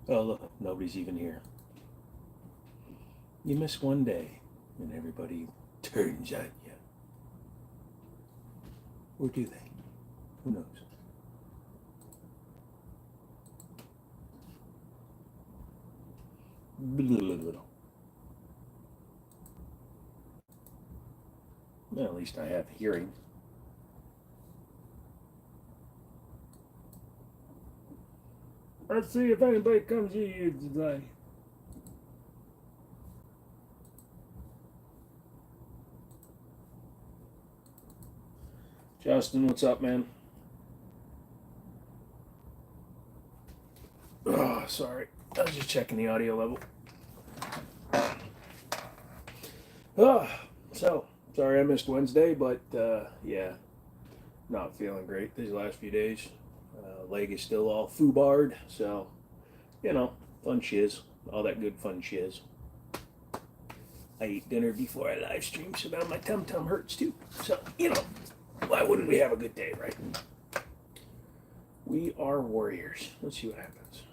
Oh, look, nobody's even here. You miss one day, and everybody turns on you. Or do they? Who knows? Well, at least I have hearing. Let's see if anybody comes to you today. Justin, what's up, man? Oh, sorry. I was just checking the audio level. Oh, so, sorry I missed Wednesday, but yeah, not feeling great these last few days. Leg is still all foobarred, so, you know, fun shiz. All that good fun shiz. I ate dinner before I live stream, so now my tum-tum hurts too. So, you know, why wouldn't we have a good day, right? We are warriors. Let's see what happens.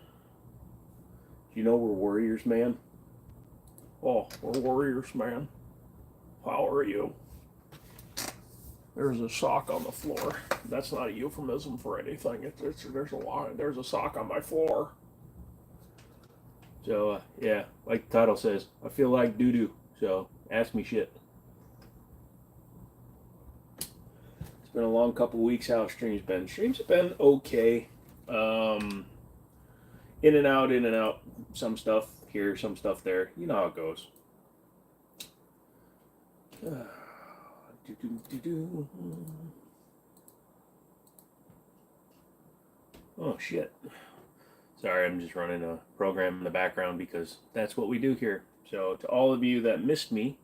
You know we're warriors, man? Oh, we're warriors, man. How are you? There's a sock on the floor. That's not a euphemism for anything. There's a lot. There's a sock on my floor. So yeah, like the title says, I feel like doo doo. So ask me shit. It's been a long couple weeks. How have streams been? Streams have been okay. In and out, in and out. Some stuff here, some stuff there. You know how it goes. Oh shit. Sorry, I'm just running a program in the background because that's what we do here. So to all of you that missed me,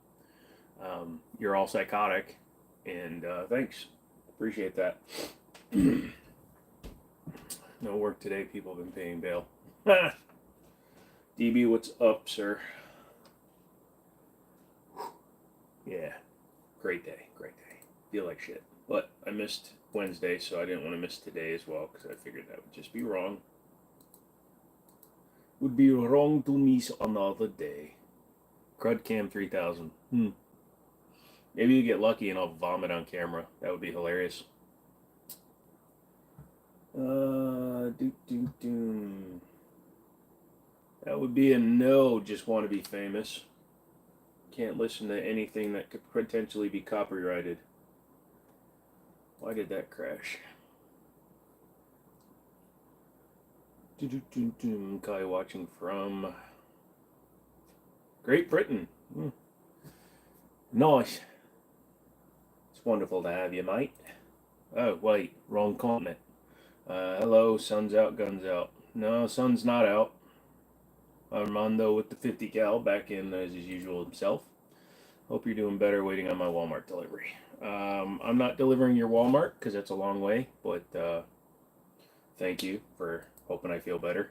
you're all psychotic, and thanks. Appreciate that. No work today. People have been paying bail. DB, what's up, sir? Yeah, great day, great day. Feel like shit. But I missed Wednesday, so I didn't want to miss today as well because I figured that would just be wrong. Would be wrong to miss another day. Crudcam 3000. Maybe you get lucky and I'll vomit on camera. That would be hilarious. That would be a no, just want to be famous. Can't listen to anything that could potentially be copyrighted. Why did that crash? Kai watching from Great Britain. Nice. It's wonderful to have you, mate. Oh, wait, wrong continent. Hello, sun's out, guns out. No, sun's not out. Armando with the 50 cal back in as his usual himself. Hope you're doing better waiting on my Walmart delivery. I'm not delivering your Walmart because that's a long way, but thank you for hoping I feel better.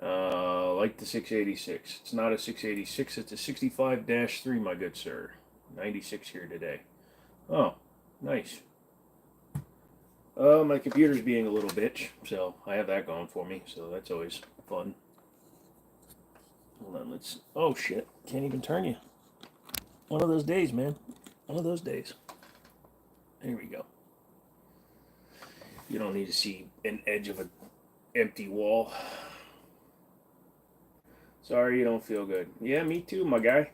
Like the 686. It's not a 686, it's a 65-3, my good sir. 96 here today. Oh, nice. My computer's being a little bitch, so I have that going for me, so that's always fun. Hold on, let's... Oh, shit. Can't even turn you. One of those days, man. One of those days. There we go. You don't need to see an edge of an empty wall. Sorry you don't feel good. Yeah, me too, my guy.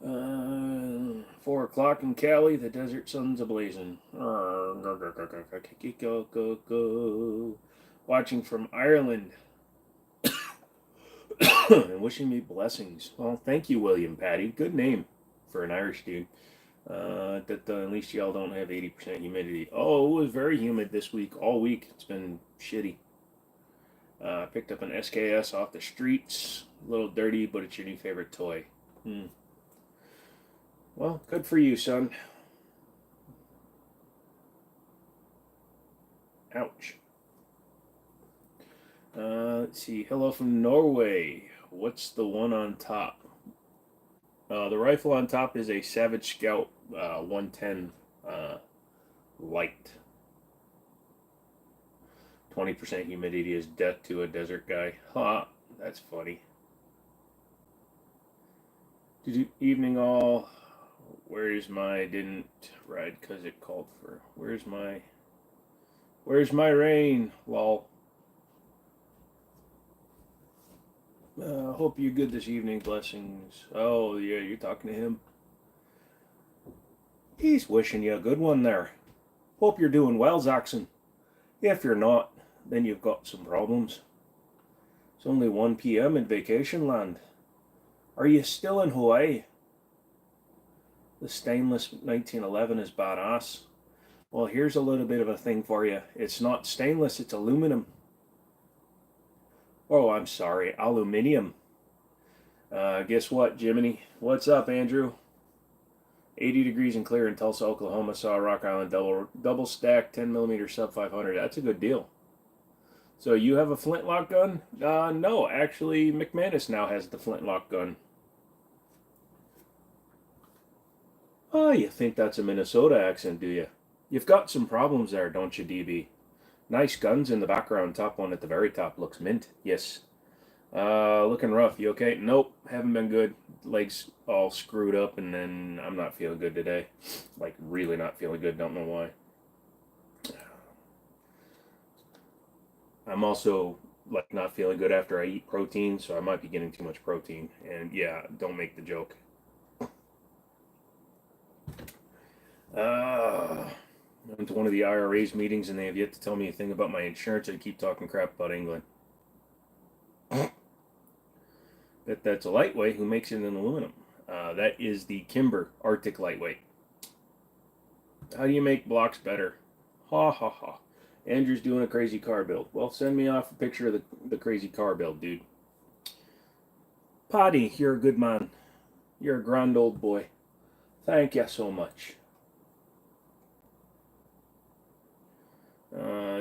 4 o'clock in Cali, the desert sun's ablazing. Watching from Ireland. And wishing me blessings. Well, thank you, William Patty. Good name for an Irish dude. At least y'all don't have 80% humidity. Oh, it was very humid this week, all week. It's been shitty. Picked up an SKS off the streets. A little dirty, but it's your new favorite toy. Well, good for you, son. Ouch. Let's see. Hello from Norway. What's the one on top? The rifle on top is a Savage Scout 110 light. 20% humidity is death to a desert guy. Ha, that's funny. Evening all. Where's my didn't ride because it called for. Where's my rain? Lol. Hope you're good this evening. Blessings. Oh, yeah, you're talking to him. He's wishing you a good one there. Hope you're doing well, Zaxon. If you're not, then you've got some problems. It's only 1 p.m. in vacation land. Are you still in Hawaii? The stainless 1911 is badass. Well, here's a little bit of a thing for you. It's not stainless, it's aluminum. Oh, I'm sorry, aluminium. Guess what, Jimmini? What's up, Andrew? 80 degrees and clear in Tulsa, Oklahoma. Saw a Rock Island double stack 10mm sub 500. That's a good deal. So you have a flintlock gun? No, actually, McManus now has the flintlock gun. Oh, you think that's a Minnesota accent, do you? You've got some problems there, don't you, DB? Nice guns in the background. Top one at the very top looks mint. Yes. Looking rough. You okay? Nope, haven't been good. Legs all screwed up, and then I'm not feeling good today. Like, really not feeling good. Don't know why. I'm also, like, not feeling good after I eat protein, so I might be getting too much protein. And, yeah, don't make the joke. I went to one of the IRA's meetings, and they have yet to tell me a thing about my insurance. I keep talking crap about England. Bet that's a lightweight who makes it in aluminum. That is the Kimber Arctic lightweight. How do you make blocks better? Ha ha ha. Andrew's doing a crazy car build. Well, send me off a picture of the crazy car build, dude. Paddy, you're a good man. You're a grand old boy. Thank you so much.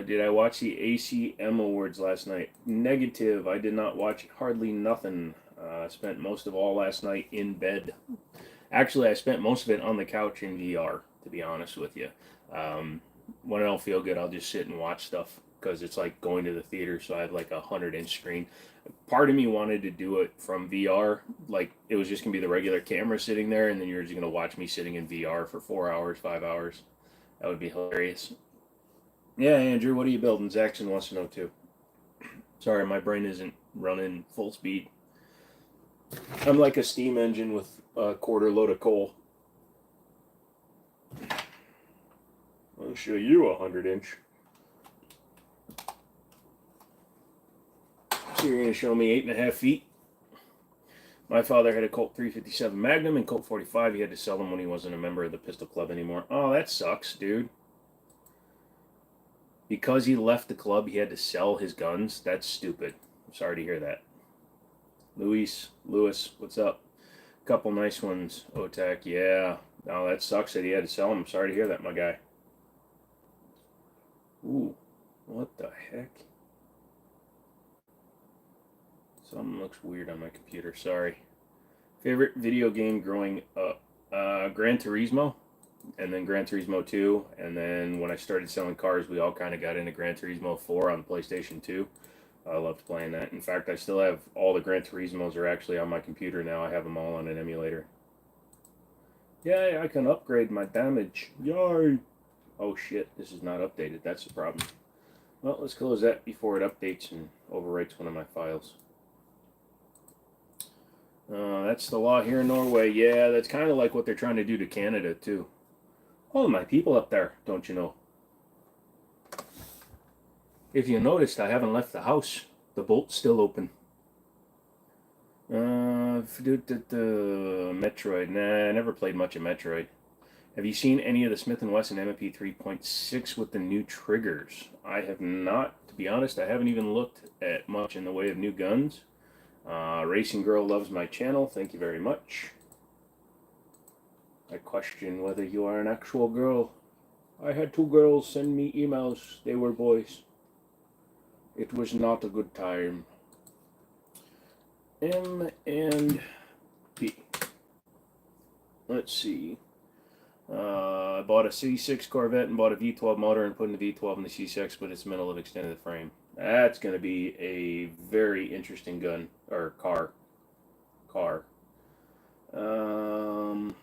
Did I watch the ACM Awards last night? Negative. I did not watch hardly nothing. Spent most of all last night in bed. Actually, I spent most of it on the couch in VR, to be honest with you. When I don't feel good, I'll just sit and watch stuff because it's like going to the theater, so I have like a 100-inch screen. Part of me wanted to do it from VR, like it was just going to be the regular camera sitting there, and then you're just going to watch me sitting in VR for 4 hours, 5 hours. That would be hilarious. Yeah, Andrew, what are you building? Zaxon wants to know too. Sorry, my brain isn't running full speed. I'm like a steam engine with a quarter load of coal. I'll show you a 100-inch. So you're going to show me 8.5 feet. My father had a Colt 357 Magnum and Colt 45. He had to sell them when he wasn't a member of the Pistol Club anymore. Oh, that sucks, dude. Because he left the club, he had to sell his guns. That's stupid. I'm sorry to hear that. Lewis, what's up? Couple nice ones. Otak, yeah. Oh, that sucks that he had to sell them. I'm sorry to hear that, my guy. Ooh, what the heck? Something looks weird on my computer. Sorry. Favorite video game growing up? Gran Turismo. And then Gran Turismo 2, and then when I started selling cars, we all kind of got into Gran Turismo 4 on PlayStation 2. I loved playing that. In fact, I still have all the Gran Turismos are actually on my computer now. I have them all on an emulator. Yay, I can upgrade my damage. Yay! Oh shit, this is not updated. That's the problem. Well, let's close that before it updates and overwrites one of my files. That's the law here in Norway. Yeah, that's kind of like what they're trying to do to Canada, too. All my people up there, don't you know? If you noticed, I haven't left the house. The bolt's still open. Metroid. Nah, I never played much of Metroid. Have you seen any of the Smith & Wesson MP 3.6 with the new triggers? I have not. To be honest, I haven't even looked at much in the way of new guns. Racing Girl loves my channel. Thank you very much. I question whether you are an actual girl. I had 2 girls send me emails. They were boys. It was not a good time. M and P. Let's see. I bought a C6 Corvette and bought a V12 motor and put in the V12 in the C6, but it's middle of extended frame. That's going to be a very interesting gun or car. So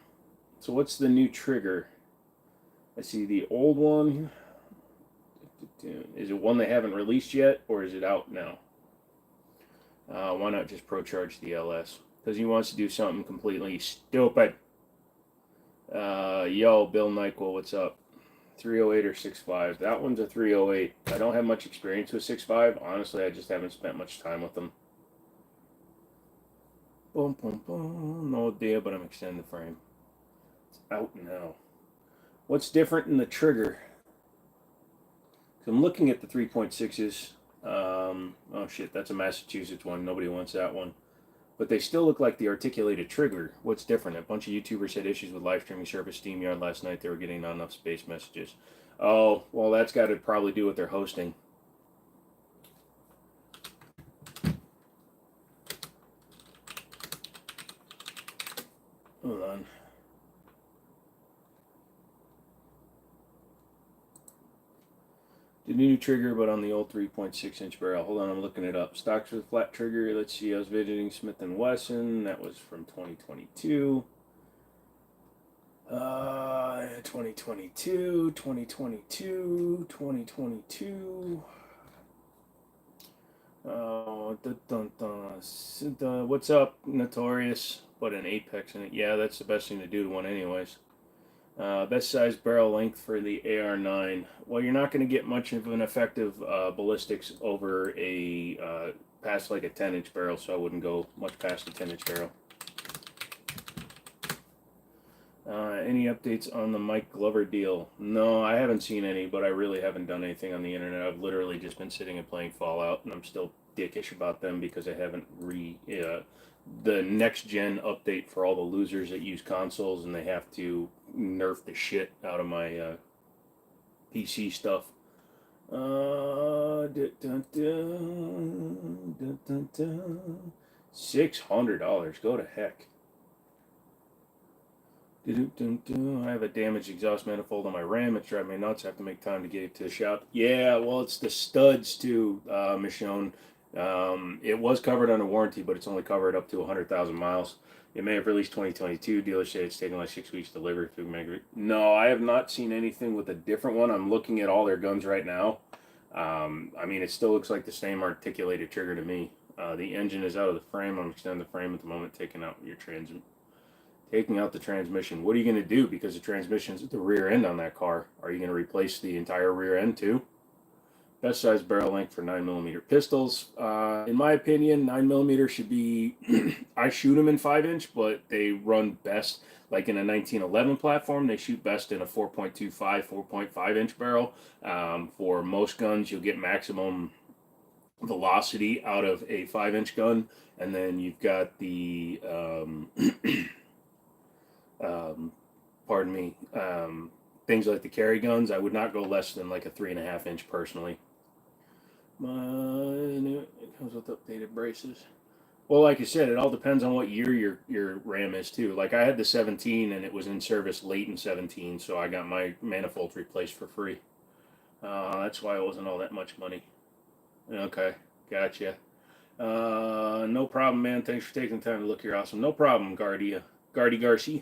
what's the new trigger? I see the old one. Is it one they haven't released yet, or is it out now? Why not just pro charge the LS? Because he wants to do something completely stupid. Yo, Bill Nyquil, what's up? 308 or 6.5? That one's a 308. I don't have much experience with 6.5. Honestly, I just haven't spent much time with them. Boom, boom, boom. No idea, but I'm extending the frame. It's out now. What's different in the trigger? So I'm looking at the 3.6s. Oh shit, that's a Massachusetts one. Nobody wants that one. But they still look like the articulated trigger. What's different? A bunch of YouTubers had issues with live streaming service SteamYard last night. They were getting not enough space messages. Oh, well, that's got to probably do with their hosting. Hold on. The new trigger, but on the old 3.6-inch barrel. Hold on, I'm looking it up. Stocks with flat trigger. Let's see. I was visiting Smith & Wesson. That was from 2022. 2022. What's up, Notorious? Put an Apex in it. Yeah, that's the best thing to do to one anyways. Best size barrel length for the AR9. Well, you're not going to get much of an effective ballistics over a past like a 10-inch barrel, so I wouldn't go much past a 10-inch barrel. Any updates on the Mike Glover deal? No, I haven't seen any, but I really haven't done anything on the internet. I've literally just been sitting and playing Fallout, and I'm still dickish about them because I haven't the next gen update for all the losers that use consoles, and they have to nerf the shit out of my PC stuff. $600. Go to heck. I have a damaged exhaust manifold on my Ram. It's driving me nuts. I have to make time to get it to the shop. Yeah, well, it's the studs too, Michonne. It was covered under warranty, but it's only covered up to 100,000 miles. It may have released 2022. Dealers say it's taken like 6 weeks to deliver through. No, I have not seen anything with a different one. I'm looking at all their guns right now. I mean, it still looks like the same articulated trigger to me. The engine is out of the frame. I'm extending the frame at the moment, taking out the transmission. What are you going to do? Because the transmission's at the rear end on that car. Are you going to replace the entire rear end too? Best size barrel length for 9mm pistols. In my opinion, 9mm should be, I shoot them in 5-inch, but they run best, like in a 1911 platform, they shoot best in a 4.25, 4.5-inch barrel. For most guns, you'll get maximum velocity out of a 5-inch gun. And then you've got the, things like the carry guns. I would not go less than like a 3.5-inch personally. It comes with updated braces. Well, like you said, it all depends on what year your RAM is too. Like I had the 17 and it was in service late in 17, so I got my manifolds replaced for free. That's why it wasn't all that much money. Okay, gotcha. No problem, man. Thanks for taking the time to look. You're awesome. No problem, Gardy Garcia.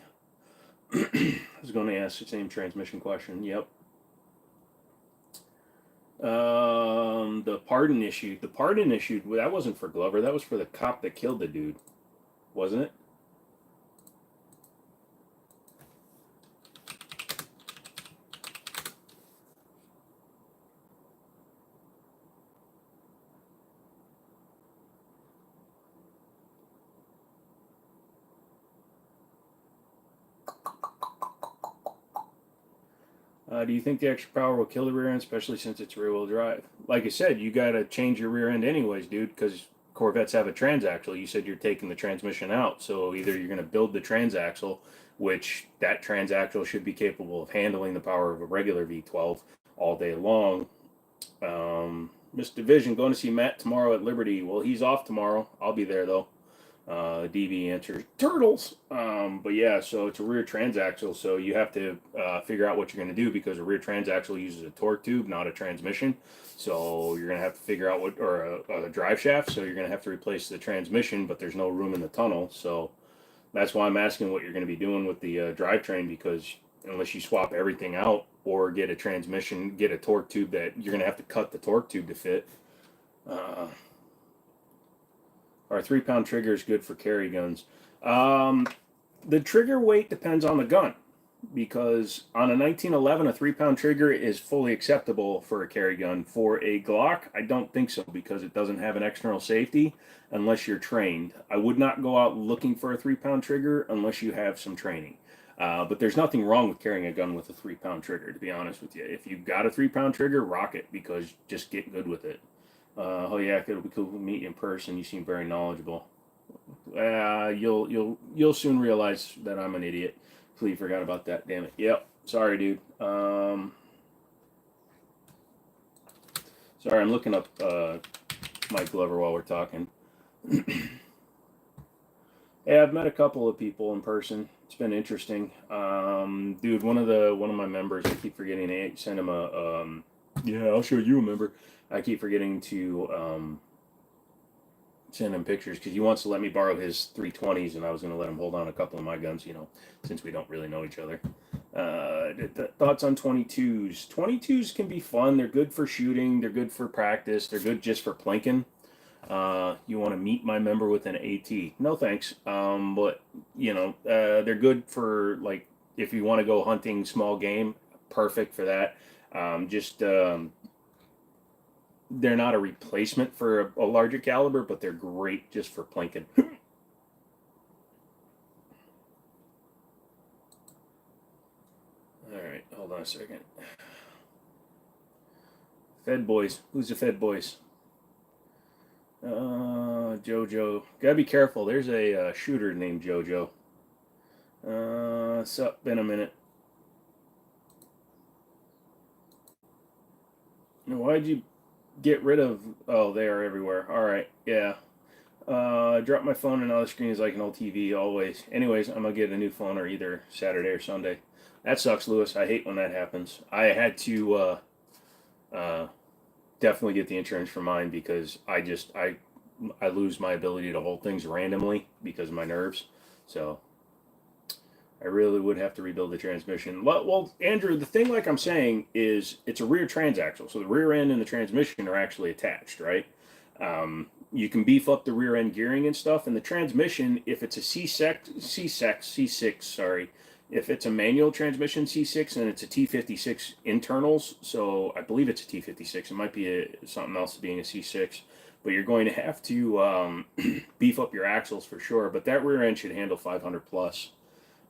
I was going to ask the same transmission question. Yep. The pardon issue. That wasn't for Glover. That was for the cop that killed the dude, wasn't it? Do you think the extra power will kill the rear end, especially since it's rear-wheel drive? Like I said, you got to change your rear end anyways, dude, because Corvettes have a transaxle. You said you're taking the transmission out, so either you're going to build the transaxle, which that transaxle should be capable of handling the power of a regular V12 all day long. Mr. Vision, going to see Matt tomorrow at Liberty. Well, he's off tomorrow. I'll be there, though. DB answers turtles. But yeah, so it's a rear transaxle, so you have to figure out what you're going to do because a rear transaxle uses a torque tube, not a transmission. So you're going to have to figure out what, or a drive shaft. So you're going to have to replace the transmission, but there's no room in the tunnel. So that's why I'm asking what you're going to be doing with the drivetrain, because unless you swap everything out or get a transmission, get a torque tube that you're going to have to cut the torque tube to fit. Our 3-pound trigger is good for carry guns. The trigger weight depends on the gun, because on a 1911, a 3-pound trigger is fully acceptable for a carry gun. For a Glock, I don't think so, because it doesn't have an external safety unless you're trained. I would not go out looking for a 3-pound trigger unless you have some training. But there's nothing wrong with carrying a gun with a 3-pound trigger, to be honest with you. If you've got a 3-pound trigger, rock it, because just get good with it. Oh yeah, it'll be cool to meet you in person. You seem very knowledgeable. You'll soon realize that I'm an idiot. Completely forgot about that. Damn it. Yep. Sorry, dude. Sorry, I'm looking up Mike Glover while we're talking. Yeah, I've met a couple of people in person. It's been interesting. Dude, one of my members, I keep forgetting to send him a yeah, I'll show you a member. I keep forgetting to send him pictures because he wants to let me borrow his 320s, and I was going to let him hold on a couple of my guns, since we don't really know each other. Thoughts on 22s? 22s can be fun. They're good for shooting. They're good for practice. They're good just for plinking. You want to meet my member with an AT? No thanks. But they're good for, like, if you want to go hunting small game. Perfect for that. They're not a replacement for a larger caliber, but they're great just for plinking. All right, hold on a second. Fed boys. Who's the Fed boys? Jojo. Gotta be careful. There's a shooter named Jojo. Sup, been a minute. Why'd you get rid of? Oh, they are everywhere. All right, yeah. Drop my phone and now the screen is like an old TV always. Anyways, I'm gonna get a new phone or either Saturday or Sunday. That sucks, Lewis. I hate when that happens. I had to definitely get the insurance for mine because I lose my ability to hold things randomly because of my nerves. So I really would have to rebuild the transmission. Well, Andrew, the thing, like I'm saying, is it's a rear transaxle, so the rear end and the transmission are actually attached, right? You can beef up the rear end gearing and stuff, and the transmission, if it's a C6, sorry, if it's a manual transmission C6 and it's a T56 internals, so I believe it's a T56, it might be something else being a C6, but you're going to have to beef up your axles for sure, but that rear end should handle 500 plus.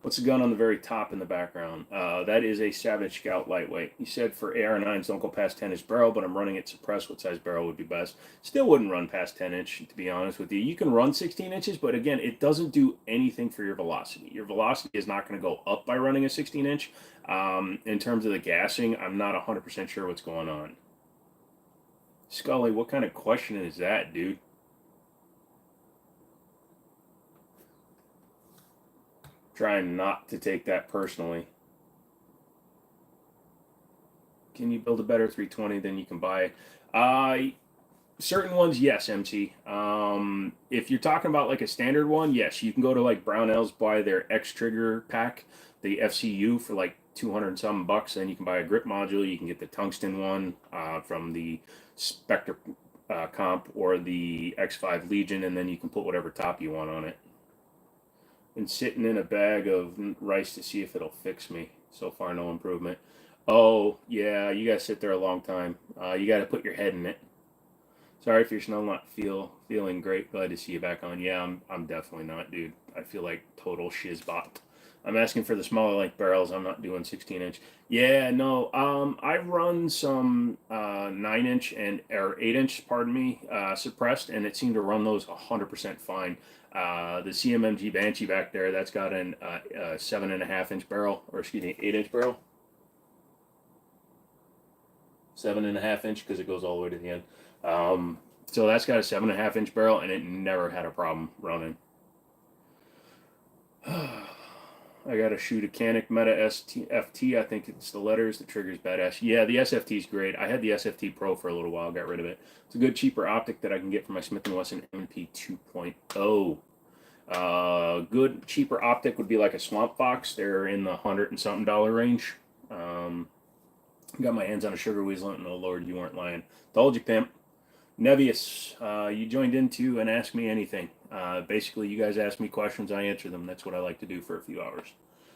What's the gun on the very top in the background? That is a Savage Scout lightweight. He said for AR9s don't go past 10-inch barrel, but I'm running it suppressed. What size barrel would be best? Still wouldn't run past 10-inch, to be honest with you. You can run 16 inches, but again, it doesn't do anything for your velocity. Your velocity is not going to go up by running a 16-inch. In terms of the gassing, I'm not 100% sure what's going on. Scully, what kind of question is that, dude? Trying not to take that personally. Can you build a better 320 than you can buy? Certain ones, yes, MC. If you're talking about like a standard one, yes, you can go to like Brownells, buy their X Trigger pack, the FCU for like 200 and some bucks. Then you can buy a grip module. You can get the tungsten one from the Spectre comp or the X5 Legion, and then you can put whatever top you want on it. Been sitting in a bag of rice to see if it'll fix me. So far, no improvement. Oh, yeah, you gotta sit there a long time. You gotta put your head in it. Sorry if you're still not feeling great. Glad to see you back on. Yeah, I'm definitely not, dude. I feel like total shizbot. I'm asking for the smaller length barrels. I'm not doing 16-inch. Yeah, no. I run some 9-inch or 8-inch, pardon me, suppressed, and it seemed to run those 100% fine. The CMMG Banshee back there, that's got a 7.5-inch barrel, or excuse me, 8-inch barrel. 7.5-inch because it goes all the way to the end. So that's got a 7.5-inch barrel, and it never had a problem running. I gotta shoot a Canic Meta SFT. I think it's the letters. The trigger's badass. Yeah, the SFT is great. I had the SFT Pro for a little while. Got rid of it. It's a good, cheaper optic that I can get from my Smith & Wesson M&P 2.0. Good, cheaper optic would be like a Swamp Fox. They're in the $100 and something range. Got my hands on a Sugar Weasel, and oh Lord, you weren't lying. Told you, pimp. Nevius, you joined into and asked me anything. Basically, you guys ask me questions, I answer them. That's what I like to do for a few hours.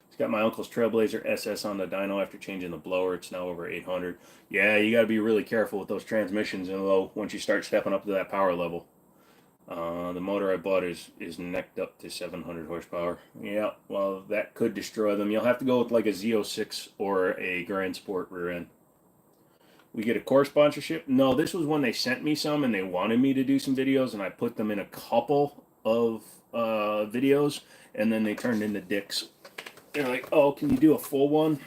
It's got my uncle's Trailblazer SS on the dyno after changing the blower. It's now over 800. Yeah, you got to be really careful with those transmissions and low once you start stepping up to that power level. The motor I bought is necked up to 700 horsepower. Yeah, well, that could destroy them. You'll have to go with like a Z06 or a Grand Sport rear end. We get a core sponsorship. No, this was when they sent me some and they wanted me to do some videos, and I put them in a couple of videos, and then they turned into dicks. They're like, oh, can you do a full one?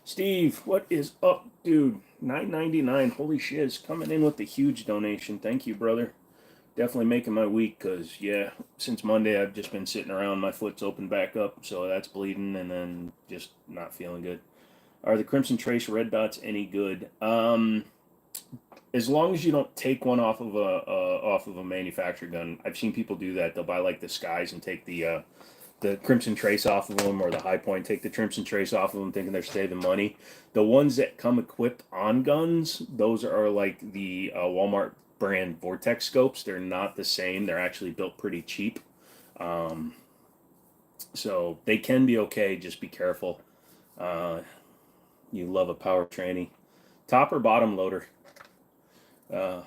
Steve, what is up, dude? $9.99. Holy shiz. Coming in with the huge donation. Thank you, brother. Definitely making my week, because, yeah, since Monday I've just been sitting around. My foot's opened back up, so that's bleeding, and then just not feeling good. Are the Crimson Trace red dots any good? As long as you don't take one off of a manufacturer gun. I've seen people do that. They'll buy like the Skies and take the Crimson Trace off of them, or the High Point, take the Crimson Trace off of them, thinking they're saving money. The ones that come equipped on guns, those are like the Walmart brand Vortex scopes. They're not the same. They're actually built pretty cheap. So they can be okay. Just be careful. You love a power tranny. Top or bottom loader? Buying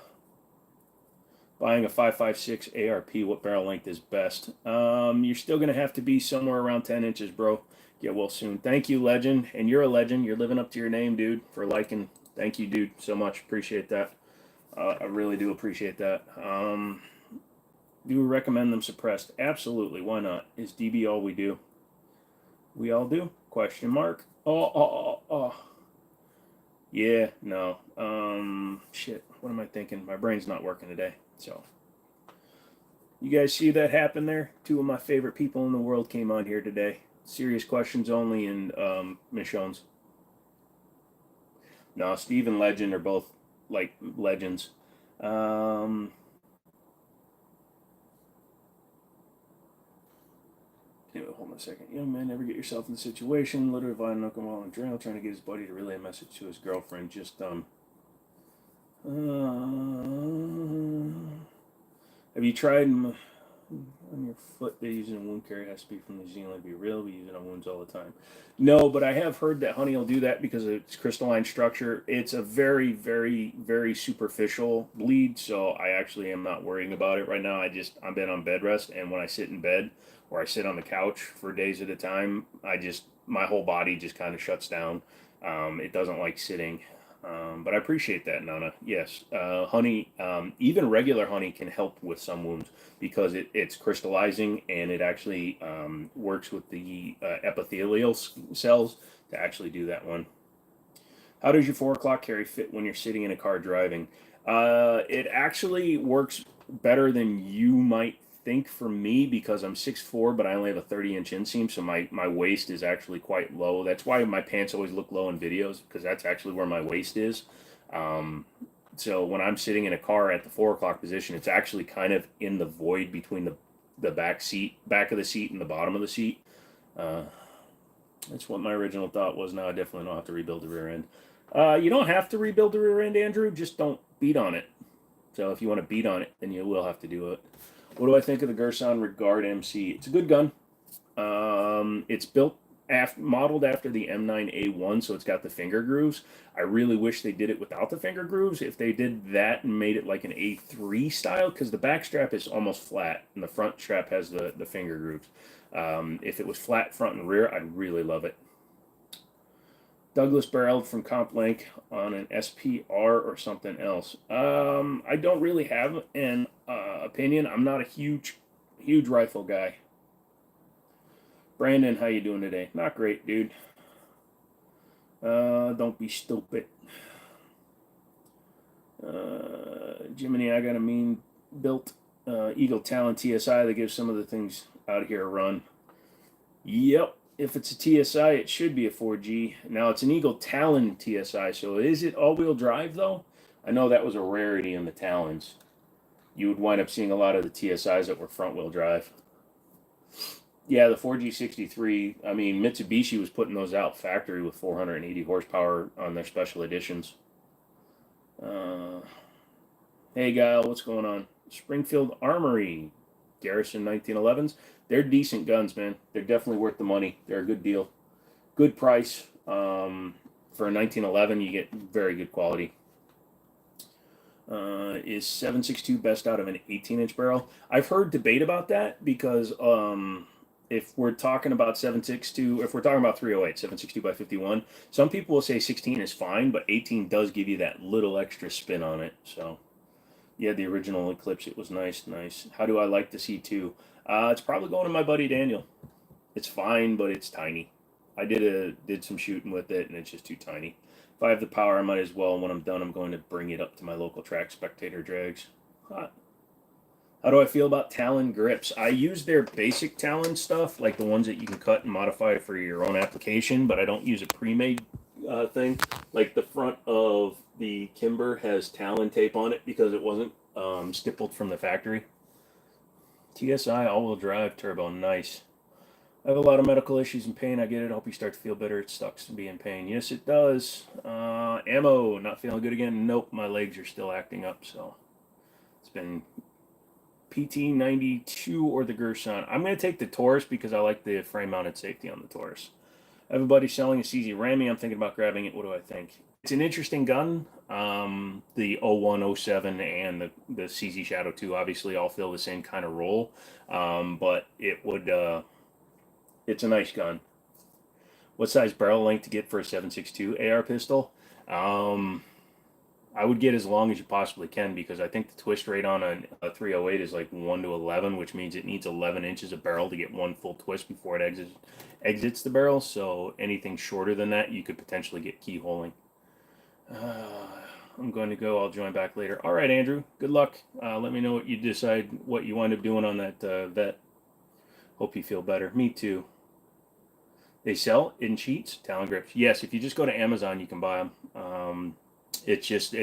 a 5.56 ARP, what barrel length is best? You're still going to have to be somewhere around 10 inches, bro. Get well soon. Thank you, legend. And you're a legend. You're living up to your name, dude, for liking. Thank you, dude, so much. Appreciate that. I really do appreciate that. Do you recommend them suppressed? Absolutely. Why not? Is DB all we do? We all do? Question mark. Oh. Yeah, no. Shit. What am I thinking? My brain's not working today. So, you guys see that happen there? Two of my favorite people in the world came on here today. Serious questions only, and Michonne's. No, Steve and Legend are both like legends. Anyway, hold on a second. Young man, never get yourself in the situation. Literally violent alcohol and adrenaline, trying to get his buddy to relay a message to his girlfriend. Just have you tried on your foot? They're using a wound care. It has to be from New Zealand. Be real. We use it on wounds all the time. No, but I have heard that honey will do that because of its crystalline structure. It's a very, very, very superficial bleed, so I actually am not worrying about it right now. I've been on bed rest, and when I sit in bed or I sit on the couch for days at a time, my whole body just kind of shuts down. It doesn't like sitting. But I appreciate that, Nana. Yes, honey, even regular honey can help with some wounds because it's crystallizing, and it actually works with the epithelial cells to actually do that one. How does your 4 o'clock carry fit when you're sitting in a car driving? It actually works better than you might think for me because I'm 6'4", but I only have a 30-inch inseam, so my waist is actually quite low. That's why my pants always look low in videos, because that's actually where my waist is. So when I'm sitting in a car at the 4 o'clock position, it's actually kind of in the void between the back of the seat and the bottom of the seat. That's what my original thought was. Now I definitely don't have to rebuild the rear end. You don't have to rebuild the rear end, Andrew. Just don't beat on it. So if you want to beat on it, then you will have to do it. What do I think of the Gerson Regard MC? It's a good gun. It's modeled after the M9A1, so it's got the finger grooves. I really wish they did it without the finger grooves. If they did that and made it like an A3 style, because the back strap is almost flat and the front strap has the finger grooves. If it was flat front and rear, I'd really love it. Douglas barreled from CompLink on an SPR or something else. I don't really have an opinion. I'm not a huge rifle guy. Brandon, how you doing today? Not great, dude. Don't be stupid. Jimmini, I got a mean built Eagle Talon TSI that gives some of the things out here a run. Yep. If it's a TSI, it should be a 4G. Now it's an Eagle Talon TSI, so is it all-wheel drive though? I know that was a rarity in the Talons. You would wind up seeing a lot of the TSIs that were front-wheel drive. Yeah, the 4G63, I mean, Mitsubishi was putting those out factory with 480 horsepower on their special editions. Hey, Guile, what's going on? Springfield Armory, Garrison 1911s. They're decent guns, man. They're definitely worth the money. They're a good deal. Good price. For a 1911, you get very good quality. Is 7.62 best out of an 18-inch barrel? I've heard debate about that because if we're talking about 7.62, if we're talking about 308, 7.62 by 51, some people will say 16 is fine, but 18 does give you that little extra spin on it. So, yeah, the original Eclipse, it was nice. How do I like the C2? It's probably going to my buddy Daniel. It's fine, but it's tiny. I did some shooting with it, and it's just too tiny. If I have the power, I might as well. When I'm done, I'm going to bring it up to my local track Spectator drags. Hot. How do I feel about Talon grips? I use their basic Talon stuff, like the ones that you can cut and modify for your own application, but I don't use a pre-made thing. Like the front of the Kimber has Talon tape on it because it wasn't stippled from the factory. TSI all-wheel drive turbo, nice. I have a lot of medical issues and pain. I get it. I hope you start to feel better. It sucks to be in pain. Yes, it does. Ammo, not feeling good again. Nope, my legs are still acting up. So it's been PT92 or the Gerson. I'm going to take the Taurus because I like the frame-mounted safety on the Taurus. Everybody's selling a CZ Rami. I'm thinking about grabbing it. What do I think? It's an interesting gun. The 01, 07, and the CZ Shadow 2 obviously all fill the same kind of role. But it would... it's a nice gun. What size barrel length to get for a 7.62 AR pistol? I would get as long as you possibly can because I think the twist rate on a 308 is like 1 to 11, which means it needs 11 inches of barrel to get one full twist before it exits the barrel. So anything shorter than that, you could potentially get keyholing. I'm going to go. I'll join back later. All right, Andrew. Good luck. Let me know what you decide, what you wind up doing on that vet. Hope you feel better. Me too. They sell in sheets, Talon grips. Yes, if you just go to Amazon, you can buy them. It's just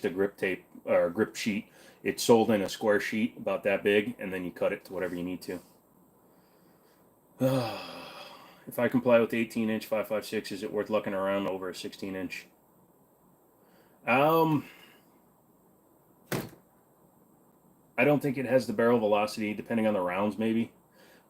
a grip tape or a grip sheet. It's sold in a square sheet about that big, and then you cut it to whatever you need to. If I comply with the 18-inch 5.56, is it worth looking around over a 16-inch? I don't think it has the barrel velocity, depending on the rounds, maybe.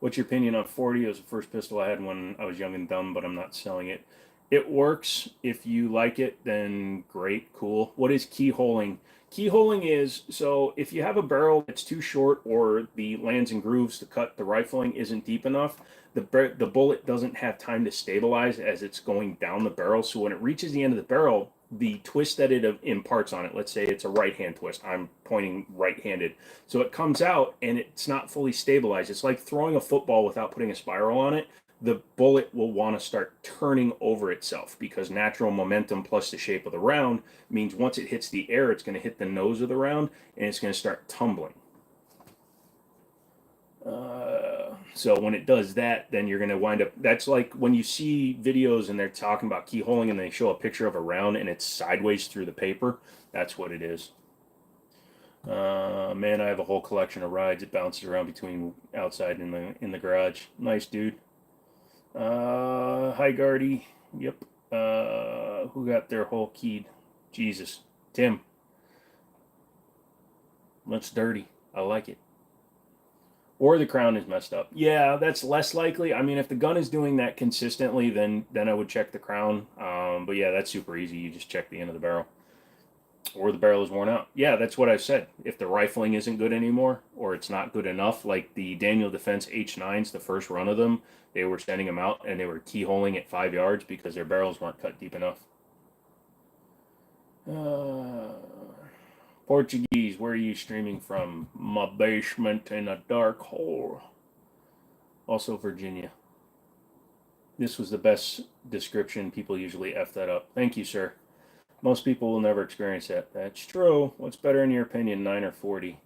What's your opinion on 40? It was the first pistol I had when I was young and dumb, but I'm not selling it. It works. If you like it, then great, cool. What is keyholing? Keyholing is, so if you have a barrel that's too short or the lands and grooves to cut the rifling isn't deep enough, the bullet doesn't have time to stabilize as it's going down the barrel. So when it reaches the end of the barrel, the twist that it imparts on it, let's say it's a right-hand twist. I'm pointing right-handed. So it comes out and it's not fully stabilized. It's like throwing a football without putting a spiral on it. The bullet will want to start turning over itself because natural momentum plus the shape of the round means once it hits the air, it's going to hit the nose of the round and it's going to start tumbling. So when it does that, then you're going to wind up, that's like when you see videos and they're talking about keyholing and they show a picture of a round and it's sideways through the paper. That's what it is. Man, I have a whole collection of rides. It bounces around between outside and in the garage. Nice, dude. Hi, Gardy. Yep. Who got their whole keyed? Jesus. Tim. Looks dirty. I like it. Or the crown is messed up. Yeah, that's less likely. I mean, if the gun is doing that consistently, then I would check the crown. But yeah, that's super easy. You just check the end of the barrel. Or the barrel is worn out. Yeah, that's what I said. If the rifling isn't good anymore, or it's not good enough, like the Daniel Defense H9s, the first run of them, they were sending them out and they were keyholing at 5 yards because their barrels weren't cut deep enough. Portuguese, where are you streaming from? My basement in a dark hole. Also Virginia. This was the best description. People usually F that up. Thank you, sir. Most people will never experience that. That's true. What's better in your opinion, 9 or 40?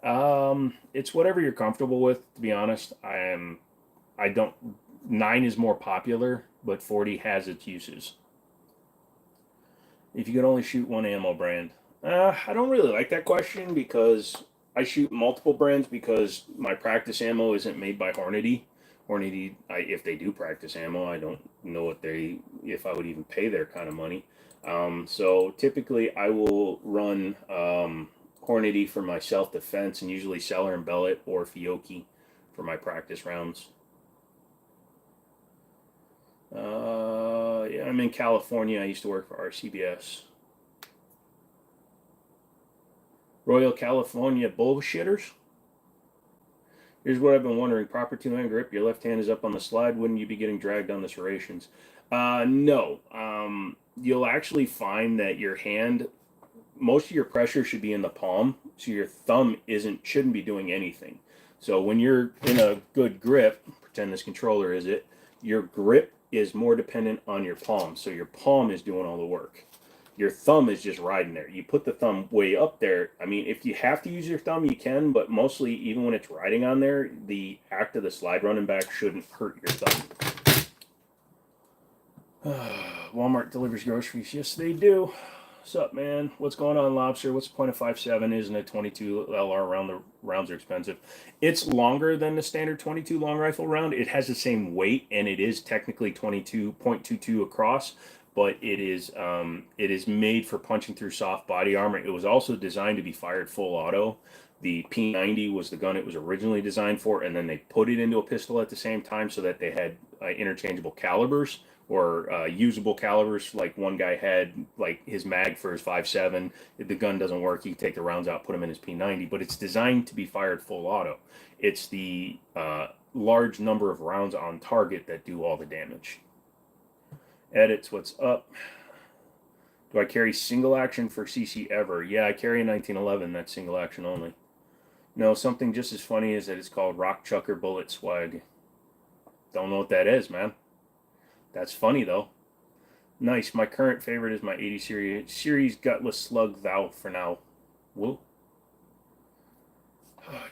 It's whatever you're comfortable with, to be honest. I don't, 9 is more popular, but 40 has its uses. If you could only shoot one ammo brand, I don't really like that question because I shoot multiple brands because my practice ammo isn't made by Hornady. Hornady, if they do practice ammo, I don't know if I would even pay their kind of money. So typically, I will run Hornady for my self defense, and usually Cellar and Bellet or Fiocchi for my practice rounds. Yeah, I'm in California. I used to work for RCBS. Royal California bullshitters. Here's what I've been wondering. Proper two-hand grip. Your left hand is up on the slide. Wouldn't you be getting dragged on the serrations? No. You'll actually find that your hand, most of your pressure should be in the palm, so your thumb shouldn't be doing anything. So when you're in a good grip, pretend this controller is it, your grip is more dependent on your palm. So your palm is doing all the work. Your thumb is just riding there. You put the thumb way up there. I mean, if you have to use your thumb, you can, but mostly, even when it's riding on there, the act of the slide running back shouldn't hurt your thumb. Walmart delivers groceries. Yes, they do. What's up, man? What's going on, Lobster? What's the point of 5.7? Isn't a 22 LR round? The rounds are expensive. It's longer than the standard 22 long rifle round. It has the same weight, and it is technically 22.22 across, but it is made for punching through soft body armor. It was also designed to be fired full auto. The P90 was the gun it was originally designed for, and then they put it into a pistol at the same time so that they had interchangeable calibers, or usable calibers. Like one guy had like his mag for his 5.7. If the gun doesn't work, he can take the rounds out, put them in his P90. But it's designed to be fired full auto. It's the large number of rounds on target that do all the damage. Edits, what's up? Do I carry single action for CC ever? Yeah, I carry a 1911. That's single action only. No, something just as funny is that it's called Rock Chucker Bullet Swag. Don't know what that is, man. That's funny though. Nice. My current favorite is my 80 series Gutless Slug Valve for now. Whoa.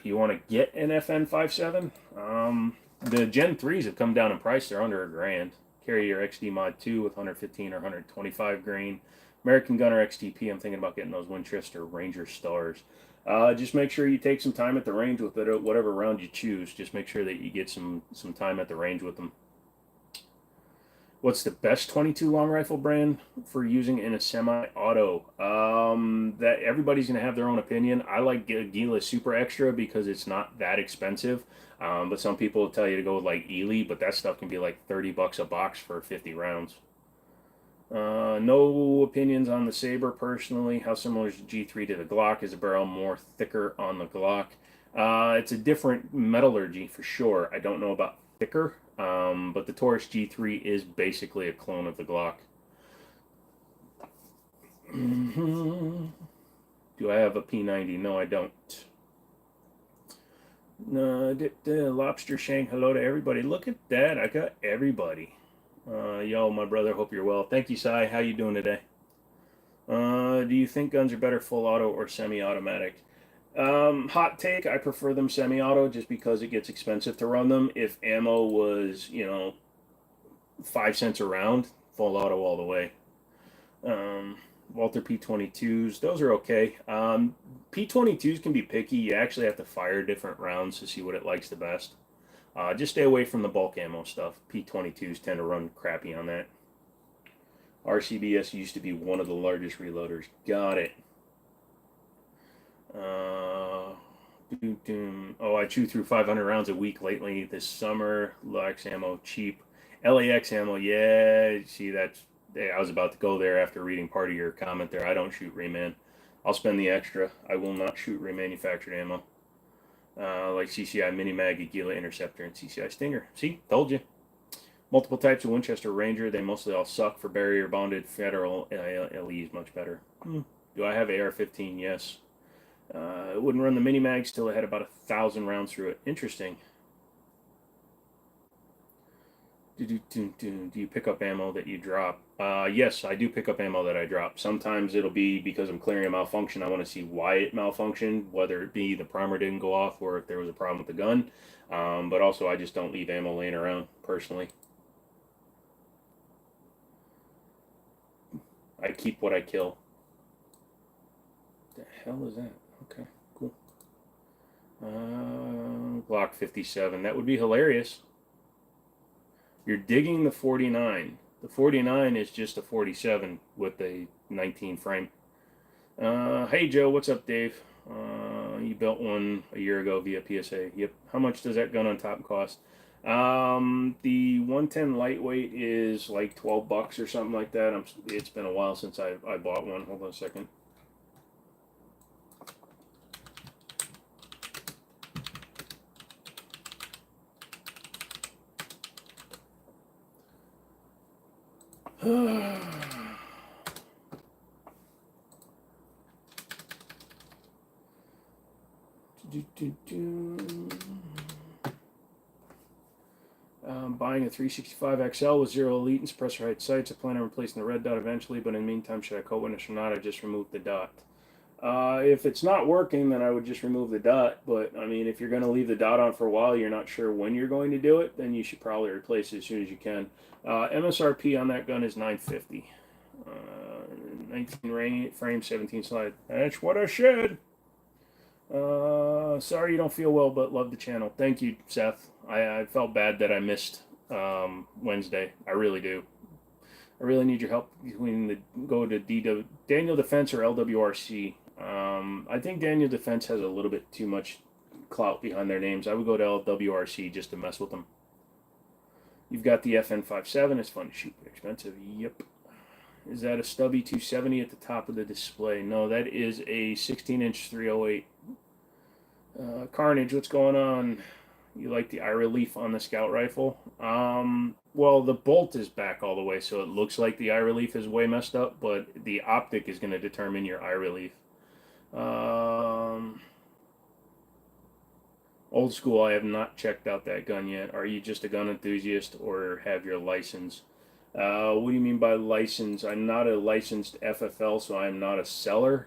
You want to get an FN 5.7? The Gen 3s have come down in price. They're under $1,000. Carry your XD Mod 2 with 115 or 125 grain. American Gunner XTP. I'm thinking about getting those Winchester Ranger Stars. Just make sure you take some time at the range with it, whatever round you choose. Just make sure that you get some time at the range with them. What's the best 22 long rifle brand for using in a semi-auto? That everybody's going to have their own opinion. I like Gila Super Extra because it's not that expensive. But some people will tell you to go with like Ely, but that stuff can be like $30 a box for 50 rounds. No opinions on the Saber personally. How similar is the G3 to the Glock? Is the barrel more thicker on the Glock? It's a different metallurgy for sure. I don't know about thicker. But the Taurus G3 is basically a clone of the Glock. Do I have a P90? No, I don't. No, Lobster Shank, hello to everybody. Look at that. I got everybody. Yo, my brother, hope you're well. Thank you, Sai. How you doing today? Do you think guns are better full auto or semi-automatic? Hot take, I prefer them semi-auto just because it gets expensive to run them. If ammo was, 5 cents a round, full auto all the way. Walther P22s, those are okay. P22s can be picky. You actually have to fire different rounds to see what it likes the best. Just stay away from the bulk ammo stuff. P22s tend to run crappy on that. RCBS used to be one of the largest reloaders. Got it. Oh, I chew through 500 rounds a week lately this summer. LAX ammo cheap. LAX ammo, yeah. See, I was about to go there after reading part of your comment there. I don't shoot reman. I'll spend the extra. I will not shoot remanufactured ammo. Like CCI Mini Mag, Agila Interceptor, and CCI Stinger. See, told you. Multiple types of Winchester Ranger. They mostly all suck. For barrier bonded federal LE is much better. Do I have AR-15? Yes. It wouldn't run the mini mags till it had about 1,000 rounds through it. Interesting. Do you pick up ammo that you drop? Yes, I do pick up ammo that I drop. Sometimes it'll be because I'm clearing a malfunction. I want to see why it malfunctioned, whether it be the primer didn't go off or if there was a problem with the gun. But also, I just don't leave ammo laying around, personally. I keep what I kill. What the hell is that? Okay, cool. Glock 57. That would be hilarious. You're digging the 49. The 49 is just a 47 with a 19 frame. Hey Joe, what's up, Dave? You built one a year ago via PSA. Yep. How much does that gun on top cost? The 110 lightweight is like 12 bucks or something like that. It's been a while since I bought one. Hold on a second. Buying a 365 XL with 0 elite and suppressor height sights. I plan on replacing the red dot eventually, but in the meantime, should I coat witness or not? I just removed the dot. If it's not working, then I would just remove the dot. But, I mean, if you're going to leave the dot on for a while, you're not sure when you're going to do it, then you should probably replace it as soon as you can. MSRP on that gun is $950. 19 frame, 17 slide. That's what I said. Sorry you don't feel well, but love the channel. Thank you, Seth. I felt bad that I missed Wednesday. I really do. I really need your help between go to Daniel Defense or LWRC. I think Daniel Defense has a little bit too much clout behind their names. I would go to LWRC just to mess with them. You've got the FN57. It's fun to shoot, but expensive. Yep. Is that a stubby 270 at the top of the display? No, that is a 16-inch 308. Carnage, what's going on? You like the eye relief on the scout rifle? Well, the bolt is back all the way, so it looks like the eye relief is way messed up, but the optic is going to determine your eye relief. Old school, I have not checked out that gun yet. Are you just a gun enthusiast or have your license? What do you mean by license? I'm not a licensed FFL, so I'm not a seller.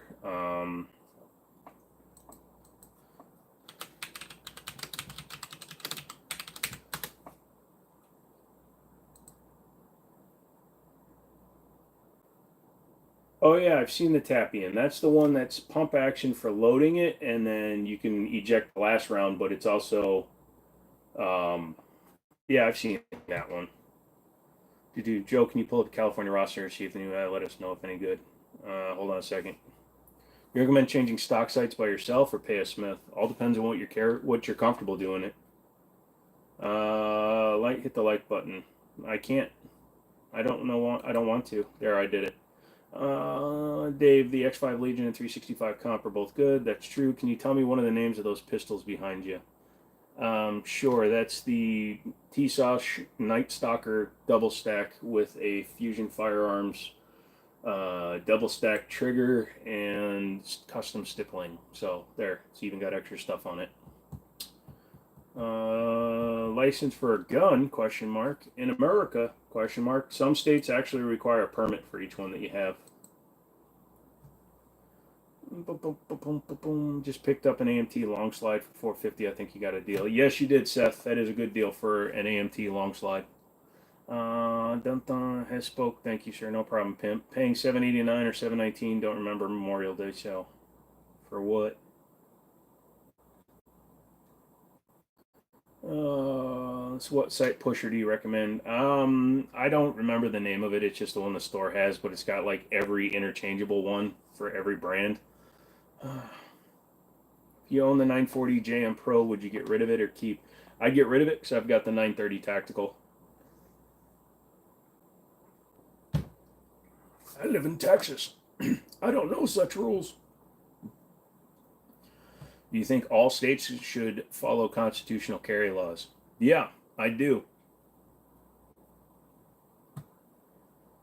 Oh yeah, I've seen the Tapian. That's the one that's pump action for loading it, and then you can eject the last round, but it's also, yeah, I've seen that one. Joe, can you pull up the California roster and see if the new let us know if any good? Hold on a second. You recommend changing stock sights by yourself or pay a smith? All depends on what you're comfortable doing it. Hit the like button. I can't. I don't know. I don't want to. There, I did it. Dave, the X5 Legion and 365 Comp are both good. That's true. Can you tell me one of the names of those pistols behind you? Sure. That's the TSOS Night Stalker double stack with a Fusion Firearms double stack trigger and custom stippling. So there, it's even got extra stuff on it. License for a gun? Question mark. In America? Question mark. Some states actually require a permit for each one that you have. Just picked up an AMT long slide for $450. I think you got a deal. Yes, you did, Seth. That is a good deal for an AMT long slide. Dun has spoke. Thank you, sir. No problem, pimp. Paying $789 or $719. Don't remember Memorial Day sale. For what? So what site pusher do you recommend? I don't remember the name of it. It's just the one the store has, but it's got like every interchangeable one for every brand. If you own the 940 JM Pro, would you get rid of it or keep? I'd get rid of it because I've got the 930 Tactical. I live in Texas. I don't know such rules. Do you think all states should follow constitutional carry laws? Yeah, I do.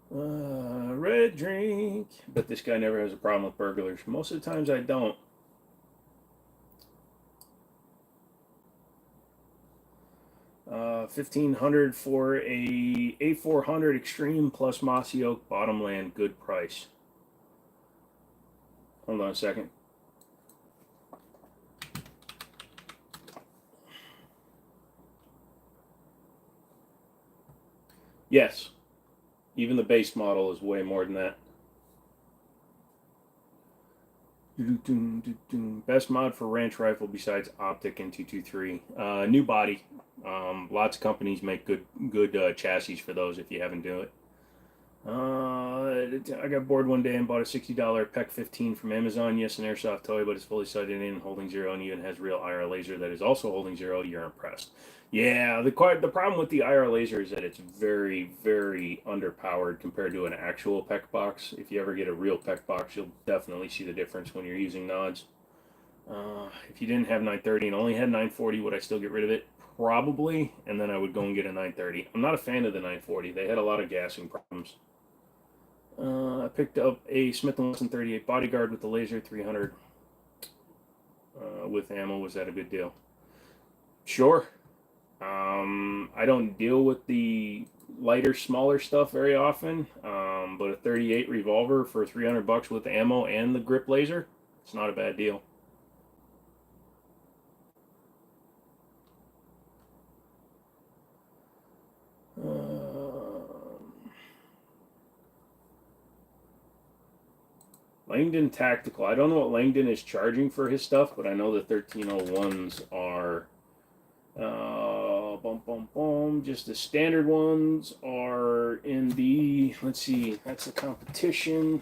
Red drink. But this guy never has a problem with burglars. Most of the times I don't. $1,500 for a A400 Extreme plus Mossy Oak Bottomland. Good price. Hold on a second. Yes, even the base model is way more than that. Best mod for ranch rifle besides optic in 223. New body. Lots of companies make good chassis for those if you haven't do it. I got bored one day and bought a $60 PEC 15 from Amazon. Yes, an airsoft toy, but it's fully sighted in, holding zero, and even has real IR laser that is also holding zero. You're impressed. Yeah, the problem with the IR laser is that it's very, very underpowered compared to an actual PEC box. If you ever get a real PEC box, you'll definitely see the difference when you're using nods. If you didn't have 930 and only had 940, would I still get rid of it? Probably, and then I would go and get a 930. I'm not a fan of the 940. They had a lot of gassing problems. I picked up a Smith & Wesson 38 Bodyguard with the laser 300 with ammo. Was that a good deal? Sure. I don't deal with the lighter, smaller stuff very often, but a 38 revolver for $300 with ammo and the grip laser, it's not a bad deal. Langdon Tactical. I don't know what Langdon is charging for his stuff, but I know the 1301s are just the standard ones are in the, let's see, that's the competition.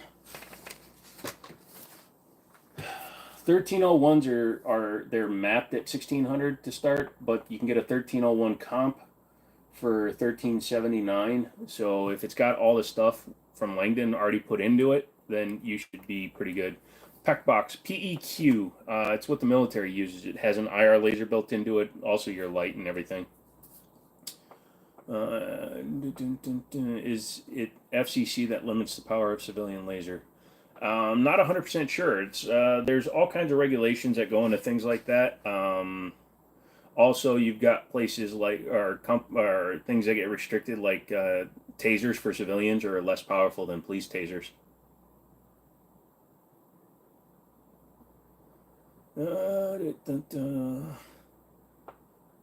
1301s are they're mapped at 1600 to start, but you can get a 1301 comp for 1379. So if it's got all the stuff from Langdon already put into it, then you should be pretty good. PEC box, PEQ. It's what the military uses. It has an IR laser built into it, also your light and everything. Is it FCC that limits the power of civilian laser? Not 100% sure. It's there's all kinds of regulations that go into things like that. Also, you've got places like or things that get restricted, like tasers for civilians are less powerful than police tasers.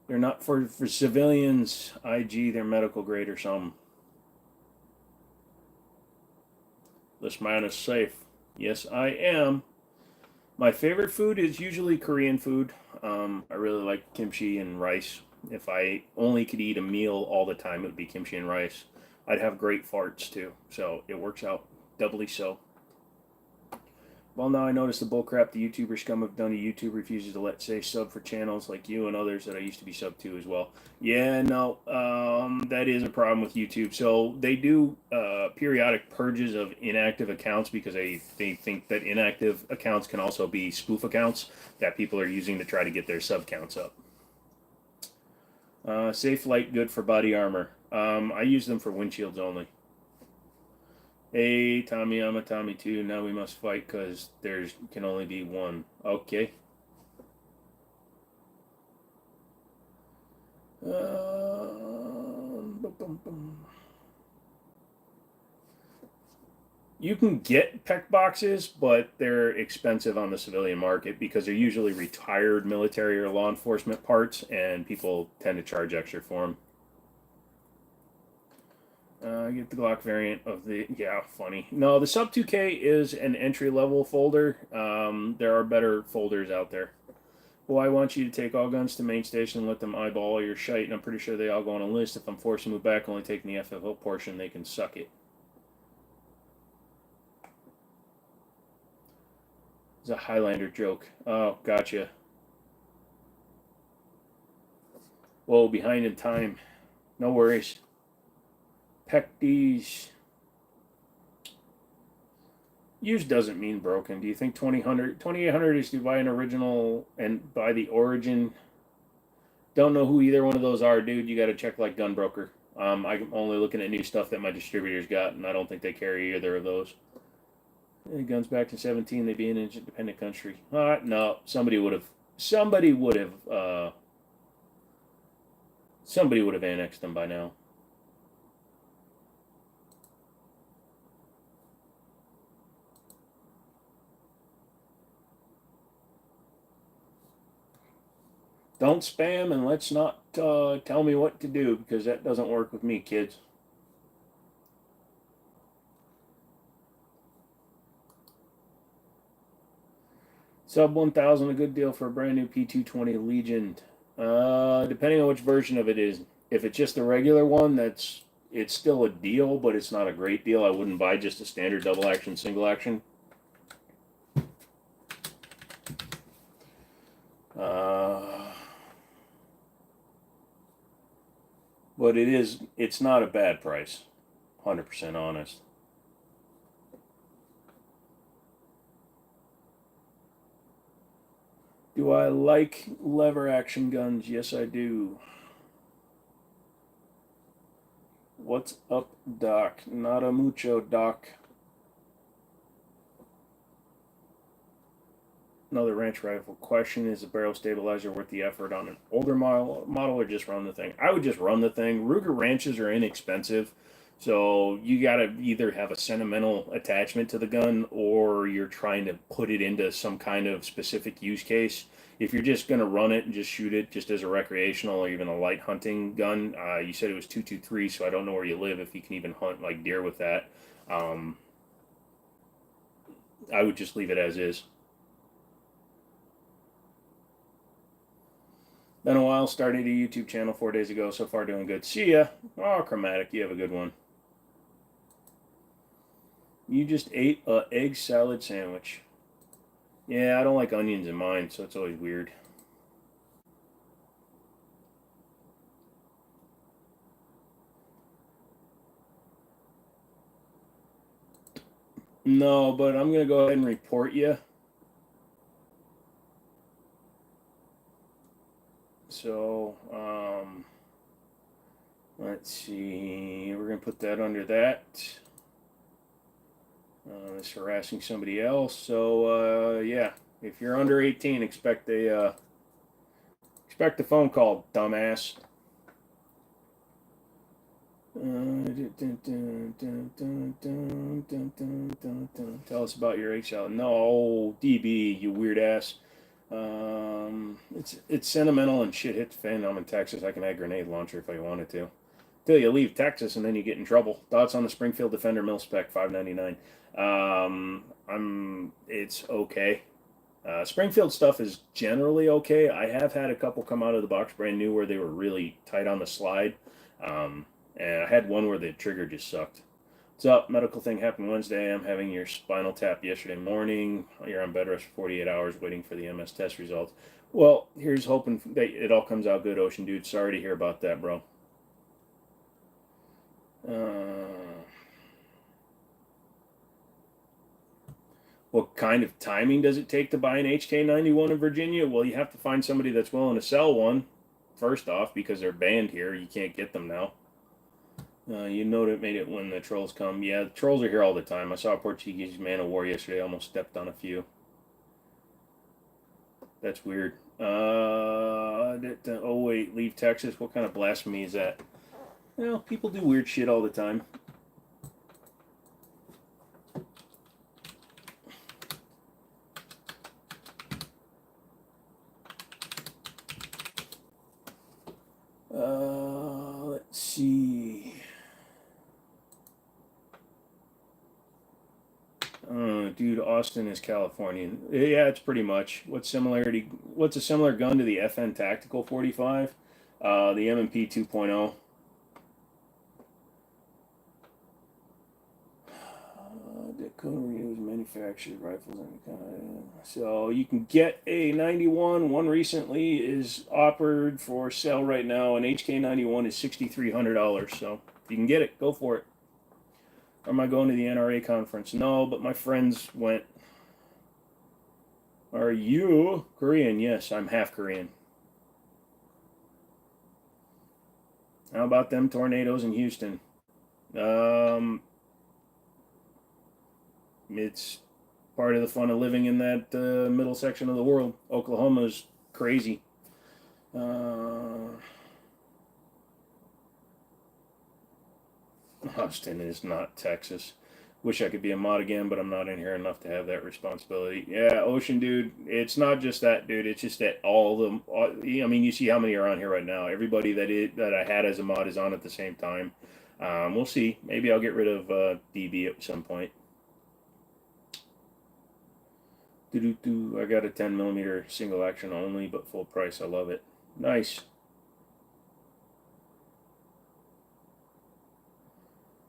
They're not for civilians. IG, they're medical grade or something. This man is safe. Yes, I am. My favorite food is usually Korean food. I really like kimchi and rice. If I only could eat a meal all the time, it would be kimchi and rice. I'd have great farts too, so it works out doubly so. Well, now I notice the bullcrap the YouTuber scum have done to YouTube refuses to let say sub for channels like you and others that I used to be sub to as well. Yeah, no, that is a problem with YouTube. So they do periodic purges of inactive accounts because they think that inactive accounts can also be spoof accounts that people are using to try to get their sub counts up. Safe light good for body armor. I use them for windshields only. Hey, Tommy, I'm a Tommy too. Now we must fight because there can only be one. Okay. You can get PEC boxes, but they're expensive on the civilian market because they're usually retired military or law enforcement parts, and people tend to charge extra for them. Get the Glock variant of the, yeah, funny. No, the sub 2K is an entry-level folder. There are better folders out there. Well, I want you to take all guns to main station and let them eyeball all your shite, and I'm pretty sure they all go on a list. If I'm forced to move back, only taking the FFO portion, they can suck it. It's a Highlander joke. Oh, gotcha. Whoa, behind in time. No worries. Peck these. Used doesn't mean broken. Do you think 2800 is to buy an original and buy the origin? Don't know who either one of those are, dude. You got to check like Gunbroker. I'm only looking at new stuff that my distributors got, and I don't think they carry either of those. Guns back to 17. They'd be an independent country. No, somebody would have Somebody would have annexed them by now. Don't spam, and let's not tell me what to do, because that doesn't work with me, kids. Sub 1000, a good deal for a brand new P220 Legion. Depending on which version of it is. If it's just a regular one, it's still a deal, but it's not a great deal. I wouldn't buy just a standard double action, single action. But it's not a bad price. 100% honest. Do I like lever action guns? Yes, I do. What's up, Doc? Not a mucho, Doc. Another ranch rifle question: is the barrel stabilizer worth the effort on an older model, or just run the thing? I would just run the thing. Ruger ranches are inexpensive, so you gotta either have a sentimental attachment to the gun, or you're trying to put it into some kind of specific use case. If you're just gonna run it and just shoot it just as a recreational or even a light hunting gun, you said it was 223, so I don't know where you live if you can even hunt like deer with that. I would just leave it as is. Been a while, starting a YouTube channel 4 days ago. So far doing good. See ya. Oh, Chromatic, you have a good one. You just ate a egg salad sandwich. Yeah, I don't like onions in mine, so it's always weird. No, but I'm going to go ahead and report you. So, let's see. We're going to put that under that. It's harassing somebody else. So, yeah. If you're under 18, expect a phone call, dumbass. Tell us about your egg salad. No, DB, you weird ass. It's sentimental and shit hits the fan. I'm in Texas. I can add grenade launcher if I wanted to. Till you leave Texas and then you get in trouble. Thoughts on the Springfield Defender mil spec $5.99? It's okay. Springfield stuff is generally okay. I have had a couple come out of the box brand new where they were really tight on the slide. And I had one where the trigger just sucked. What's up? Medical thing happened Wednesday. I'm having your spinal tap yesterday morning. You're on bed rest for 48 hours waiting for the MS test results. Well, here's hoping that it all comes out good, Ocean Dude. Sorry to hear about that, bro. What kind of timing does it take to buy an HK91 in Virginia? Well, you have to find somebody that's willing to sell one, first off, because they're banned here. You can't get them now. You know that made it when the trolls come. Yeah, the trolls are here all the time. I saw a Portuguese man of war yesterday. Almost stepped on a few. That's weird. Oh, wait, leave Texas? What kind of blasphemy is that? Well, people do weird shit all the time. Let's see. Dude, Austin is Californian. Yeah, it's pretty much. What's a similar gun to the FN Tactical 45? The M&P 2.0. Dakota Renews manufactured rifles and kind of, so you can get a 91. One recently is offered for sale right now. An HK91 is $6,300. So if you can get it, go for it. Or am I going to the NRA conference? No, but my friends went. Are you Korean? Yes, I'm half Korean. How about them tornadoes in Houston? It's part of the fun of living in that middle section of the world. Oklahoma's crazy. Austin is not Texas. Wish I could be a mod again, but I'm not in here enough to have that responsibility. Yeah, Ocean, dude. It's not just that, dude. It's just that all of them. I mean, you see how many are on here right now. Everybody that I had as a mod is on at the same time. We'll see. Maybe I'll get rid of DB at some point. I got a 10mm single action only, but full price. I love it. Nice.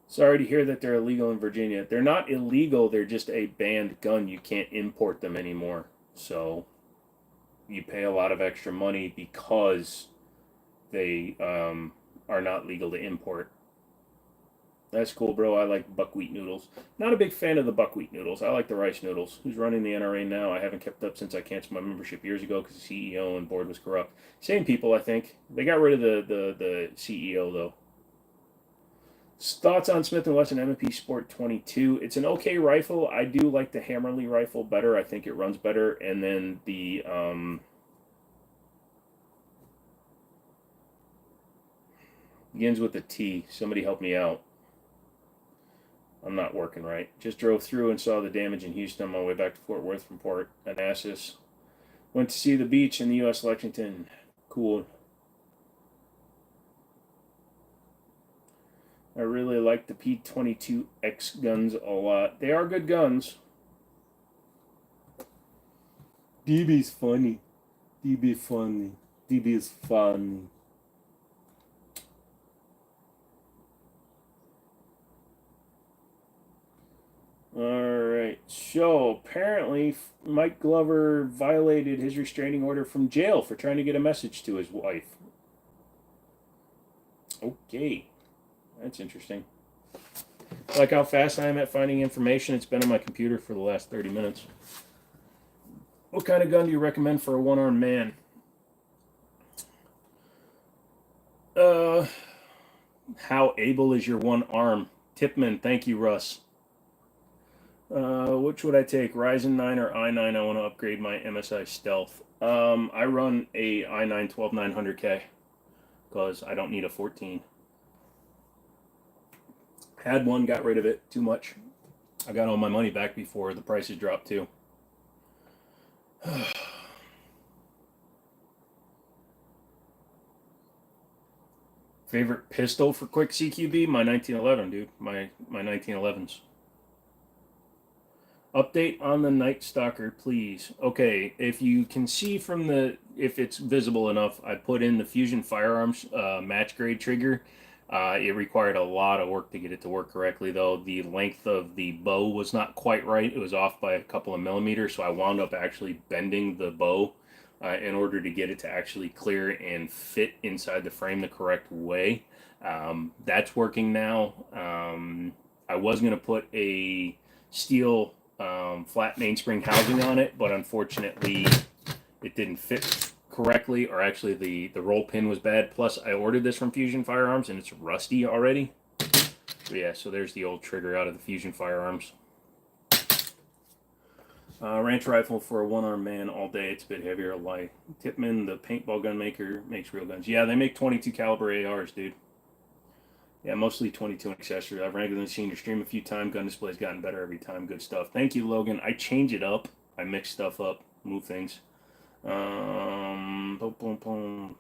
Sorry to hear that they're illegal in Virginia. They're not illegal, they're just a banned gun. You can't import them anymore. So you pay a lot of extra money because they are not legal to import. That's cool, bro. I like buckwheat noodles. Not a big fan of the buckwheat noodles. I like the rice noodles. Who's running the NRA now? I haven't kept up since I canceled my membership years ago because the CEO and board was corrupt. Same people, I think. They got rid of the CEO, though. Thoughts on Smith & Wesson M&P Sport 22. It's an okay rifle. I do like the Hammerly rifle better. I think it runs better. And then the begins with a T. Somebody help me out. I'm not working right. Just drove through and saw the damage in Houston on my way back to Fort Worth from Port Manassas. Went to see the beach in the U.S. Lexington. Cool. I really like the P22X guns a lot. They are good guns. DB's funny. DB funny. DB is funny. Alright, so apparently Mike Glover violated his restraining order from jail for trying to get a message to his wife. Okay. That's interesting. Like how fast I am at finding information. It's been on my computer for the last 30 minutes. What kind of gun do you recommend for a one-armed man? How able is your one arm? Tipman, thank you, Russ. Which would I take, Ryzen 9 or i9? I want to upgrade my MSI Stealth. I run a i9 12900K because I don't need a 14. Had one, got rid of it. Too much. I got all my money back before the prices dropped too. Favorite pistol for quick CQB? My 1911, dude. My 1911s. Update on the Night Stalker, please. Okay, if you can see from if it's visible enough, I put in the Fusion Firearms match grade trigger. It required a lot of work to get it to work correctly, though. The length of the bow was not quite right. It was off by a couple of millimeters, so I wound up actually bending the bow in order to get it to actually clear and fit inside the frame the correct way. That's working now. I was going to put a steel flat mainspring housing on it, but unfortunately it didn't fit correctly, or actually the roll pin was bad. Plus I ordered this from Fusion Firearms and it's rusty already. So yeah, so there's the old trigger out of the Fusion Firearms. Ranch rifle for a one-armed man all day. It's a bit heavier, light. Tipman, the paintball gun maker, makes real guns. Yeah, they make 22 caliber ARs, dude. Yeah, mostly 22 and accessories. I've regularly seen your stream a few times. Gun display's gotten better every time. Good stuff. Thank you, Logan. I change it up. I mix stuff up, move things. Boom, boom, boom.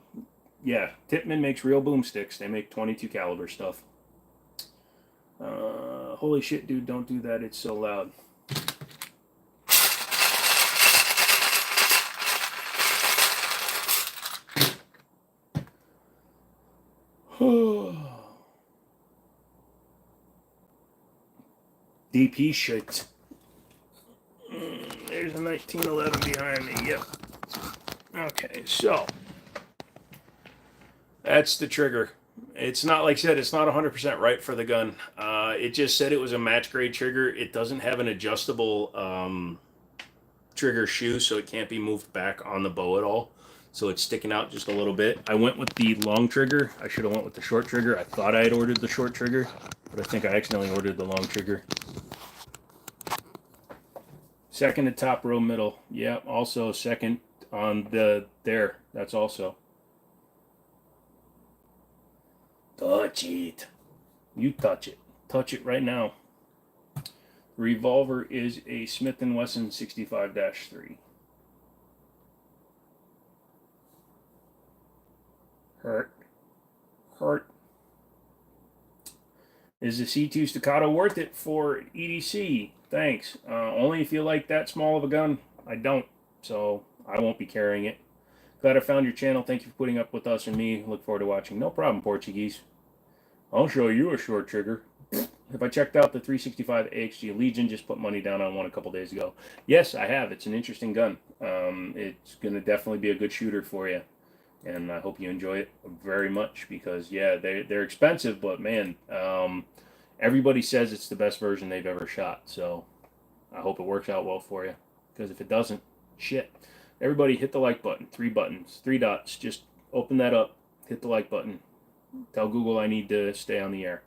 Yeah, Tipman makes real boomsticks. They make 22 caliber stuff. Holy shit, dude, don't do that. It's so loud. DP shit. There's a 1911 behind me. Yep. Okay, so that's the trigger. It's not, like I said, it's not 100% right for the gun. It just said it was a match grade trigger. It doesn't have an adjustable trigger shoe, so it can't be moved back on the bow at all. So it's sticking out just a little bit. I went with the long trigger. I should have went with the short trigger. I thought I had ordered the short trigger, but I think I accidentally ordered the long trigger. Second to top row middle. Yeah, also second on the there. That's also. Touch it. You touch it. touch it right now. Revolver is a Smith & Wesson 65-3. Hurt. Is the C2 Staccato worth it for EDC? Thanks. Only if you like that small of a gun. I don't, so I won't be carrying it. Glad I found your channel. Thank you for putting up with us and me. Look forward to watching. No problem, Portuguese. I'll show you a short trigger. Have I checked out the 365 AXG Legion? Just put money down on one a couple days ago. Yes, I have. It's an interesting gun. It's going to definitely be a good shooter for you. And I hope you enjoy it very much because, yeah, they're expensive, but, man, everybody says it's the best version they've ever shot. So I hope it works out well for you because if it doesn't, shit. Everybody hit the like button. 3 buttons, 3 dots. Just open that up, hit the like button. Tell Google I need to stay on the air.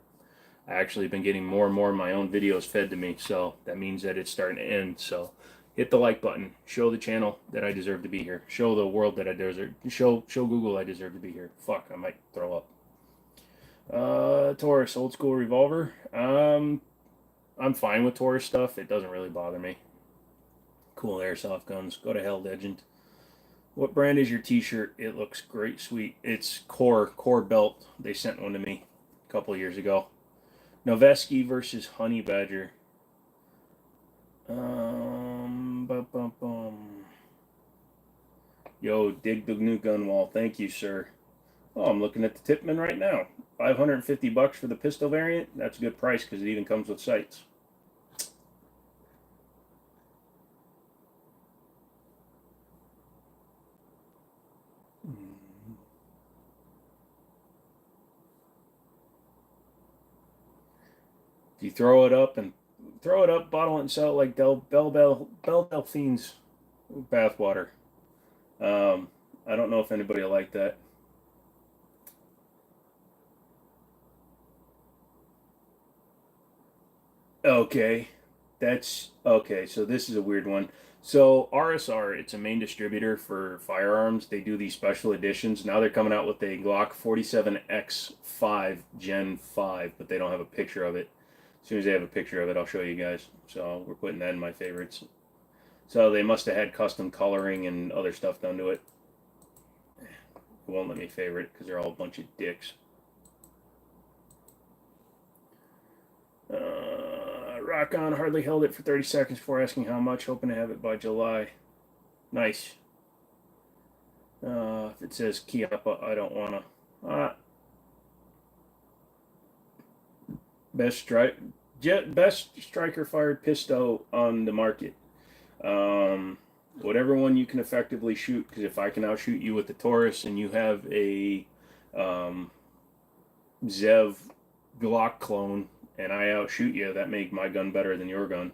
I actually have been getting more and more of my own videos fed to me, so that means that it's starting to end. So hit the like button. Show the channel that I deserve to be here. Show the world that I deserve. Show Google I deserve to be here. Fuck, I might throw up. Taurus, old school revolver. I'm fine with Taurus stuff. It doesn't really bother me. Cool airsoft guns. Go to hell, Legend. What brand is your t-shirt? It looks great, sweet. It's Core Belt. They sent one to me a couple of years ago. Noveski versus Honey Badger. Yo, dig the new gun wall. Thank you, sir. Oh, I'm looking at the Tipman right now. $550 for the pistol variant. That's a good price because it even comes with sights. If you throw it up, bottle it and sell it like Belle Delphine's bathwater. I don't know if anybody will like that. Okay, that's okay. So this is a weird one. So RSR, it's a main distributor for firearms. They do these special editions. Now they're coming out with a Glock 47X5 Gen 5, but they don't have a picture of it. As soon as they have a picture of it, I'll show you guys. So we're putting that in my favorites. So they must have had custom coloring and other stuff done to it. It won't let me favorite because they're all a bunch of dicks. Rock on, hardly held it for 30 seconds before asking how much, hoping to have it by July. Nice. If it says Kiapa, I don't want to. Best striker fired pistol on the market. Whatever one you can effectively shoot, because if I can outshoot you with the Taurus and you have a Zev Glock clone and I outshoot you, that made my gun better than your gun.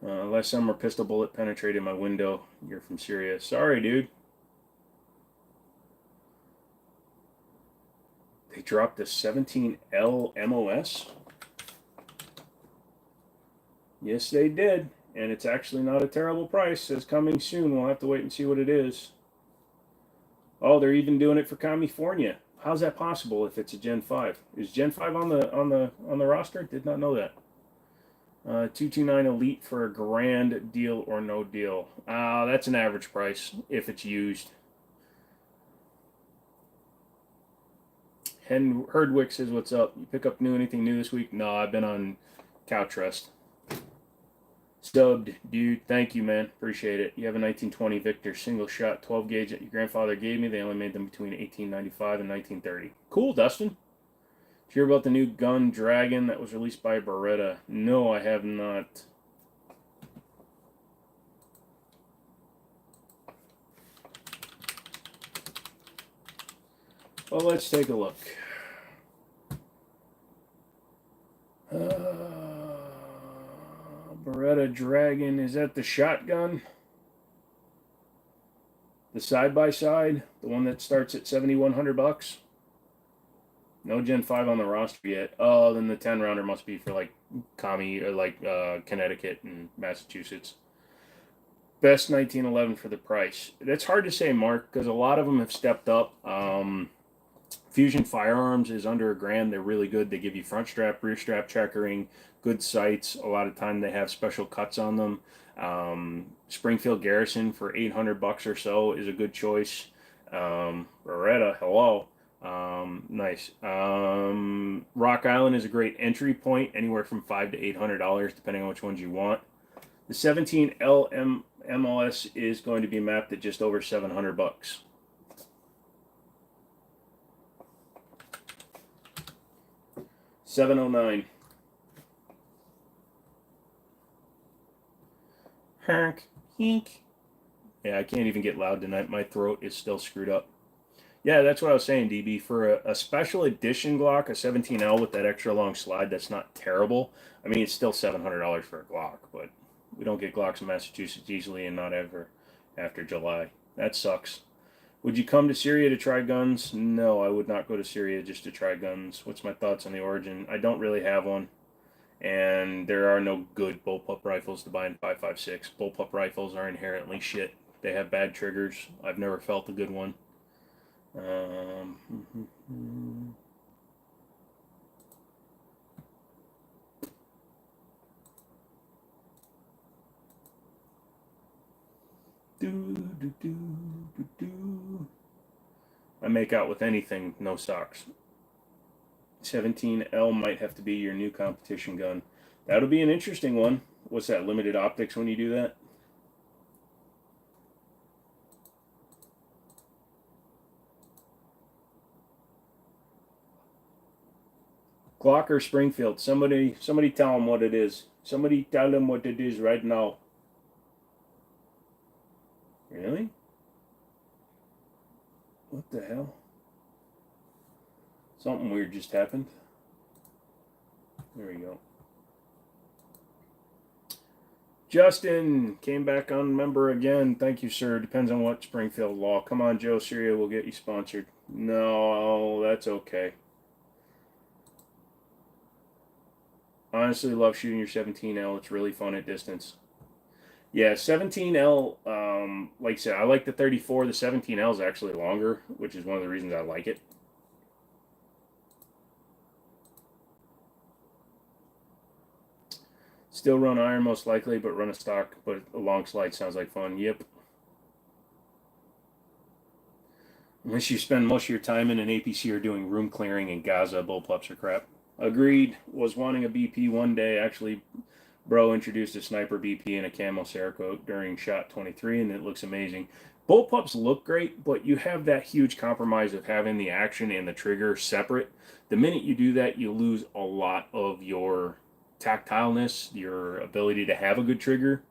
Last summer, pistol bullet penetrated my window. You're from Syria. Sorry, dude. They dropped the 17L MOS. Yes, they did. And it's actually not a terrible price. It says coming soon. We'll have to wait and see what it is. Oh, they're even doing it for California. How's that possible if it's a Gen 5? Is Gen 5 on the roster? Did not know that. 229 Elite for a grand deal or no deal. That's an average price if it's used. Herdwick says, what's up? You pick up anything new this week? No, I've been on Couch Rest. Stubbed, dude. Thank you, man. Appreciate it. You have a 1920 Victor single shot 12 gauge that your grandfather gave me. They only made them between 1895 and 1930. Cool, Dustin. Did you hear about the new gun Dragon that was released by Beretta? No, I have not. Well, let's take a look. Beretta Dragon, is that the shotgun? The side-by-side? The one that starts at $7,100? No Gen 5 on the roster yet. Oh, then the 10-rounder must be for like Connecticut and Massachusetts. Best 1911 for the price. That's hard to say, Mark, because a lot of them have stepped up. Fusion Firearms is under $1,000. They're really good. They give you front strap, rear strap checkering, good sights. A lot of time they have special cuts on them. Springfield Garrison for $800 or so is a good choice. Beretta, hello. Nice. Rock Island is a great entry point, anywhere from $500 to $800, depending on which ones you want. The 17L MLS is going to be mapped at just over $700. $709. Honk, hink. Yeah, I can't even get loud tonight. My throat is still screwed up. Yeah, that's what I was saying, DB. For a special edition Glock, a 17L with that extra long slide, that's not terrible. I mean, it's still $700 for a Glock, but we don't get Glocks in Massachusetts easily, and not ever after July. That sucks. Would you come to Syria to try guns? No, I would not go to Syria just to try guns. What's my thoughts on the Origin? I don't really have one, and there are no good bullpup rifles to buy in 5.56. Bullpup rifles are inherently shit. They have bad triggers. I've never felt a good one. I make out with anything, no socks. 17L might have to be your new competition gun. That'll be an interesting one. What's that, limited optics when you do that? Glock or Springfield? Somebody tell them what it is. Somebody tell them what it is right now. Really? What the hell? Something weird just happened. There we go. Justin came back on member again. Thank you, sir. Depends on what Springfield law. Come on, Joe. Syria will get you sponsored. No, that's okay. Honestly, love shooting your 17L. It's really fun at distance. Yeah, 17L, like I said, I like the 34. The 17L is actually longer, which is one of the reasons I like it. Still run iron most likely, but run a stock, but a long slide sounds like fun. Yep. Unless you spend most of your time in an APC or doing room clearing in Gaza, bullpups are crap. Agreed. Was wanting a BP one day. Actually, bro introduced a sniper BP and a camo Cerakote during shot 23, and it looks amazing. Bullpups look great, but you have that huge compromise of having the action and the trigger separate. The minute you do that, you lose a lot of your tactileness, your ability to have a good trigger.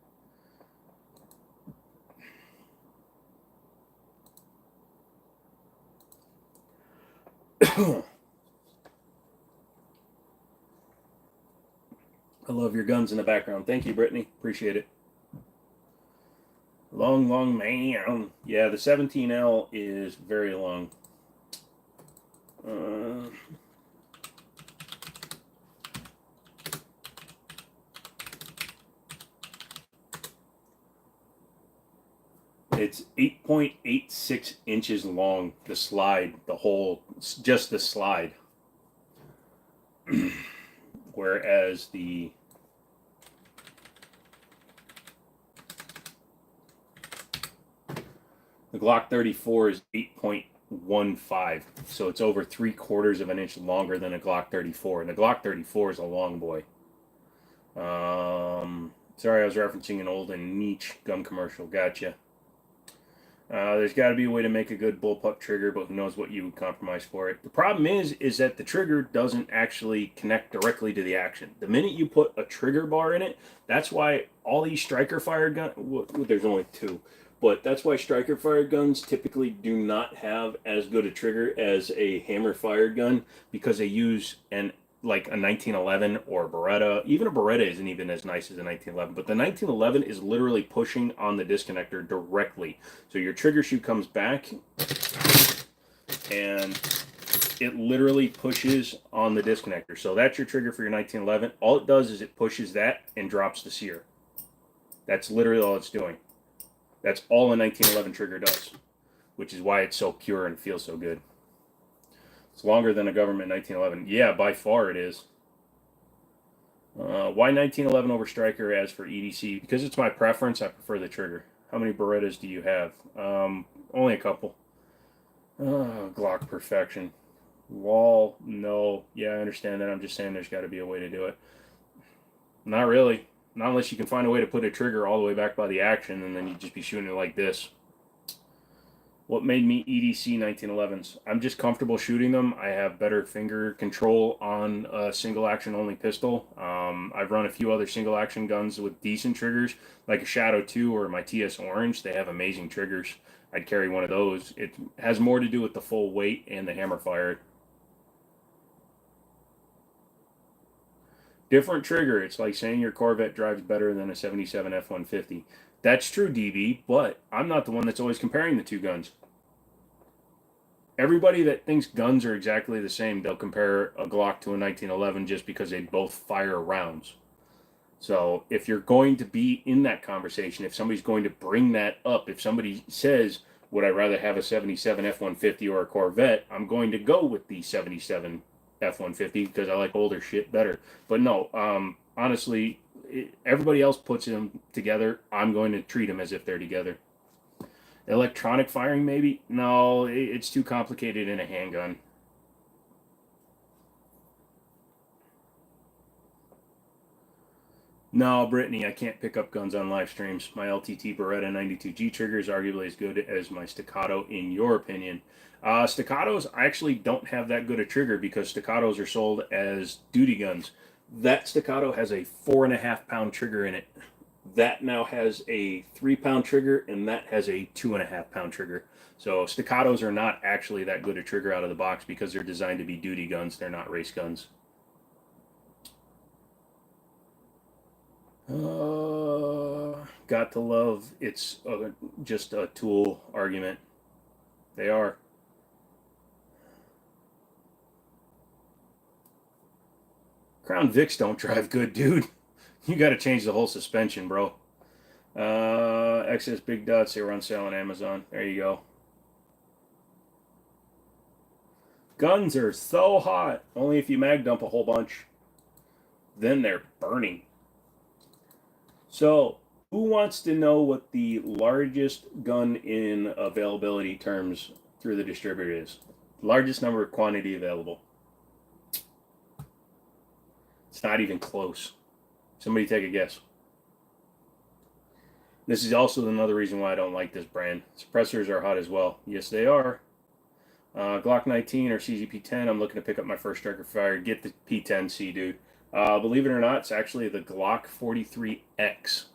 I love your guns in the background. Thank you, Brittany. Appreciate it. Long, long man. Yeah, the 17L is very long. It's 8.86 inches long, the slide, the whole, just the slide. Whereas the Glock 34 is 8.15, so it's over 3/4 of an inch longer than a Glock 34, and the Glock 34 is a long boy. Sorry, I was referencing an old and niche gun commercial. Gotcha. There's got to be a way to make a good bullpup trigger, but who knows what you would compromise for it. The problem is that the trigger doesn't actually connect directly to the action. The minute you put a trigger bar in it, that's why all these striker-fired guns, well, there's only two, but that's why striker-fired guns typically do not have as good a trigger as a hammer-fired gun, because they use like a 1911 or a Beretta. Even a Beretta isn't even as nice as a 1911, but the 1911 is literally pushing on the disconnector directly. So your trigger shoe comes back and it literally pushes on the disconnector. So that's your trigger for your 1911. All it does is it pushes that and drops the sear. That's literally all it's doing. That's all a 1911 trigger does, which is why it's so pure and feels so good. It's longer than a government 1911. Yeah, by far it is. Why 1911 over Striker as for EDC? Because it's my preference. I prefer the trigger. How many Berettas do you have? Only a couple. Glock perfection. Wall, no. Yeah, I understand that. I'm just saying there's got to be a way to do it. Not really. Not unless you can find a way to put a trigger all the way back by the action, and then you'd just be shooting it like this. What made me EDC 1911s? I'm just comfortable shooting them. I have better finger control on a single action only pistol. I've run a few other single action guns with decent triggers, like a Shadow 2 or my TS Orange. They have amazing triggers. I'd carry one of those. It has more to do with the full weight and the hammer fire. Different trigger. It's like saying your Corvette drives better than a 77 F-150. That's true, DB, but I'm not the one that's always comparing the two guns. Everybody that thinks guns are exactly the same, they'll compare a Glock to a 1911 just because they both fire rounds. So if you're going to be in that conversation, if somebody's going to bring that up, if somebody says, would I rather have a 77 F-150 or a Corvette, I'm going to go with the 77 F-150 because I like older shit better. But no, honestly, everybody else puts them together. I'm going to treat them as if they're together. Electronic firing, maybe? No, it's too complicated in a handgun. No, Brittany, I can't pick up guns on live streams. My LTT Beretta 92G trigger is arguably as good as my Staccato, in your opinion. Staccatos, I actually don't have that good a trigger because Staccatos are sold as duty guns. That Staccato has a 4.5 pound trigger in it. That now has a 3 pound trigger, and that has a 2.5 pound trigger. So Staccatos are not actually that good a trigger out of the box because they're designed to be duty guns. They're not race guns. Got to love. It's just a tool argument. They are. Crown Vics don't drive good, dude. You got to change the whole suspension, bro. Excess big dots. They were on sale on Amazon. There you go. Guns are so hot. Only if you mag dump a whole bunch. Then they're burning. So, who wants to know what the largest gun in availability terms through the distributor is? Largest number of quantity available. It's not even close. Somebody take a guess. This is also another reason why I don't like this brand. Suppressors are hot as well. Yes, they are. Glock 19 or CZP-10. I'm looking to pick up my first striker fire. Get the P10C, dude. Believe it or not, it's actually the Glock 43X.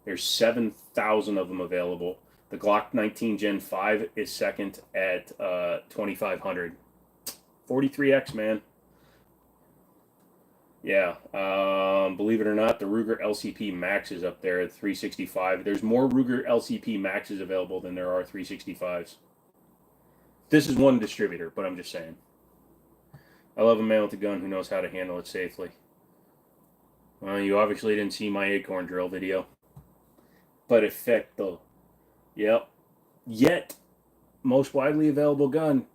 There's 7,000 of them available. The Glock 19 Gen 5 is second at 2,500. 43X, man. Yeah. Believe it or not, the Ruger LCP Max is up there at 365. There's more Ruger LCP Maxes available than there are 365s. This is one distributor, but I'm just saying. I love a man with a gun who knows how to handle it safely. Well, you obviously didn't see my acorn drill video. Perfecto. Yep. Yet, most widely available gun,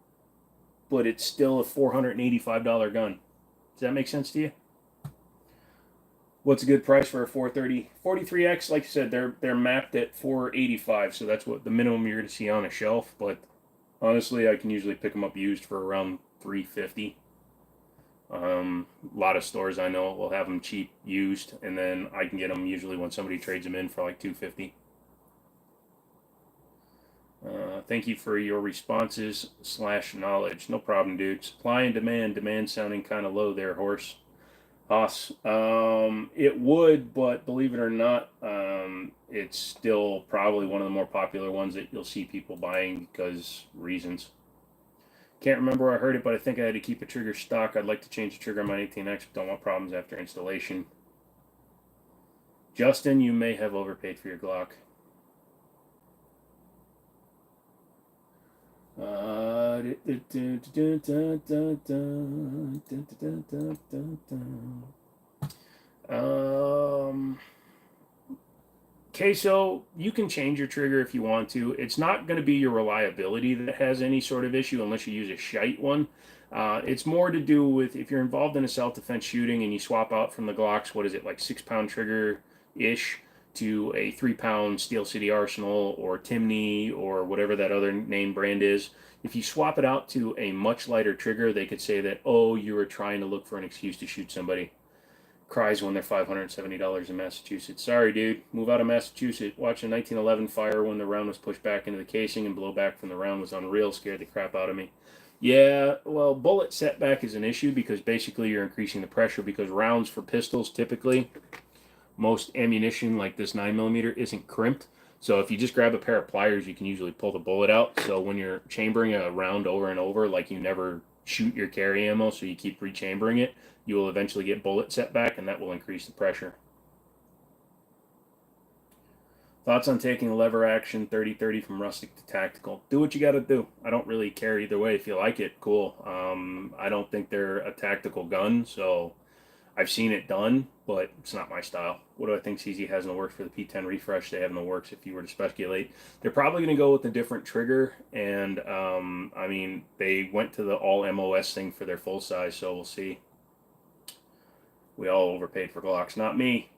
but it's still a $485 gun. Does that make sense to you? What's a good price for a 430? 43X, like I said, they're mapped at 485, so that's what the minimum you're going to see on a shelf, but honestly, I can usually pick them up used for around 350. A lot of stores I know will have them cheap used, and then I can get them usually when somebody trades them in for like $250. Thank you for your responses / knowledge. No problem, dude. Supply and demand. Demand sounding kind of low there, Horse. Haas. It would, but believe it or not, it's still probably one of the more popular ones that you'll see people buying because reasons. Can't remember where I heard it, but I think I had to keep a trigger stock. I'd like to change the trigger on my 18X, but don't want problems after installation. Justin, you may have overpaid for your Glock. Okay, so you can change your trigger if you want to. It's not going to be your reliability that has any sort of issue unless you use a shite one. It's more to do with if you're involved in a self-defense shooting and you swap out from the Glocks, what is it, like 6-pound trigger-ish, to a 3-pound Steel City Arsenal or Jimmini or whatever that other name brand is. If you swap it out to a much lighter trigger, they could say that, oh, you were trying to look for an excuse to shoot somebody. Cries when they're $570 in Massachusetts. Sorry, dude. Move out of Massachusetts. Watch a 1911 fire when the round was pushed back into the casing and blowback from the round was unreal. Scared the crap out of me. Yeah, well, bullet setback is an issue because basically you're increasing the pressure because rounds for pistols typically, most ammunition like this 9mm isn't crimped. So if you just grab a pair of pliers, you can usually pull the bullet out. So when you're chambering a round over and over, like you never shoot your carry ammo, so you keep rechambering it, you will eventually get bullet setback, and that will increase the pressure. Thoughts on taking lever action 30-30 from rustic to tactical? Do what you got to do. I don't really care either way. If you like it, cool. I don't think they're a tactical gun, so I've seen it done, but it's not my style. What do I think CZ has in the works for the P10 refresh? They have in the works if you were to speculate. They're probably going to go with a different trigger, and I mean, they went to the all MOS thing for their full size, so we'll see. We all overpaid for Glocks, not me.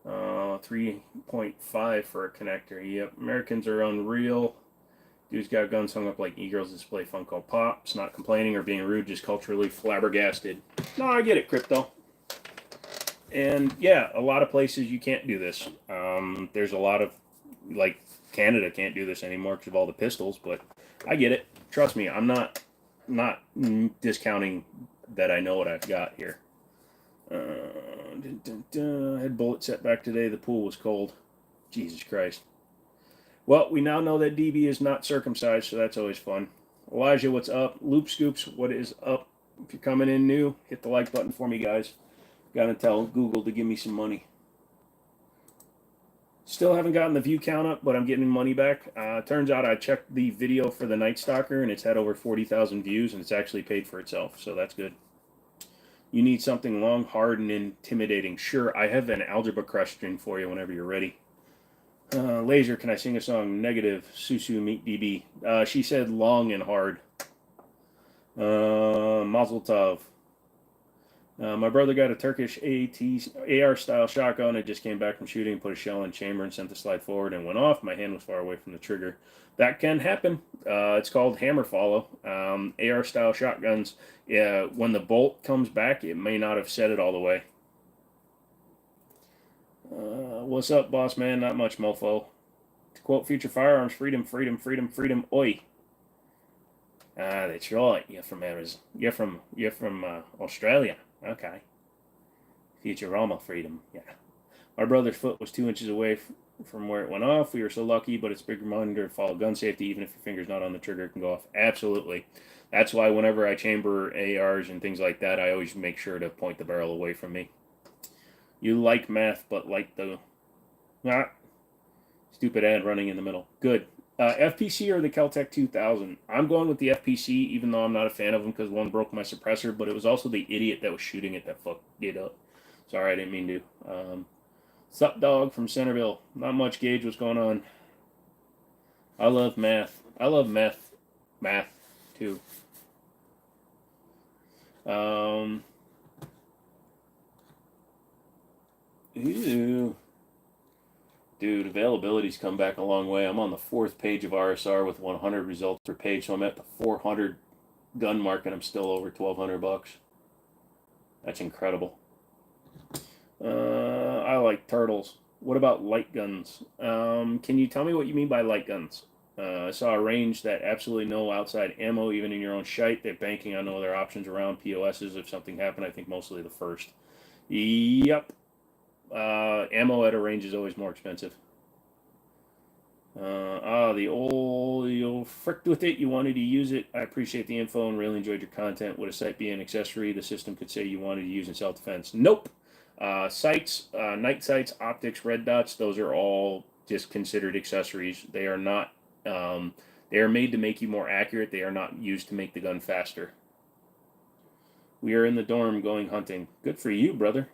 3.5 for a connector. Yep, Americans are unreal. Dude's got guns hung up like e-girls display Funko Pops. Not complaining or being rude, just culturally flabbergasted. No, I get it, crypto. And yeah, a lot of places you can't do this. There's a lot of, like, Canada can't do this anymore because of all the pistols, but I get it. Trust me, I'm not discounting that I know what I've got here. Had bullet setback today. The pool was cold. Jesus Christ. Well, we now know that DB is not circumcised, so that's always fun. Elijah, what's up? Loop Scoops, what is up? If you're coming in new, hit the like button for me, guys. Gotta tell Google to give me some money. Still haven't gotten the view count up, but I'm getting money back. Turns out I checked the video for the Night Stalker, and it's had over 40,000 views, and it's actually paid for itself, so that's good. You need something long, hard, and intimidating. Sure, I have an algebra question for you whenever you're ready. Laser, can I sing a song? Negative. Susu, meet DB. She said long and hard. Mazel tov. My brother got a Turkish AR style shotgun. It just came back from shooting, put a shell in chamber and sent the slide forward and went off. My hand was far away from the trigger. That can happen. It's called hammer follow. AR style shotguns, when the bolt comes back, it may not have set it all the way. What's up, boss man? Not much, mofo. To quote future Firearms, freedom, freedom, freedom, freedom, oi. That's right. You're from Arizona. You're from Australia. Okay. Futurama freedom. Yeah. My brother's foot was 2 inches away from where it went off. We were so lucky, but it's a big reminder to follow gun safety. Even if your finger's not on the trigger, it can go off. Absolutely. That's why whenever I chamber ARs and things like that, I always make sure to point the barrel away from me. You like math, but like the... stupid ad running in the middle. Good. FPC or the Kel-Tec 2000? I'm going with the FPC, even though I'm not a fan of them because one broke my suppressor, but it was also the idiot that was shooting it that fucked it up. Sorry, I didn't mean to. Sup, dog from Centerville. Not much, Gage. What's going on? I love math. I love math. Math, too. Ew. Dude, availability's come back a long way. I'm on the 4th page of RSR with 100 results per page, so I'm at the 400 gun mark, and I'm still over $1,200. That's incredible. I like turtles. What about light guns? Can you tell me what you mean by light guns? I saw a range that absolutely no outside ammo, even in your own shite. They're banking on no other options around POSs. If something happened, I think mostly the first. Yep. Ammo at a range is always more expensive. The old fricked with it. You wanted to use it. I appreciate the info and really enjoyed your content. Would a sight be an accessory the system could say you wanted to use in self-defense? Nope. Sights, night sights, optics, red dots, those are all just considered accessories. They are not, they are made to make you more accurate. They are not used to make the gun faster. We are in the dorm going hunting. Good for you, brother.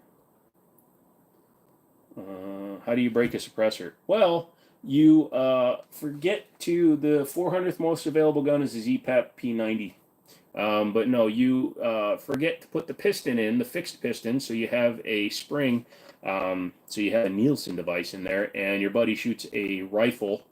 How do you break a suppressor? Well, you forget to the 400th most available gun is the Z-PAP P90. But no, you forget to put the piston in, the fixed piston, so you have a spring, so you have a Nielsen device in there, and your buddy shoots a rifle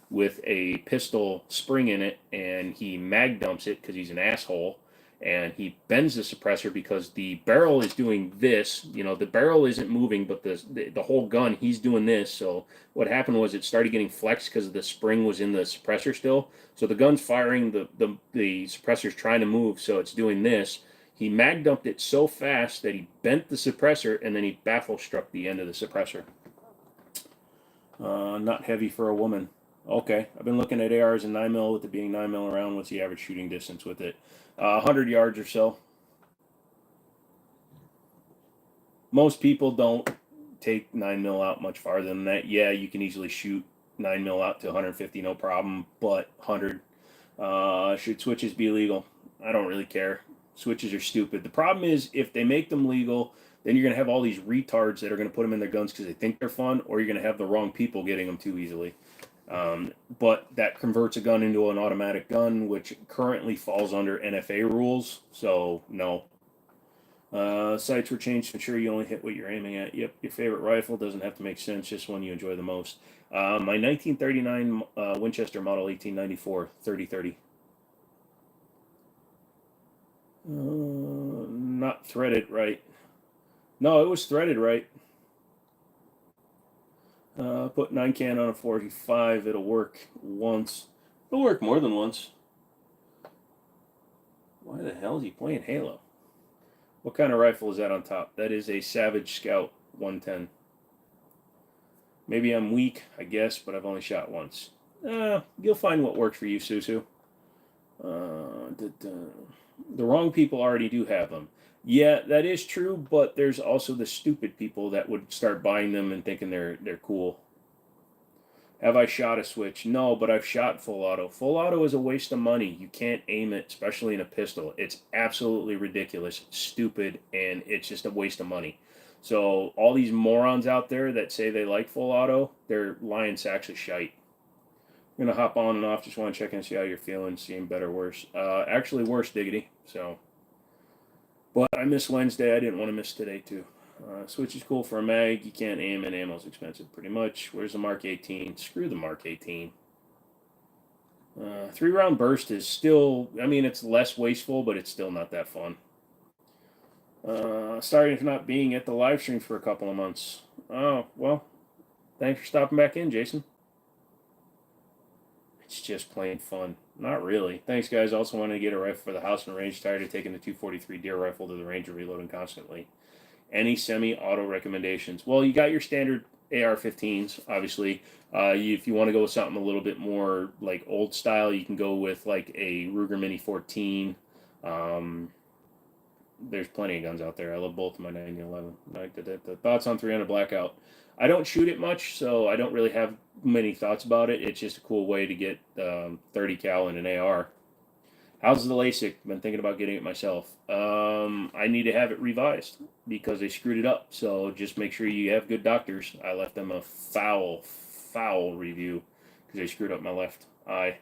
with a pistol spring in it, and he mag dumps it because he's an asshole, and he bends the suppressor because the barrel is doing this. You know, the barrel isn't moving, but the whole gun, he's doing this. So what happened was it started getting flexed because the spring was in the suppressor still. So the gun's firing, the suppressor's trying to move, so it's doing this. He mag dumped it so fast that he bent the suppressor, and then he baffle struck the end of the suppressor. Not heavy for a woman. Okay, I've been looking at ARs and 9mm with it being 9mm around. What's the average shooting distance with it? 100 yards or so. Most people don't take 9mm out much farther than that. Yeah, you can easily shoot 9mm out to 150, no problem, but 100. Should switches be legal? I don't really care. Switches are stupid. The problem is if they make them legal, then you're going to have all these retards that are going to put them in their guns because they think they're fun, or you're going to have the wrong people getting them too easily. But that converts a gun into an automatic gun, which currently falls under NFA rules, so no. Sights were changed to ensure you only hit what you're aiming at. Yep, your favorite rifle doesn't have to make sense, just one you enjoy the most. My 1939 Winchester Model 1894 30-30. Not threaded right. No, it was threaded right. Put 9 can on a 45. It'll work once. It'll work more than once. Why the hell is he playing Halo? What kind of rifle is that on top? That is a Savage Scout 110. Maybe I'm weak, I guess, but I've only shot once. You'll find what works for you, Susu. The wrong people already do have them. Yeah, that is true, but there's also the stupid people that would start buying them and thinking they're cool. Have I shot a switch? No, but I've shot full auto. Full auto is a waste of money. You can't aim it, especially in a pistol. It's absolutely ridiculous, stupid, and it's just a waste of money. So all these morons out there that say they like full auto, they're lying sacks of shite. I'm going to hop on and off. Just want to check and see how you're feeling, seeing better or worse. Actually worse, Diggity. So, but I missed Wednesday. I didn't want to miss today, too. Switch is cool for a mag. You can't aim, and ammo's expensive, pretty much. Where's the Mark 18? Screw the Mark 18. 3-round burst is still, I mean, it's less wasteful, but it's still not that fun. Sorry for not being at the live stream for a couple of months. Oh, well, thanks for stopping back in, Jason. It's just plain fun. Not really. Thanks, guys. Also wanted to get a rifle for the house and range. Tired of taking the 243 deer rifle to the range and reloading constantly. Any semi-auto recommendations? Well, you got your standard AR-15s, obviously. If you want to go with something a little bit more like old style, you can go with like a Ruger Mini 14. There's plenty of guns out there. I love both of my 1911. Thoughts on 300 Blackout? I don't shoot it much, so I don't really have many thoughts about it. It's just a cool way to get 30 cal in an AR. How's the LASIK? Been thinking about getting it myself. I need to have it revised because they screwed it up. So just make sure you have good doctors. I left them a foul review because they screwed up my left eye.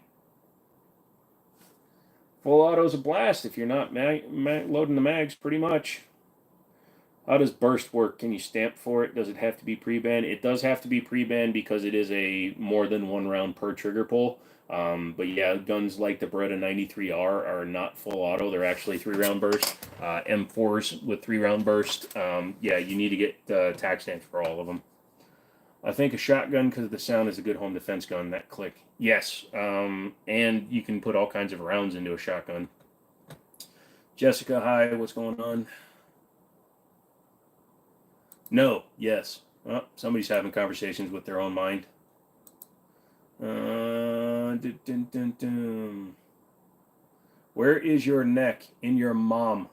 Full auto's a blast if you're not loading the mags, pretty much. How does burst work? Can you stamp for it? Does it have to be pre-banned? It does have to be pre-banned because it is a more than one round per trigger pull. But yeah, guns like the Beretta 93R are not full auto. They're actually 3-round burst. M4s with 3-round burst. Yeah, you need to get tax stamps for all of them. I think a shotgun, because of the sound, is a good home defense gun. That click. Yes. And you can put all kinds of rounds into a shotgun. Jessica, hi. What's going on? No. Yes. Well, somebody's having conversations with their own mind. Where is your neck? In your mom.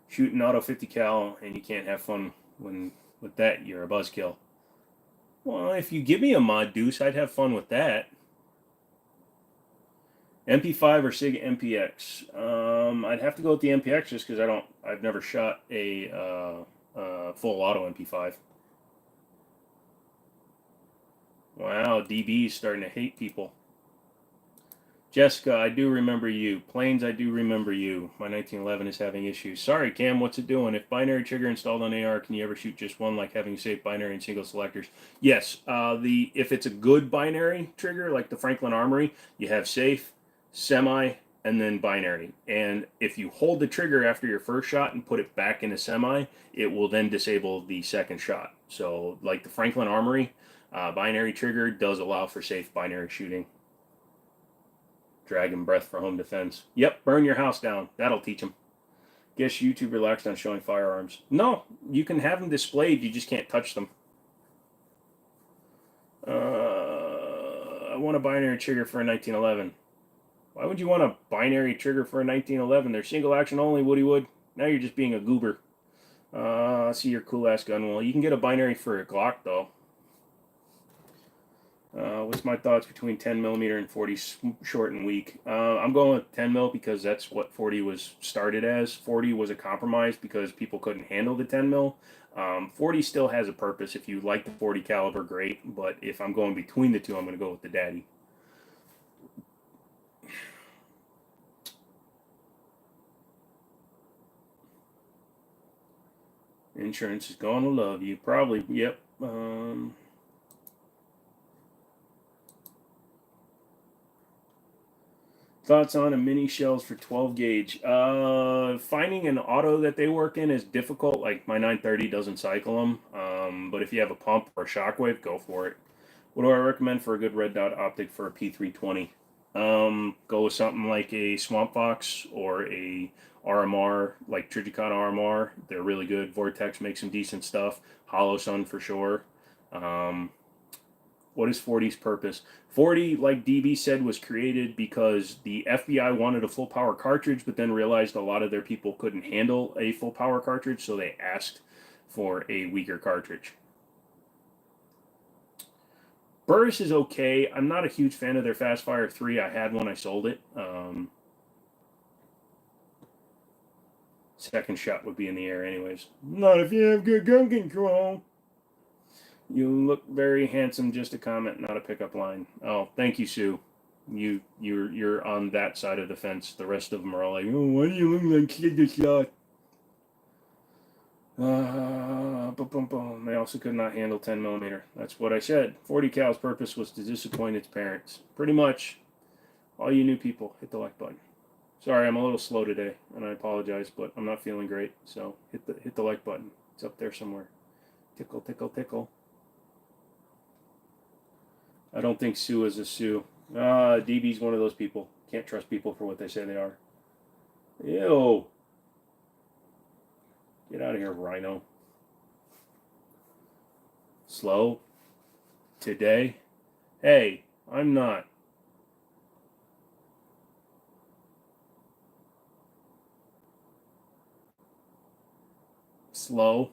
Shooting auto 50 cal and you can't have fun with that. You're a buzzkill. Well, if you give me a mod deuce, I'd have fun with that. MP5 or SIG MPX? I'd have to go with the MPX just because I've never shot a full auto MP5. Wow, DB's starting to hate people. Jessica, I do remember you. Planes, I do remember you. My 1911 is having issues. Sorry, Cam, what's it doing? If binary trigger installed on AR, can you ever shoot just one, like having safe binary and single selectors? Yes. If it's a good binary trigger, like the Franklin Armory, you have safe, semi, and then binary. And if you hold the trigger after your first shot and put it back in a semi, it will then disable the second shot. So, like the Franklin Armory, binary trigger does allow for safe binary shooting. Dragon breath for home defense. Yep, burn your house down. That'll teach them. Guess YouTube relaxed on showing firearms. No, you can have them displayed. You just can't touch them. I want a binary trigger for a 1911. Why would you want a binary trigger for a 1911? They're single action only, Woody Wood. Now you're just being a goober. I see your cool ass gun. Well, you can get a binary for a Glock though. What's my thoughts between 10 millimeter and 40 short and weak? I'm going with 10 mil because that's what 40 was started as. 40 was a compromise because people couldn't handle the 10 mil. 40 still has a purpose. If you like the 40 caliber, great. But if I'm going between the two, I'm going to go with the daddy. Insurance is going to love you. Probably, yep. Thoughts on a mini shells for 12 gauge? Finding an auto that they work in is difficult. Like my 930 doesn't cycle them. But if you have a pump or a shockwave, go for it. What do I recommend for a good red dot optic for a P320? Go with something like a Swamp Fox or a RMR, like Trijicon RMR. They're really good. Vortex makes some decent stuff. Hollow Sun for sure. What is 40's purpose? 40, like DB said, was created because the FBI wanted a full power cartridge, but then realized a lot of their people couldn't handle a full power cartridge, so they asked for a weaker cartridge. Burris is okay. I'm not a huge fan of their Fastfire 3. I had one, I sold it. Second shot would be in the air anyways. Not if you have good gun control. You look very handsome. Just a comment, not a pickup line. Oh, thank you, Sue. You're on that side of the fence. The rest of them are all like, oh, why do you look like kid this shot? They also could not handle 10 millimeter. That's what I said. 40 cal's purpose was to disappoint its parents. Pretty much. All you new people, hit the like button. Sorry, I'm a little slow today, and I apologize, but I'm not feeling great. So hit the like button. It's up there somewhere. Tickle, tickle, tickle. I don't think Sue is a Sue. DB's one of those people. Can't trust people for what they say they are. Ew. Get out of here, Rhino. Slow. Today. Hey, I'm not. Slow.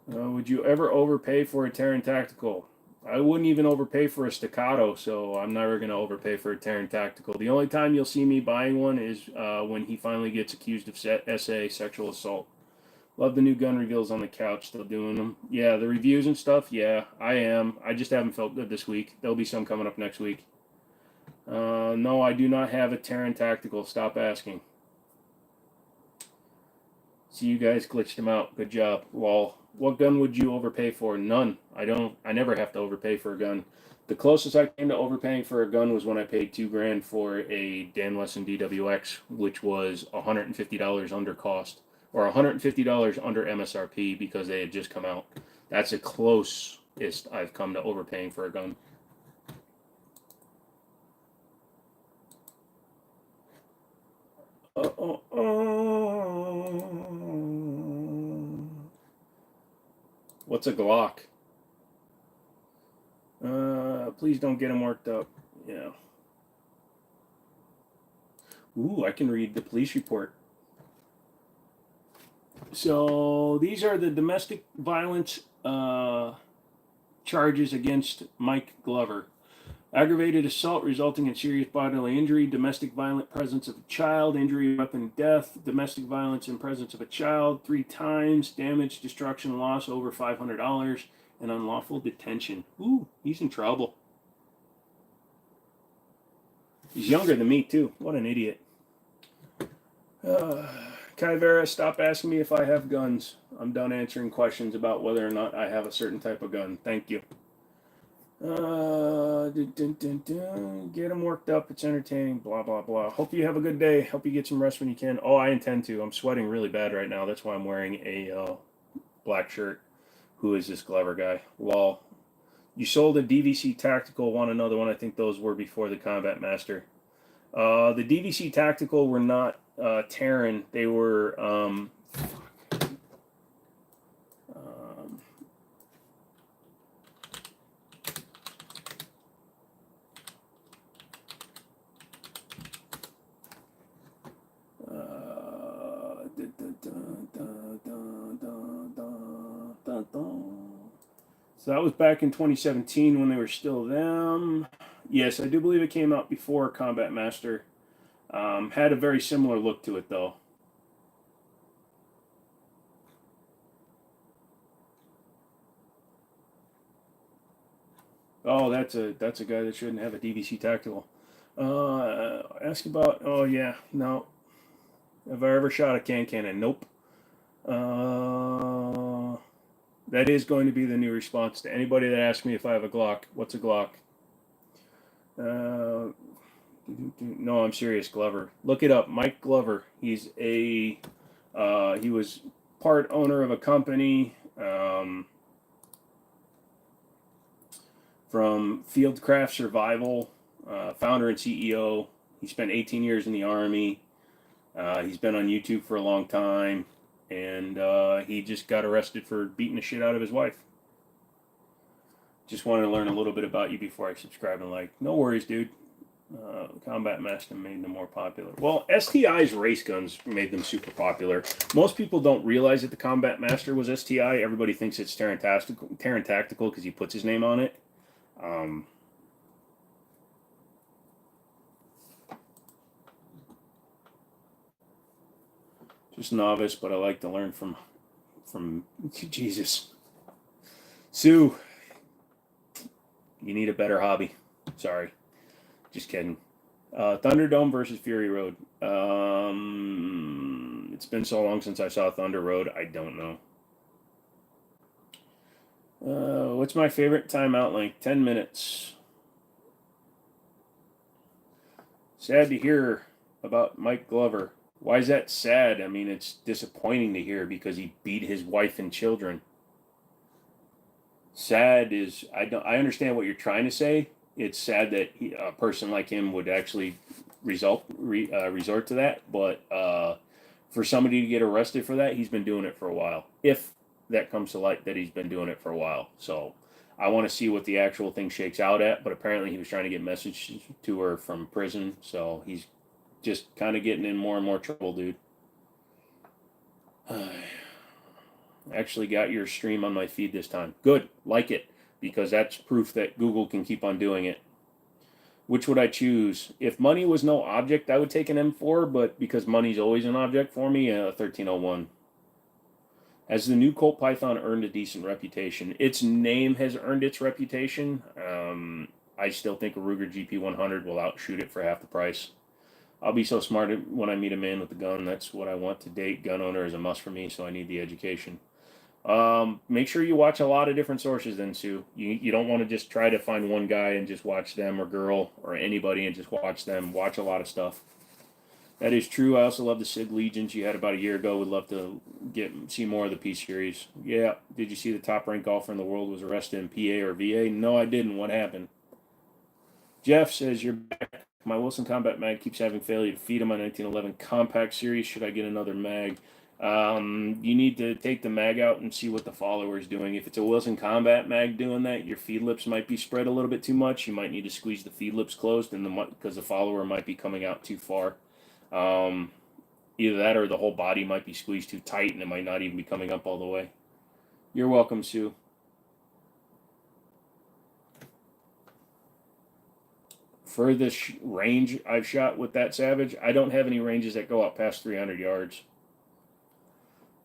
Would you ever overpay for a Terran Tactical? I wouldn't even overpay for a Staccato, so I'm never going to overpay for a Terran Tactical. The only time you'll see me buying one is when he finally gets accused of SA, sexual assault. Love the new gun reveals on the couch, still doing them. Yeah, the reviews and stuff, yeah, I am. I just haven't felt good this week. There'll be some coming up next week. No, I do not have a Terran Tactical. Stop asking. See, you guys glitched him out. Good job. Lol. What gun would you overpay for? None. I never have to overpay for a gun. The closest I came to overpaying for a gun was when I paid $2,000 for a Dan Wesson DWX, which was $150 under cost, or $150 under MSRP because they had just come out. That's the closest I've come to overpaying for a gun. What's a Glock? Please don't get him worked up. Yeah. Ooh, I can read the police report. So these are the domestic violence charges against Mike Glover. Aggravated assault resulting in serious bodily injury, domestic violent presence of a child, injury, weapon, death, domestic violence in presence of a child 3 times, damage, destruction, loss over $500, and unlawful detention. Ooh, he's in trouble. He's younger than me, too. What an idiot. Kyvera, stop asking me if I have guns. I'm done answering questions about whether or not I have a certain type of gun. Thank you. Get them worked up. It's entertaining. Blah, blah, blah. Hope you have a good day. Hope you get some rest when you can. Oh, I intend to. I'm sweating really bad right now. That's why I'm wearing a black shirt. Who is this clever guy? Well, you sold a DVC Tactical, want another one. I think those were before the Combat Master. The DVC Tactical were not Terran. They were so that was back in 2017 when they were still them. Yes, I do believe it came out before Combat Master. Had a very similar look to it, though. Oh, that's a guy that shouldn't have a DVC Tactical. Ask about. Oh yeah, no. Have I ever shot a cannon? Nope. That is going to be the new response to anybody that asks me if I have a Glock. What's a Glock? No, I'm serious. Glover. Look it up. Mike Glover. He's he was part owner of a company from Fieldcraft Survival, founder and CEO. He spent 18 years in the Army. He's been on YouTube for a long time, and he just got arrested for beating the shit out of his wife. Just wanted to learn a little bit about you before I subscribe and like. No worries, dude. Combat Master made them more popular. Well, STI's race guns made them super popular. Most people don't realize that the Combat Master was STI. Everybody thinks it's Terran Tactical because he puts his name on it. Just novice, but I like to learn from Jesus. Sue, you need a better hobby. Sorry. Just kidding. Thunderdome versus Fury Road. It's been so long since I saw Thunder Road, I don't know. What's my favorite timeout length? 10 minutes. Sad to hear about Mike Glover. Why is that sad? I mean, it's disappointing to hear because he beat his wife and children. Sad is, I understand what you're trying to say. It's sad that a person like him would actually resort to that. But for somebody to get arrested for that, he's been doing it for a while. If that comes to light that he's been doing it for a while. So I want to see what the actual thing shakes out at. But apparently he was trying to get messages to her from prison. So he's just kind of getting in more and more trouble, dude. Actually got your stream on my feed this time. Good. Like it. Because that's proof that Google can keep on doing it. Which would I choose? If money was no object, I would take an M4, but because money's always an object for me, a 1301. Has the new Colt Python earned a decent reputation? Its name has earned its reputation. I still think a Ruger GP100 will outshoot it for half the price. I'll be so smart when I meet a man with a gun. That's what I want to date. Gun owner is a must for me, so I need the education. Make sure you watch a lot of different sources then, Sue. You don't want to just try to find one guy and just watch them, or girl, or anybody and just watch them. Watch a lot of stuff. That is true. I also love the SIG Legions you had about a year ago. Would love to see more of the P series. Yeah. Did you see the top ranked golfer in the world was arrested in PA or VA? No, I didn't. What happened? Jeff says, you're back. My Wilson Combat Mag keeps having failure to feed on my 1911 Compact Series. Should I get another mag? You need to take the mag out and see what the follower is doing. If it's a Wilson Combat Mag doing that, your feed lips might be spread a little bit too much. You might need to squeeze the feed lips closed, and because the follower might be coming out too far. Either that or the whole body might be squeezed too tight, and it might not even be coming up all the way. You're welcome, Sue. Furthest range I've shot with that Savage, I don't have any ranges that go out past 300 yards.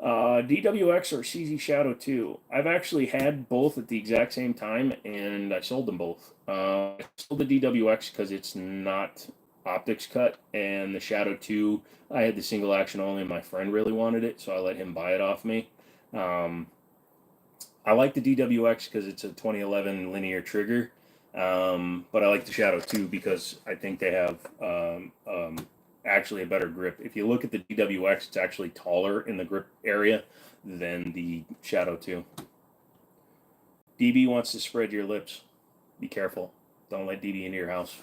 DWX or CZ Shadow 2. I've actually had both at the exact same time, and I sold them both. I sold the DWX because it's not optics cut, and the Shadow 2, I had the single action only, and my friend really wanted it, so I let him buy it off me. Um, I like the DWX because it's a 2011 linear trigger, but I like the Shadow 2 because I think they have actually a better grip. If you look at the DWX, it's actually taller in the grip area than the Shadow 2. DB wants to spread your lips. Be careful. Don't let DB into your house.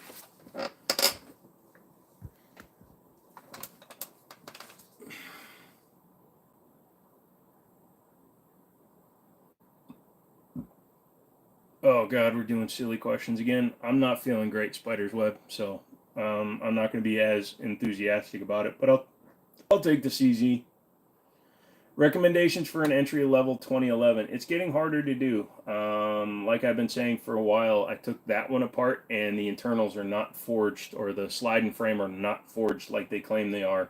Oh God, we're doing silly questions again. I'm not feeling great, Spider's Web, so I'm not going to be as enthusiastic about it. But I'll take the CZ. Recommendations for an entry level 2011. It's getting harder to do. Like I've been saying for a while, I took that one apart, and the internals are not forged, or the slide and frame are not forged like they claim they are.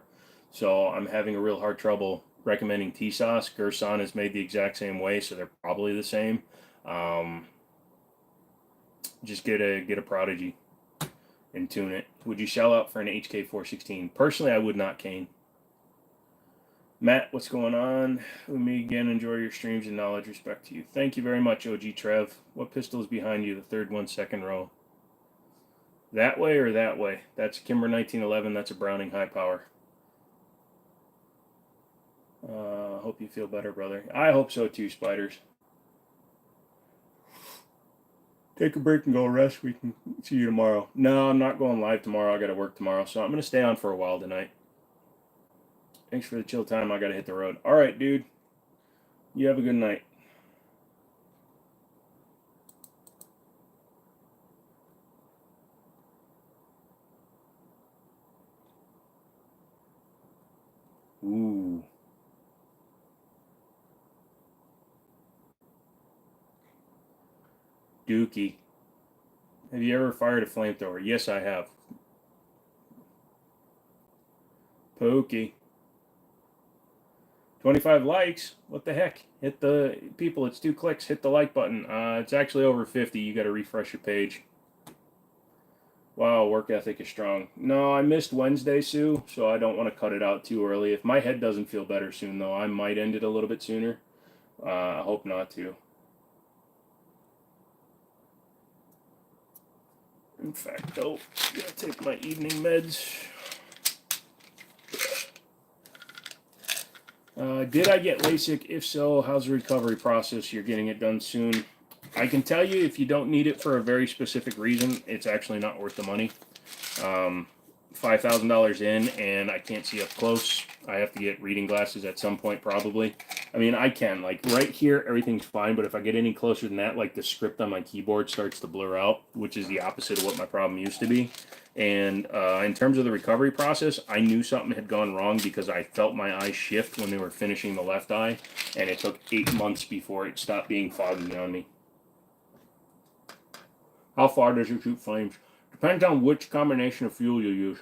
So I'm having a real hard trouble recommending TSOS. Gerson is made the exact same way, so they're probably the same. Just get a Prodigy and tune it. Would you sell out for an HK 416? Personally, I would not, Kane. Matt, what's going on? With me again, enjoy your streams and knowledge. Respect to you. Thank you very much, OG Trev. What pistol is behind you? The third one, second row. That way or that way? That's Kimber 1911. That's a Browning high power. Hope you feel better, brother. I hope so too, Spiders. Take a break and go rest. We can see you tomorrow. No, I'm not going live tomorrow. I got to work tomorrow, so I'm going to stay on for a while tonight. Thanks for the chill time. I got to hit the road. All right, dude. You have a good night. Ooh. Dookie. Have you ever fired a flamethrower? Yes, I have. Pokey. 25 likes. What the heck? Hit the people. It's 2 clicks. Hit the like button. It's actually over 50. You got to refresh your page. Wow, work ethic is strong. No, I missed Wednesday, Sue, so I don't want to cut it out too early. If my head doesn't feel better soon, though, I might end it a little bit sooner. I hope not to. In fact, though, I'm going to take my evening meds. Did I get LASIK? If so, how's the recovery process? You're getting it done soon. I can tell you, if you don't need it for a very specific reason, it's actually not worth the money. $5,000 in, and I can't see up close. I have to get reading glasses at some point, probably. I mean, I can. Like, right here, everything's fine, but if I get any closer than that, like, the script on my keyboard starts to blur out, which is the opposite of what my problem used to be. And in terms of the recovery process, I knew something had gone wrong because I felt my eyes shift when they were finishing the left eye, and it took 8 months before it stopped being foggy on me. How far does it shoot flames? Depends on which combination of fuel you use.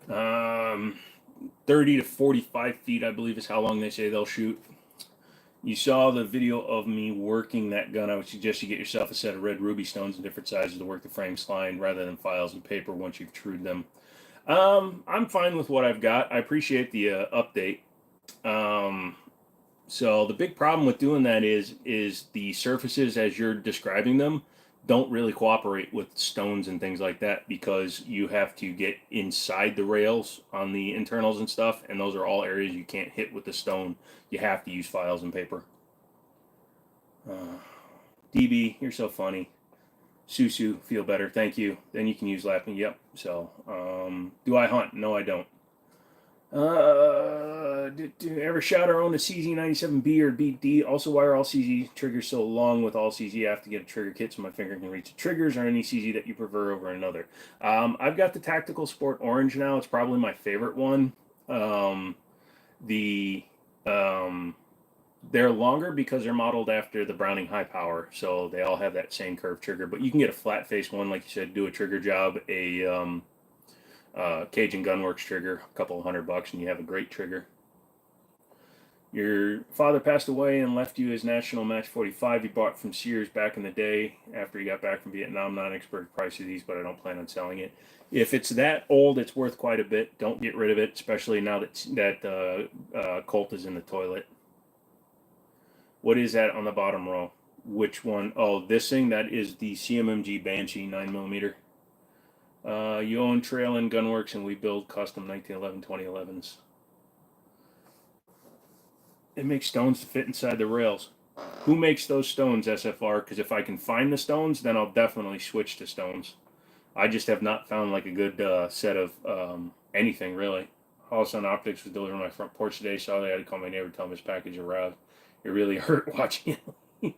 Um, 30 to 45 feet, I believe, is how long they say they'll shoot. You saw the video of me working that gun. I would suggest you get yourself a set of red ruby stones in different sizes to work the frame slide rather than files and paper once you've trued them. I'm fine with what I've got. I appreciate the update. So the big problem with doing that is the surfaces as you're describing them don't really cooperate with stones and things like that because you have to get inside the rails on the internals and stuff, and those are all areas you can't hit with the stone. You have to use files and paper. DB, you're so funny. Susu, feel better. Thank you. Then you can use laughing. Yep. So, do I hunt? No, I don't. Do ever shot or own a CZ97B or BD? Also, why are all CZ triggers so long with all CZ? I have to get a trigger kit so my finger can reach the triggers, or any CZ that you prefer over another. I've got the Tactical Sport Orange now. It's probably my favorite one. The They're longer because they're modeled after the Browning High Power, so they all have that same curved trigger. But you can get a flat face one, like you said, do a trigger job, a Cajun Gunworks trigger, a couple $100, and you have a great trigger. Your father passed away and left you his National Match 45 you bought from Sears back in the day after he got back from Vietnam. I'm not an expert at price of these, but I don't plan on selling it. If it's that old, it's worth quite a bit. Don't get rid of it, especially now that Colt is in the toilet. What is that on the bottom row? Which one? Oh, this thing, that is the CMMG Banshee 9mm. You own Trail and Gunworks, and we build custom 1911 2011s. It makes stones to fit inside the rails. Who makes those stones, SFR? Because if I can find the stones, then I'll definitely switch to stones. I just have not found like a good set of anything, really. Holosun Optics was delivered on my front porch today. Sorry, I had to call my neighbor to tell him his package arrived. It really hurt watching it.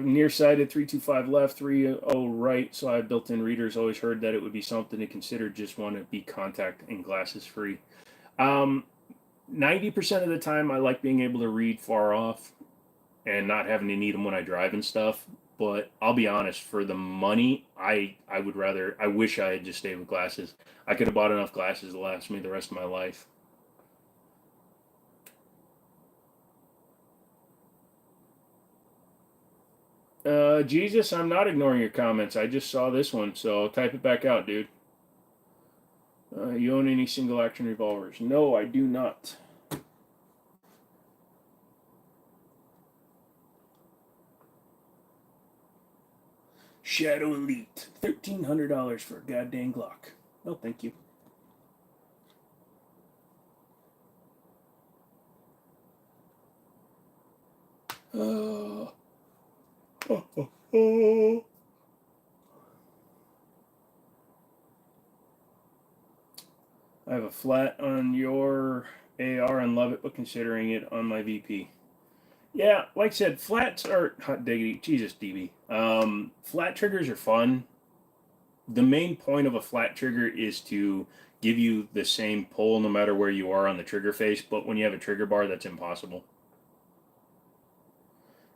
Nearsighted 325 left, 30 right. So I have built-in readers. Always heard that it would be something to consider. Just want to be contact and glasses free. 90% of the time, I like being able to read far off and not having to need them when I drive and stuff. But I'll be honest, for the money, I would rather. I wish I had just stayed with glasses. I could have bought enough glasses to last me the rest of my life. Jesus, I'm not ignoring your comments. I just saw this one, so type it back out, dude. You own any single action revolvers? No, I do not. Shadow Elite, $1,300 for a goddamn Glock. No, thank you. I have a flat on your AR and love it, but considering it on my VP. Yeah, like I said, flats are hot diggity. Jesus, DB. Flat triggers are fun. The main point of a flat trigger is to give you the same pull no matter where you are on the trigger face, but when you have a trigger bar, that's impossible.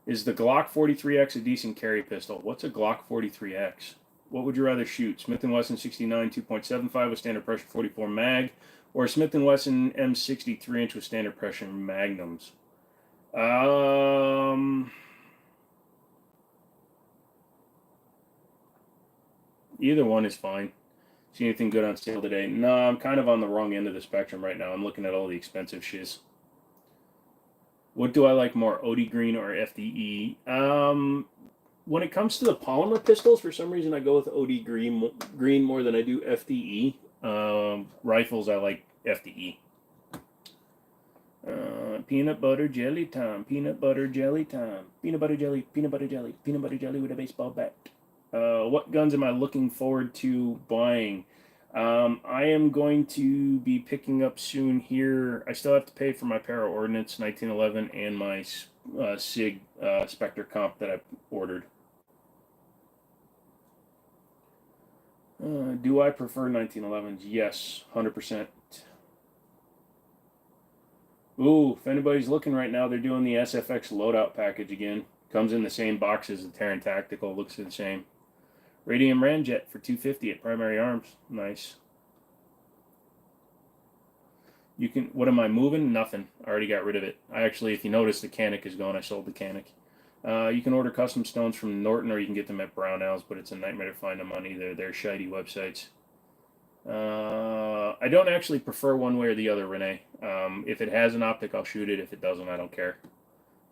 Is the Glock 43X a decent carry pistol? What's a Glock 43X? What would you rather shoot? Smith & Wesson 69 2.75 with standard pressure 44 mag, or Smith & Wesson M60 3-inch with standard pressure magnums? Either one is fine. See anything good on sale today? No, I'm kind of on the wrong end of the spectrum right now. I'm looking at all the expensive shiz. What do I like more, OD Green or FDE? When it comes to the polymer pistols, for some reason I go with OD Green more than I do FDE. Rifles, I like FDE. Peanut butter jelly time. Peanut butter jelly time. Peanut butter jelly. Peanut butter jelly. Peanut butter jelly with a baseball bat. What guns am I looking forward to buying? I am going to be picking up soon here. I still have to pay for my Para Ordnance 1911 and my SIG Spectre Comp that I ordered. Do I prefer 1911s? Yes, 100%. Ooh, if anybody's looking right now, they're doing the SFX loadout package again. Comes in the same box as the Terran Tactical. Looks the same. Radium Ramjet for $250 at Primary Arms. Nice. You can. What am I moving? Nothing. I already got rid of it. I actually, if you notice, the Canic is gone. I sold the Canic. You can order custom stones from Norton, or you can get them at Brownells, but it's a nightmare to find them on either their shitey websites. I don't actually prefer one way or the other, Renee. If it has an optic, I'll shoot it. If it doesn't, I don't care.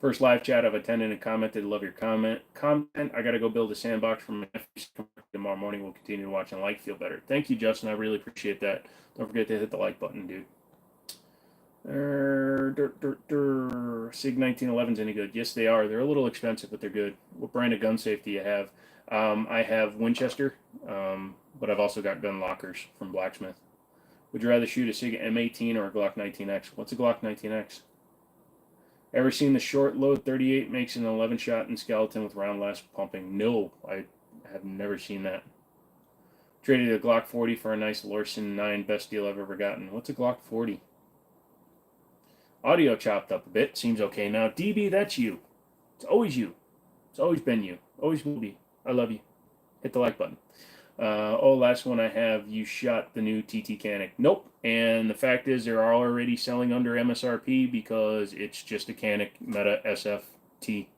First live chat I've attended and commented. Love your comment. I got to go build a sandbox for my nephew tomorrow morning. We'll continue to watch and like. Feel better. Thank you, Justin. I really appreciate that. Don't forget to hit the like button, dude. SIG 1911's any good? Yes, they are. They're a little expensive, but they're good. What brand of gun safety you have? I have Winchester, but I've also got gun lockers from Blacksmith. Would you rather shoot a SIG M18 or a Glock 19X? What's a Glock 19X? Ever seen the short load 38 makes an 11 shot in skeleton with round last pumping? No, I I've never seen that. Traded a Glock 40 for a nice Lorson 9. Best deal I've ever gotten. What's a Glock 40? Audio chopped up a bit. Seems okay now. DB, that's you. It's always you. It's always been you. Always will be. I love you. Hit the like button. Last one I have. You shot the new TT Canic. Nope. And the fact is they're already selling under MSRP because it's just a Canic Meta SFT.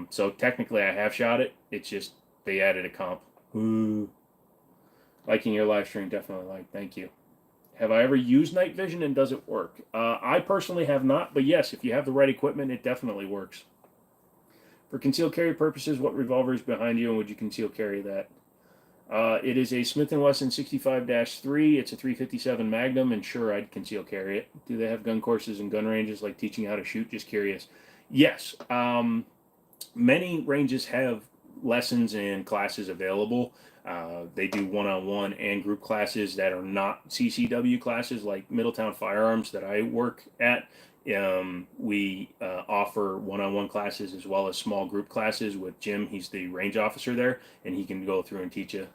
So technically I have shot it. It's just they added a comp. Ooh. Liking your live stream. Definitely like. Thank you. Have I ever used night vision and does it work? I personally have not, but yes, if you have the right equipment, it definitely works. For concealed carry purposes, what revolver is behind you and would you conceal carry that? It is a Smith & Wesson 65-3. It's a 357 Magnum, and sure, I'd conceal carry it. Do they have gun courses and gun ranges like teaching how to shoot? Just curious. Yes. Many ranges have lessons and classes available. They do one-on-one and group classes that are not CCW classes, like Middletown Firearms that I work at. We offer one-on-one classes as well as small group classes with Jim. He's the range officer there, and he can go through and teach you.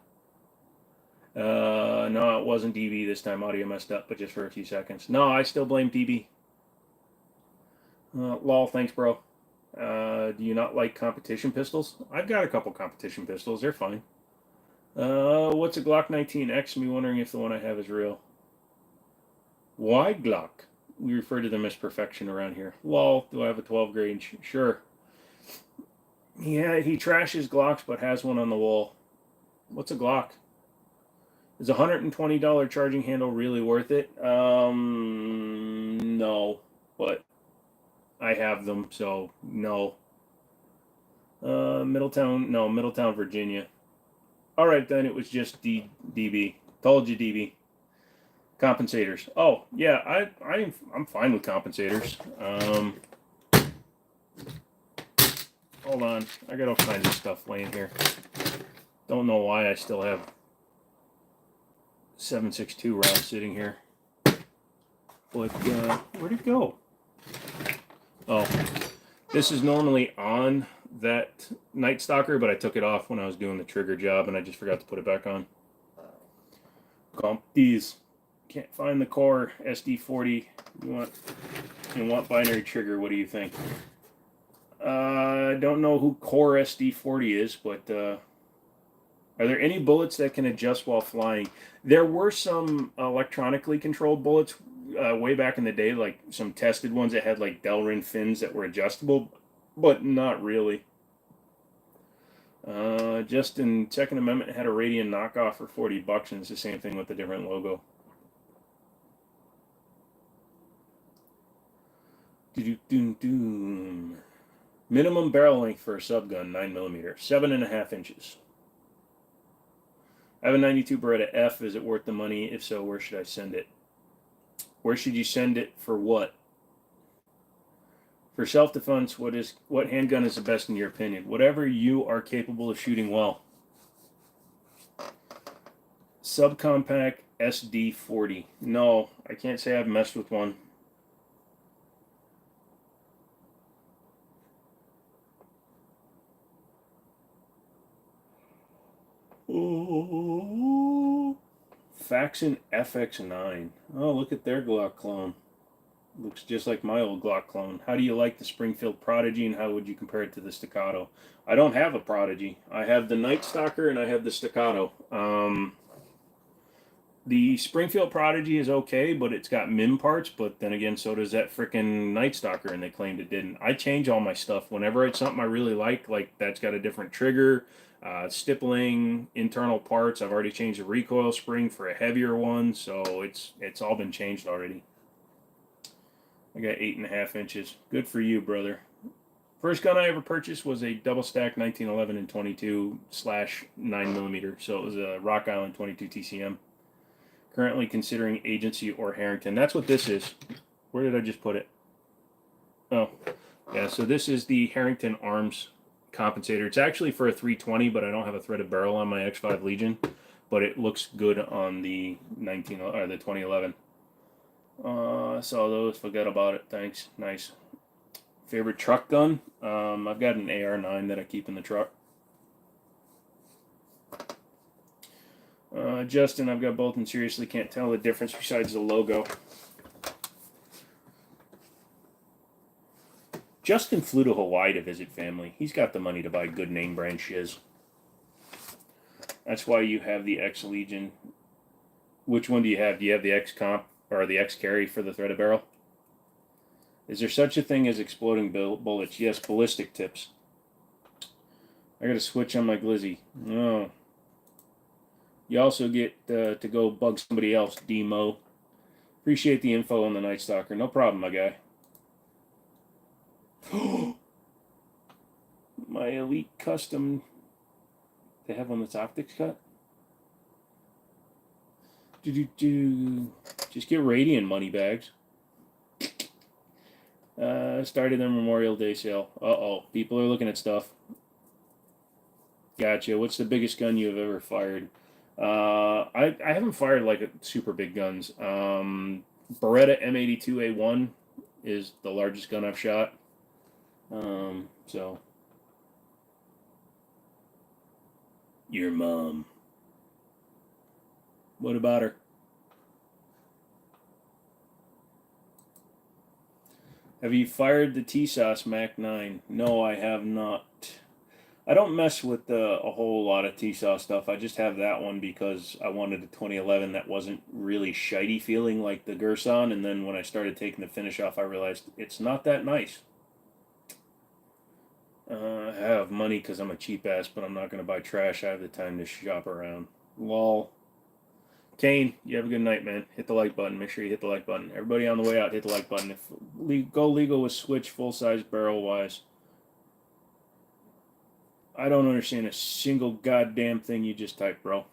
No, it wasn't DB this time. Audio messed up, but just for a few seconds. No, I still blame DB. Lol, thanks, bro. Do you not like competition pistols? I've got a couple competition pistols. They're fine. What's a Glock 19X? Me wondering if the one I have is real. Why Glock? We refer to them as perfection around here. Lol, do I have a 12 gauge? Sure. Yeah, he trashes Glocks but has one on the wall. What's a Glock? Is a $120 charging handle really worth it? No. But I have them, so no. Middletown, Virginia. Alright then, it was just DB. Told you, DB. Compensators. Oh, yeah, I'm fine with compensators. Hold on. I got all kinds of stuff laying here. Don't know why I still have 7.62 rounds sitting here. But, where'd it go? Oh, this is normally on that Night Stalker, but I took it off when I was doing the trigger job, and I just forgot to put it back on. These. Can't find the core SD40. You want binary trigger? What do you think? I don't know who core SD40 is, but are there any bullets that can adjust while flying? There were some electronically controlled bullets way back in the day, like some tested ones that had like Delrin fins that were adjustable, but not really. Justin, Second Amendment had a Radian knockoff for $40, and it's the same thing with a different logo. Minimum barrel length for a subgun, 9mm, 7.5 inches. I have a 92 Beretta F. Is it worth the money? If so, where should I send it? Where should you send it for what? For self-defense, what handgun is the best in your opinion? Whatever you are capable of shooting well. Subcompact SD40. No, I can't say I've messed with one. Oh, Faxon FX9. Oh, look at their Glock clone. Looks just like my old Glock clone. How do you like the Springfield Prodigy, and how would you compare it to the Staccato? I don't have a Prodigy. I have the Night Stalker, and I have the Staccato. The Springfield Prodigy is okay, but it's got MIM parts, but then again, so does that frickin' Night Stalker, and they claimed it didn't. I change all my stuff. Whenever it's something I really like that's got a different trigger, stippling, internal parts. I've already changed the recoil spring for a heavier one, so it's all been changed already. I got 8.5 inches. Good for you, brother. First gun I ever purchased was a double stack 1911 and 22/9mm, so it was a Rock Island 22 TCM. Currently considering agency or Harrington. That's what this is. Where did I just put it? Oh, yeah, so this is the Harrington Arms compensator. It's actually for a 320, but I don't have a threaded barrel on my X5 Legion, but it looks good on the the 2011. Saw those, forget about it. Thanks. Nice. Favorite truck gun? I've got an AR9 that I keep in the truck. Justin, I've got both and seriously can't tell the difference besides the logo. Justin flew to Hawaii to visit family. He's got the money to buy good name brand shiz. That's why you have the X Legion. Which one do you have? Do you have the X Comp or the X Carry for the threaded barrel? Is there such a thing as exploding bullets? Yes, ballistic tips. I got to switch on my glizzy. No. You also get to go bug somebody else, Demo. Appreciate the info on the Night Stalker. No problem, my guy. My Elite Custom. They have one that's optics cut. Just get Radiant money bags. Started their Memorial Day sale. Uh-oh. People are looking at stuff. Gotcha. What's the biggest gun you have ever fired? I haven't fired like super big guns. Beretta M82A1 is the largest gun I've shot. So. Your mom. What about her? Have you fired the TSOS Mac 9? No, I have not. I don't mess with a whole lot of TSOS stuff. I just have that one because I wanted a 2011 that wasn't really shitey feeling like the Gerson, and then when I started taking the finish off, I realized it's not that nice. I have money because I'm a cheap ass, but I'm not going to buy trash. I have the time to shop around. Lol. Kane, you have a good night, man. Hit the like button. Make sure you hit the like button. Everybody on the way out, hit the like button. If go legal with Switch full-size barrel-wise. I don't understand a single goddamn thing you just typed, bro.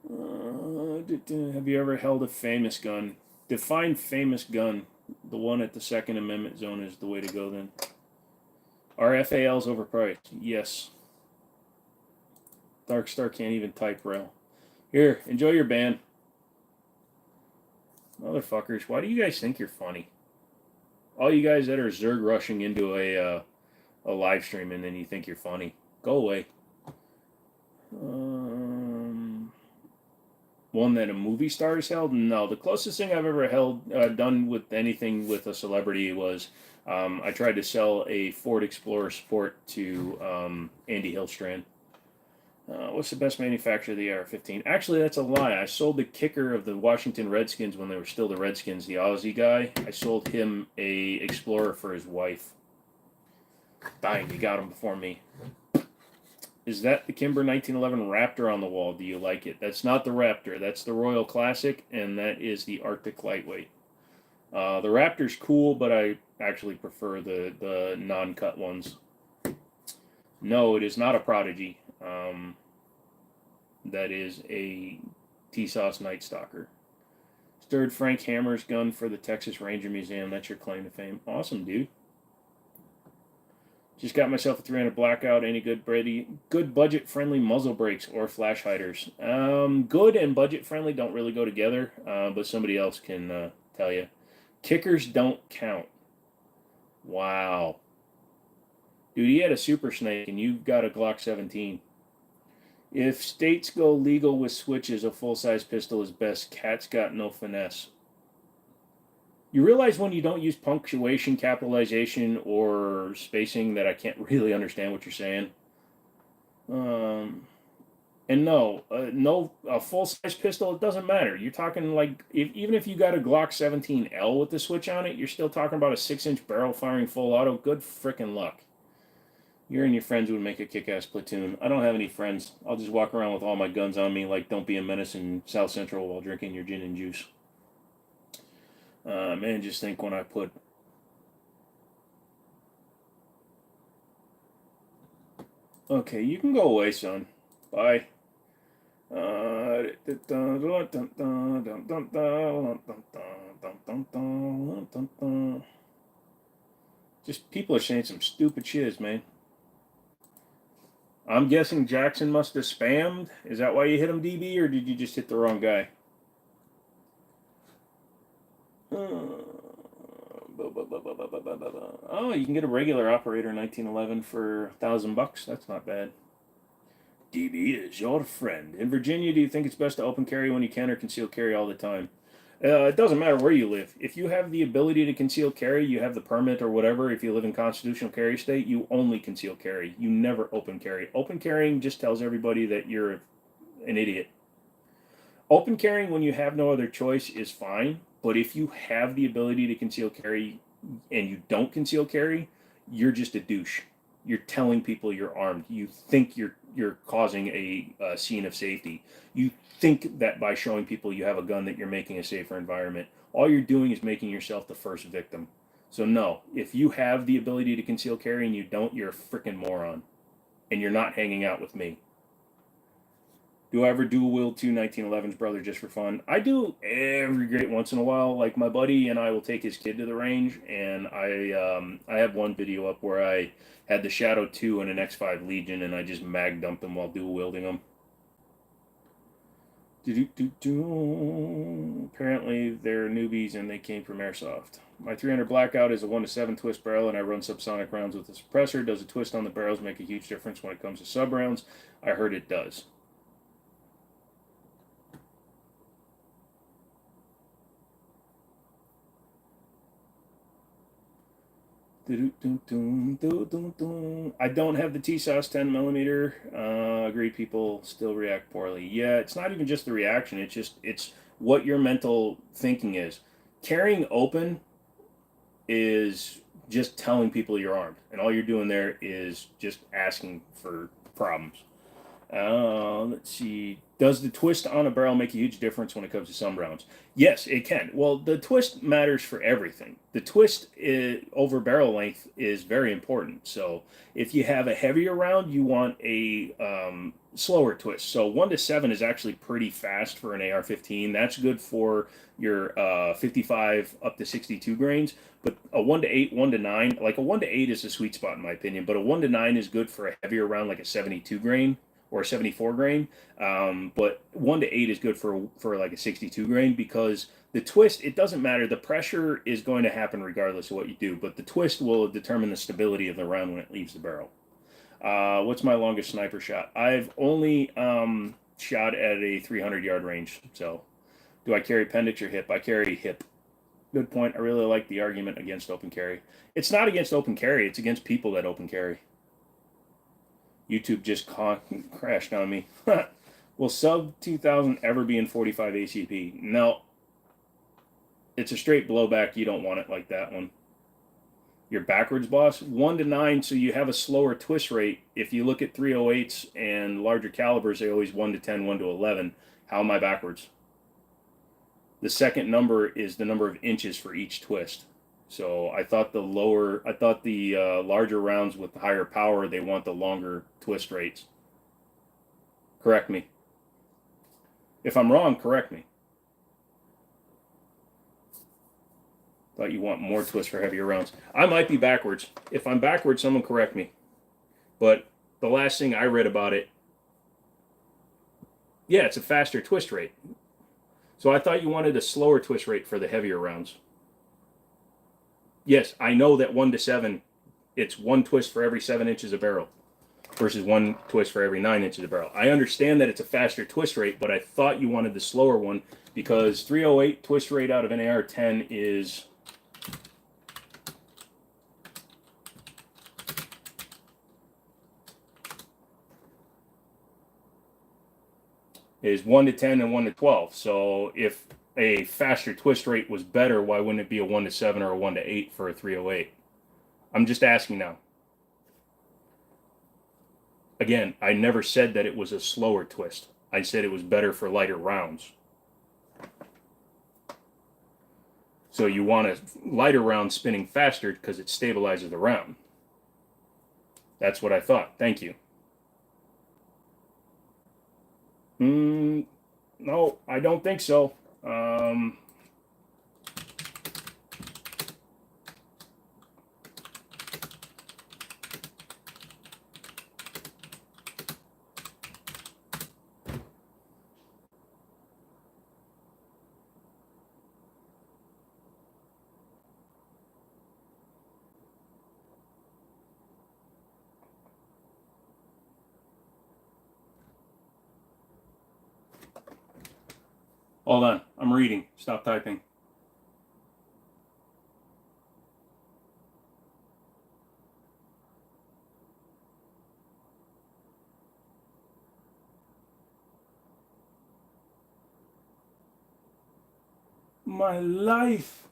Have you ever held a famous gun? Define famous gun. The one at the Second Amendment zone is the way to go then. Are FALs overpriced? Yes. Darkstar can't even type rail. Here, enjoy your ban. Motherfuckers, why do you guys think you're funny? All you guys that are Zerg rushing into a live stream and then you think you're funny. Go away. One that a movie star has held? No, the closest thing I've ever done with anything with a celebrity was I tried to sell a Ford Explorer Sport to Andy Hillstrand. What's the best manufacturer of the AR-15? Actually, that's a lie. I sold the kicker of the Washington Redskins when they were still the Redskins, the Aussie guy. I sold him a Explorer for his wife. Dang, you got him before me. Is that the Kimber 1911 Raptor on the wall? Do you like it? That's not the Raptor. That's the Royal Classic, and that is the Arctic Lightweight. The Raptor's cool, but I actually prefer the non-cut ones. No, it is not a Prodigy. That is a TSOS Night Stalker. Stirred Frank Hammer's gun for the Texas Ranger Museum. That's your claim to fame. Awesome, dude. Just got myself a 300 Blackout. Any good budget-friendly muzzle brakes or flash hiders? Good and budget-friendly don't really go together, but somebody else can tell you. Kickers don't count. Wow. Dude, he had a Super Snake, and you've got a Glock 17. If states go legal with switches, a full-size pistol is best. Cat's got no finesse. You realize when you don't use punctuation, capitalization, or spacing that I can't really understand what you're saying. And no, a full-size pistol, it doesn't matter. You're talking like, even if you got a Glock 17L with the switch on it, you're still talking about a 6-inch barrel firing full auto. Good frickin' luck. You and your friends would make a kick-ass platoon. I don't have any friends. I'll just walk around with all my guns on me like Don't Be a Menace in South Central while drinking your gin and juice. Man, just think when I put... Okay, you can go away, son. Bye. Just people are saying some stupid shiz, man. I'm guessing Jackson must have spammed. Is that why you hit him, DB, or did you just hit the wrong guy? Oh, you can get a regular operator 1911 for $1,000. That's not bad. DB is your friend. In Virginia, do you think it's best to open carry when you can or conceal carry all the time? It doesn't matter where you live. If you have the ability to conceal carry, you have the permit or whatever. If you live in constitutional carry state, you only conceal carry. You never open carry. Open carrying just tells everybody that you're an idiot. Open carrying when you have no other choice is fine, but if you have the ability to conceal carry and you don't conceal carry, you're just a douche. You're telling people you're armed. You think you're causing a scene of safety. You think that by showing people you have a gun that you're making a safer environment. All you're doing is making yourself the first victim. So no, if you have the ability to conceal carry and you don't, you're a freaking moron. And you're not hanging out with me. Do I ever dual wield two 1911s, brother, just for fun? I do every great once in a while. Like my buddy and I will take his kid to the range, and I have one video up where I had the Shadow 2 and an X5 Legion, and I just mag dumped them while dual wielding them. Apparently they're newbies and they came from Airsoft. My 300 Blackout is a 1-7 twist barrel, and I run subsonic rounds with a suppressor. Does a twist on the barrels make a huge difference when it comes to sub rounds? I heard it does. I don't have the TSOS 10mm. Agreed, people still react poorly. Yeah, it's not even just the reaction. It's what your mental thinking is. Carrying open is just telling people you're armed, and all you're doing there is just asking for problems. Let's see. Does the twist on a barrel make a huge difference when it comes to some rounds? Yes, it can. Well, the twist matters for everything. The twist over barrel length is very important. So if you have a heavier round, you want a slower twist. So 1-7 is actually pretty fast for an AR-15. That's good for your 55 up to 62 grains. But a 1-8, 1-9, like a 1-8 is a sweet spot in my opinion. But a 1-9 is good for a heavier round, like a 72 grain or a 74 grain. But 1-8 is good for like a 62 grain, because the twist, it doesn't matter. The pressure is going to happen regardless of what you do, but the twist will determine the stability of the round when it leaves the barrel. What's my longest sniper shot? I've only shot at a 300-yard range. So do I carry appendix or hip? I carry hip. Good point. I really like the argument against open carry. It's not against open carry. It's against people that open carry. YouTube just crashed on me. Will sub 2000 ever be in 45 ACP? No. It's a straight blowback. You don't want it like that one. You're backwards, boss. 1-9, so you have a slower twist rate. If you look at 308s and larger calibers, they always 1-10, 1-11. How am I backwards? The second number is the number of inches for each twist. So I thought the larger rounds with the higher power, they want the longer twist rates. Correct me. If I'm wrong, correct me. Thought you want more twist for heavier rounds. I might be backwards. If I'm backwards, someone correct me. But the last thing I read about it, yeah, it's a faster twist rate. So I thought you wanted a slower twist rate for the heavier rounds. Yes, I know that 1-7, it's one twist for every 7 inches of barrel versus one twist for every 9 inches of barrel. I understand that it's a faster twist rate, but I thought you wanted the slower one, because 308 twist rate out of an AR-10 is 1-10 and 1-12. So if a faster twist rate was better, why wouldn't it be a 1-7 or a 1-8 for a 308? I'm just asking now. Again, I never said that it was a slower twist. I said it was better for lighter rounds. So you want a lighter round spinning faster because it stabilizes the round. That's what I thought. Thank you. No, I don't think so. Hold on. I'm reading. Stop typing. My life.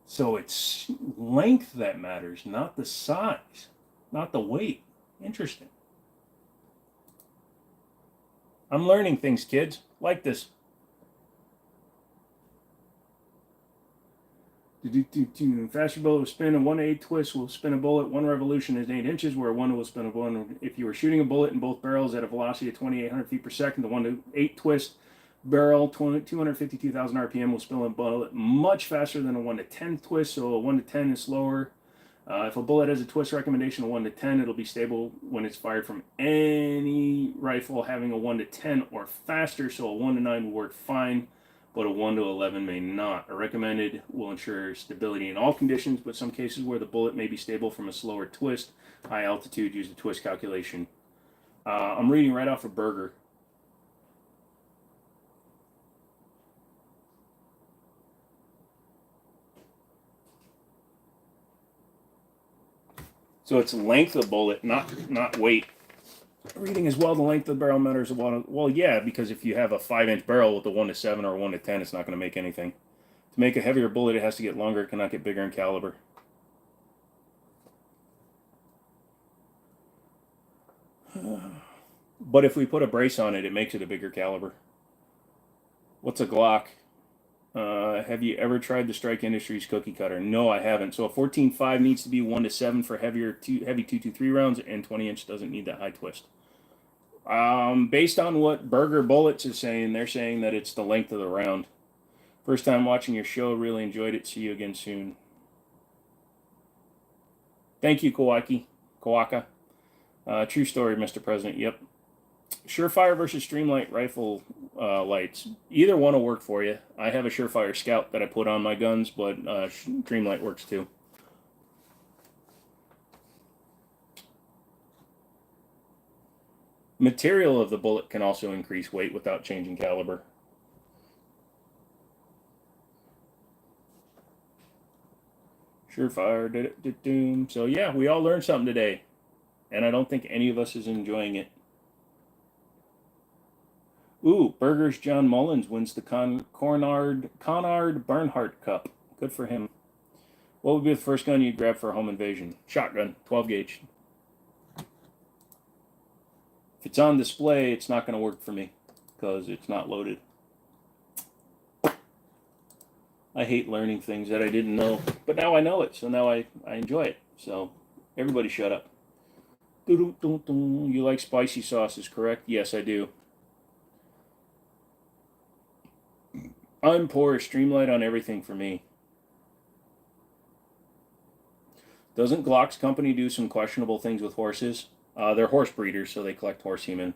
So it's length that matters, not the size, not the weight. Interesting. I'm learning things, kids. Like this. Faster bullet will spin a 1 to 8 twist will spin a bullet. 1 revolution is 8 inches, where 1 will spin a bullet. If you are shooting a bullet in both barrels at a velocity of 2,800 feet per second, the 1 to 8 twist barrel, 252,000 RPM, will spin a bullet much faster than a 1 to 10 twist, so a 1 to 10 is slower. If a bullet has a twist recommendation of 1 to 10, it'll be stable when it's fired from any rifle having a 1 to 10 or faster, so a 1 to 9 will work fine, but a 1 to 11 may not. A recommended will ensure stability in all conditions, but some cases where the bullet may be stable from a slower twist, high altitude, use the twist calculation. I'm reading right off of Berger. So it's length of bullet, not weight. Reading as well, the length of the barrel matters a lot. Well, yeah, because if you have a 5-inch barrel with a 1 to 7 or a 1 to 10, it's not going to make anything. To make a heavier bullet, it has to get longer. It cannot get bigger in caliber. But if we put a brace on it, it makes it a bigger caliber. What's a Glock? Have you ever tried the Strike Industries cookie cutter? No, I haven't. So a 14.5 needs to be 1 to 7 for heavy 223 rounds, and 20-inch doesn't need that high twist. Based on what Berger Bullets is saying, they're saying that it's the length of the round. First time watching your show, really enjoyed it. See you again soon. Thank you, Kawaka. True story, Mr. President. Yep. Surefire versus Streamlight rifle lights. Either one will work for you. I have a Surefire Scout that I put on my guns, but Streamlight works too. Material of the bullet can also increase weight without changing caliber. Surefire did it. So yeah, we all learned something today, and I don't think any of us is enjoying it. Ooh, Berger's John Mullins wins the Conard Bernhardt Cup. Good for him. What would be the first gun you'd grab for a home invasion? Shotgun, 12 gauge. If it's on display, it's not going to work for me because it's not loaded. I hate learning things that I didn't know, but now I know it, so now I enjoy it. So everybody shut up. You like spicy sauces, correct? Yes, I do. I'm poor. Streamlight on everything for me. Doesn't Glocks company do some questionable things with horses? They're horse breeders, so they collect horse semen.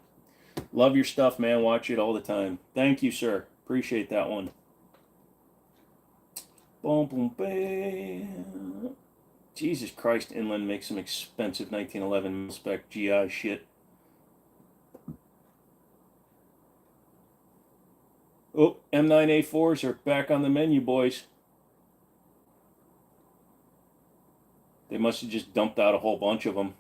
Love your stuff, man. Watch it all the time. Thank you, sir. Appreciate that one. Boom, boom, bam. Jesus Christ, Inland makes some expensive 1911 spec GI shit. Oh, M9A4s are back on the menu, boys. They must have just dumped out a whole bunch of them.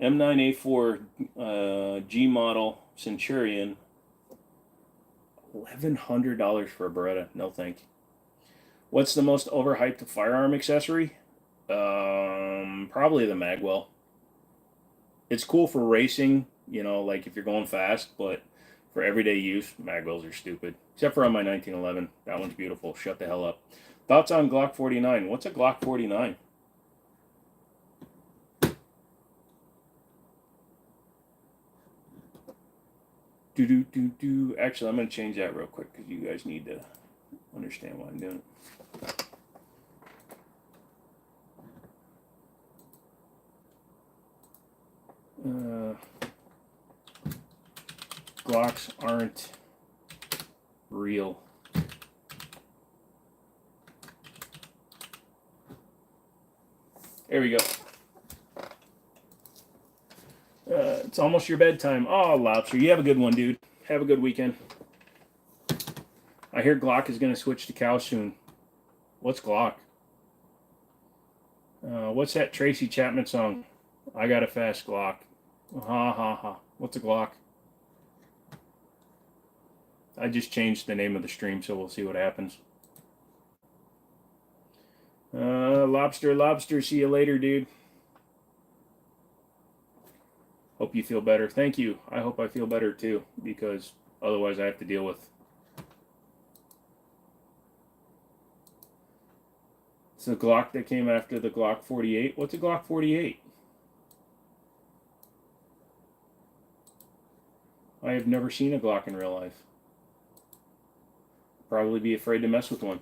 M9A4 G model Centurion. $1,100 for a Beretta. No thank you. What's the most overhyped firearm accessory? Probably the magwell. It's cool for racing, you know, like if you're going fast, but for everyday use, magwells are stupid. Except for on my 1911. That one's beautiful. Shut the hell up. Thoughts on Glock 49? What's a Glock 49? Actually, I'm going to change that real quick because you guys need to understand what I'm doing. Glocks aren't real. There we go. It's almost your bedtime. Oh, Lobster, you have a good one, dude. Have a good weekend. I hear Glock is going to switch to cow soon. What's Glock? What's that Tracy Chapman song? I got a fast Glock. Ha ha ha. What's a Glock? I just changed the name of the stream, so we'll see what happens. Lobster, see you later, dude. Hope you feel better. Thank you. I hope I feel better too, because otherwise I have to deal with. It's the Glock that came after the Glock 48. What's a Glock 48? I have never seen a Glock in real life. Probably be afraid to mess with one.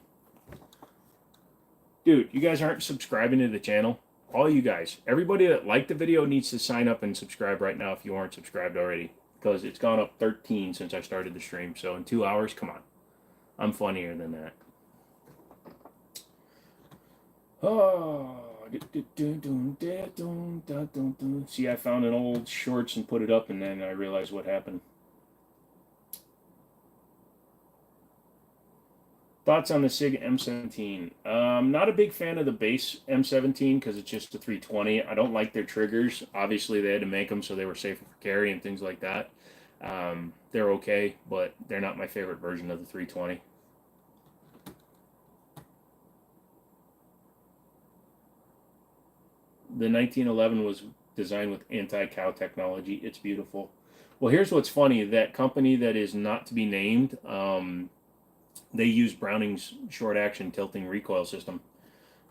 Dude, you guys aren't subscribing to the channel. All you guys, everybody that liked the video needs to sign up and subscribe right now if you aren't subscribed already. Because it's gone up 13 since I started the stream. So in 2 hours, come on. I'm funnier than that. Oh, see, I found an old shorts and put it up, and then I realized what happened. Thoughts on the SIG M17? I'm not a big fan of the base M17 because it's just a 320. I don't like their triggers. Obviously, they had to make them so they were safer for carry and things like that. They're okay, but they're not my favorite version of the 320. The 1911 was designed with anti-cow technology. It's beautiful. Well, here's what's funny. That company that is not to be named, they use Browning's short-action tilting recoil system.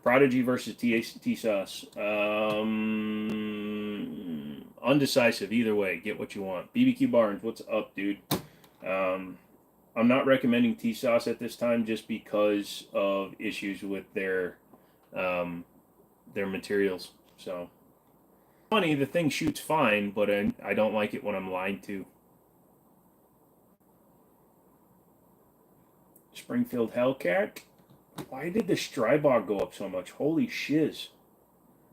Prodigy versus TSAS. Undecisive either way. Get what you want. BBQ Barnes, what's up, dude? I'm not recommending TSAS at this time just because of issues with their materials. So, funny, the thing shoots fine, but I don't like it when I'm lied to. Springfield Hellcat. Why did the Strybog go up so much? Holy shiz.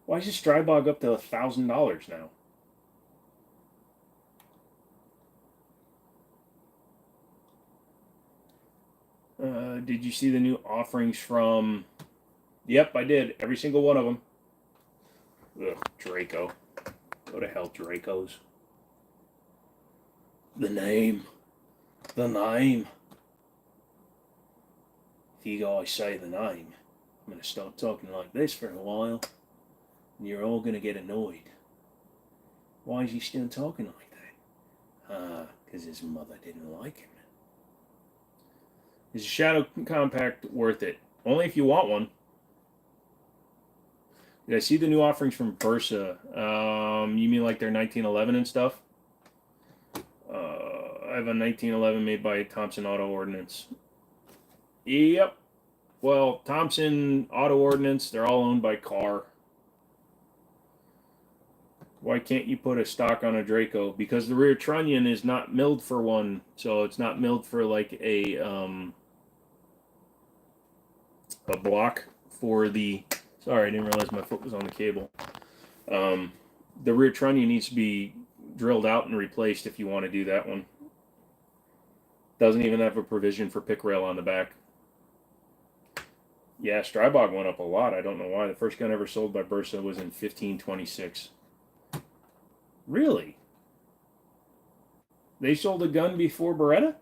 Why is the Strybog up to $1,000 now? Did you see the new offerings from... Yep, I did. Every single one of them. Ugh, Draco. Go to hell, Dracos. The name. The name. If you guys say the name, I'm going to start talking like this for a while, and you're all going to get annoyed. Why is he still talking like that? Because his mother didn't like him. Is a Shadow Compact worth it? Only if you want one. Did I see the new offerings from Versa? You mean like their 1911 and stuff? I have a 1911 made by Thompson Auto Ordnance. Yep. Well, Thompson Auto Ordnance, they're all owned by Carr. Why can't you put a stock on a Draco? Because the rear trunnion is not milled for one, so it's not milled for like a block for the... Sorry, I didn't realize my foot was on the cable. The rear trunnion needs to be drilled out and replaced if you want to do that one. Doesn't even have a provision for pick rail on the back. Yeah, Strybog went up a lot. I don't know why. The first gun ever sold by Bursa was in 1526. Really? They sold a gun before Beretta?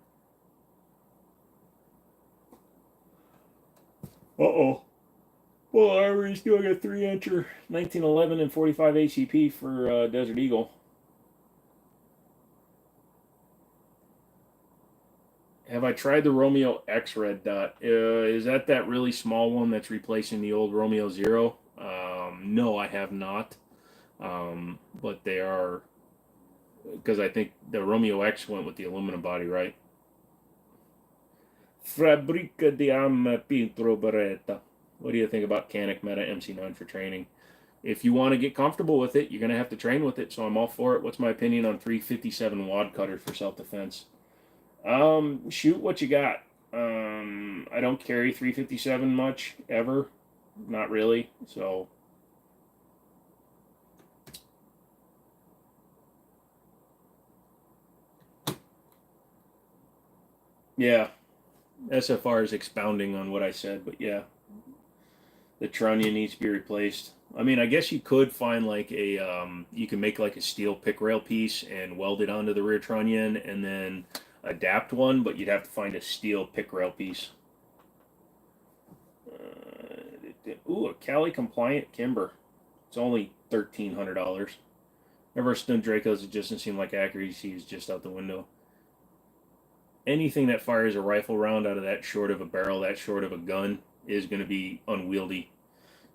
Uh-oh. Well, I was doing a 3-incher 1911 and 45 ACP for Desert Eagle. Have I tried the Romeo X Red Dot? Is that really small one that's replacing the old Romeo Zero? No, I have not. But they are, because I think the Romeo X went with the aluminum body, right? Fabrica di Arma Pietro Beretta. What do you think about Canic Meta MC9 for training? If you want to get comfortable with it, you're going to have to train with it, so I'm all for it. What's my opinion on 357 wad cutter for self-defense? Shoot what you got. I don't carry 357 much, ever. Not really, so Yeah, SFR is expounding on what I said, but yeah, the trunnion needs to be replaced. I mean, I guess you could find like a, you can make like a steel pick rail piece and weld it onto the rear trunnion and then adapt one, but you'd have to find a steel pick rail piece. Ooh, a Cali compliant Kimber. It's only $1,300. Ever stun Dracos, it just doesn't seem like accuracy is just out the window. Anything that fires a rifle round out of that short of a barrel, that short of a gun, is going to be unwieldy.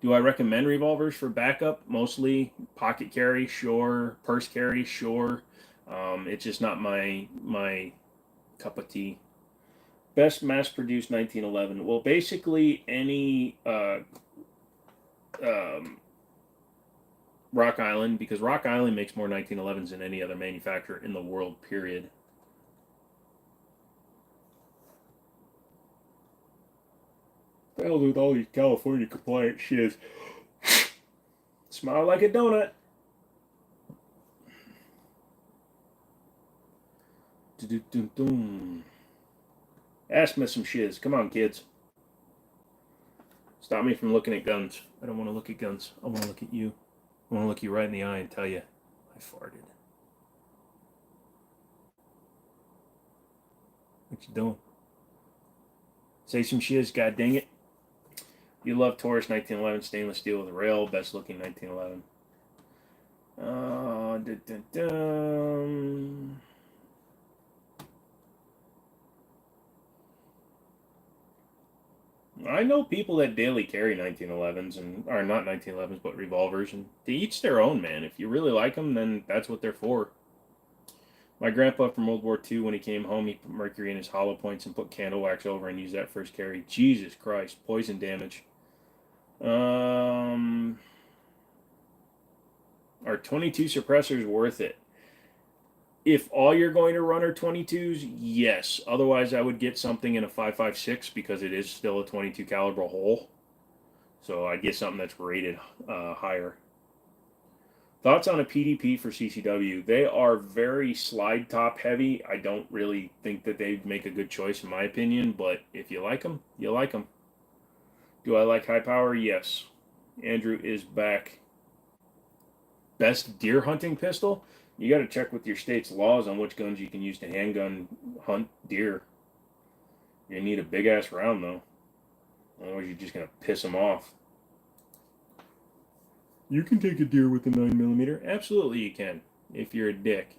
Do I recommend revolvers for backup? Mostly pocket carry, sure. Purse carry, sure. It's just not my cup of tea. Best mass-produced 1911. Well, basically any Rock Island, because Rock Island makes more 1911s than any other manufacturer in the world, period. The hell with all these California compliant shits. Smile like a donut. Ask me some shiz. Come on, kids. Stop me from looking at guns. I don't want to look at guns. I want to look at you. I want to look you right in the eye and tell you, I farted. What you doing? Say some shiz, god dang it. You love Taurus 1911 stainless steel with a rail. Best looking 1911. I know people that daily carry 1911s and are not 1911s but revolvers, and to each their own, man. If you really like them, then that's what they're for. My grandpa from World War II, when he came home, he put mercury in his hollow points and put candle wax over and used that first carry. Jesus Christ, poison damage. Are 22 suppressors worth it? If all you're going to run are 22s, yes. Otherwise, I would get something in a 5.56 because it is still a 22 caliber hole. So I'd get something that's rated higher. Thoughts on a PDP for CCW? They are very slide top heavy. I don't really think that they'd make a good choice in my opinion, but if you like them, you like them. Do I like high power? Yes. Andrew is back. Best deer hunting pistol? You got to check with your state's laws on which guns you can use to handgun hunt deer. You need a big ass round though. Otherwise, you're just gonna piss them off. You can take a deer with a 9mm. Absolutely, you can. If you're a dick.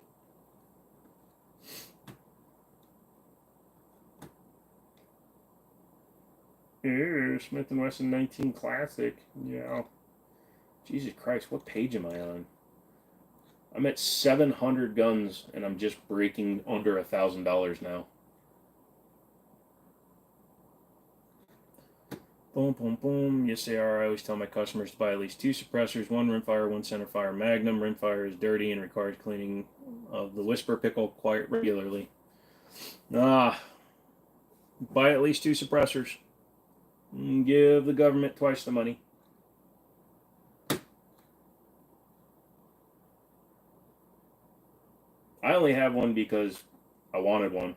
Ew, Smith & Wesson 19 Classic. Yeah. Jesus Christ, what page am I on? I'm at 700 guns, and I'm just breaking under $1,000 now. Boom, boom, boom. Yes, they are. I always tell my customers to buy at least 2 suppressors, 1 rimfire, 1 centerfire Magnum. Rimfire is dirty and requires cleaning of the whisper pickle quite regularly. Buy at least 2 suppressors. Give the government twice the money. I only have one because I wanted one.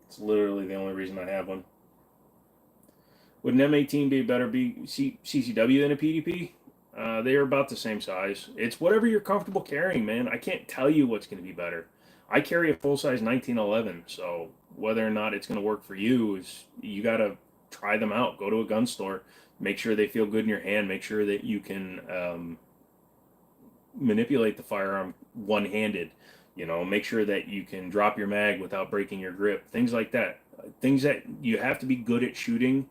It's literally the only reason I have one. Would an M18 be a better CCW than a PDP? They are about the same size. It's whatever you're comfortable carrying, man. I can't tell you what's going to be better. I carry a full-size 1911, so whether or not it's going to work for you is you got to try them out. Go to a gun store. Make sure they feel good in your hand. Make sure that you can manipulate the firearm one-handed. You know, make sure that you can drop your mag without breaking your grip. Things like that. Things that you have to be good at shooting,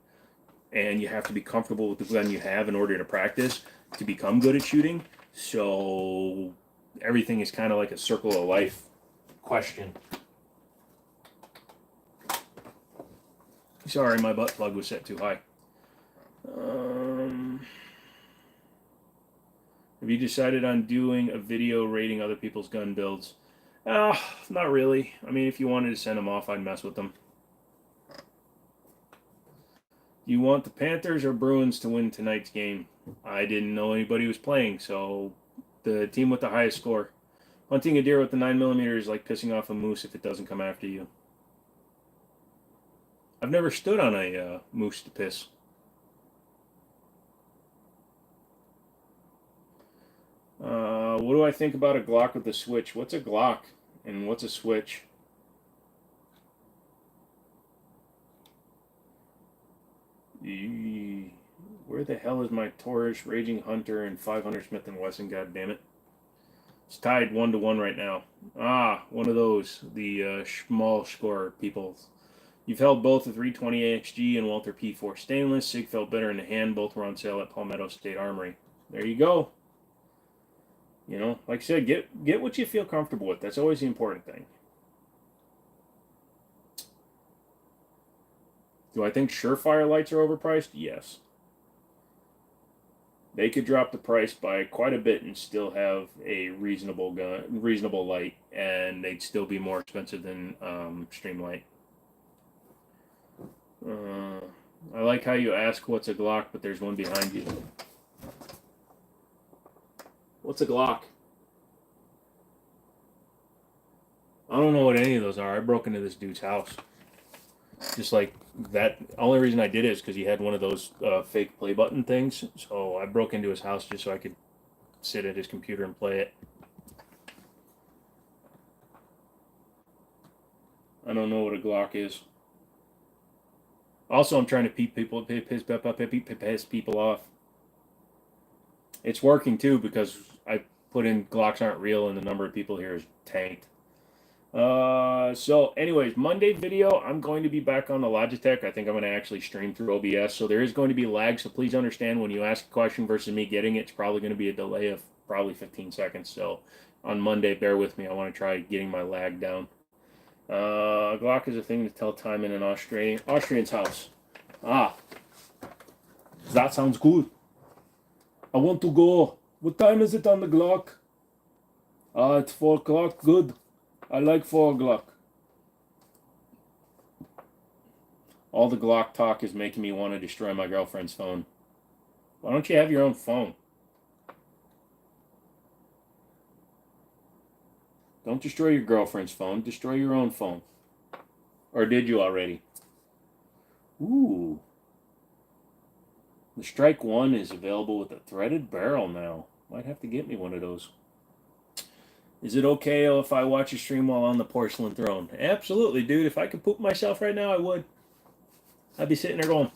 and you have to be comfortable with the gun you have in order to practice to become good at shooting. So everything is kind of like a circle of life question. Sorry, my butt plug was set too high. Have you decided on doing a video rating other people's gun builds? Not really. I mean, if you wanted to send them off, I'd mess with them. Do you want the Panthers or Bruins to win tonight's game? I didn't know anybody was playing, so the team with the highest score. Hunting a deer with the 9mm is like pissing off a moose if it doesn't come after you. I've never stood on a moose to piss. What do I think about a Glock with a switch? What's a Glock and what's a switch? Where the hell is my Taurus, Raging Hunter, and 500 Smith & Wesson? God damn it! It's tied 1-1 right now. Ah, one of those, the small score people. You've held both the 320 AXG and Walther P4 stainless. Sig felt better in the hand. Both were on sale at Palmetto State Armory. There you go. You know, like I said, get what you feel comfortable with. That's always the important thing. Do I think Surefire lights are overpriced? Yes. They could drop the price by quite a bit and still have a reasonable light, and they'd still be more expensive than Streamlight. I like how you ask what's a Glock, but there's one behind you. What's a Glock? I don't know what any of those are. I broke into this dude's house. Just like that. Only reason I did it is because he had one of those fake play button things. So I broke into his house just so I could sit at his computer and play it. I don't know what a Glock is. Also, I'm trying to piss people off. It's working too because I put in Glocks aren't real and the number of people here is tanked. So anyways, Monday video, I'm going to be back on the Logitech. I think I'm going to actually stream through OBS. So there is going to be lag. So please understand when you ask a question versus me getting it, it's probably going to be a delay of probably 15 seconds. So on Monday, bear with me. I want to try getting my lag down. Glock is a thing to tell time in an Austrian's house. Ah, that sounds good. I want to go. What time is it on the Glock? It's 4 o'clock. Good. I like 4 o'clock. All the Glock talk is making me want to destroy my girlfriend's phone. Why don't you have your own phone? Don't destroy your girlfriend's phone. Destroy your own phone. Or did you already? Ooh. The Strike 1 is available with a threaded barrel now. Might have to get me one of those. Is it okay if I watch a stream while on the porcelain throne? Absolutely, dude. If I could poop myself right now, I would. I'd be sitting there going...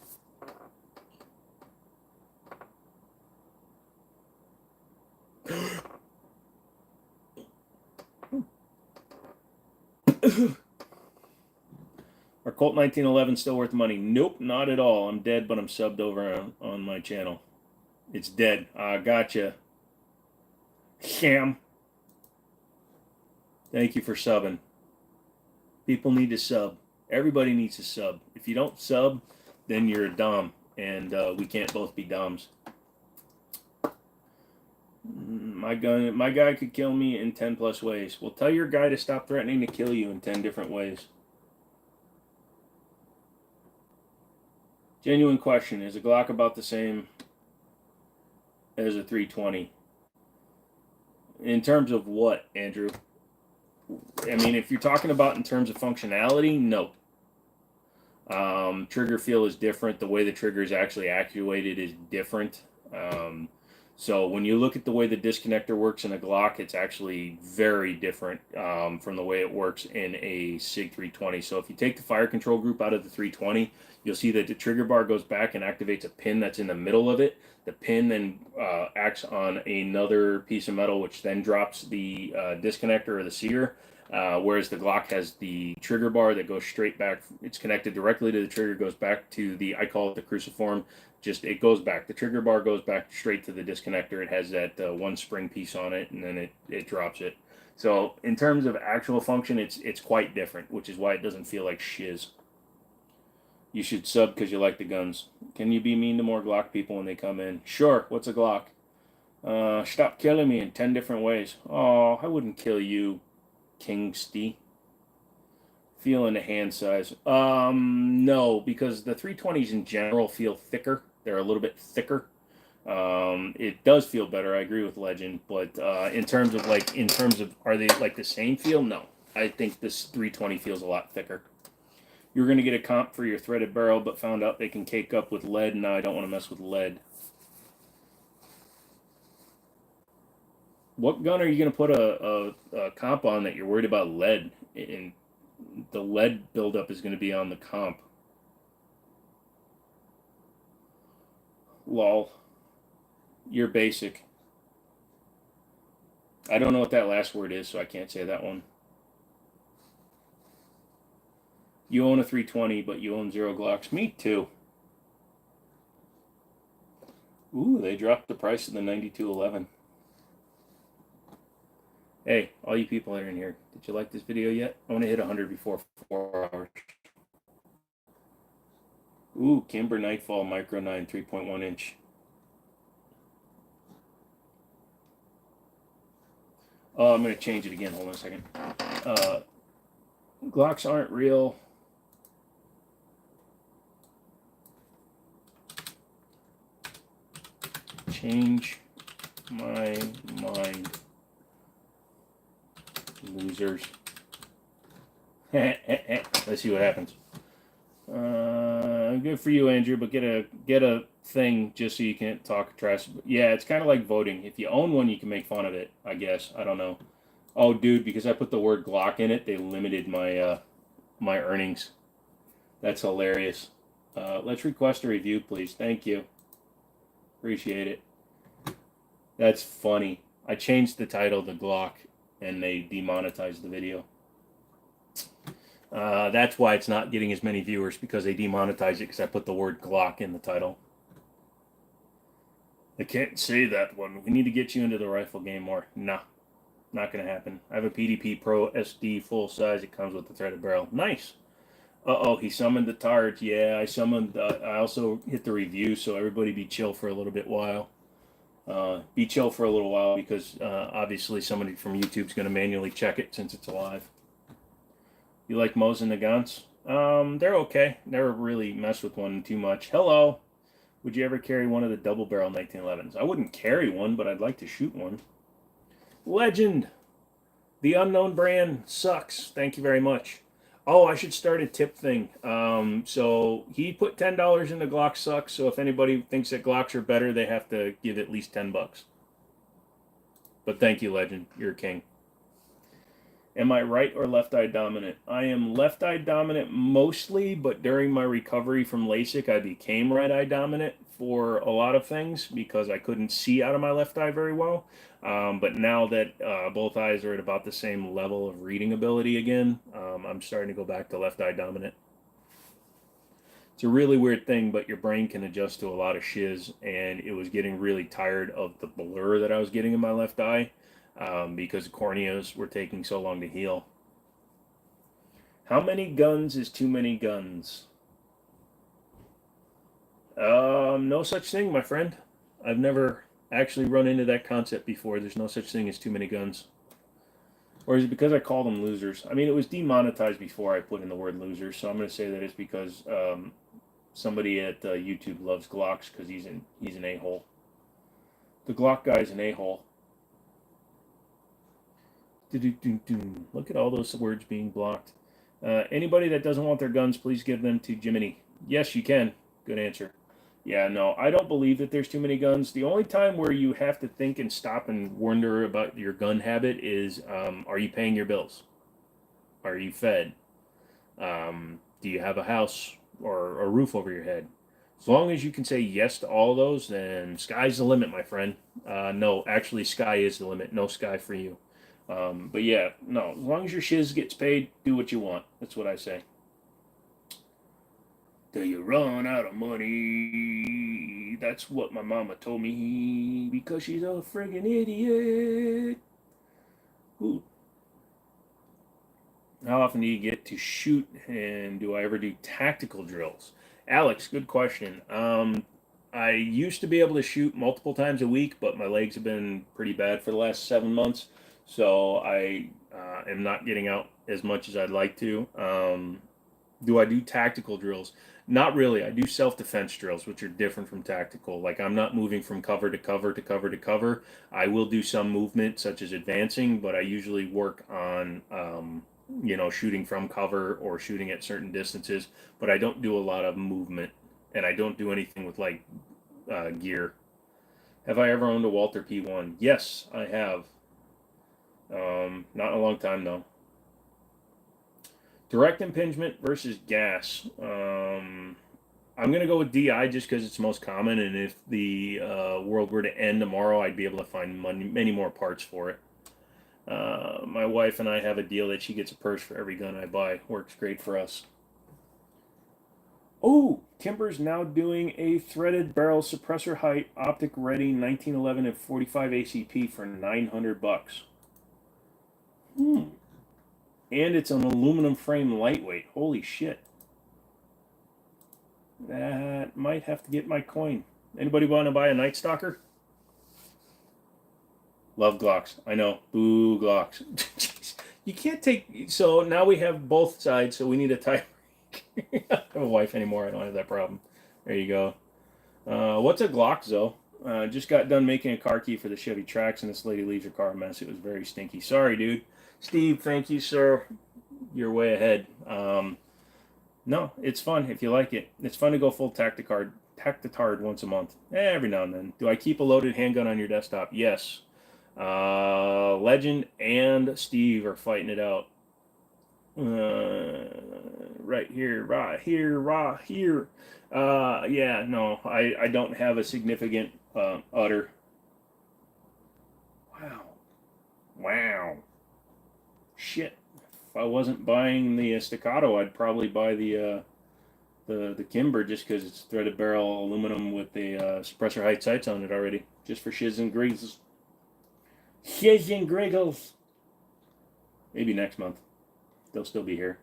Are Colt 1911 still worth money? Nope, not at all. I'm dead, but I'm subbed over on my channel. It's dead. Gotcha. Sham. Thank you for subbing. People need to sub. Everybody needs to sub. If you don't sub, then you're a dom, and we can't both be doms. My guy could kill me in 10 plus ways. Well, tell your guy to stop threatening to kill you in 10 different ways. Genuine question. Is a Glock about the same as a 320? In terms of what, Andrew? I mean, if you're talking about in terms of functionality, no. Trigger feel is different. The way the trigger is actually actuated is different. So when you look at the way the disconnector works in a Glock, it's actually very different from the way it works in a SIG 320. So if you take the fire control group out of the 320, you'll see that the trigger bar goes back and activates a pin that's in the middle of it. The pin then acts on another piece of metal, which then drops the disconnector or the sear. Whereas the Glock has the trigger bar that goes straight back. It's connected directly to the trigger, goes back to the, I call it the cruciform. Just, it goes back. The trigger bar goes back straight to the disconnector. It has that one spring piece on it, and then it drops it. So in terms of actual function, it's quite different, which is why it doesn't feel like shiz. You should sub because you like the guns. Can you be mean to more Glock people when they come in? Sure. What's a Glock? Stop killing me in 10 different ways. Oh, I wouldn't kill you, Kingsty. Feeling the hand size. No, because the 320s in general feel thicker. They're a little bit thicker. It does feel better. I agree with Legend, but in terms of are they like the same feel? No, I think this 320 feels a lot thicker. You were going to get a comp for your threaded barrel, but found out they can cake up with lead, and now I don't want to mess with lead. What gun are you going to put a comp on that you're worried about lead? And the lead buildup is going to be on the comp. Lol. You're basic. I don't know what that last word is, so I can't say that one. You own a 320, but you own 0 Glocks. Me too. Ooh, they dropped the price of the 9211. Hey, all you people that are in here, did you like this video yet? I want to hit 100 before 4 hours. Ooh, Kimber Nightfall Micro 9 3.1 inch. Oh, I'm going to change it again. Hold on a second. Glocks aren't real. Change my mind. Losers. Let's see what happens. Good for you, Andrew, but get a thing just so you can't talk trash. Yeah, it's kind of like voting. If you own one, you can make fun of it, I guess. I don't know. Oh, dude, because I put the word Glock in it, they limited my my earnings. That's hilarious. Let's request a review, please. Thank you. Appreciate it. That's funny. I changed the title to Glock, and they demonetized the video. That's why it's not getting as many viewers, because they demonetized it because I put the word Glock in the title. I can't say that one. We need to get you into the rifle game more. Nah, not going to happen. I have a PDP Pro SD full size. It comes with the threaded barrel. Nice. Uh-oh, he summoned the tards. Yeah, I summoned, I also hit the review, so everybody be chill for a little bit while. Be chill for a little while, because obviously somebody from YouTube's going to manually check it since it's alive. You like Mosin Nagants? They're okay. Never really messed with one too much. Hello. Would you ever carry one of the double barrel 1911s? I wouldn't carry one, but I'd like to shoot one. Legend. The unknown brand sucks. Thank you very much. Oh, I should start a tip thing. So he put $10 into Glock sucks. So if anybody thinks that Glocks are better, they have to give at least $10. But thank you, Legend. You're a king. Am I right or left eye dominant? I am left eye dominant mostly, but during my recovery from LASIK, I became right eye dominant for a lot of things because I couldn't see out of my left eye very well. But now that both eyes are at about the same level of reading ability again, I'm starting to go back to left eye dominant. It's a really weird thing, but your brain can adjust to a lot of shiz, and it was getting really tired of the blur that I was getting in my left eye. Because corneas were taking so long to heal. How many guns is too many guns? No such thing, my friend. I've never actually run into that concept before. There's no such thing as too many guns. Or is it because I call them losers? I mean, it was demonetized before I put in the word losers, so I'm going to say that it's because somebody at YouTube loves Glocks because he's an a-hole. The Glock guy's an a-hole. Look at all those words being blocked. Anybody that doesn't want their guns, please give them to Jimmini. Yes, you can. Good answer. Yeah, no, I don't believe that there's too many guns. The only time where you have to think and stop and wonder about your gun habit is, are you paying your bills? Are you fed? Do you have a house or a roof over your head? As long as you can say yes to all those, then sky's the limit, my friend. No, actually, sky is the limit. No sky for you. But yeah, no, as long as your shiz gets paid, do what you want. That's what I say. Till you run out of money. That's what my mama told me, because she's a friggin' idiot. Ooh. How often do you get to shoot, and do I ever do tactical drills? Alex, good question. I used to be able to shoot multiple times a week, but my legs have been pretty bad for the last 7 months. So I am not getting out as much as I'd like to. Do I do tactical drills? Not really. I do self-defense drills, which are different from tactical. Like, I'm not moving from cover to cover to cover to cover. I will do some movement, such as advancing, but I usually work on you know, shooting from cover or shooting at certain distances, but I don't do a lot of movement, and I don't do anything with like gear. Have I ever owned a Walther P1? Yes, I have. Not in a long time though. Direct impingement versus gas. I'm gonna go with DI just because it's most common, and if the world were to end tomorrow, I'd be able to find many more parts for it. My wife and I have a deal that she gets a purse for every gun I buy. Works great for us. Oh, Kimber's now doing a threaded barrel suppressor height optic ready 1911 and 45 ACP for $900. And it's an aluminum frame lightweight. Holy shit. That might have to get my coin. Anybody want to buy a Night Stalker? Love Glocks. I know. Boo Glocks. You can't take... So now we have both sides, so we need a tie. I don't have a wife anymore. I don't have that problem. There you go. What's a Glock, though? Just got done making a car key for the Chevy Trax, and this lady leaves her car a mess. It was very stinky. Sorry, dude. Steve, thank you, sir. You're way ahead. No, it's fun if you like it. It's fun to go full tactitard once a month. Every now and then. Do I keep a loaded handgun on your desktop? Yes. Legend and Steve are fighting it out. Right here, right here, right here. Yeah, no, I don't have a significant udder. Wow. Shit. If I wasn't buying the staccato, I'd probably buy the Kimber just because it's threaded barrel aluminum with the suppressor height sights on it already, just for shiz and griggles. Shiz and griggles. Maybe next month. They'll still be here.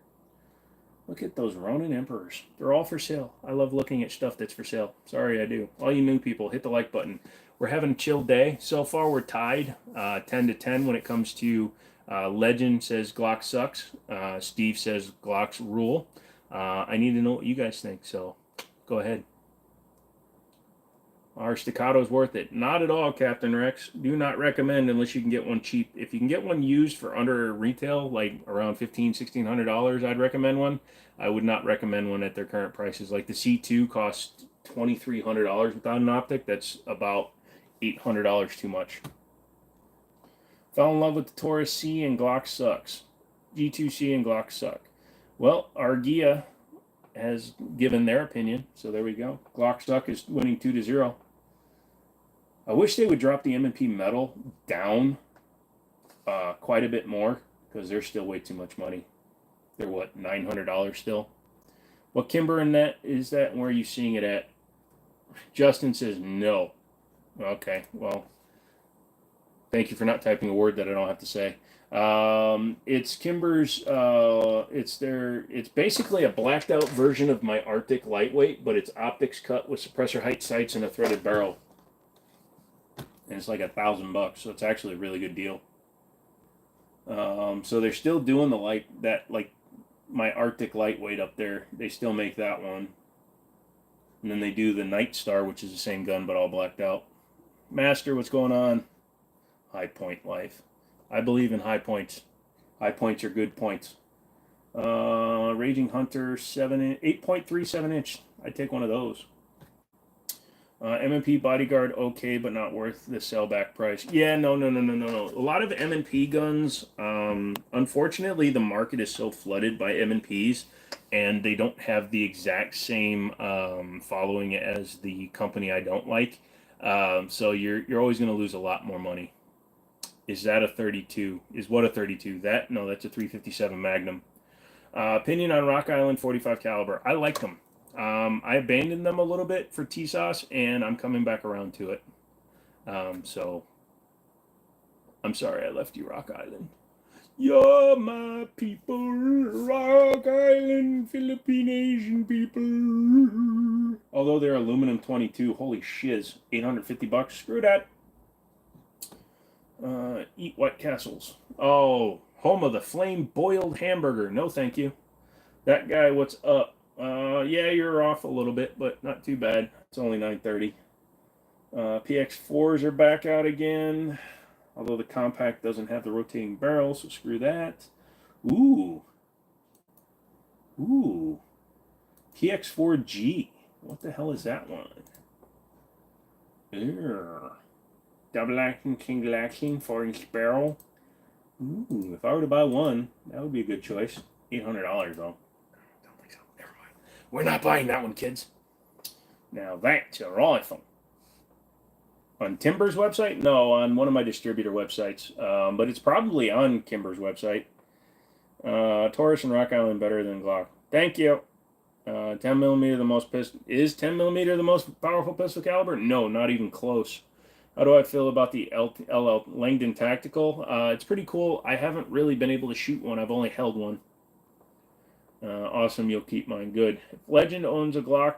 Look at those Ronin Emperors. They're all for sale. I love looking at stuff that's for sale. Sorry, I do. All you new people, hit the like button. We're having a chill day. So far, we're tied 10-10 when it comes to Legend says Glock sucks. Steve says Glocks rule. I need to know what you guys think, so go ahead. Our staccato's worth it. Not at all, Captain Rex. Do not recommend unless you can get one cheap. If you can get one used for under retail, like around $1,500-$1,600, I'd recommend one. I would not recommend one at their current prices. Like the C2 costs $2,300 without an optic. That's about $800 too much. Fell in love with the Taurus C and Glock sucks. G2C and Glock suck. Well, Argia has given their opinion, so there we go. Glock suck is winning 2-0. I wish they would drop the M&P metal down quite a bit more, because they're still way too much money. They're what, $900 still? What Kimber in that is that, and where are you seeing it at? Justin says no. Okay, well, thank you for not typing a word that I don't have to say. It's Kimber's, it's basically a blacked out version of my Arctic lightweight, but it's optics cut with suppressor height sights and a threaded barrel. And it's like $1,000, so it's actually a really good deal. So they're still doing the like my Arctic lightweight up there. They still make that one. And then they do the Night Star, which is the same gun, but all blacked out. Master, what's going on? High point life. I believe in high points. High points are good points. Raging Hunter 8.37 inch. I'd take one of those. M&P Bodyguard, okay, but not worth the sellback price. Yeah, no. A lot of M&P guns, unfortunately, the market is so flooded by M&Ps, and they don't have the exact same following as the company I don't like. So you're always going to lose a lot more money. Is that a 32? Is what a 32? No, that's a 357 Magnum. Opinion on Rock Island 45 caliber. I like them. I abandoned them a little bit for T-Sauce, and I'm coming back around to it. So I'm sorry I left you, Rock Island. You're my people, Rock Island, Philippine Asian people. Although they're aluminum 22, holy shiz, $850. Screw that. Eat White Castles. Oh, home of the flame boiled hamburger. No, thank you. That guy, what's up? Yeah, you're off a little bit, but not too bad. It's only 9:30. PX4s are back out again, although the compact doesn't have the rotating barrel, so screw that. Ooh. Ooh. TX4G. What the hell is that one? Ew. Double action, single action, 4-inch barrel. Ooh, if I were to buy one, that would be a good choice. $800 though. Don't think so. Never mind. We're not buying that one, kids. Now that's a rifle. On Timber's website? No, on one of my distributor websites. But it's probably on Kimber's website. Taurus and Rock Island better than Glock. Thank you. 10 millimeter the most is 10 millimeter the most powerful pistol caliber? No, not even close. How do I feel about the LL Langdon Tactical? It's pretty cool. I haven't really been able to shoot one. I've only held one. Awesome, you'll keep mine. Good. If Legend owns a Glock,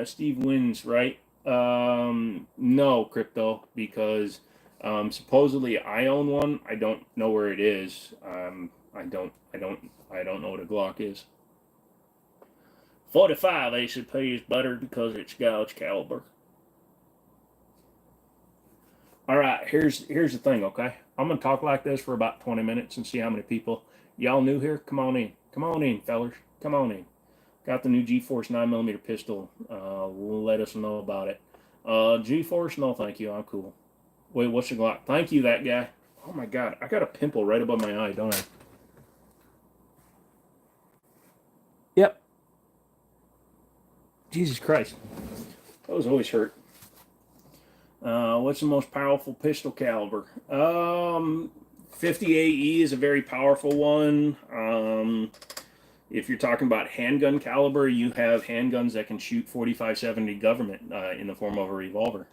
Steve wins, right? No, Crypto, because supposedly I own one. I don't know where it is. I don't know what a Glock is. 45 ACP is better because it's gauge caliber. All right, here's the thing, okay? I'm gonna talk like this for about 20 minutes and see how many people. Y'all new here? Come on in. Come on in, fellers. Come on in. Got the new G-Force 9mm pistol. Let us know about it. G-Force? No, thank you. I'm cool. Wait, what's the Glock? Thank you, that guy. Oh my God, I got a pimple right above my eye, don't I? Yep. Jesus Christ. Those always hurt. What's the most powerful pistol caliber? 50 AE is a very powerful one. If you're talking about handgun caliber, you have handguns that can shoot 45-70 government in the form of a revolver.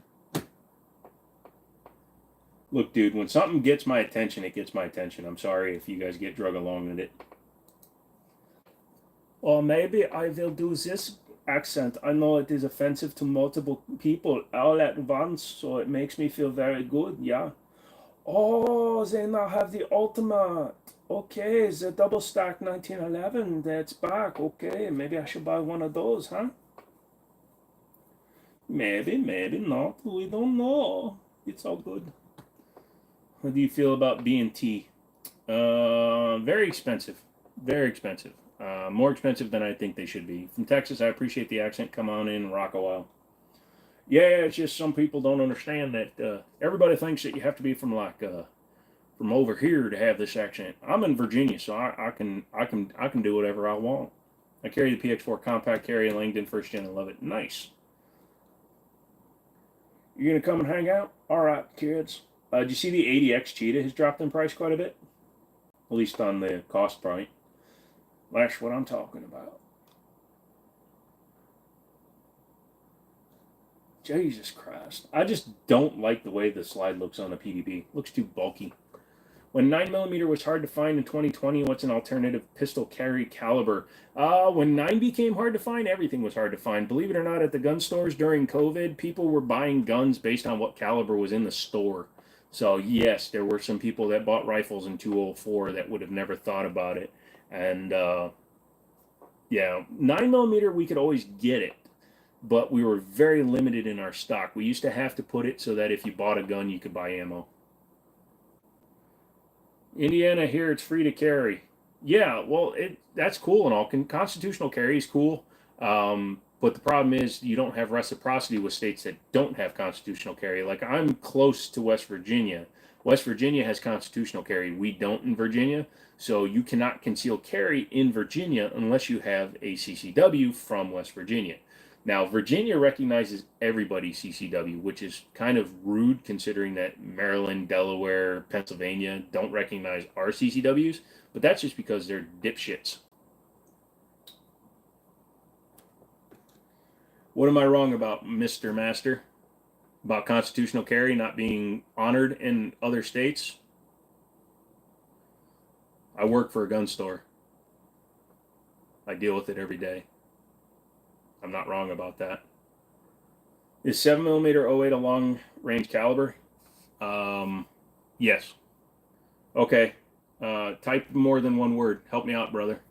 Look, dude, when something gets my attention, it gets my attention. I'm sorry if you guys get drug along with it. Or maybe I will do this accent. I know it is offensive to multiple people all at once, so it makes me feel very good, yeah. Oh, they now have the ultimate. Okay, the double stack 1911, that's back. Okay, maybe I should buy one of those, huh? Maybe, maybe not. We don't know. It's all good. How do you feel about B&T? Very expensive. Very expensive. More expensive than I think they should be. From Texas, I appreciate the accent. Come on in, rock a while. Yeah, it's just some people don't understand that everybody thinks that you have to be from like from over here to have this accent. I'm in Virginia, so I can do whatever I want. I carry the PX4 compact carry in Langdon first gen and love it. Nice. You gonna come and hang out? All right, kids. Did you see the 80X Cheetah has dropped in price quite a bit? At least on the cost point. That's what I'm talking about. Jesus Christ. I just don't like the way the slide looks on the PDB. Looks too bulky. When 9mm was hard to find in 2020, what's an alternative pistol carry caliber? When 9 became hard to find, everything was hard to find. Believe it or not, at the gun stores during COVID, people were buying guns based on what caliber was in the store. So yes, there were some people that bought rifles in 204 that would have never thought about it. And yeah, 9mm, we could always get it, but we were very limited in our stock. We used to have to put it so that if you bought a gun, you could buy ammo. Indiana, here it's free to carry. Yeah, well, that's cool and all. Constitutional carry is cool, but the problem is you don't have reciprocity with states that don't have constitutional carry. Like I'm close to West Virginia. West Virginia has constitutional carry. We don't in Virginia, so you cannot conceal carry in Virginia unless you have a CCW from West Virginia. Now, Virginia recognizes everybody's CCW, which is kind of rude considering that Maryland, Delaware, Pennsylvania don't recognize our CCWs, but that's just because they're dipshits. What am I wrong about, Mr. Master? About constitutional carry not being honored in other states? I work for a gun store. I deal with it every day. I'm not wrong about that. Is 7mm 08 a long range caliber? Yes. Okay. Type more than one word. Help me out, brother.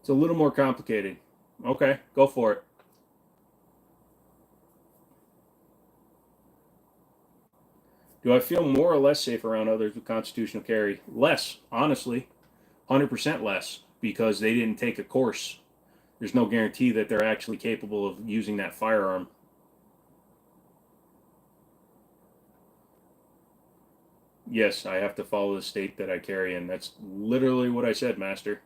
It's a little more complicated. Okay, go for it. Do I feel more or less safe around others with constitutional carry? Less, honestly. 100% less, because they didn't take a course. There's no guarantee that they're actually capable of using that firearm. Yes, I have to follow the state that I carry in. That's literally what I said, Master.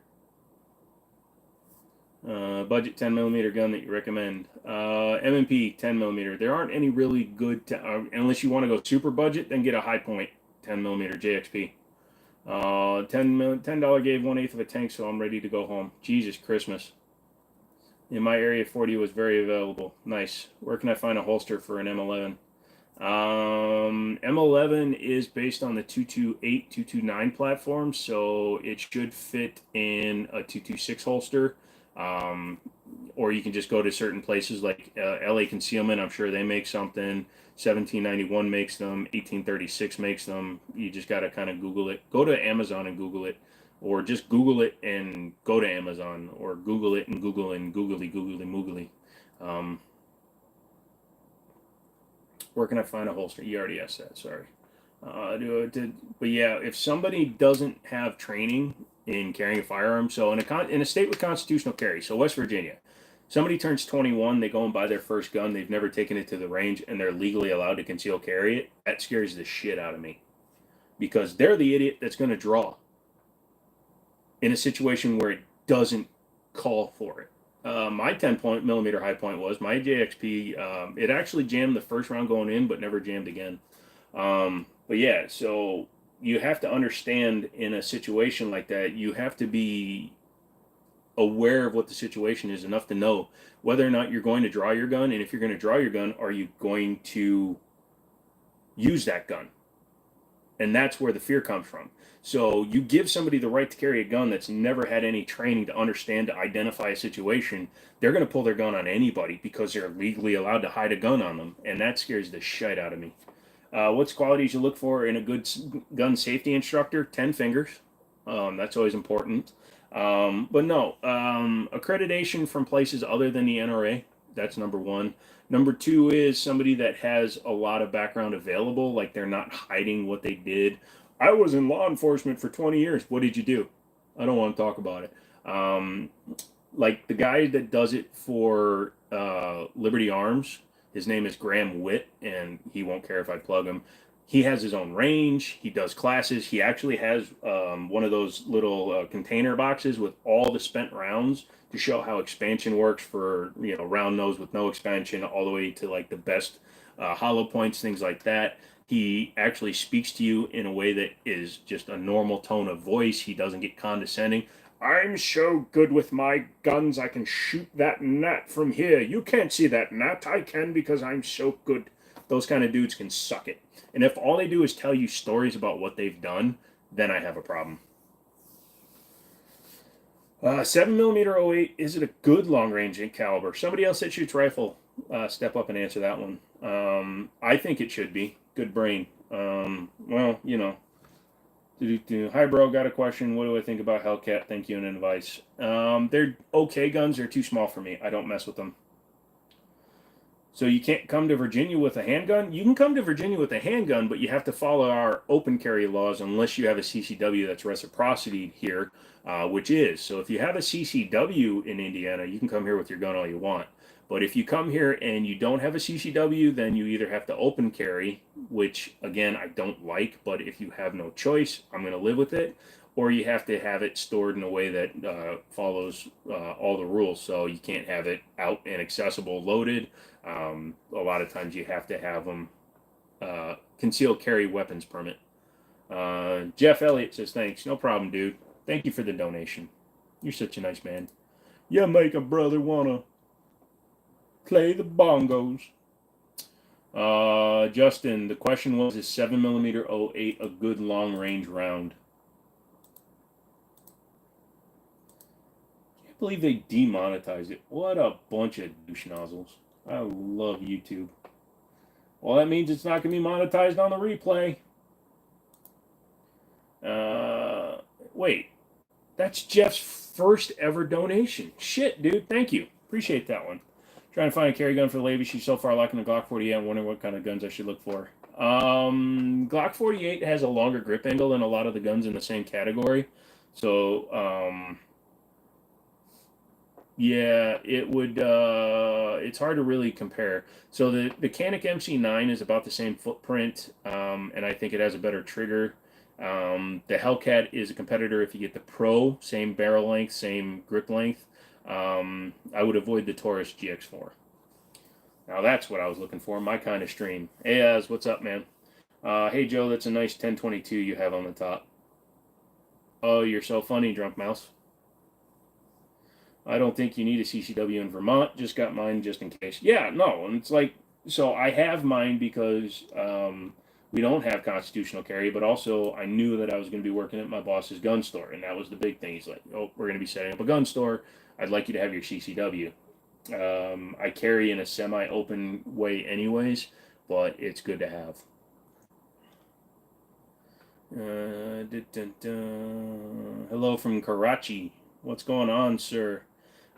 Budget 10 millimeter gun that you recommend. M&P 10 millimeter. There aren't any really good, unless you want to go super budget, then get a high point 10 millimeter JXP. $10 gave 1/8 of a tank, so I'm ready to go home. Jesus Christmas. In my area, 40 was very available. Nice. Where can I find a holster for an M11? M11 is based on the 228, 229 platform, so it should fit in a 226 holster. Or you can just go to certain places like LA Concealment. I'm sure they make something. 1791 makes them. 1836 makes them. You just got to kind of Google it. Go to Amazon and Google it. Or just Google it and go to Amazon. Or Google it and Google and googly moogly. Where can I find a holster? You already asked that. Sorry. But yeah, if somebody doesn't have training in carrying a firearm, so in a state with constitutional carry, so West Virginia, somebody turns 21, they go and buy their first gun, they've never taken it to the range, and they're legally allowed to conceal carry it. That scares the shit out of me, because they're the idiot that's going to draw in a situation where it doesn't call for it. My 10 millimeter high point was my JXP. It actually jammed the first round going in, but never jammed again. But yeah, so you have to understand, in a situation like that, you have to be aware of what the situation is enough to know whether or not you're going to draw your gun, and if you're going to draw your gun, are you going to use that gun? And that's where the fear comes from. So you give somebody the right to carry a gun that's never had any training to understand, to identify a situation, they're going to pull their gun on anybody because they're legally allowed to hide a gun on them, and that scares the shit out of me. What's qualities you look for in a good gun safety instructor? 10 fingers. That's always important. But no, accreditation from places other than the NRA. That's number one. Number two is somebody that has a lot of background available, like they're not hiding what they did. I was in law enforcement for 20 years. What did you do? I don't want to talk about it. Like the guy that does it for Liberty Arms, his name is Graham Witt, and he won't care if I plug him. He has his own range. He does classes. He actually has one of those little container boxes with all the spent rounds to show how expansion works for, round nose with no expansion, all the way to like the best hollow points, things like that. He actually speaks to you in a way that is just a normal tone of voice. He doesn't get condescending. I'm so good with my guns, I can shoot that gnat from here. You can't see that gnat. I can because I'm so good. Those kind of dudes can suck it. And if all they do is tell you stories about what they've done, then I have a problem. 7mm 08, is it a good long range caliber? Somebody else that shoots rifle, step up and answer that one. I think it should be. Good brain. Well, Hi, bro. Got a question. What do I think about Hellcat? Thank you and advice. They're okay guns. They're too small for me. I don't mess with them. So you can't come to Virginia with a handgun? You can come to Virginia with a handgun, but you have to follow our open carry laws unless you have a CCW that's reciprocity here, which is. So if you have a CCW in Indiana, you can come here with your gun all you want. But if you come here and you don't have a CCW, then you either have to open carry, which, again, I don't like, but if you have no choice, I'm going to live with it, or you have to have it stored in a way that follows all the rules. So you can't have it out and accessible loaded. A lot of times you have to have them concealed carry weapons permit. Jeff Elliott says, thanks. No problem, dude. Thank you for the donation. You're such a nice man. You make a brother want to play the bongos. Justin, the question was, is 7mm 08 a good long range round? I can't believe they demonetized it. What a bunch of douche nozzles. I love YouTube. Well, that means it's not going to be monetized on the replay. That's Jeff's first ever donation. Shit, dude. Thank you. Appreciate that one. Trying to find a carry gun for the lady. She's so far liking the Glock 48. I'm wondering what kind of guns I should look for. Glock 48 has a longer grip angle than a lot of the guns in the same category. So, yeah, it would. It's hard to really compare. So the Canik MC9 is about the same footprint, and I think it has a better trigger. The Hellcat is a competitor if you get the Pro, same barrel length, same grip length. I would avoid the Taurus GX4. Now that's what I was looking for, my kind of stream. Hey, Az, what's up, man? Hey, Joe, that's a nice 1022 you have on the top. Oh, you're so funny, Drunk Mouse. I don't think you need a CCW in Vermont. Just got mine just in case. Yeah, no, and it's like, so I have mine because we don't have constitutional carry, but also I knew that I was going to be working at my boss's gun store, and that was the big thing. He's like, oh, we're going to be setting up a gun store. I'd like you to have your CCW. I carry in a semi-open way anyways, but it's good to have. Hello from Karachi. What's going on, sir?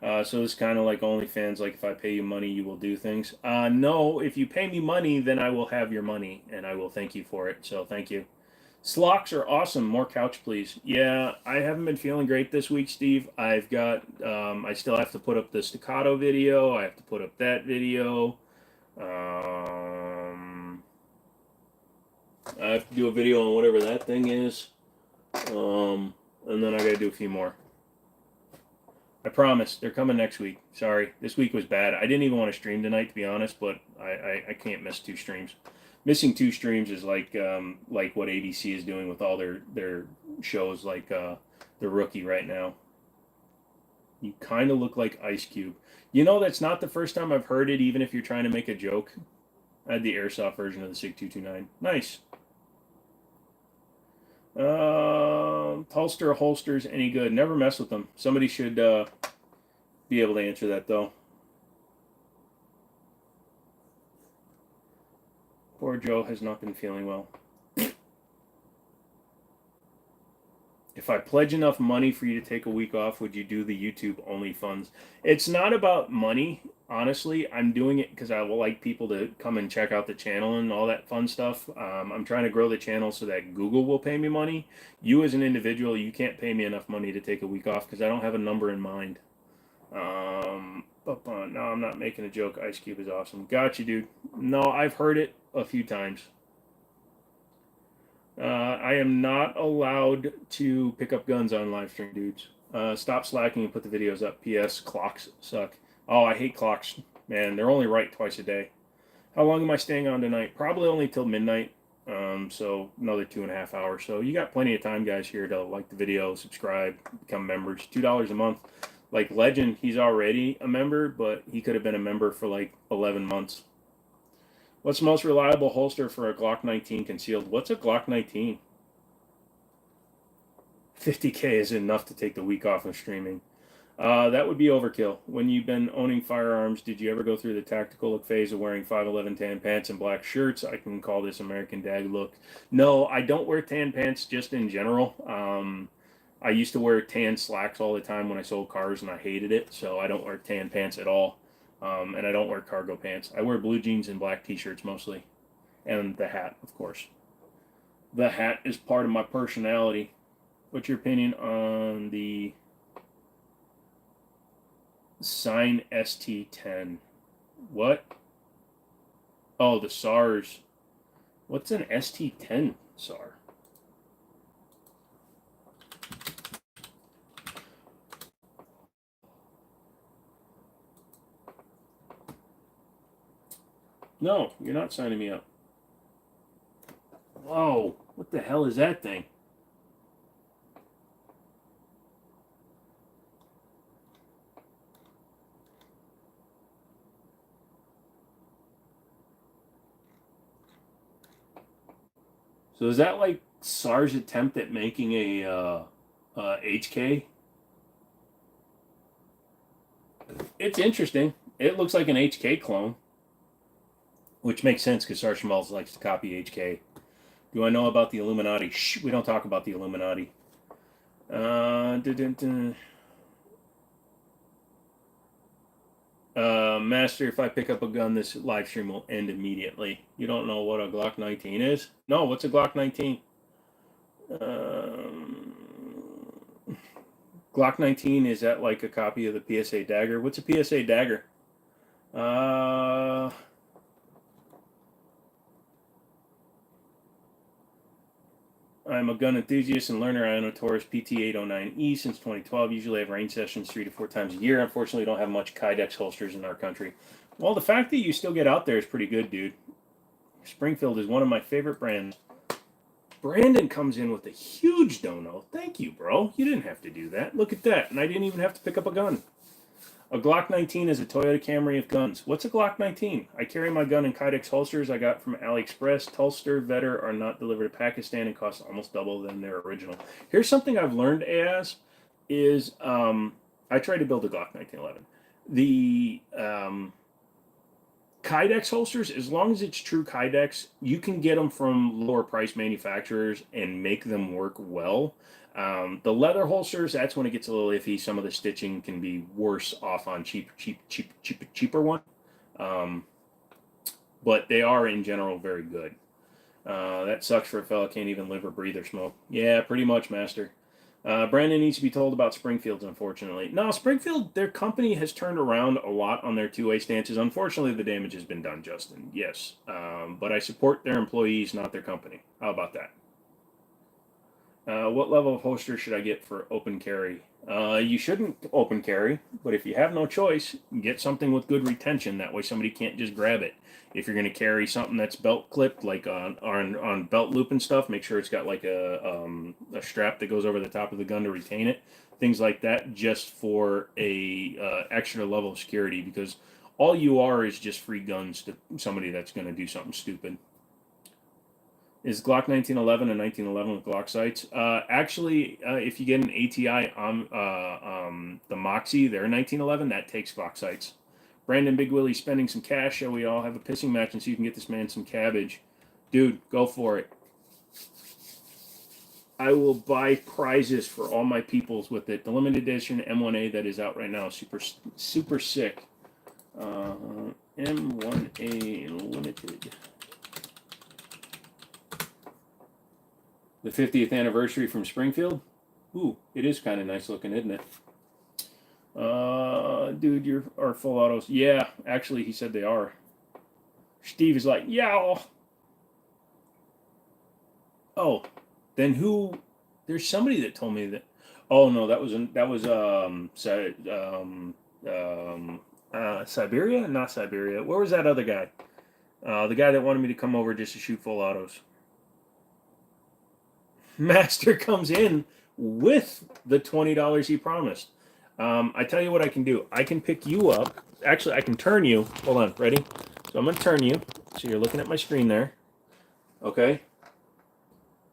So it's kind of like OnlyFans, like if I pay you money, you will do things. No, if you pay me money, then I will have your money, and I will thank you for it. So thank you. Slocks are awesome. More couch, please. Yeah, I haven't been feeling great this week, Steve. I've got, I still have to put up the staccato video. I have to put up that video. I have to do a video on whatever that thing is. And then I got to do a few more. I promise they're coming next week. Sorry, this week was bad. I didn't even want to stream tonight, to be honest, but I can't miss 2 streams. Missing 2 streams is like what ABC is doing with all their shows, like The Rookie right now. You kind of look like Ice Cube. You know, that's not the first time I've heard it, even if you're trying to make a joke. I had the airsoft version of the SIG 229. Nice. Holster holsters any good? Never mess with them. Somebody should be able to answer that though. Poor Joe has not been feeling well. If I pledge enough money for you to take a week off, would you do the YouTube only funds? It's not about money, honestly. I'm doing it because I will like people to come and check out the channel and all that fun stuff. I'm trying to grow the channel so that Google will pay me money. You as an individual, you can't pay me enough money to take a week off because I don't have a number in mind. No, I'm not making a joke. Ice Cube is awesome. Got you, dude. No, I've heard it a few times. I am not allowed to pick up guns on live stream, dudes. Stop slacking and put the videos up. P.S. Clocks suck. Oh, I hate clocks. Man, they're only right twice a day. How long am I staying on tonight? Probably only till midnight. So another 2.5 hours. So you got plenty of time, guys, here to like the video, subscribe, become members. $2 a month. Like Legend, he's already a member, but he could have been a member for like 11 months. What's the most reliable holster for a Glock 19 concealed? What's a Glock 19? 50K is enough to take the week off of streaming. That would be overkill. When you've been owning firearms, did you ever go through the tactical look phase of wearing 511 tan pants and black shirts? I can call this American Dad look. No, I don't wear tan pants just in general. I used to wear tan slacks all the time when I sold cars, and I hated it, so I don't wear tan pants at all. And I don't wear cargo pants. I wear blue jeans and black t-shirts mostly. And the hat, of course. The hat is part of my personality. What's your opinion on the Sign ST10? What? Oh, the SARS. What's an ST10 SAR? No, you're not signing me up. Whoa, what the hell is that thing? So is that like SAR's attempt at making a HK? It's interesting. It looks like an HK clone. Which makes sense because Sar Schmalz likes to copy HK. Do I know about the Illuminati? Shh, we don't talk about the Illuminati. Dun, dun, dun. Master, if I pick up a gun, this live stream will end immediately. You don't know what a Glock 19 is? No, what's a Glock 19? Glock 19, is that like a copy of the PSA Dagger? What's a PSA Dagger? I'm a gun enthusiast and learner. I own a Taurus PT809E since 2012. Usually I have range sessions 3 to 4 times a year. Unfortunately, don't have much Kydex holsters in our country. Well, the fact that you still get out there is pretty good, dude. Springfield is one of my favorite brands. Brandon comes in with a huge dono. Thank you, bro. You didn't have to do that. Look at that. And I didn't even have to pick up a gun. A Glock 19 is a Toyota Camry of guns. What's a Glock 19? I carry my gun in Kydex holsters I got from AliExpress. Tulster, Vetter are not delivered to Pakistan and cost almost double than their original. Here's something I've learned as is I tried to build a Glock 1911. The Kydex holsters, as long as it's true Kydex, you can get them from lower price manufacturers and make them work well. The leather holsters, that's when it gets a little iffy. Some of the stitching can be worse off on cheaper one. But they are in general very good. That sucks for a fella can't even live or breathe or smoke. Yeah, pretty much, Master. Brandon needs to be told about Springfield's, unfortunately. No, Springfield, their company has turned around a lot on their two-way stances. Unfortunately, the damage has been done, Justin. Yes. But I support their employees, not their company. How about that? What level of holster should I get for open carry? You shouldn't open carry, but if you have no choice, get something with good retention. That way somebody can't just grab it. If you're going to carry something that's belt clipped, like on belt loop and stuff, make sure it's got like a strap that goes over the top of the gun to retain it. Things like that, just for a extra level of security, because all you are is just free guns to somebody that's going to do something stupid. Is Glock 1911 a 1911 with Glock sights? Actually, if you get an ATI on the Moxie, they're 1911, that takes Glock sights. Brandon Big Willie spending some cash. Shall we all have a pissing match and so you can get this man some cabbage? Dude, go for it. I will buy prizes for all my peoples with it. The limited edition M1A that is out right now, super sick. M1A limited. The 50th anniversary from Springfield. Ooh, it is kind of nice looking, isn't it? Dude, are full autos. Yeah, actually, he said they are. Steve is like, yeah. Oh, then who? There's somebody that told me that. Oh no, that was Siberia, not Siberia. Where was that other guy? The guy that wanted me to come over just to shoot full autos. Master comes in with the $20 he promised. I tell you what I can do. I can pick you up. Actually, I can turn you. Hold on, ready? So I'm going to turn you. So you're looking at my screen there. Okay?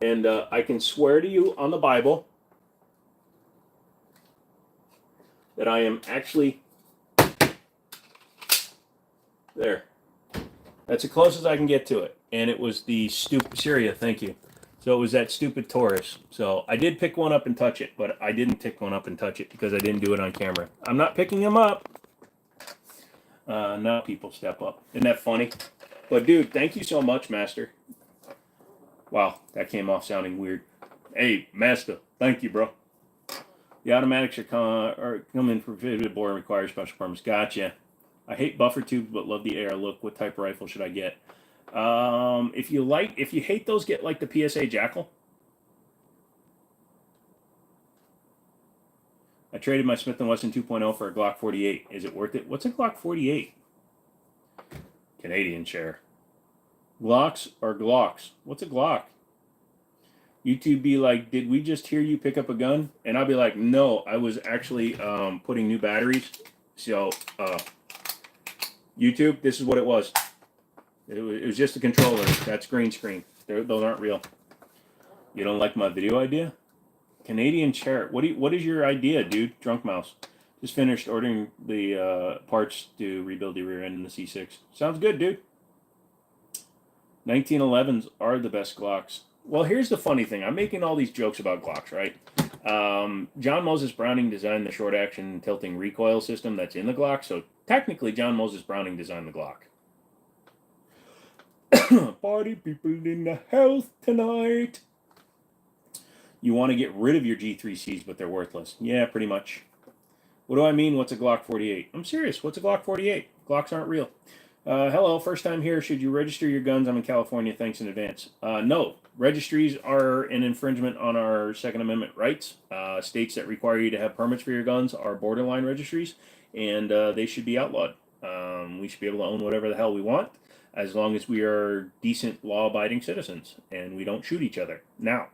And I can swear to you on the Bible that I am actually... There. That's as close as I can get to it. And it was the stupid... Syria, thank you. So it was that stupid Taurus. So I did pick one up and touch it, but I didn't pick one up and touch it because I didn't do it on camera. I'm not picking them up. Now people step up. Isn't that funny? But dude, thank you so much, Master. Wow, that came off sounding weird. Hey, Master, thank you, bro. The automatics are coming for vivid bore and require special permits. Gotcha. I hate buffer tubes, but love the AR look. What type of rifle should I get? If you hate those, get like the PSA Jackal. I traded my Smith & Wesson 2.0 for a Glock 48. Is it worth it? What's a Glock 48? Canadian share. Glocks or Glocks? What's a Glock? YouTube be like, did we just hear you pick up a gun? And I'll be like, no, I was actually putting new batteries. So, YouTube, this is what it was. It was just a controller. That's green screen. Those aren't real. You don't like my video idea? Canadian chair. What is your idea, dude? Drunk Mouse. Just finished ordering the parts to rebuild the rear end in the C6. Sounds good, dude. 1911s are the best Glocks. Well, here's the funny thing. I'm making all these jokes about Glocks, right? John Moses Browning designed the short action tilting recoil system that's in the Glock, so technically John Moses Browning designed the Glock. Party people in the house tonight. You want to get rid of your G3Cs, but they're worthless. Yeah, pretty much. What do I mean, what's a Glock 48? I'm serious, what's a Glock 48? Glocks aren't real. Hello, first time here. Should you register your guns? I'm in California. Thanks in advance. No. Registries are an infringement on our Second Amendment rights. States that require you to have permits for your guns are borderline registries, and they should be outlawed. We should be able to own whatever the hell we want, as long as we are decent, law-abiding citizens, and we don't shoot each other. Now,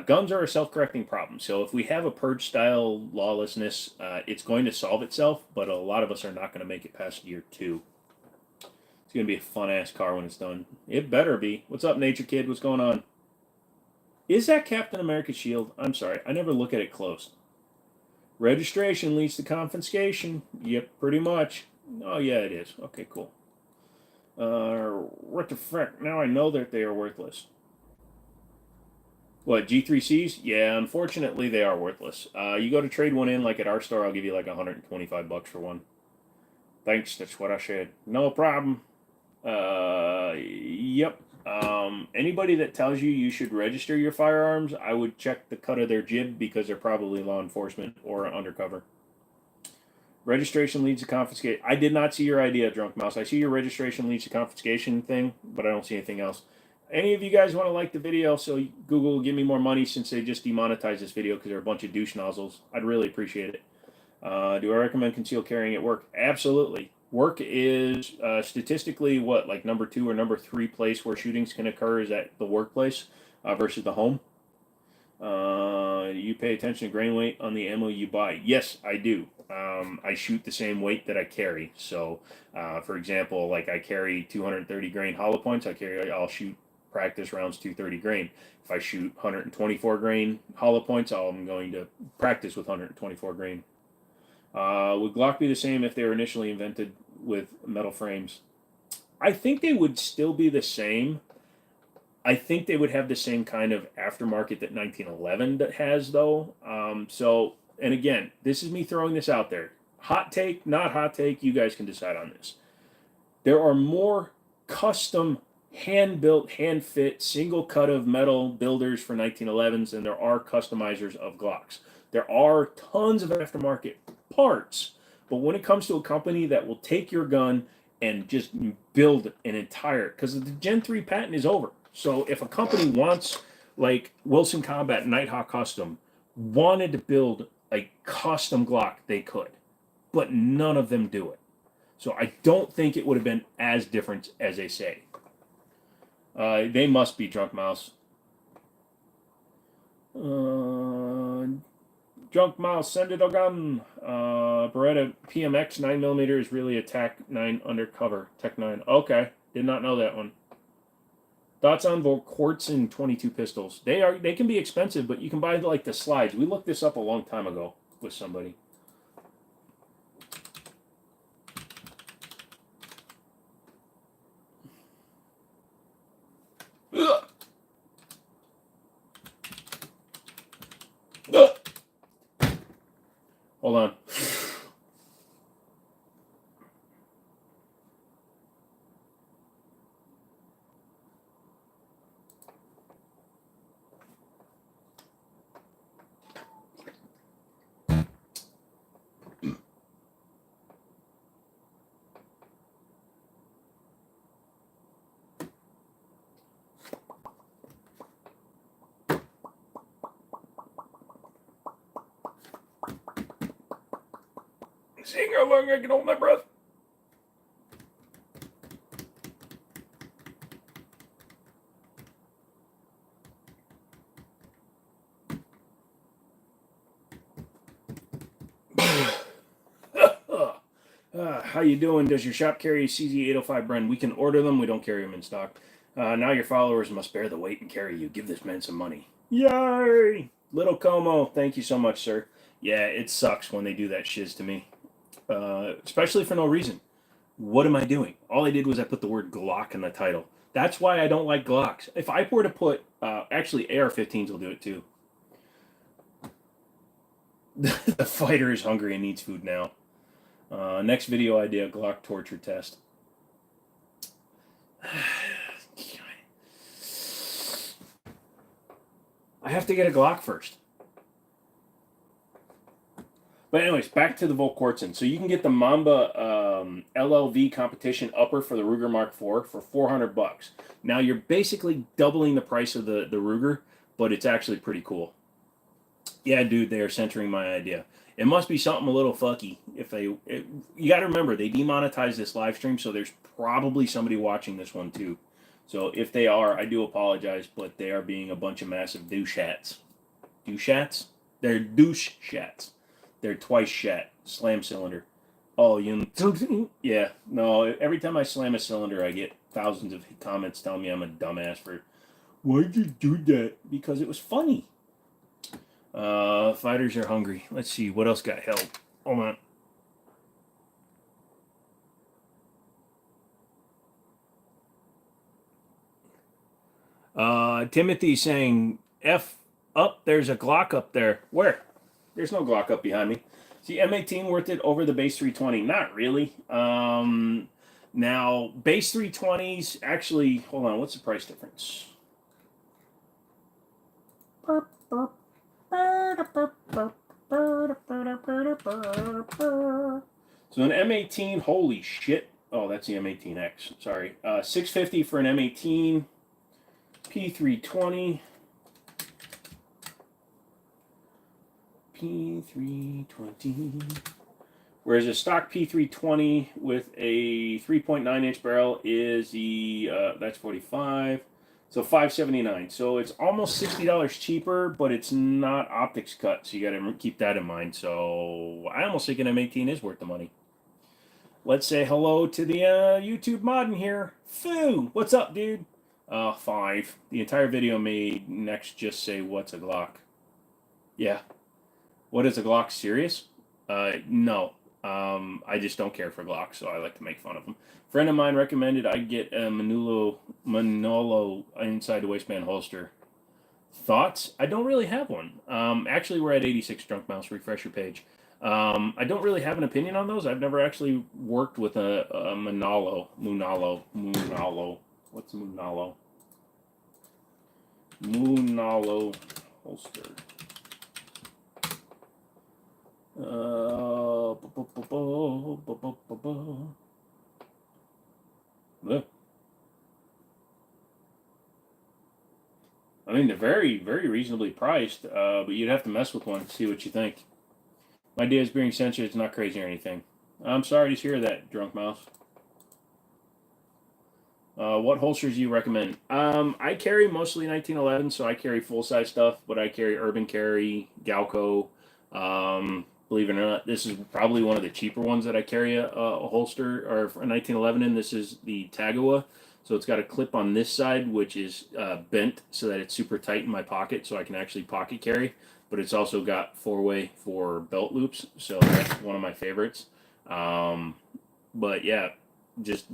guns are a self-correcting problem. So if we have a purge-style lawlessness, it's going to solve itself, but a lot of us are not going to make it past year 2. It's going to be a fun-ass car when it's done. It better be. What's up, Nature Kid? What's going on? Is that Captain America's shield? I'm sorry. I never look at it close. Registration leads to confiscation. Yep, pretty much. Oh, yeah, it is. Okay, cool. What the frick? Now I know that they are worthless. What, G3Cs? Yeah, unfortunately, they are worthless. You go to trade one in, like at our store, I'll give you like $125 for one. Thanks, that's what I said. No problem. Yep. Anybody that tells you should register your firearms, I would check the cut of their jib because they're probably law enforcement or undercover. Registration leads to confiscation. I did not see your idea, Drunk Mouse. I see your registration leads to confiscation thing, but I don't see anything else. Any of you guys want to like the video so Google will give me more money since they just demonetized this video because they're a bunch of douche nozzles? I'd really appreciate it. Do I recommend concealed carrying at work? Absolutely. Work is statistically what, like number 2 or number 3 place where shootings can occur is at the workplace versus the home. You pay attention to grain weight on the ammo you buy? Yes, I do. I shoot the same weight that I carry. So, for example, like I carry 230 grain hollow points. I'll shoot practice rounds 230 grain. If I shoot 124 grain hollow points, I'm going to practice with 124 grain. Would Glock be the same if they were initially invented with metal frames? I think they would still be the same. I think they would have the same kind of aftermarket that 1911 has, though. And again, this is me throwing this out there. Hot take, not hot take, you guys can decide on this. There are more custom, hand-built, hand-fit, single cut of metal builders for 1911s than there are customizers of Glocks. There are tons of aftermarket parts, but when it comes to a company that will take your gun and just build an entire, because the Gen 3 patent is over. So if a company wants, like Wilson Combat, Nighthawk Custom, wanted to build a custom Glock, they could, but none of them do it. So I don't think it would have been as different as they say. They must be, Drunk Mouse. Drunk Mouse, send it a gun. Beretta PMX 9mm is really a Tac 9 undercover. Tech 9. Okay, did not know that one. Thoughts on quartz and 22 pistols? They can be expensive, but you can buy like the slides. We looked this up a long time ago with somebody. Ugh. Ugh. Hold on. Seeing how long I can hold my breath. How you doing? Does your shop carry CZ805 Bren? We can order them. We don't carry them in stock. Now your followers must bear the weight and carry you. Give this man some money. Yay! Little Como, thank you so much, sir. Yeah, it sucks when they do that shiz to me. Especially for no reason. What am I doing? All I did was I put the word Glock in the title. That's why I don't like Glocks. If I were to put, actually AR-15s will do it too. The fighter is hungry and needs food now. Next video idea, Glock torture test. I have to get a Glock first. But anyways, back to the Volquartsen. So you can get the Mamba LLV competition upper for the Ruger Mark IV for $400. Now you're basically doubling the price of the Ruger, but it's actually pretty cool. Yeah, dude, they are censoring my idea. It must be something a little fucky. You got to remember, they demonetized this live stream, so there's probably somebody watching this one too. So if they are, I do apologize, but they are being a bunch of massive douche hats. Douche hats? They're douche shats. They're twice shat. Slam cylinder. Oh, yeah. No, every time I slam a cylinder, I get thousands of comments telling me I'm a dumbass for, why'd you do that? Because it was funny. Fighters are hungry. Let's see, what else got held? Hold on. Timothy saying, F up, there's a Glock up there. Where? There's no Glock up behind me. See, M18 worth it over the base 320? Not really. Now, base 320s, actually, hold on, what's the price difference? So an M18, holy shit. Oh, that's the M18X, sorry. $650 for an M18, P320. P320. Whereas a stock P320 with a 3.9-inch barrel is that's 45. So $579. So it's almost $60 cheaper, but it's not optics cut. So you got to keep that in mind. So I almost think an M18 is worth the money. Let's say hello to the YouTube mod in here. Foo, what's up, dude? 5. The entire video made next just say, what's a Glock? Yeah. What is a Glock? Serious? No. I just don't care for Glocks, so I like to make fun of them. Friend of mine recommended I get a Manolo inside the waistband holster. Thoughts? I don't really have one. Actually, we're at 86 Drunk Mouse refresher page. I don't really have an opinion on those. I've never actually worked with a Manolo. What's Munalo? Munalo holster. I mean, they're very, very reasonably priced, but you'd have to mess with one to see what you think. My idea is being censored. It's not crazy or anything. I'm sorry to hear that, Drunk Mouse. What holsters do you recommend? I carry mostly 1911, so I carry full-size stuff, but I carry Urban Carry, Galco. Believe it or not, this is probably one of the cheaper ones that I carry a holster or a 1911 in. This is the Tagawa. So it's got a clip on this side, which is bent so that it's super tight in my pocket so I can actually pocket carry. But it's also got 4-way for belt loops. So that's one of my favorites. But yeah, just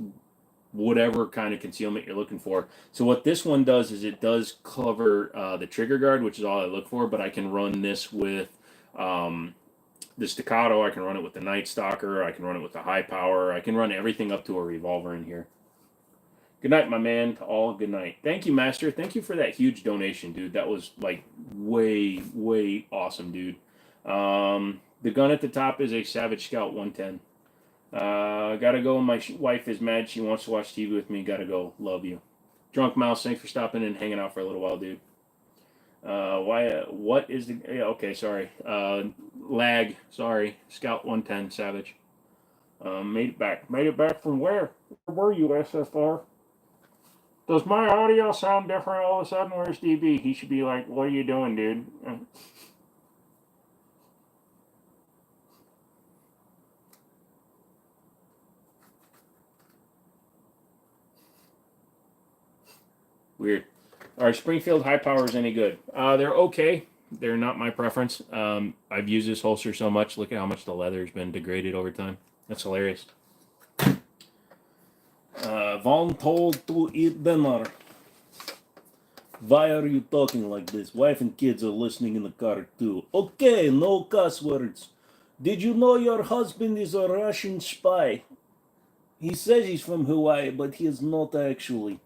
whatever kind of concealment you're looking for. So what this one does is it does cover the trigger guard, which is all I look for. But I can run this with the Staccato. I can run it with the Night Stalker. I can run it with the High Power. I can run everything up to a revolver in here. Good night, my man. To all, good night. Thank you, Master. Thank you for that huge donation, dude. That was like way, way awesome, dude. The gun at the top is a Savage Scout 110. Gotta go. My wife is mad. She wants to watch TV with me. Gotta go. Love you. Drunk Mouse, thanks for stopping and hanging out for a little while, dude. What is the... Yeah, okay, sorry. Lag. Sorry. Scout 110, Savage. Made it back. Made it back from where? Where were you, SFR? Does my audio sound different all of a sudden? Where's DB? He should be like, what are you doing, dude? Weird. Are Springfield high powers any good? They're okay. They're not my preference. I've used this holster so much. Look at how much the leather has been degraded over time. That's hilarious. Von told to eat dinner. Why are you talking like this? Wife and kids are listening in the car too. Okay, no cuss words. Did you know your husband is a Russian spy? He says he's from Hawaii, but he is not actually.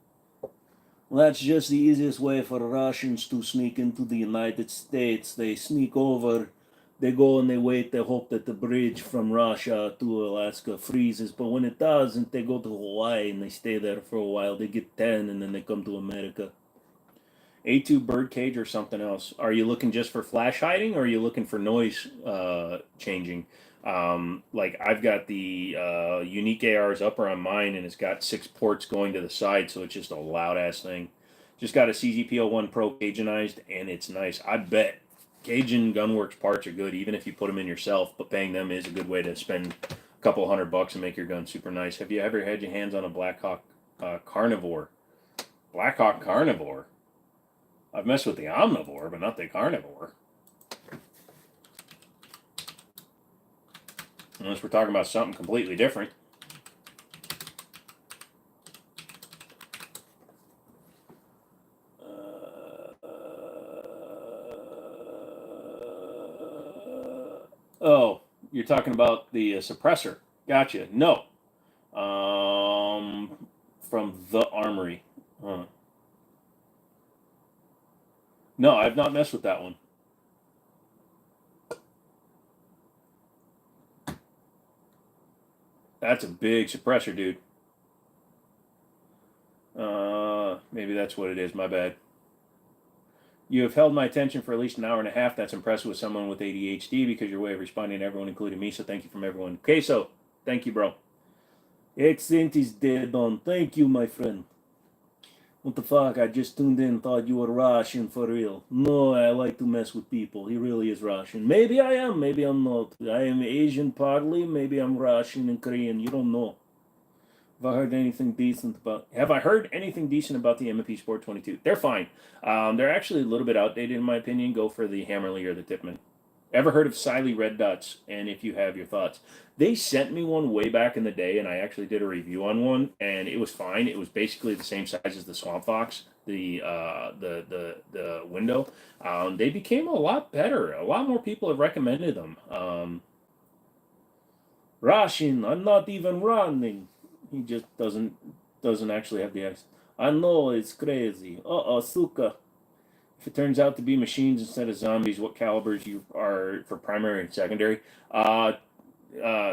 That's just the easiest way for Russians to sneak into the United States. They sneak over, they go and they wait, they hope that the bridge from Russia to Alaska freezes. But when it doesn't, they go to Hawaii and they stay there for a while. They get 10 and then they come to America. A2 birdcage or something else. Are you looking just for flash hiding or are you looking for noise changing? Like I've got the unique ARs upper on mine and it's got 6 ports going to the side, so it's just a loud ass thing. Just got a CZP01 Pro Cajunized and it's nice. I bet Cajun Gunworks parts are good even if you put them in yourself, but paying them is a good way to spend a couple $100 and make your gun super nice. Have you ever had your hands on a Blackhawk Carnivore? Blackhawk Carnivore? I've messed with the Omnivore, but not the Carnivore. Unless we're talking about something completely different. Oh, you're talking about the suppressor. Gotcha. No. From the Armory. Huh. No, I've not messed with that one. That's a big suppressor, dude. Maybe that's what it is. My bad. You have held my attention for at least an hour and a half. That's impressive with someone with ADHD because your way of responding to everyone, including me. So thank you from everyone. Okay, so thank you, bro. Accent is dead on. Thank you, my friend. What the fuck? I just tuned in, thought you were Russian for real. No, I like to mess with people. He really is Russian. Maybe I am, maybe I'm not. I am Asian partly, maybe I'm Russian and Korean. You don't know. Have I heard anything decent about? Have I heard anything decent about the M&P Sport 22? They're fine. They're actually a little bit outdated in my opinion. Go for the Hammerly or the Tippmann. Ever heard of Siley Red Dots? And if you have, your thoughts. They sent me one way back in the day, and I actually did a review on one, and it was fine. It was basically the same size as the Swamp Fox, the window. They became a lot better. A lot more people have recommended them. Russian, I'm not even running. He just doesn't actually have the accent. I know it's crazy. Suka. If it turns out to be machines instead of zombies, what calibers you are for primary and secondary?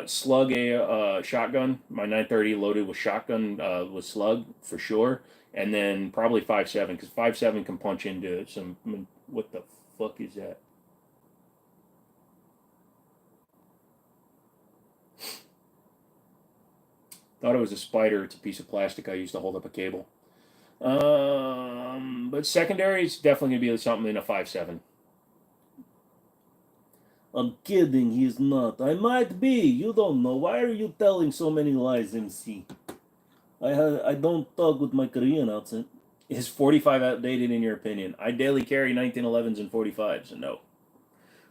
Slug a shotgun. My 930 loaded with shotgun with slug for sure, and then probably 5.7 because 5.7 can punch into some. What the fuck is that? Thought it was a spider. It's a piece of plastic I used to hold up a cable. But secondary is definitely gonna be something in a 5.7. I'm kidding, he's not. I might be. You don't know. Why are you telling so many lies, MC? I don't talk with my Korean accent. Is 45 outdated in your opinion? I daily carry 1911s and 45s, and no.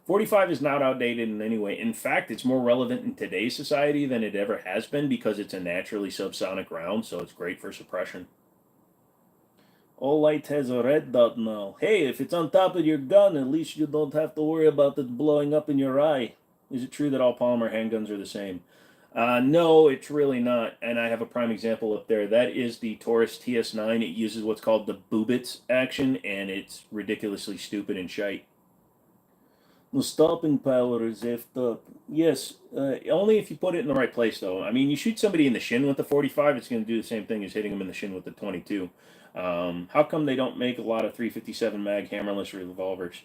45 is not outdated in any way. In fact, it's more relevant in today's society than it ever has been because it's a naturally subsonic round, so it's great for suppression. All light has a red dot now. Hey, if it's on top of your gun, at least you don't have to worry about it blowing up in your eye. Is it true that all polymer handguns are the same? No, it's really not. And I have a prime example up there. That is the Taurus TS9. It uses what's called the Boobits action, and it's ridiculously stupid and shite. The stopping power is effed up. Yes, only if you put it in the right place, though. I mean, you shoot somebody in the shin with the 45, it's going to do the same thing as hitting them in the shin with the 22. How come they don't make a lot of 357 mag hammerless revolvers?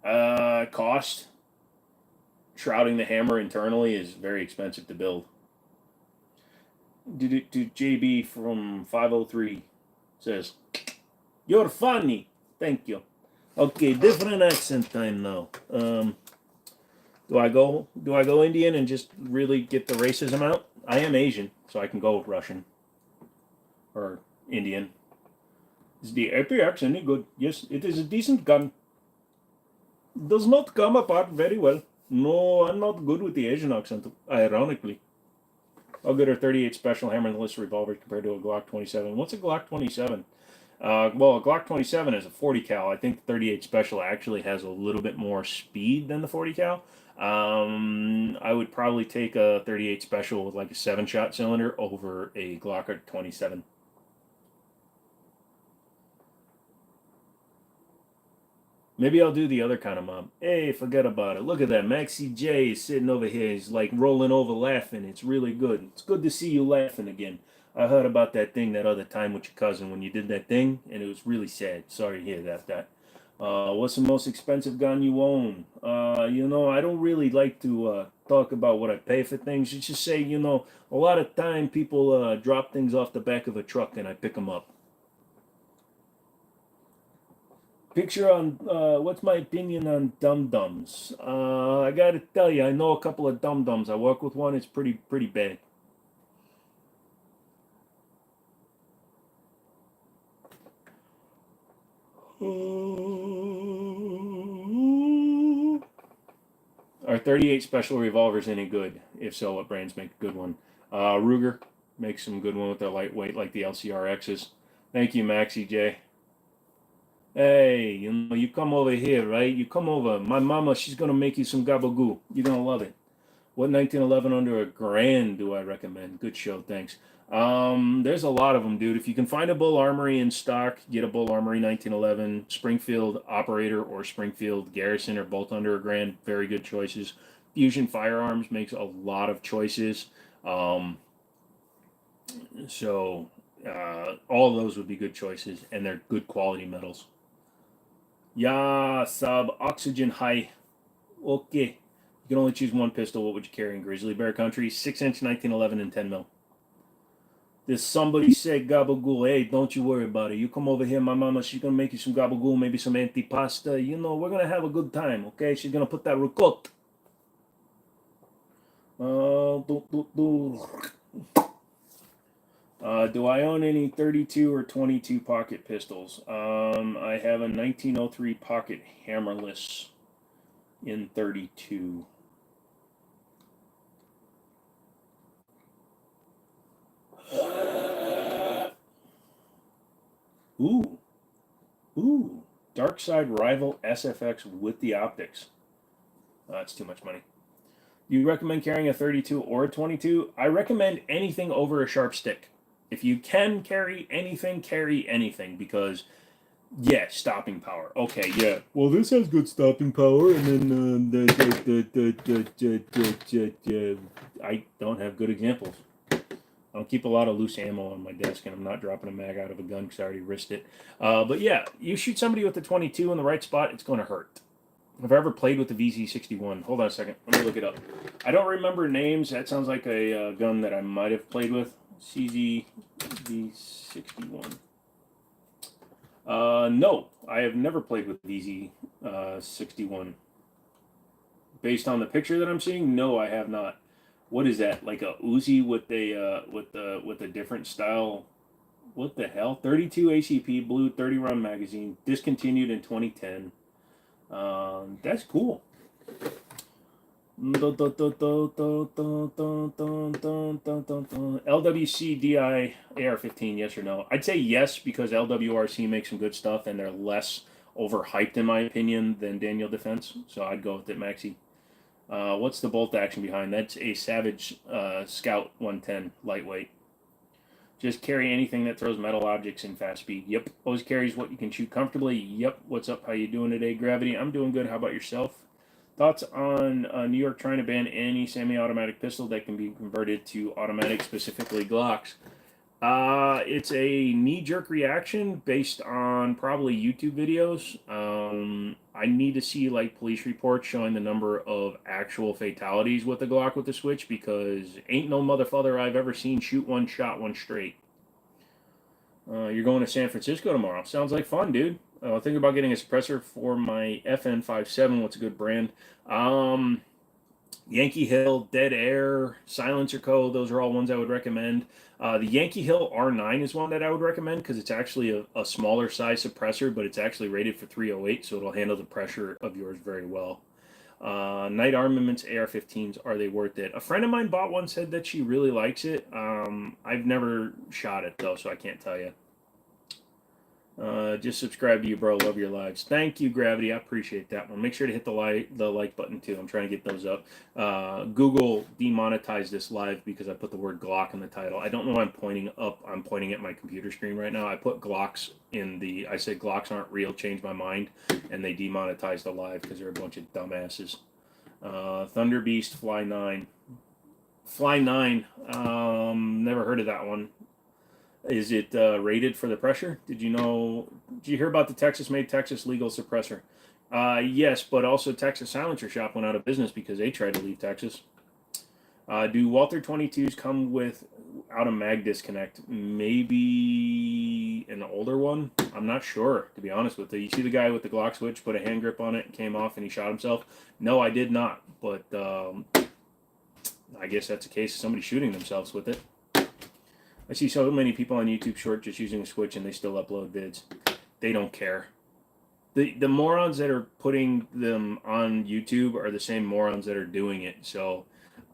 Cost. Shrouding the hammer internally is very expensive to build. JB from 503 says, "You're funny. Thank you." Okay, different accent time now. Do I go Indian and just really get the racism out? I am Asian, so I can go Russian or Indian. Is the APX any good? Yes, it is a decent gun. Does not come apart very well. No, I'm not good with the Asian accent, ironically. I'll get a 38 special hammerless revolver compared to a Glock 27. What's a Glock 27? Well, a Glock 27 is a 40 cal. I think the 38 Special actually has a little bit more speed than the 40 cal. I would probably take a 38 Special with like a 7-shot cylinder over a Glock 27. Maybe I'll do the other kind of mob. Hey, forget about it. Look at that. Maxie J is sitting over here. He's like rolling over laughing. It's really good. It's good to see you laughing again. I heard about that thing that other time with your cousin when you did that thing, and it was really sad. Sorry to hear that. What's the most expensive gun you own? I don't really like to talk about what I pay for things. You just say, a lot of time people drop things off the back of a truck and I pick them up. Picture on what's my opinion on dum-dums? I gotta tell you, I know a couple of dum-dums. I work with one. It's pretty bad. Are 38 Special revolvers any good? If so, what brands make a good one? Ruger makes some good one with their lightweight, like the LCRXs. Thank you, Maxie J. Hey, you come over here, right? You come over. My mama, she's gonna make you some gabagoo. You're gonna love it. What 1911 under $1,000 do I recommend? Good show, thanks. There's a lot of them, dude. If you can find a Bull Armory in stock, get a Bull Armory 1911. Springfield Operator or Springfield Garrison are both under $1,000. Very good choices. Fusion Firearms makes a lot of choices. So all of those would be good choices, and they're good quality metals. Yeah, sub oxygen high. Okay. You can only choose one pistol. What would you carry in Grizzly Bear Country? 6-inch 1911 and 10 mil. There's somebody said gabagool. Hey, don't you worry about it. You come over here, my mama, she's gonna make you some gabagool, maybe some antipasta. We're gonna have a good time, okay? She's gonna put that ricotta. Do I own any 32 or 22 pocket pistols? I have a 1903 pocket hammerless in 32. Ooh. Dark Side Rival SFX with the optics. That's too much money. You recommend carrying a 32 or a 22? I recommend anything over a sharp stick. If you can carry anything because, yeah, stopping power. Okay, yeah. Well, this has good stopping power, and then I don't have good examples. I don't keep a lot of loose ammo on my desk, and I'm not dropping a mag out of a gun because I already risked it. But yeah, you shoot somebody with the 22 in the right spot, it's going to hurt. Have I ever played with the VZ61? Hold on a second. Let me look it up. I don't remember names. That sounds like a gun that I might have played with. CZ-V61. No, I have never played with VZ61. Based on the picture that I'm seeing, no, I have not. What is that? Like a Uzi with a different style? What the hell? 32 ACP blue 30 round magazine, discontinued in 2010. That's cool. LWC DI AR-15, yes or no? I'd say yes because LWRC makes some good stuff and they're less overhyped in my opinion than Daniel Defense. So I'd go with it, Maxi. What's the bolt action behind? That's a Savage Scout 110 lightweight. Just carry anything that throws metal objects in fast speed. Yep. Always carries what you can shoot comfortably. Yep. What's up? How you doing today, Gravity? I'm doing good. How about yourself? Thoughts on New York trying to ban any semi-automatic pistol that can be converted to automatic, specifically Glocks? It's a knee-jerk reaction based on probably YouTube videos. I need to see like police reports showing the number of actual fatalities with the Glock with the switch because ain't no motherfucker I've ever seen shoot one shot one straight. You're going to San Francisco tomorrow. Sounds like fun, dude. Thinking about getting a suppressor for my FN57. What's a good brand? Yankee Hill, Dead Air, Silencer Co. Those are all ones I would recommend. The Yankee Hill R9 is one that I would recommend because it's actually a smaller size suppressor, but it's actually rated for 308, so it'll handle the pressure of yours very well. Night Armaments AR-15s, are they worth it? A friend of mine bought one, said that she really likes it. I've never shot it, though, so I can't tell you. Just subscribe to you, bro. Love your lives. Thank you, Gravity. I appreciate that one. Make sure to hit the like button too. I'm trying to get those up. Google demonetized this live because I put the word Glock in the title. I don't know why I'm pointing up. I'm pointing at my computer screen right now. I put Glocks in the. I said Glocks aren't real. Changed my mind, and they demonetized the live because they're a bunch of dumbasses. Thunder Beast Fly 9. Fly 9. Never heard of that one. Is it rated for the pressure? Did you know? Did you hear about the Texas made Texas legal suppressor? Yes, but also Texas Silencer Shop went out of business because they tried to leave Texas. Do Walther 22s come with out a mag disconnect? Maybe an older one. I'm not sure, to be honest with you. You see the guy with the Glock switch, put a hand grip on it, came off, and he shot himself? No, I did not. But I guess that's a case of somebody shooting themselves with it. I see so many people on YouTube Short just using a switch and they still upload vids. They don't care. The morons that are putting them on YouTube are the same morons that are doing it. So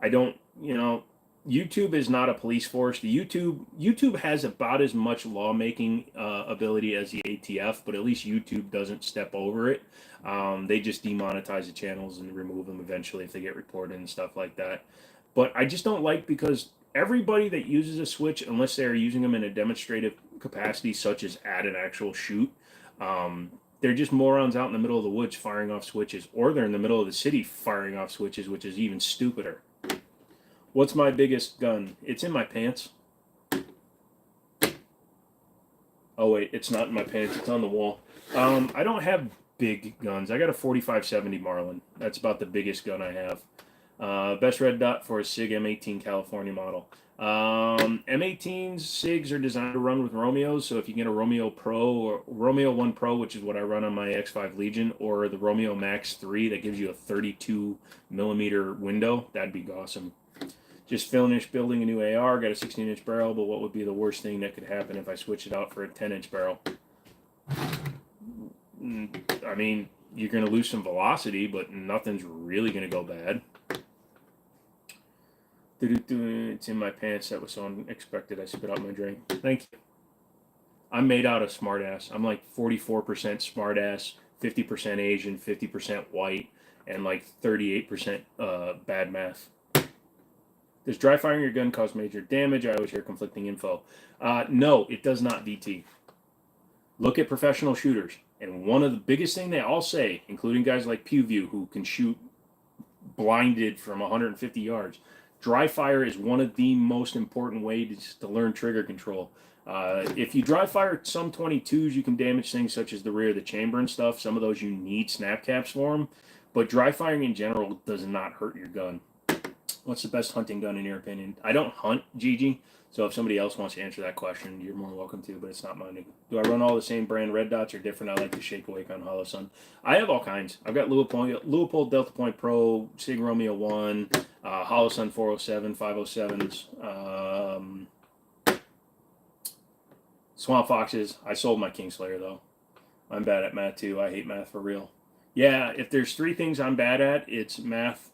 I don't, YouTube is not a police force. YouTube has about as much lawmaking ability as the ATF, but at least YouTube doesn't step over it. They just demonetize the channels and remove them eventually if they get reported and stuff like that. But I just don't like because everybody that uses a switch, unless they're using them in a demonstrative capacity, such as at an actual shoot, they're just morons out in the middle of the woods firing off switches, or they're in the middle of the city firing off switches, which is even stupider. What's my biggest gun? It's in my pants. Oh wait, it's not in my pants, it's on the wall. I don't have big guns. I got a 4570 Marlin. That's about the biggest gun I have. Best red dot for a SIG M18 California model. M18s, SIGs are designed to run with Romeos, so if you get a Romeo Pro or Romeo 1 Pro, which is what I run on my X5 Legion, or the Romeo Max 3 that gives you a 32 millimeter window, that'd be awesome. Just finished building a new AR, got a 16-inch barrel, but what would be the worst thing that could happen if I switch it out for a 10-inch barrel? I mean, you're going to lose some velocity, but nothing's really going to go bad. It's in my pants. That was so unexpected. I spit out my drink. Thank you. I'm made out of smartass. I'm like 44% smartass, 50% Asian, 50% white, and like 38% bad math. Does dry firing your gun cause major damage? I always hear conflicting info. No, it does not, VT. Look at professional shooters. And one of the biggest thing they all say, including guys like PewView who can shoot blinded from 150 yards, dry fire is one of the most important ways to learn trigger control. If you dry fire some 22s, you can damage things such as the rear of the chamber and stuff. Some of those you need snap caps for them. But dry firing in general does not hurt your gun. What's the best hunting gun in your opinion? I don't hunt, Gigi. So if somebody else wants to answer that question, you're more than welcome to, but it's not mine. Do I run all the same brand red dots or different? I like the Shake Awake on Hollow Sun. I have all kinds. I've got Leupold Delta Point Pro, Sig Romeo 1, Hollow Sun 407, 507s, Swamp Foxes. I sold my Kingslayer though. I'm bad at math too. I hate math for real. Yeah, if there's three things I'm bad at, it's math.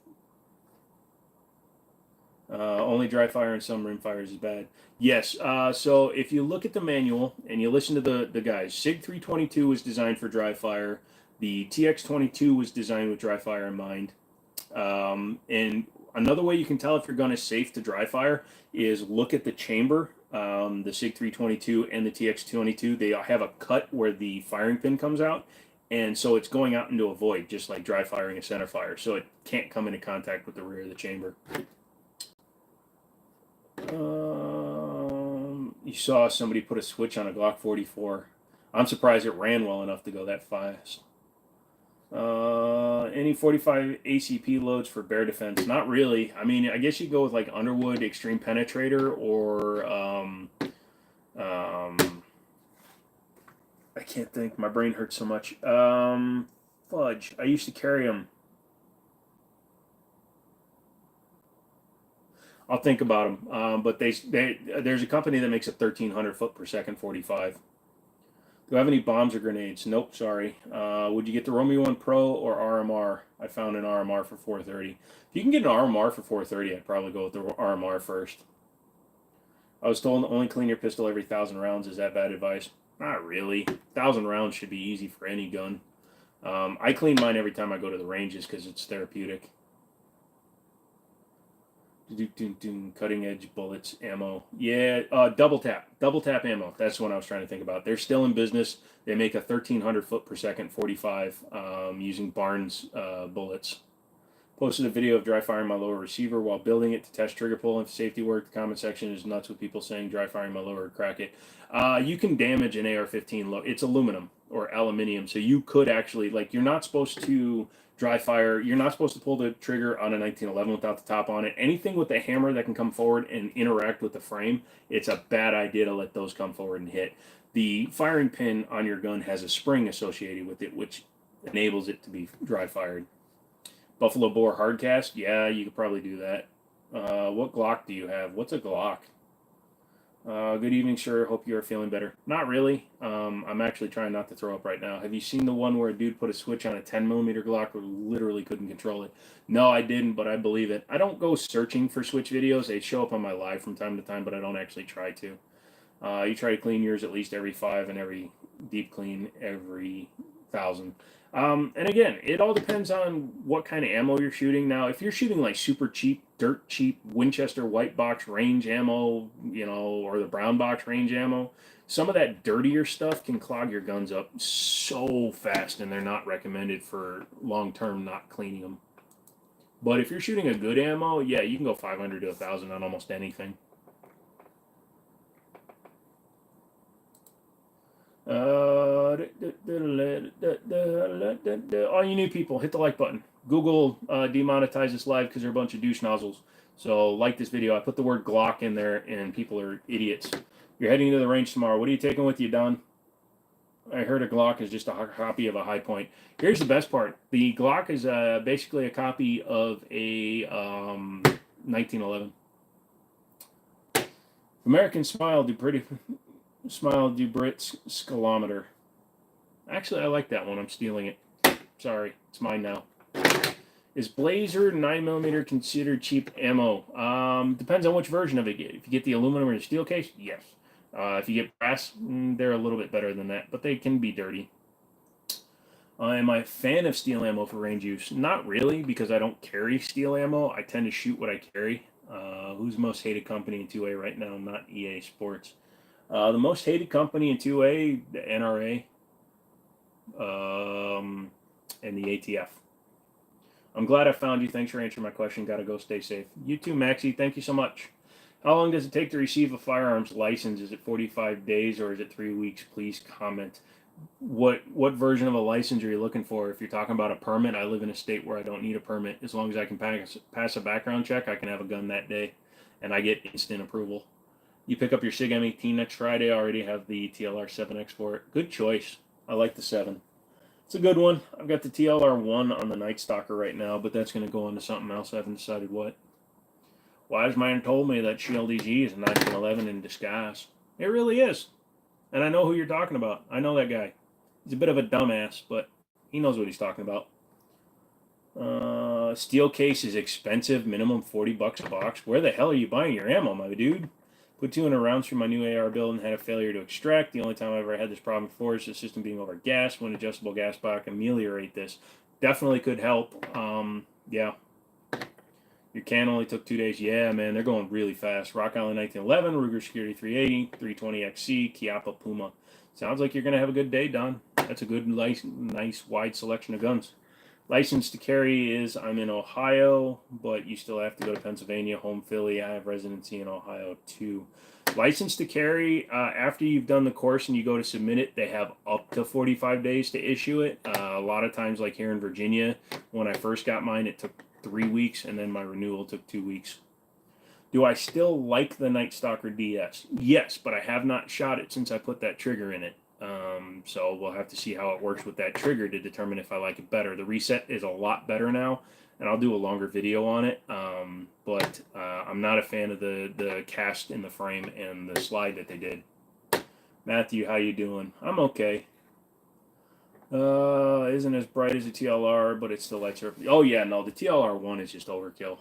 Only dry fire and some rim fires is bad. Yes, so if you look at the manual and you listen to the guys, SIG 322 was designed for dry fire. The TX22 was designed with dry fire in mind. And another way you can tell if your gun is safe to dry fire is look at the chamber. The SIG 322 and the TX22, they have a cut where the firing pin comes out. And so it's going out into a void, just like dry firing a center fire. So it can't come into contact with the rear of the chamber. You saw somebody put a switch on a Glock 44. I'm surprised it ran well enough to go that fast. Any 45 ACP loads for bear defense? Not really. I mean, I guess you go with like Underwood Extreme Penetrator or I can't think. My brain hurts so much. Fudge. I used to carry them. I'll think about them. But there's a company that makes a 1,300 foot per second 45. Do I have any bombs or grenades? Nope, sorry. Would you get the Romeo 1 Pro or RMR? I found an RMR for 430. If you can get an RMR for 430, I'd probably go with the RMR first. I was told to only clean your pistol every 1,000 rounds. Is that bad advice? Not really. 1,000 rounds should be easy for any gun. I clean mine every time I go to the ranges because it's therapeutic. Cutting edge bullets, ammo. Yeah, double tap ammo. That's what I was trying to think about. They're still in business. They make a 1,300 foot per second 45 using Barnes bullets. Posted a video of dry firing my lower receiver while building it to test trigger pull and safety work. The comment section is nuts with people saying dry firing my lower would crack it. You can damage an AR-15. It's aluminum or aluminium, so you could actually, like, you're not supposed to dry fire. You're not supposed to pull the trigger on a 1911 without the top on it. Anything with a hammer that can come forward and interact with the frame, it's a bad idea to let those come forward and hit. The firing pin on your gun has a spring associated with it, which enables it to be dry fired. Buffalo Bore Hardcast? Yeah, you could probably do that. What Glock do you have? What's a Glock? Good evening, sir. Hope you are feeling better. Not really. I'm actually trying not to throw up right now. Have you seen the one where a dude put a switch on a 10mm Glock where literally couldn't control it? No, I didn't, but I believe it. I don't go searching for switch videos. They show up on my live from time to time, but I don't actually try to. You try to clean yours at least every 5 and every deep clean every 1,000. And again, it all depends on what kind of ammo you're shooting. Now, if you're shooting like super cheap, dirt cheap Winchester white box range ammo, or the brown box range ammo, some of that dirtier stuff can clog your guns up so fast, and they're not recommended for long term not cleaning them. But if you're shooting a good ammo, yeah, you can go 500 to 1,000 on almost anything. All you new people, hit the like button. Google demonetized this live because they're a bunch of douche nozzles. So like this video. I put the word Glock in there, and people are idiots. You're heading to the range tomorrow. What are you taking with you, Don? I heard a Glock is just a copy of a High Point. Here's the best part. The Glock is basically a copy of a 1911. American Smile do pretty... Smile Dubritz Scalometer. Actually, I like that one. I'm stealing it. Sorry, it's mine now. Is Blazer 9mm considered cheap ammo? Depends on which version of it you get. If you get the aluminum or the steel case, yes. If you get brass, they're a little bit better than that, but they can be dirty. Am I a fan of steel ammo for range use? Not really, because I don't carry steel ammo. I tend to shoot what I carry. Who's the most hated company in 2A right now? Not EA Sports. The most hated company in 2A, the NRA, and the ATF. I'm glad I found you. Thanks for answering my question. Gotta go. Stay safe. You too, Maxie. Thank you so much. How long does it take to receive a firearms license? Is it 45 days or is it 3 weeks? Please comment. What version of a license are you looking for? If you're talking about a permit, I live in a state where I don't need a permit. As long as I can pass a background check, I can have a gun that day, and I get instant approval. You pick up your SIG M18 next Friday. I already have the TLR 7X for it. Good choice. I like the 7. It's a good one. I've got the TLR 1 on the Night Stalker right now, but that's going to go into something else. I haven't decided what. Wise man told me that Shield EG is a 1911 in disguise. It really is. And I know who you're talking about. I know that guy. He's a bit of a dumbass, but he knows what he's talking about. Steel case is expensive. Minimum $40 a box. Where the hell are you buying your ammo, my dude? Put 200 rounds through my new AR build and had a failure to extract. The only time I've ever had this problem before is the system being over gas. When adjustable gas block ameliorate this. Definitely could help. Yeah. Your can only took 2 days. Yeah, man, they're going really fast. Rock Island 1911, Ruger Security 380, 320 XC, Chiappa Puma. Sounds like you're going to have a good day, Don. That's a good, nice, wide selection of guns. License to carry is I'm in Ohio, but you still have to go to Pennsylvania, home Philly. I have residency in Ohio too. License to carry, after you've done the course and you go to submit it, they have up to 45 days to issue it. A lot of times, like here in Virginia, when I first got mine, it took 3 weeks, and then my renewal took 2 weeks. Do I still like the Night Stalker DS? Yes, but I have not shot it since I put that trigger in it. So we'll have to see how it works with that trigger to determine if I like it better. The reset is a lot better now, and I'll do a longer video on it. But I'm not a fan of the cast in the frame and the slide that they did. Matthew, how you doing? I'm okay. Isn't as bright as a TLR, but it still lights up. Oh yeah, no, the TLR 1 is just overkill.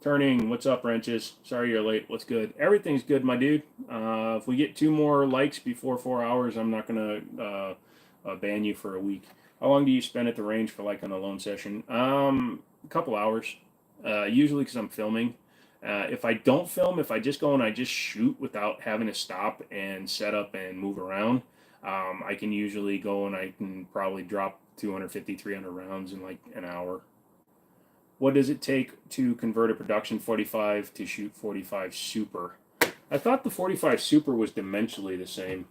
Turning, what's up, Wrenches? Sorry you're late. What's good? Everything's good, my dude. If we get 2 more likes before 4 hours, I'm not gonna ban you for a week. How long do you spend at the range for like an alone session? A couple hours. Usually because I'm filming. If I don't film, if I just go and I just shoot without having to stop and set up and move around, I can usually go and I can probably drop 250, 300 rounds in like an hour. What does it take to convert a production 45 to shoot 45 Super? I thought the 45 Super was dimensionally the same.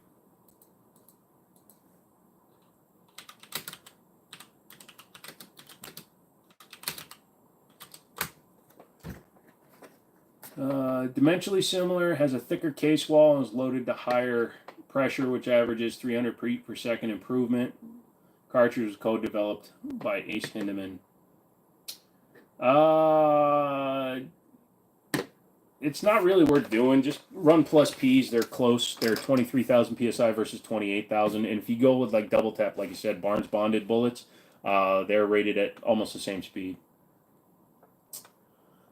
Dimensionally similar, has a thicker case wall, and is loaded to higher pressure, which averages 300 beat per second improvement. Cartridge was co-developed by Ace Hindeman. It's not really worth doing. Just run plus P's. They're close. They're 23,000 PSI versus 28,000. And if you go with like double tap, like you said, Barnes bonded bullets, they're rated at almost the same speed.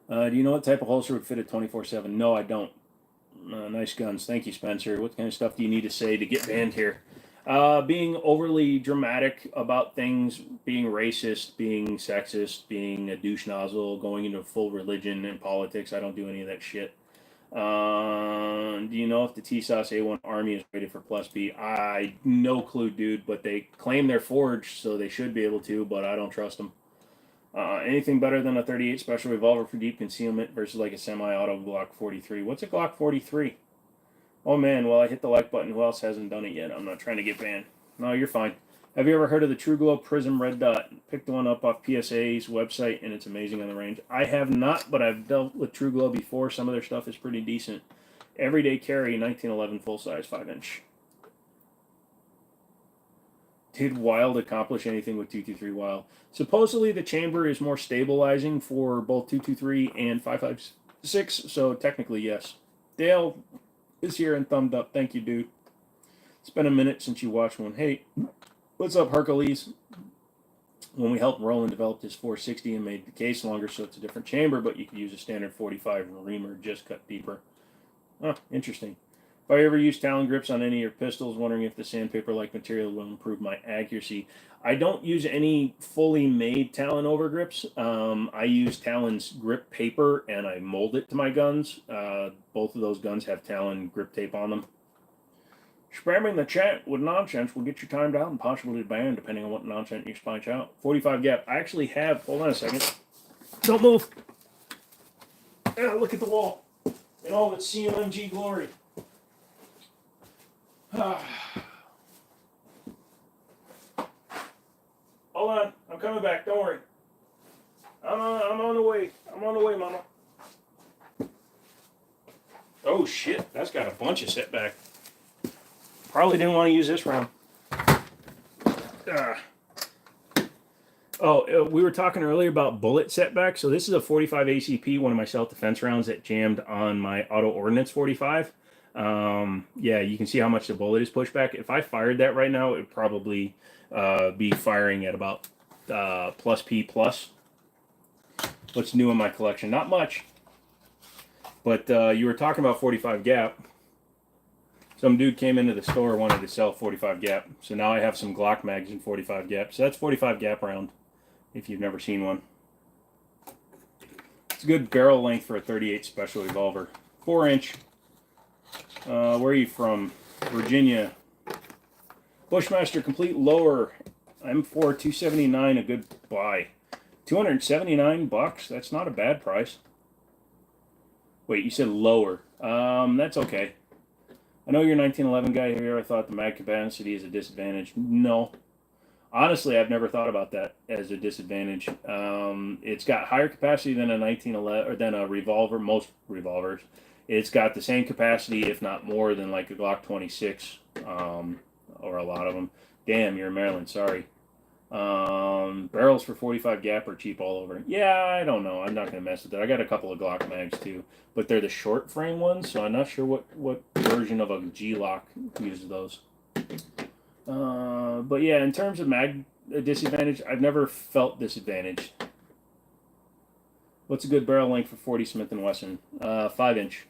Do you know what type of holster would fit a 24/7? No, I don't. Nice guns. Thank you, Spencer. What kind of stuff do you need to say to get banned here? Being overly dramatic about things, being racist, being sexist, being a douche nozzle, going into full religion and politics. I don't do any of that shit. Do you know if the TSOS A1 Army is rated for plus B? I no clue, dude, but they claim they're forged, so they should be able to, but I don't trust them. Anything better than a 38 special revolver for deep concealment versus like a semi-auto Glock 43? What's a Glock 43? Oh man, well I hit the like button. Who else hasn't done it yet? I'm not trying to get banned. No, you're fine. Have you ever heard of the True Glow Prism Red Dot? Picked one up off PSA's website and it's amazing on the range. I have not, but I've dealt with True Glow before. Some of their stuff is pretty decent. Everyday carry, 1911 full size, 5-inch. Did Wild accomplish anything with 223 Wild? Supposedly the chamber is more stabilizing for both 223 and 5.56, so technically yes. Dale is here and thumbed up. Thank you, dude. It's been a minute since you watched one. Hey, what's up, Hercules? When we helped Roland develop his 460 and made the case longer so it's a different chamber, but you could use a standard 45 reamer, just cut deeper. Oh, interesting. If I ever use Talon grips on any of your pistols, wondering if the sandpaper-like material will improve my accuracy. I don't use any fully made Talon over grips. I use Talon's grip paper and I mold it to my guns. Both of those guns have Talon grip tape on them. Spamming the chat with nonsense will get you timed out and possibly banned depending on what nonsense you spike out. 45 gap. I actually have, hold on a second. Don't move. Look at the wall. In all its CMG glory. Hold on, I'm coming back. Don't worry. I'm on the way. I'm on the way, Mama. Oh shit, that's got a bunch of setback. Probably didn't want to use this round. We were talking earlier about bullet setback. So this is a 45 ACP, one of my self-defense rounds that jammed on my auto ordnance 45. Yeah, you can see how much the bullet is pushed back. If I fired that right now, it would probably be firing at about plus P plus. What's new in my collection? Not much. But you were talking about 45 gap. Some dude came into the store, wanted to sell 45 gap. So now I have some Glock mags in 45 gap. So that's 45 gap round, if you've never seen one. It's a good barrel length for a 38 special revolver. 4-inch. Where are you from? Virginia. Bushmaster complete lower. M4 279, a good buy. 279 bucks. That's not a bad price. Wait, you said lower. That's okay. I know you're a 1911 guy here. I thought the mag capacity is a disadvantage. No. Honestly, I've never thought about that as a disadvantage. It's got higher capacity than a 1911 or than a revolver, most revolvers. It's got the same capacity, if not more, than like a Glock 26, or a lot of them. Damn, you're in Maryland. Sorry. Barrels for 45 gap are cheap all over. Yeah, I don't know. I'm not going to mess with that. I got a couple of Glock mags too, but they're the short frame ones, so I'm not sure what version of a G-Lock uses those. But yeah, in terms of mag disadvantage, I've never felt disadvantaged. What's a good barrel length for 40 Smith & Wesson? 5-inch.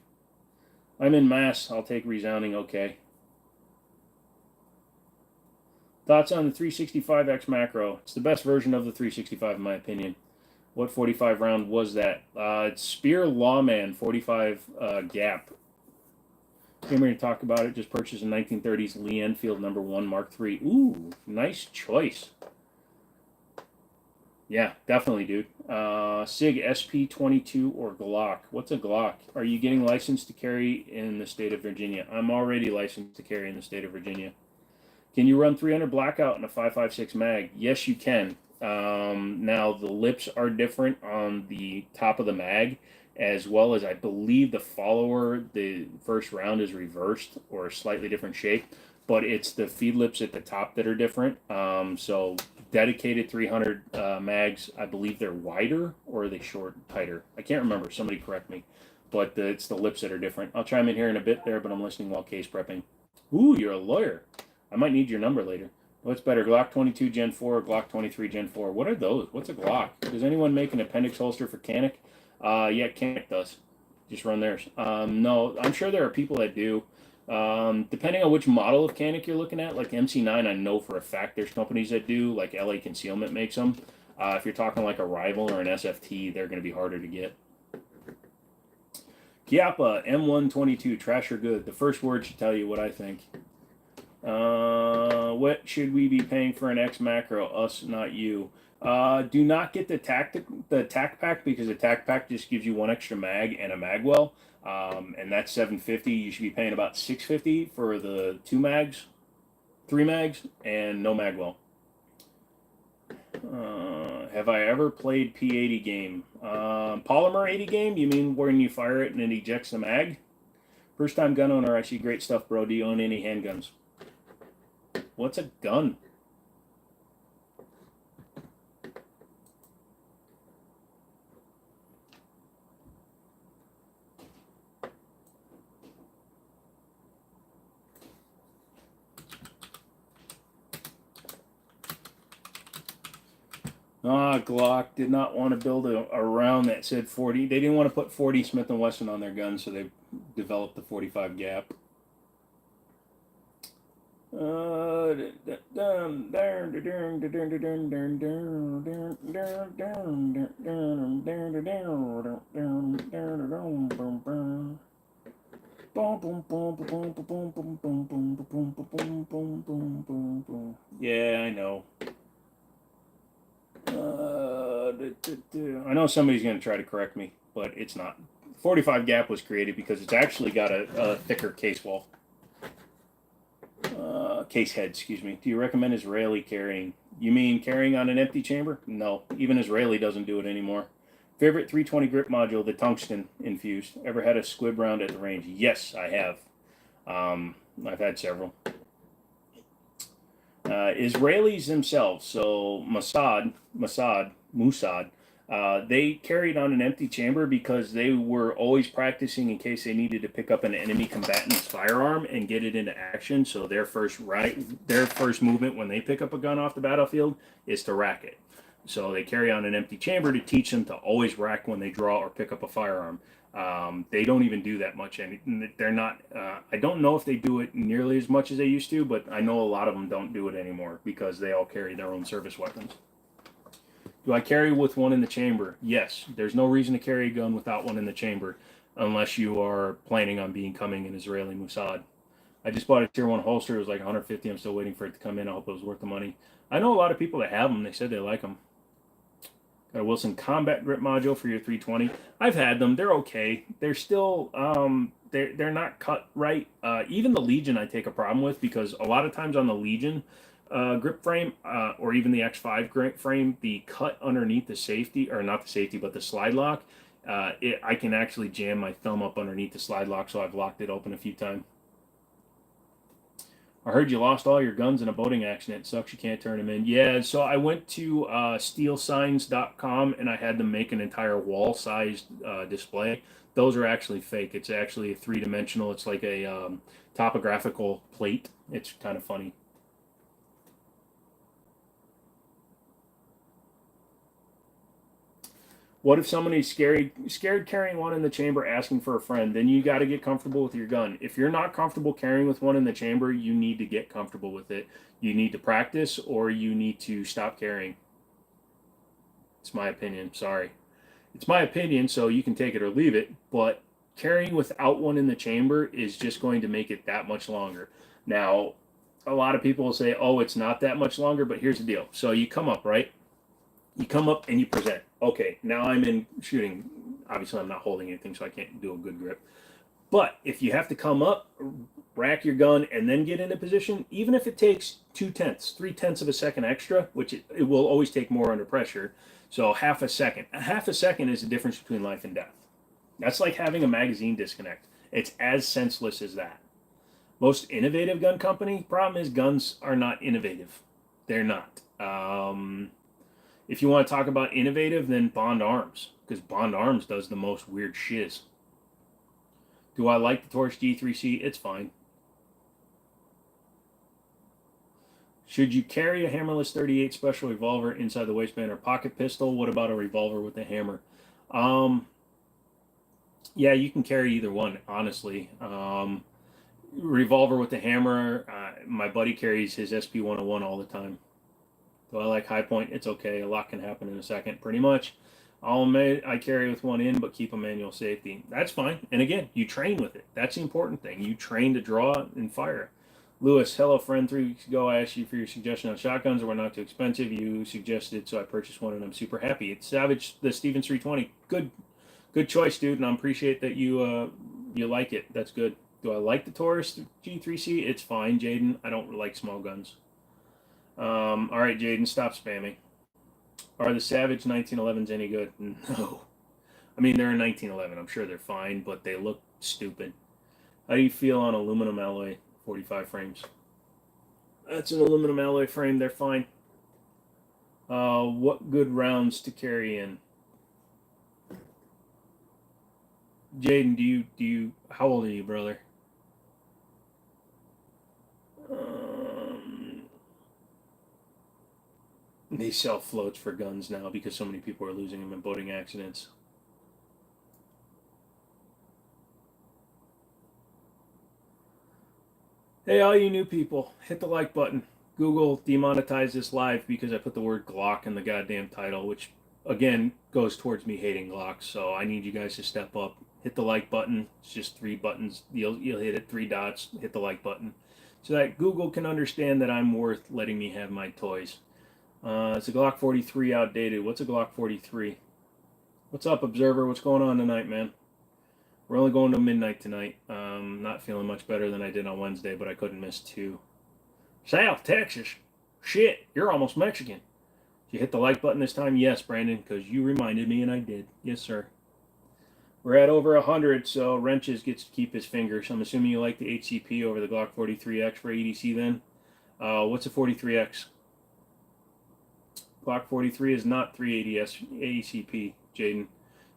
I'm in Mass. I'll take resounding okay. Thoughts on the 365X macro? It's the best version of the 365 in my opinion. What 45 round was that? It's Spear Lawman 45 gap. Came here to talk about it. Just purchased a 1930s Lee Enfield #1 Mark III. Ooh, nice choice. Yeah, definitely, dude. SIG SP22 or Glock. What's a Glock? Are you getting licensed to carry in the state of Virginia? I'm already licensed to carry in the state of Virginia. Can you run 300 blackout in a 5.56 mag? Yes, you can. Now, the lips are different on the top of the mag, as well as I believe the follower, the first round is reversed or a slightly different shape, but it's the feed lips at the top that are different. So dedicated 300 mags, I believe they're wider or are they short, tighter? I can't remember. Somebody correct me. But it's the lips that are different. I'll chime in here in a bit there, but I'm listening while case prepping. Ooh, you're a lawyer. I might need your number later. What's better, Glock 22 Gen 4 or Glock 23 Gen 4? What are those? What's a Glock? Does anyone make an appendix holster for Canik? Yeah, Canik does. Just run theirs. No, I'm sure there are people that do. Depending on which model of Canik you're looking at, like MC9, I know for a fact there's companies that do, like LA Concealment makes them. If you're talking like a Rival or an SFT, they're going to be harder to get. Chiappa M122, trash or good? The first word should tell you what I think. What should we be paying for an X macro? Us, not you. Do not get the tac pack because the tac pack just gives you one extra mag and a mag well, and that's $750. You should be paying about $650 for the 2 mags, 3 mags, and no mag well. Have I ever played P80 game? Polymer 80 game? You mean when you fire it and it ejects the mag? First time gun owner, I see great stuff, bro. Do you own any handguns? What's a gun? Glock did not want to build a round that said 40. They didn't want to put 40 Smith & Wesson on their gun, so they developed the 45 gap. Yeah, I know. I know somebody's going to try to correct me, but it's not. 45 gap was created because it's actually got a thicker case wall. Case head, excuse me. Do you recommend Israeli carrying? You mean carrying on an empty chamber? No, even Israeli doesn't do it anymore. Favorite 320 grip module, the tungsten infused. Ever had a squib round at the range? Yes, I have. I've had several. Israelis themselves, so Mossad, they carried on an empty chamber because they were always practicing in case they needed to pick up an enemy combatant's firearm and get it into action. So their first movement when they pick up a gun off the battlefield is to rack it. So they carry on an empty chamber to teach them to always rack when they draw or pick up a firearm. They don't even do that much, and they're not. I don't know if they do it nearly as much as they used to, but I know a lot of them don't do it anymore because they all carry their own service weapons. Do I carry with one in the chamber? Yes. There's no reason to carry a gun without one in the chamber unless you are planning on becoming an Israeli Mossad. I just bought a Tier 1 holster. It was like $150. I'm still waiting for it to come in. I hope it was worth the money. I know a lot of people that have them. They said they like them. Got a Wilson Combat Grip module for your 320. I've had them. They're okay. They're still, they're not cut right. Even the Legion I take a problem with because a lot of times on the Legion, grip frame or even the X5 grip frame, the cut underneath the safety, or not the safety, but the slide lock, I can actually jam my thumb up underneath the slide lock, so I've locked it open a few times. I heard you lost all your guns in a boating accident. Sucks you can't turn them in. Yeah, so I went to steelsigns.com and I had them make an entire wall-sized display. Those are actually fake. It's actually a 3-dimensional. It's like a topographical plate. It's kind of funny. What if somebody's scared carrying one in the chamber, asking for a friend? Then you got to get comfortable with your gun. If you're not comfortable carrying with one in the chamber, you need to get comfortable with it. You need to practice, or you need to stop carrying. It's my opinion. Sorry. It's my opinion, so you can take it or leave it, but carrying without one in the chamber is just going to make it that much longer. Now, a lot of people will say, oh, it's not that much longer, but here's the deal. So you come up, right? You come up and you present. Okay, now I'm in shooting. Obviously, I'm not holding anything, so I can't do a good grip. But if you have to come up, rack your gun, and then get into position, even if it takes 2/10, 3/10 of a second extra, which it will always take more under pressure, so half a second. A half a second is the difference between life and death. That's like having a magazine disconnect. It's as senseless as that. Most innovative gun company, problem is guns are not innovative. They're not. If you want to talk about innovative, then Bond Arms, because Bond Arms does the most weird shiz. Do I like the Taurus G3C? It's fine. Should you carry a hammerless 38 special revolver inside the waistband or pocket pistol? What about a revolver with a hammer? Yeah, you can carry either one, honestly. Revolver with a hammer, my buddy carries his SP-101 all the time. Do I like high point? It's okay. A lot can happen in a second, pretty much. I carry with one in, but keep a manual safety. That's fine. And again, you train with it. That's the important thing. You train to draw and fire. Lewis, hello friend. 3 weeks ago, I asked you for your suggestion on shotguns that were not too expensive. You suggested, so I purchased one, and I'm super happy. It's Savage, the Stevens 320. Good choice, dude, and I appreciate that you like it. That's good. Do I like the Taurus G3C? It's fine, Jaden. I don't like small guns. All right, Jaden, stop spamming. Are the Savage 1911s any good? No. I mean, they're a 1911. I'm sure they're fine, but they look stupid. How do you feel on aluminum alloy 45 frames? That's an aluminum alloy frame. They're fine. What good rounds to carry in? Jaden, do you? How old are you, brother? They sell floats for guns now because so many people are losing them in boating accidents. Hey, all you new people, hit the like button. Google demonetized this live because I put the word Glock in the goddamn title, which again goes towards me hating Glocks. So I need you guys to step up. Hit the like button. It's just 3 buttons. You'll hit it, 3 dots. Hit the like button, so that Google can understand that I'm worth letting me have my toys. It's a Glock 43 outdated. What's a Glock 43? What's up, Observer? What's going on tonight, man? We're only going to midnight tonight. Not feeling much better than I did on Wednesday, but I couldn't miss 2. South Texas. Shit, you're almost Mexican. Did you hit the like button this time? Yes, Brandon, because you reminded me and I did. Yes, sir. We're at over 100, so Wrenches gets to keep his fingers. I'm assuming you like the HCP over the Glock 43X for EDC then. What's a 43X? Glock 43 is not 380S ACP, Jaden. I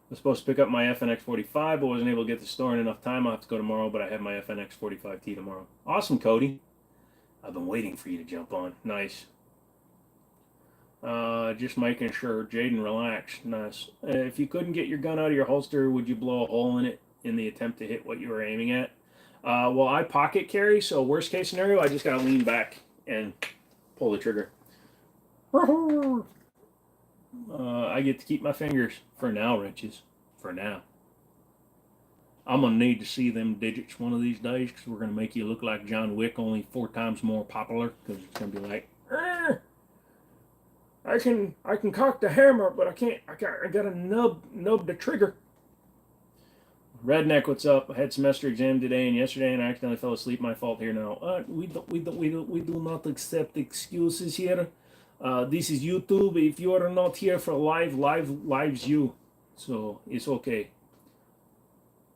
was supposed to pick up my FNX 45, but wasn't able to get the store in enough time. I'll have to go tomorrow, but I have my FNX 45T tomorrow. Awesome, Cody. I've been waiting for you to jump on. Nice. Just making sure. Jaden, relax. Nice. If you couldn't get your gun out of your holster, would you blow a hole in it in the attempt to hit what you were aiming at? Well, I pocket carry, so worst case scenario, I just got to lean back and pull the trigger. I get to keep my fingers for now, Wrenches. For now. I'm going to need to see them digits one of these days because we're going to make you look like John Wick, only 4 times more popular, because it's going to be like, I can cock the hammer, but I can't. I got to nub the trigger. Redneck, what's up? I had semester exam today and yesterday, and I accidentally fell asleep. My fault here now. We do not accept excuses here. This is YouTube. If you are not here for live's you. So it's okay.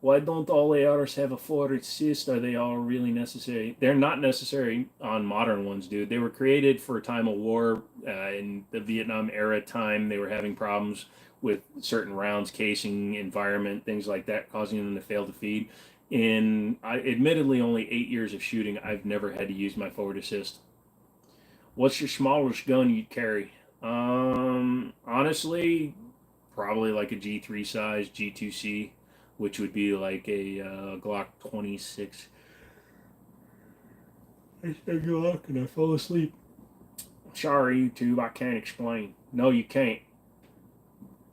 Why don't all ARs have a forward assist? Are they all really necessary? They're not necessary on modern ones, dude. They were created for a time of war. In the Vietnam era time, they were having problems with certain rounds, casing, environment, things like that, causing them to fail to feed. In admittedly only 8 years of shooting, I've never had to use my forward assist. What's your smallest gun you'd carry? Honestly, probably like a G3 size, G2C, which would be like a Glock 26. I said Glock and I fell asleep. Sorry, YouTube, I can't explain. No, you can't.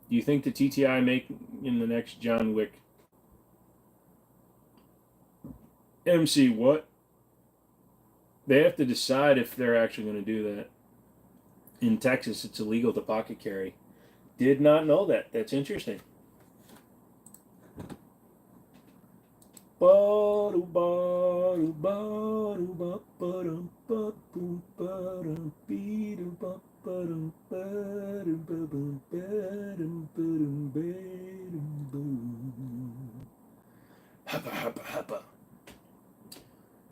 Do you think the TTI make in the next John Wick? MC, what? They have to decide if they're actually going to do that. In Texas, it's illegal to pocket carry. Did not know that. That's interesting. Hoppa, hoppa, hoppa.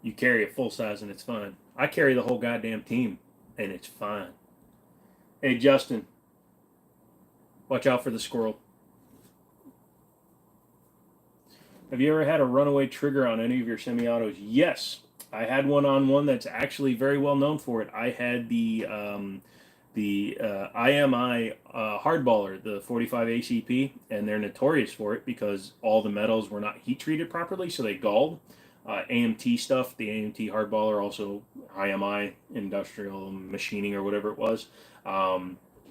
You carry it full size and it's fine. I carry the whole goddamn team and it's fine. Hey, Justin. Watch out for the squirrel. Have you ever had a runaway trigger on any of your semi-autos? Yes. I had one that's actually very well known for it. I had the IMI hardballer, the 45 ACP, and they're notorious for it because all the metals were not heat treated properly, so they galled. AMT stuff, the AMT hardballer, also IMI industrial machining or whatever it was.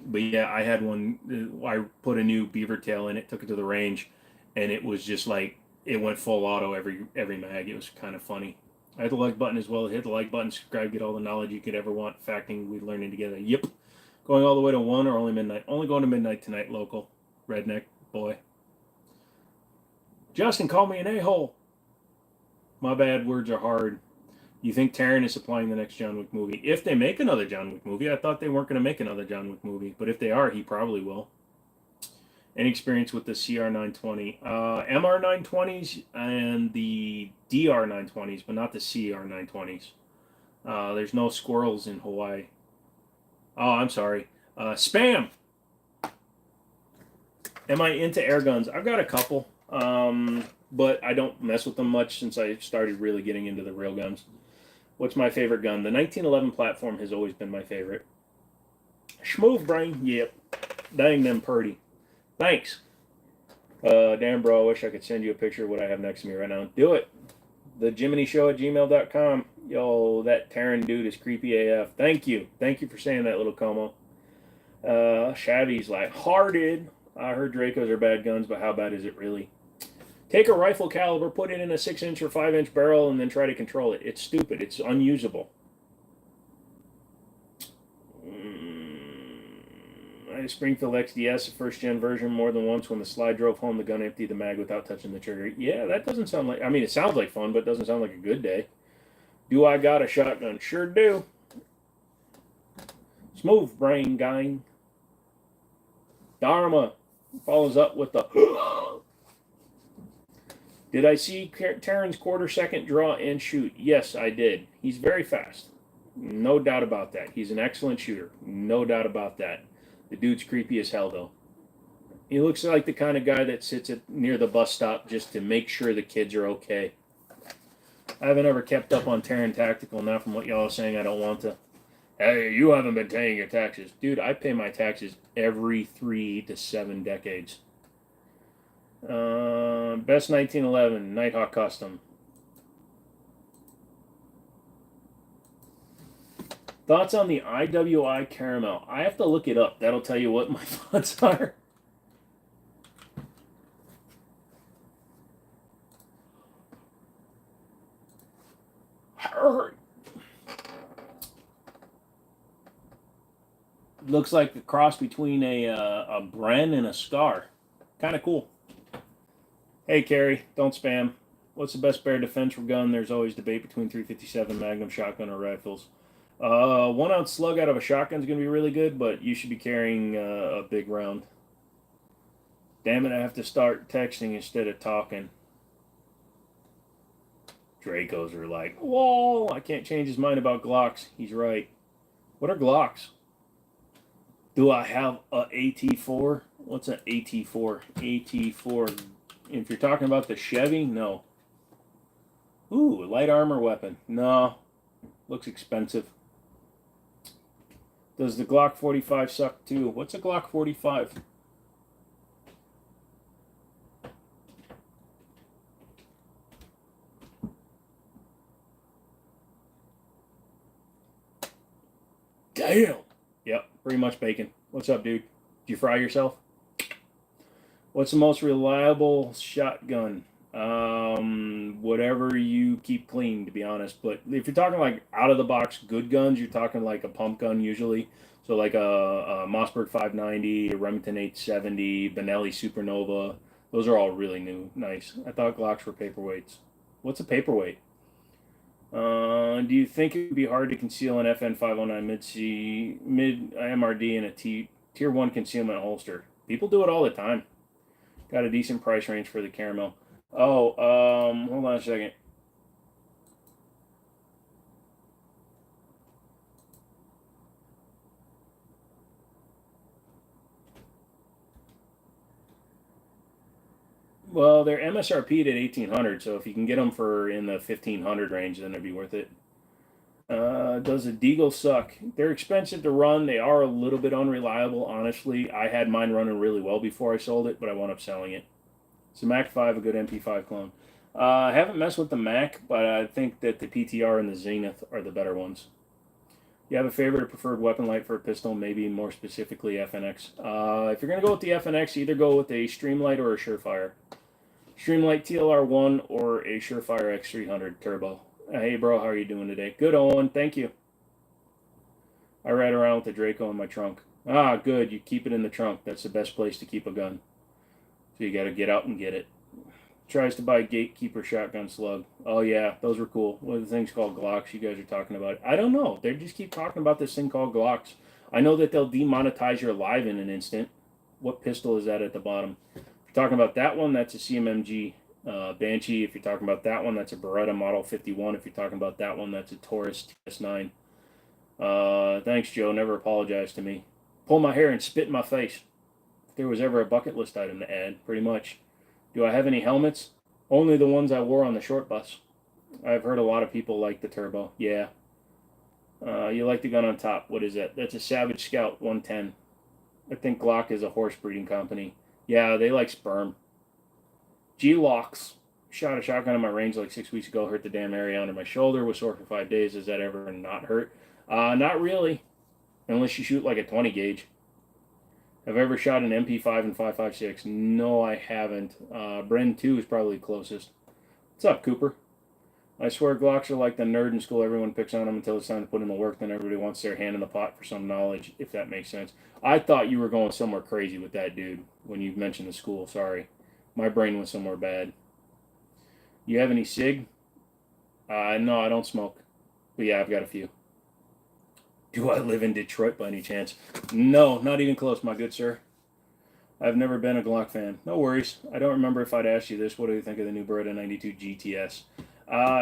But yeah, I had one. I put a new beaver tail in it, took it to the range, and it was just like it went full auto every mag. It was kind of funny. I hit the like button as well. Hit the like button, subscribe, get all the knowledge you could ever want. Facting, we're learning together. Yep. Going all the way to 1 or only midnight? Only going to midnight tonight, local. Redneck boy. Justin, call me an a-hole. My bad, words are hard. You think Taron is supplying the next John Wick movie? If they make another John Wick movie, I thought they weren't going to make another John Wick movie. But if they are, he probably will. Any experience with the CR920? MR920s and the DR920s, but not the CR920s. There's no squirrels in Hawaii. Oh, I'm sorry. Spam! Am I into air guns? I've got a couple, but I don't mess with them much since I started really getting into the real guns. What's my favorite gun? The 1911 platform has always been my favorite. Schmoove brain? Yep. Dang them purdy. Thanks. Damn, bro, I wish I could send you a picture of what I have next to me right now. Do it. The Jimmini Show at gmail.com. Yo, that Taron dude is creepy AF. Thank you. Thank you for saying that, little Como. Chavy's like, hearted. I heard Dracos are bad guns, but how bad is it really? Take a rifle caliber, put it in a 6-inch or 5-inch barrel, and then try to control it. It's stupid. It's unusable. I had a Springfield XDS, a first-gen version, more than once. When the slide drove home, the gun emptied the mag without touching the trigger. Yeah, that doesn't sound like... I mean, it sounds like fun, but it doesn't sound like a good day. Do I got a shotgun? Sure do. Smooth brain gang. Dharma follows up with the... Did I see Taron's quarter-second draw and shoot? Yes, I did. He's very fast. No doubt about that. He's an excellent shooter. No doubt about that. The dude's creepy as hell, though. He looks like the kind of guy that sits near the bus stop just to make sure the kids are okay. I haven't ever kept up on Taron Tactical, not from what y'all are saying. I don't want to. Hey, you haven't been paying your taxes. Dude, I pay my taxes every 3 to 7 decades. Best 1911, Nighthawk Custom. Thoughts on the IWI Caramel? I have to look it up. That'll tell you what my thoughts are. Looks like a cross between a Bren and a Scar. Kind of cool. Hey, Carrie, don't spam. What's the best bear defense gun? There's always debate between 357 Magnum shotgun or rifles. 1 ounce slug out of a shotgun is going to be really good, but you should be carrying a big round. Damn it, I have to start texting instead of talking. Dracos are like, whoa, I can't change his mind about Glocks. He's right. What are Glocks? Do I have a AT4? What's an AT4? AT4. If you're talking about the Chevy, no. Ooh, light armor weapon. No. Looks expensive. Does the Glock 45 suck too? What's a Glock 45? Damn. Yep, pretty much bacon. What's up, dude? Did you fry yourself? What's the most reliable shotgun? Whatever you keep clean, to be honest. But if you're talking like out of the box good guns, you're talking like a pump gun usually. So like a Mossberg 590, a Remington 870, Benelli Supernova. Those are all really nice. I thought Glocks were paperweights. What's a paperweight? Do you think it would be hard to conceal an FN 509 mid MRD in a tier 1 concealment holster? People do it all the time. Got a decent price range for the caramel. Oh, hold on a second. Well, they're MSRP'd at 1,800, so if you can get them for in the 1,500 range, then it'd be worth it. Does a Deagle suck? They're expensive to run. They are a little bit unreliable, honestly. I had mine running really well before I sold it, but I wound up selling it. Is the Mac 5 a good MP5 clone? I haven't messed with the Mac, but I think that the PTR and the Zenith are the better ones. You have a favorite or preferred weapon light for a pistol, maybe more specifically FNX? If you're going to go with the FNX, either go with a Streamlight or a Surefire. Streamlight TLR1 or a Surefire X300 Turbo. Hey, bro, how are you doing today? Good, Owen. Thank you. I ride around with the Draco in my trunk. Ah, good. You keep it in the trunk. That's the best place to keep a gun. So you got to get out and get it. Tries to buy Gatekeeper shotgun slug. Oh, yeah, those were cool. What are the things called Glocks you guys are talking about? I don't know. They just keep talking about this thing called Glocks. I know that they'll demonetize your live in an instant. What pistol is that at the bottom? Talking about that one, that's a CMMG Banshee. If you're talking about that one, that's a Beretta Model 51. If you're talking about that one, that's a Taurus TS9. Thanks, Joe. Never apologize to me. Pull my hair and spit in my face. If there was ever a bucket list item to add, pretty much. Do I have any helmets? Only the ones I wore on the short bus. I've heard a lot of people like the Turbo. Yeah. You like the gun on top. What is that? That's a Savage Scout 110. I think Glock is a horse breeding company. Yeah, they like sperm. Glocks. Shot a shotgun in my range like 6 weeks ago. Hurt the damn area under my shoulder. Was sore for 5 days. Does that ever not hurt? Not really. Unless you shoot like a 20 gauge. Have I ever shot an MP5 and 5.56? No, I haven't. Bren 2 is probably closest. What's up, Cooper? I swear Glocks are like the nerd in school. Everyone picks on them until it's time to put in the work. Then everybody wants their hand in the pot for some knowledge, if that makes sense. I thought you were going somewhere crazy with that, dude, when you mentioned the school. Sorry. My brain went somewhere bad. You have any cig? No, I don't smoke. But yeah, I've got a few. Do I live in Detroit by any chance? No, not even close, my good sir. I've never been a Glock fan. No worries. I don't remember if I'd asked you this. What do you think of the new Beretta 92 GTS?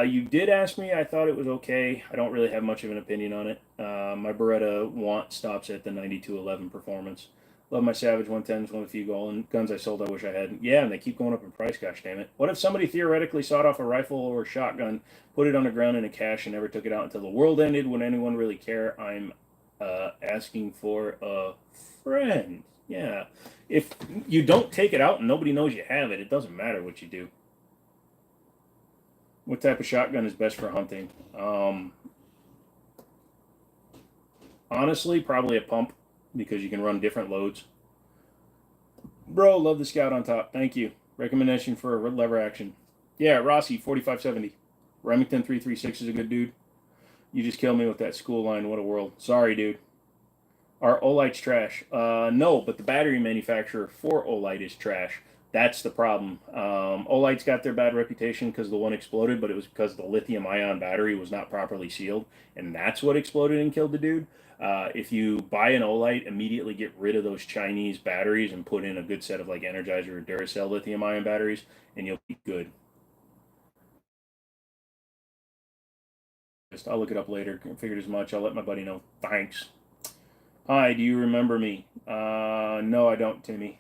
You did ask me. I thought it was okay. I don't really have much of an opinion on it. My Beretta want stops at the 9211 performance. Love my Savage 110s, one of the few guns I sold I wish I had. Yeah, and they keep going up in price, gosh damn it. What if somebody theoretically sawed off a rifle or a shotgun, put it on the ground in a cache, and never took it out until the world ended? Would anyone really care? I'm asking for a friend. Yeah. If you don't take it out and nobody knows you have it, it doesn't matter what you do. What type of shotgun is best for hunting? Honestly, probably a pump, because you can run different loads. Bro, love the Scout on top. Thank you. Recommendation for a lever action. Yeah, Rossi, 4570. Remington 336 is a good dude. You just killed me with that school line. What a world. Sorry, dude. Are Olites trash? No, but the battery manufacturer for Olite is trash. That's the problem. Olites got their bad reputation because the one exploded, but it was because the lithium-ion battery was not properly sealed, and that's what exploded and killed the dude. If you buy an Olite, immediately get rid of those Chinese batteries and put in a good set of like Energizer or Duracell lithium-ion batteries, and you'll be good. I'll look it up later. Figured as much. I'll let my buddy know. Thanks. Hi, do you remember me? No, I don't, Timmy.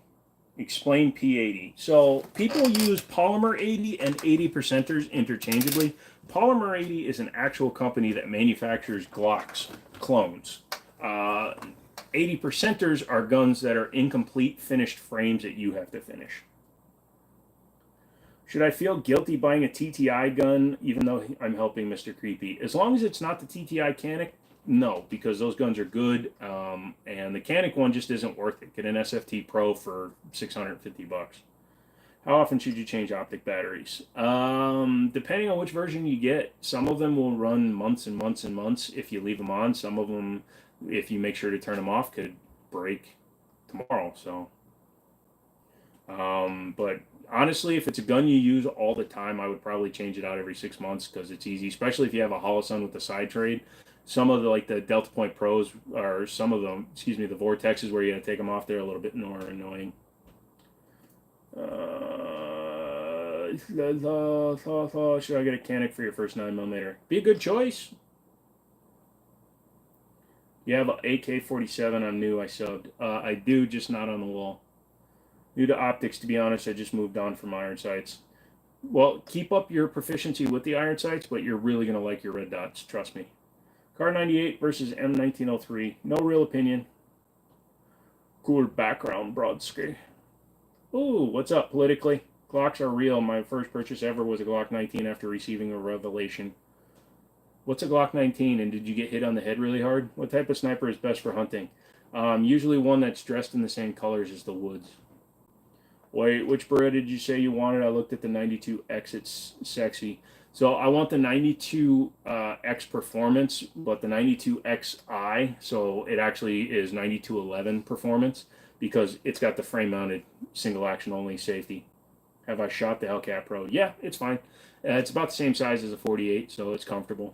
Explain P80. So people use Polymer 80 and 80%ers interchangeably. Polymer 80 is an actual company that manufactures Glocks clones. 80%ers are guns that are incomplete finished frames that you have to finish. Should I feel guilty buying a TTI gun even though I'm helping Mr. Creepy? As long as it's not the TTI Canic, No, because those guns are good, and the Canic one just isn't worth it. Get an SFT Pro for $650. How often should you change optic batteries? Depending on which version you get, some of them will run months and months and months if you leave them on. Some of them, if you make sure to turn them off, could break tomorrow. So, but honestly, if it's a gun you use all the time, I would probably change it out every 6 months because it's easy, especially if you have a Holosun with the side trade. Some of the like the Delta Point Pros or some of them, excuse me, the Vortexes where you got to take them off, they're a little bit more annoying. Should I get a Canic for your first 9mm? Be a good choice. You have an AK-47. I'm new. I subbed. I do, just not on the wall. New to optics, to be honest. I just moved on from iron sights. Well, keep up your proficiency with the iron sights, but you're really going to like your red dots. Trust me. Car 98 versus M1903. No real opinion. Cool background, Brodsky. Ooh, what's up politically? Glocks are real. My first purchase ever was a Glock 19 after receiving a revelation. What's a Glock 19, and did you get hit on the head really hard? What type of sniper is best for hunting? Usually one that's dressed in the same colors as the woods. Wait, which Beretta did you say you wanted? I looked at the 92X. It's sexy. So I want the 92X Performance, but the 92XI, so it actually is 9211 Performance, because it's got the frame-mounted single action only safety. Have I shot the Hellcat Pro? Yeah, it's fine. It's about the same size as a 48, so it's comfortable.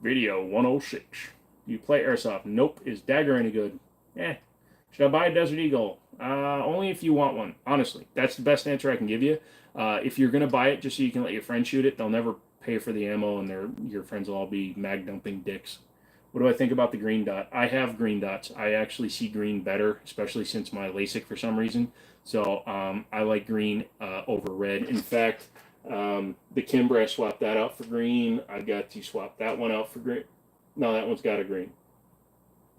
Video 106. You play airsoft? Nope. Is Dagger any good? Should I buy a Desert Eagle? Only if you want one. Honestly, that's the best answer I can give you. If you're gonna buy it just so you can let your friends shoot it, they'll never pay for the ammo, and your friends will all be mag dumping dicks. What do I think about the green dot? I have green dots. I actually see green better, especially since my LASIK for some reason. So I like green over red. In fact, the Kimber, I swapped that out for green. I got to swap that one out for green. No, that one's got a green.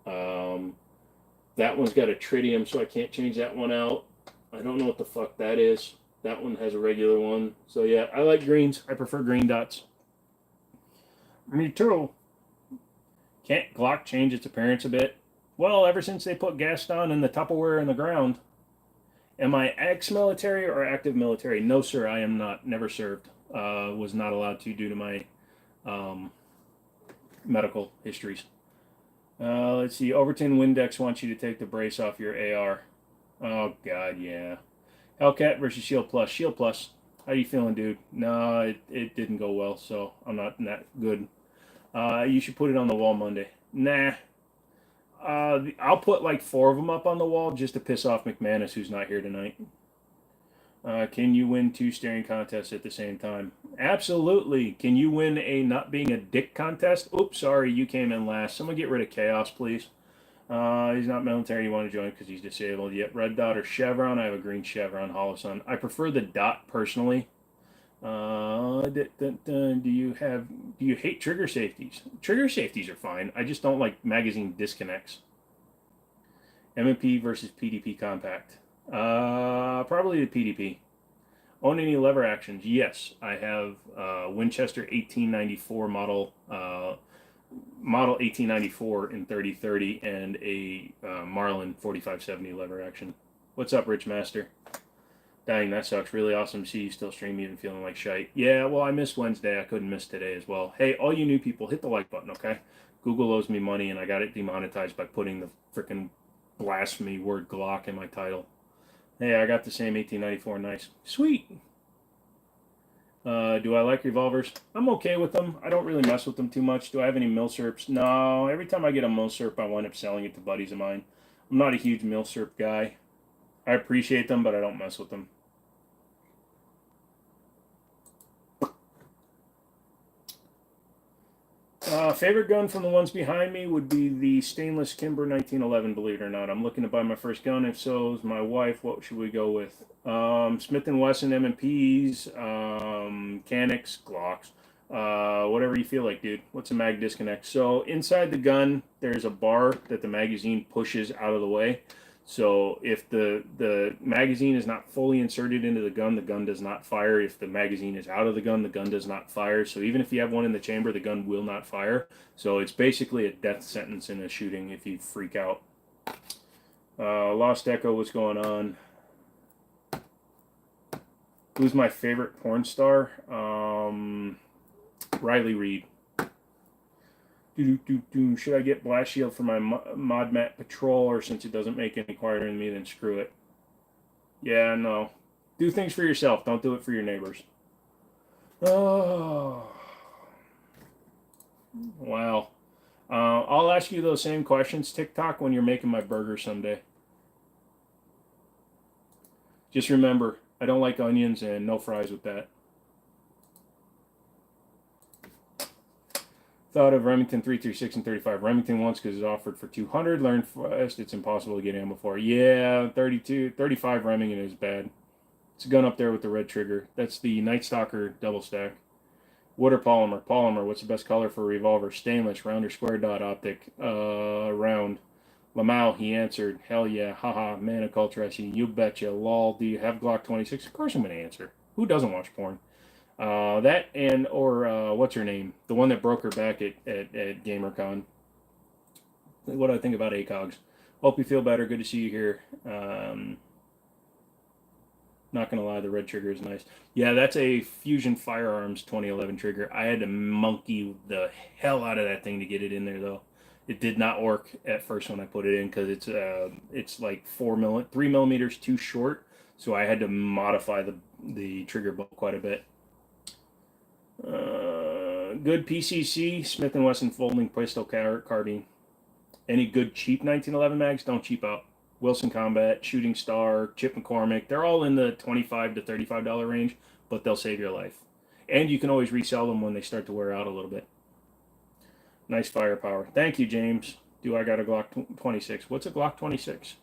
That one's got a tritium, so I can't change that one out. I don't know what the fuck that is. That one has a regular one. So yeah, I like greens. I prefer green dots. Me too. Can't Glock change its appearance a bit? Well, ever since they put Gaston in the Tupperware in the ground. Am I ex-military or active military? No, sir, I am not. Never served. Was not allowed to due to my medical histories. Let's see. Overton Windex wants you to take the brace off your AR. Oh, God, yeah. Hellcat versus Shield Plus. Shield Plus. How you feeling, dude? No, it didn't go well, so I'm not that good. You should put it on the wall Monday. Nah. I'll put like 4 of them up on the wall just to piss off McManus, who's not here tonight. Can you win 2 staring contests at the same time? Absolutely. Can you win a not being a dick contest? Oops, sorry, you came in last. Someone get rid of Chaos, please. He's not military. You want to join because he's disabled. Yep, red dot or chevron. I have a green chevron, Holosun. I prefer the dot personally. Do you hate trigger safeties? Trigger safeties are fine. I just don't like magazine disconnects. M&P versus PDP compact. Probably the PDP. Own any lever actions? Yes, I have Winchester 1894 model 1894 in 3030 and a Marlin 4570 lever action. What's up, Rich Master? Dang, that sucks. Really awesome to see you still stream even feeling like shite. Yeah, well, I missed Wednesday. I couldn't miss today as well. Hey, all you new people, hit the like button, okay? Google owes me money, and I got it demonetized by putting the freaking blasphemy word Glock in my title. Hey, I got the same 1894. Nice. Sweet. Do I like revolvers? I'm okay with them. I don't really mess with them too much. Do I have any milsurps? No. Every time I get a milsurp, I wind up selling it to buddies of mine. I'm not a huge milsurp guy. I appreciate them, but I don't mess with them. Favorite gun from the ones behind me would be the stainless Kimber 1911, believe it or not. I'm looking to buy my first gun. If so, is my wife. What should we go with? Smith & Wesson M&Ps, Canics, Glocks, whatever you feel like, dude. What's a mag disconnect? So inside the gun, there's a bar that the magazine pushes out of the way. So if the magazine is not fully inserted into the gun does not fire. If the magazine is out of the gun does not fire. So even if you have one in the chamber, the gun will not fire. So it's basically a death sentence in a shooting if you freak out. Lost Echo, what's going on? Who's my favorite porn star? Riley Reid. Should I get Blast Shield for my Mod Mat Patrol, or since it doesn't make any quieter than me, then screw it? Yeah, no. Do things for yourself. Don't do it for your neighbors. Oh. Wow. I'll ask you those same questions, TikTok, when you're making my burger someday. Just remember, I don't like onions and no fries with that. Thought of Remington 336 and 35. Remington once because it's offered for 200. Learned fast it's impossible to get ammo for. Yeah, 35 Remington is bad. It's a gun up there with the red trigger. That's the Night Stalker double stack. Wood or polymer? Polymer. What's the best color for a revolver? Stainless. Round or square dot optic? Round. Lamau, he answered. Hell yeah. Haha. Man, culture. You betcha. Lol. Do you have Glock 26? Of course I'm going to answer. Who doesn't watch porn? That and or what's her name? The one that broke her back at GamerCon. What do I think about ACOGs? Hope you feel better. Good to see you here. Not gonna lie, the red trigger is nice. Yeah, that's a Fusion Firearms 2011 trigger. I had to monkey the hell out of that thing to get it in there, though. It did not work at first when I put it in because it's like 3 millimeters too short. So I had to modify the trigger bolt quite a bit. Good PCC, Smith & Wesson folding pistol carbine. Any good cheap 1911 mags? Don't cheap out. Wilson Combat, Shooting Star, Chip McCormick, they're all in the $25 to $35 range, but they'll save your life. And you can always resell them when they start to wear out a little bit. Nice firepower. Thank you, James. Do I got a Glock 26? What's a Glock 26?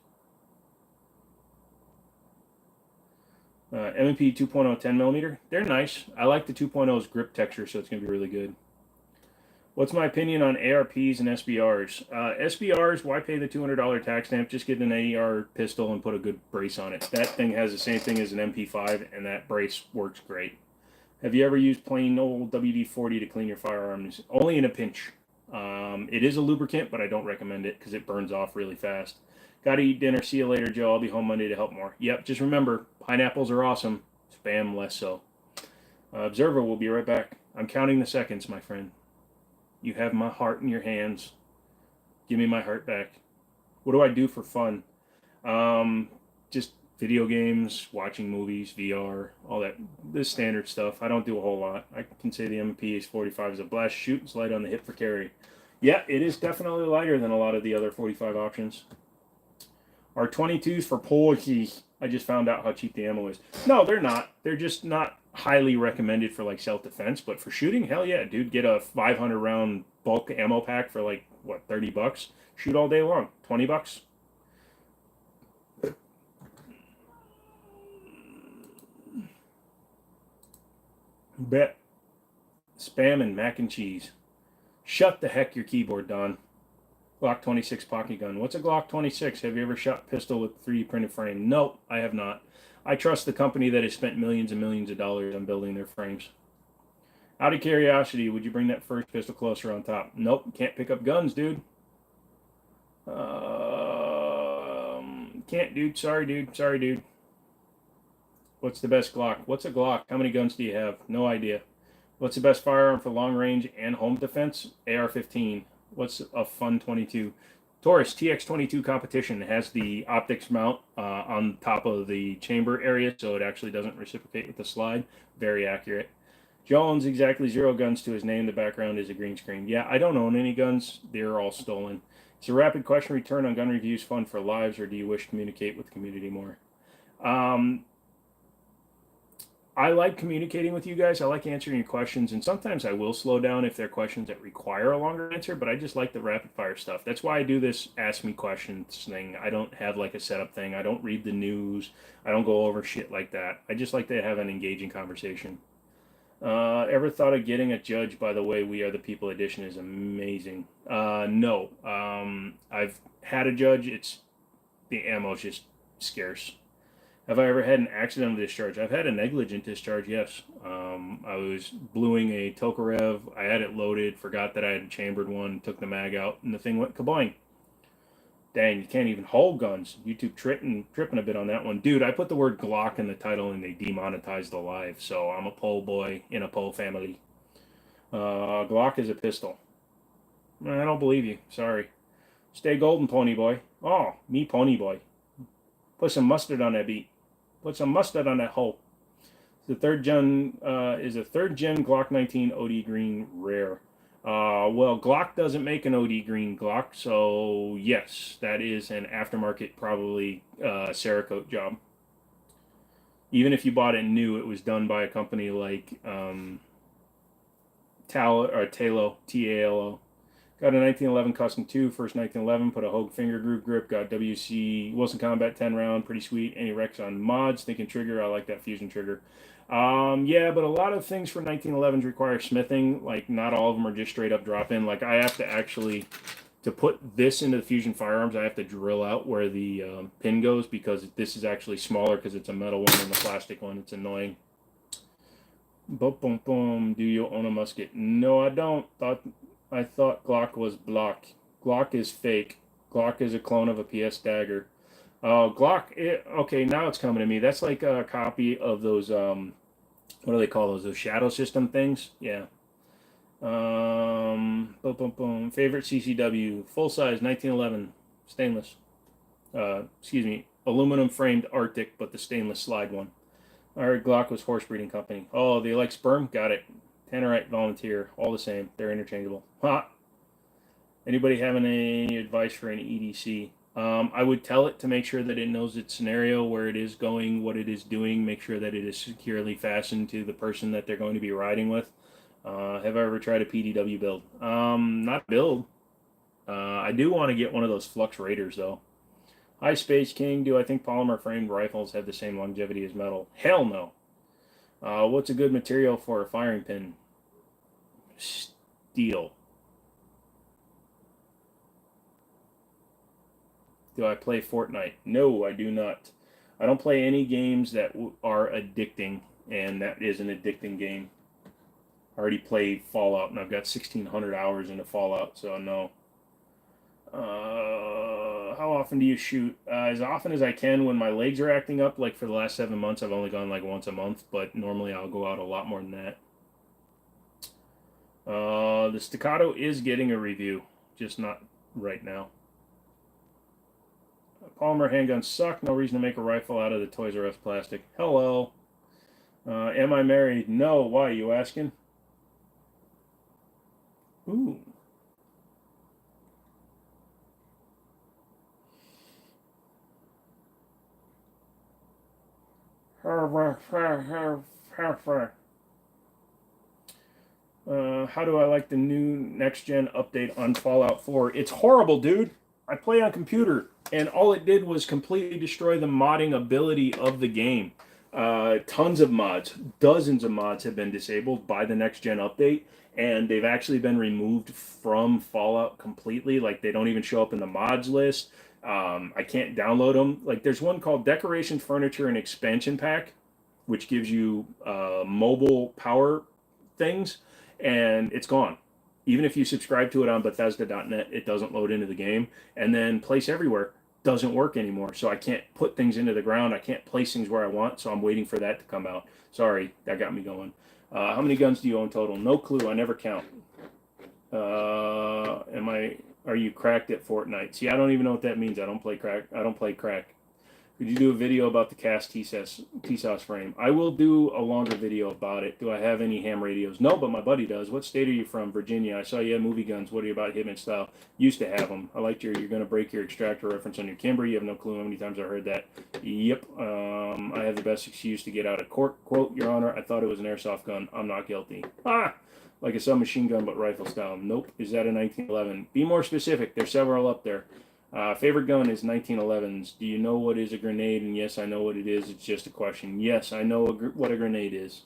M&P 2.0 10mm. They're nice. I like the 2.0's grip texture, so it's going to be really good. What's my opinion on ARPs and SBRs? SBRs, why pay the $200 tax stamp? Just get an AR pistol and put a good brace on it. That thing has the same thing as an MP5, and that brace works great. Have you ever used plain old WD-40 to clean your firearms? Only in a pinch. It is a lubricant, but I don't recommend it because it burns off really fast. Gotta eat dinner. See you later, Joe. I'll be home Monday to help more. Yep, just remember, pineapples are awesome. Spam less so. Observer will be right back. I'm counting the seconds, my friend. You have my heart in your hands. Give me my heart back. What do I do for fun? Just video games, watching movies, VR, all that. This standard stuff. I don't do a whole lot. I can say the MP H45 is a blast shoot. It's light on the hip for carry. Yeah, it is definitely lighter than a lot of the other 45 options. Are 22s for Porsche? I just found out how cheap the ammo is. No, they're not. They're just not highly recommended for like self-defense, but for shooting, hell yeah, dude. Get a 500 round bulk ammo pack for like what, $30? Shoot all day long. $20. Bet. Spam and mac and cheese. Shut the heck your keyboard, Don. Glock 26 pocket gun. What's a Glock 26? Have you ever shot pistol with 3D printed frame? Nope, I have not. I trust the company that has spent millions and millions of dollars on building their frames. Out of curiosity, would you bring that first pistol closer on top? Nope, can't pick up guns, dude. Can't, dude. Sorry, dude. Sorry, dude. What's the best Glock? What's a Glock? How many guns do you have? No idea. What's the best firearm for long range and home defense? AR-15. What's a fun 22? Taurus TX22 competition has the optics mount on top of the chamber area, so it actually doesn't reciprocate with the slide. Very accurate. Joe owns exactly 0 guns to his name. The background is a green screen. Yeah, I don't own any guns. They're all stolen. Is a rapid question return on gun reviews fun for lives, or do you wish to communicate with the community more? I like communicating with you guys. I like answering your questions, and sometimes I will slow down if they're questions that require a longer answer, but I just like the rapid fire stuff. That's why I do this ask me questions thing. I don't have like a setup thing. I don't read the news. I don't go over shit like that. I just like to have an engaging conversation. Ever thought of getting a judge? By the way, We Are the People edition is amazing. No. I've had a judge. the ammo's just scarce. Have I ever had an accidental discharge? I've had a negligent discharge, yes. I was bluing a Tokarev. I had it loaded, forgot that I had chambered one, took the mag out, and the thing went kaboing. Dang, you can't even hold guns. YouTube tripping a bit on that one. Dude, I put the word Glock in the title and they demonetized the live, so I'm a pole boy in a pole family. Glock is a pistol. I don't believe you. Sorry. Stay golden, pony boy. Oh, me pony boy. Put some mustard on that beat. Put some mustard on that hole. The third gen is a third gen Glock 19 OD green rare. Well, Glock doesn't make an OD green Glock, so yes, that is an aftermarket, probably Cerakote job. Even if you bought it new, it was done by a company like Talo, T-A-L-O. Got a 1911 Custom 2, first 1911, put a Hogue finger groove grip, got WC Wilson Combat 10 round, pretty sweet. Any Rex on mods, thinking trigger, I like that fusion trigger. Yeah, but a lot of things for 1911s require smithing, like not all of them are just straight up drop in. Like I have to actually, to put this into the Fusion Firearms, I have to drill out where the pin goes because this is actually smaller because it's a metal one and the plastic one, it's annoying. Boom, boom, boom. Do you own a musket? No, I don't. I thought Glock was block. Glock is fake. Glock is a clone of a PS Dagger. Glock, okay, now it's coming to me. That's like a copy of those, what do they call those? Those shadow system things? Yeah. Boom, boom, boom. Favorite CCW, full size, 1911, stainless. Excuse me, aluminum framed Arctic, but the stainless slide one. Alright, Glock was horse breeding company. Oh, they like sperm? Got it. Tannerite, volunteer, all the same. They're interchangeable. Ha! Anybody having any advice for an EDC? I would tell it to make sure that it knows its scenario, where it is going, what it is doing, make sure that it is securely fastened to the person that they're going to be riding with. Have I ever tried a PDW build? Not build. I do want to get one of those Flux Raiders, though. Hi, Space King. Do I think polymer framed rifles have the same longevity as metal? Hell no. What's a good material for a firing pin? Steel. Do I play Fortnite? No, I do not. I don't play any games that are addicting, and that is an addicting game. I already played Fallout, and I've got 1,600 hours into Fallout, so no. How often do you shoot? As often as I can when my legs are acting up. Like for the last 7 months, I've only gone like once a month, but normally I'll go out a lot more than that. The Staccato is getting a review, just not right now. Polymer handguns suck. No reason to make a rifle out of the Toys R Us plastic. Hello. Am I married? No. Why, you asking? Ooh. How do I like the new next-gen update on Fallout 4? It's horrible, dude. I play on computer, and all it did was completely destroy the modding ability of the game. Tons of mods, dozens of mods have been disabled by the next-gen update, and they've actually been removed from Fallout completely. Like, they don't even show up in the mods list. I can't download them. Like, there's one called Decoration, Furniture, and Expansion Pack, which gives you mobile power things, and it's gone. Even if you subscribe to it on Bethesda.net, it doesn't load into the game. And then Place Everywhere doesn't work anymore, so I can't put things into the ground. I can't place things where I want, so I'm waiting for that to come out. Sorry, that got me going. How many guns do you own total? No clue. I never count. Are you cracked at Fortnite? See, I don't even know what that means. I don't play crack. I don't play crack. Could you do a video about the cast T-Sauce frame? I will do a longer video about it. Do I have any ham radios? No, but my buddy does. What state are you from? Virginia. I saw you had movie guns. What are you about Hitman style? Used to have them. I liked you're going to break your extractor reference on your Kimber. You have no clue how many times I heard that. Yep. I have the best excuse to get out of court. Quote, Your Honor, I thought it was an airsoft gun. I'm not guilty. Ah! Like a submachine gun, but rifle style. Nope. Is that a 1911? Be more specific. There's several up there. Favorite gun is 1911s. Do you know what is a grenade? And yes, I know what it is. It's just a question. Yes, I know what a grenade is.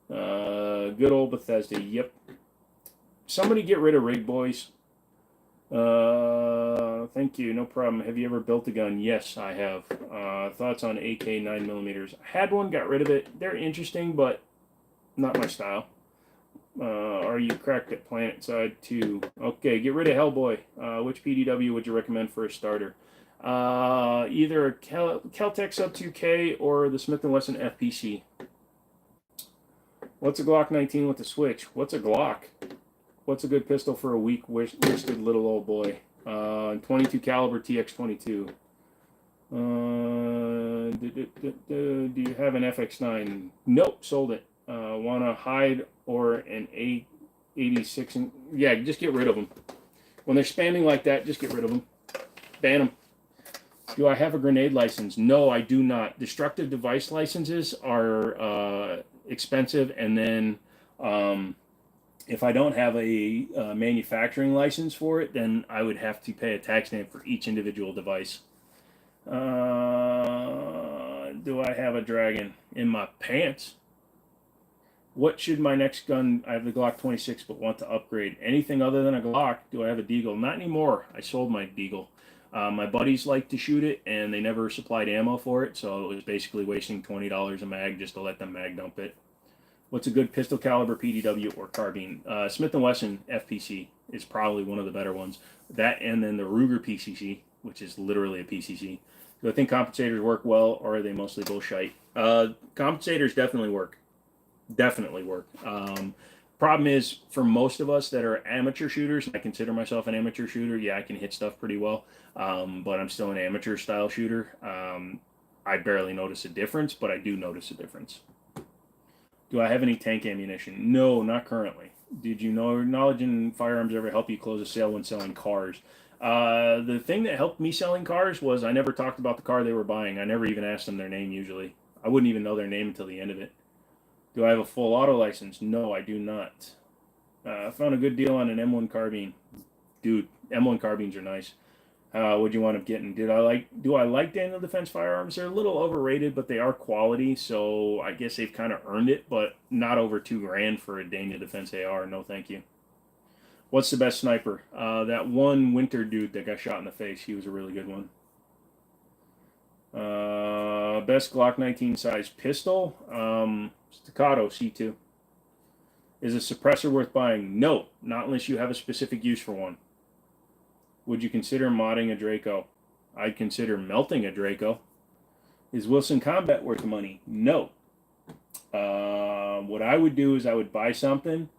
Good old Bethesda. Yep. Somebody get rid of Rig Boys. Thank you. No problem. Have you ever built a gun? Yes, I have. Thoughts on AK 9mm? I had one, got rid of it. They're interesting, but not my style. Are you cracked at Planet Side 2? Okay, get rid of Hellboy. Which PDW would you recommend for a starter? Either a Kel-Tec Sub 2K or the Smith & Wesson FPC. What's a Glock 19 with a switch? What's a Glock? What's a good pistol for a weak-wristed little old boy? 22 caliber TX22. Do you have an FX9? Nope, sold it. Want to hide or an 86? Yeah, just get rid of them. When they're spamming like that, just get rid of them. Ban them. Do I have a grenade license? No, I do not. Destructive device licenses are expensive, and then if I don't have a manufacturing license for it, then I would have to pay a tax stamp for each individual device. Do I have a dragon in my pants? What should my next gun? I have the Glock 26, but want to upgrade. Anything other than a Glock? Do I have a Deagle? Not anymore. I sold my Deagle. My buddies like to shoot it, and they never supplied ammo for it, so it was basically wasting $20 a mag just to let them mag dump it. What's a good pistol caliber PDW or carbine? Smith & Wesson FPC is probably one of the better ones. That and then the Ruger PCC, which is literally a PCC. Do I think compensators work well, or are they mostly bullshit? Compensators definitely work. Definitely work. Problem is, for most of us that are amateur shooters, I consider myself an amateur shooter. Yeah, I can hit stuff pretty well, but I'm still an amateur style shooter. I barely notice a difference, but I do notice a difference. Do I have any tank ammunition? No, not currently. Did you know knowledge in firearms ever help you close a sale when selling cars? The thing that helped me selling cars was I never talked about the car they were buying. I never even asked them their name usually. I wouldn't even know their name until the end of it. Do I have a full auto license? No, I do not. I found a good deal on an M1 carbine. Dude, M1 carbines are nice. What'd you want up getting? Do I like Daniel Defense firearms? They're a little overrated, but they are quality, so I guess they've kind of earned it, but not over $2,000 for a Daniel Defense AR. No, thank you. What's the best sniper? That one Winter dude that got shot in the face. He was a really good one. Best Glock 19 size pistol? Staccato C2. Is a suppressor worth buying? No, not unless you have a specific use for one. Would you consider modding a Draco? I'd consider melting a Draco. Is Wilson Combat worth money? No. What I would do is I would buy something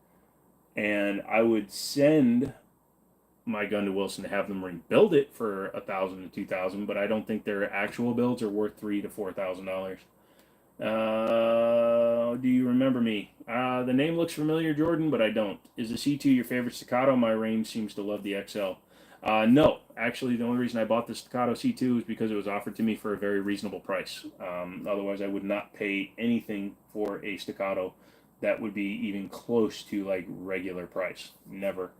and I would send my gun to Wilson to have them rebuild it for $1,000 to $2,000, but I don't think their actual builds are worth $3,000 to $4,000. Do you remember me? The name looks familiar, Jordan, but I don't. Is the C2 your favorite Staccato? My range seems to love the XL. No, actually, the only reason I bought the Staccato C2 is because it was offered to me for a very reasonable price. Otherwise, I would not pay anything for a Staccato that would be even close to like regular price. Never.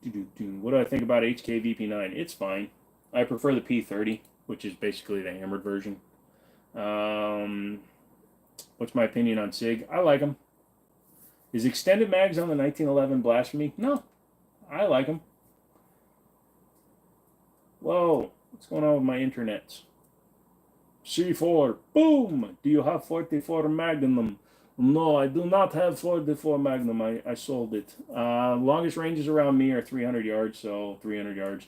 What do I think about HK VP9? It's fine. I prefer the P30, which is basically the hammered version. What's my opinion on SIG? I like them. Is extended mags on the 1911 blasphemy? No, I like them. Whoa, what's going on with my internets? C4, boom! Do you have 44 Magnum? No, I do not have 44 Magnum. I sold it. Longest ranges around me are 300 yards, so 300 yards.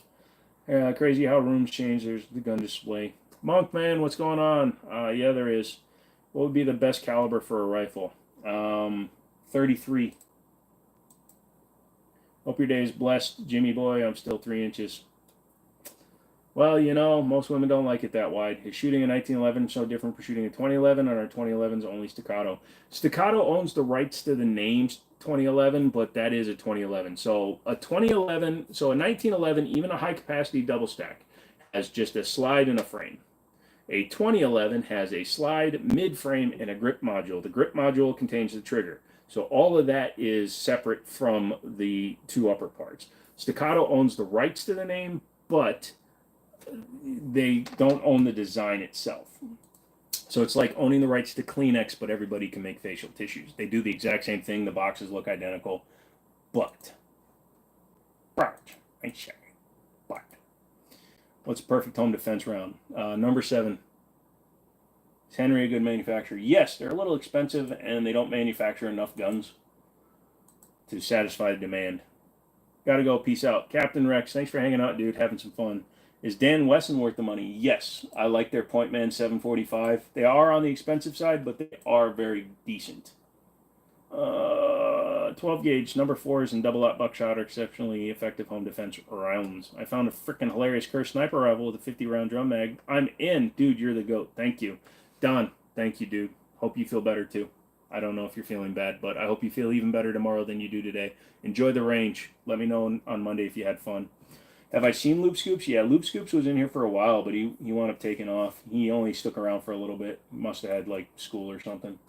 Crazy how rooms change. There's the gun display. Monkman, what's going on? Yeah, there is. What would be the best caliber for a rifle? 33. Hope your day is blessed, Jimmy boy. I'm still 3 inches. Well, you know, most women don't like it that wide. Is shooting a 1911 so different from shooting a 2011, or are 2011s only Staccato? Staccato owns the rights to the names 2011, but that is a 2011. So a 2011, so a 1911, even a high-capacity double stack, has just a slide and a frame. A 2011 has a slide, mid-frame, and a grip module. The grip module contains the trigger. So all of that is separate from the two upper parts. Staccato owns the rights to the name, but they don't own the design itself. So it's like owning the rights to Kleenex, but everybody can make facial tissues. They do the exact same thing. The boxes look identical, but I say. But what's a perfect home defense round? Number 7. Is Henry a good manufacturer? Yes, they're a little expensive, and they don't manufacture enough guns to satisfy the demand. Gotta go. Peace out. Captain Rex, thanks for hanging out, dude. Having some fun. Is Dan Wesson worth the money? Yes. I like their Pointman 745. They are on the expensive side, but they are very decent. 12 gauge, number 4s, and double-aught buckshot are exceptionally effective home defense rounds. I found a freaking hilarious Curse sniper rifle with a 50-round drum mag. I'm in. Dude, you're the GOAT. Thank you. Don, thank you, dude. Hope you feel better, too. I don't know if you're feeling bad, but I hope you feel even better tomorrow than you do today. Enjoy the range. Let me know on Monday if you had fun. Have I seen Loop Scoops? Yeah, Loop Scoops was in here for a while, but he wound up taking off. He only stuck around for a little bit. Must have had, like, school or something.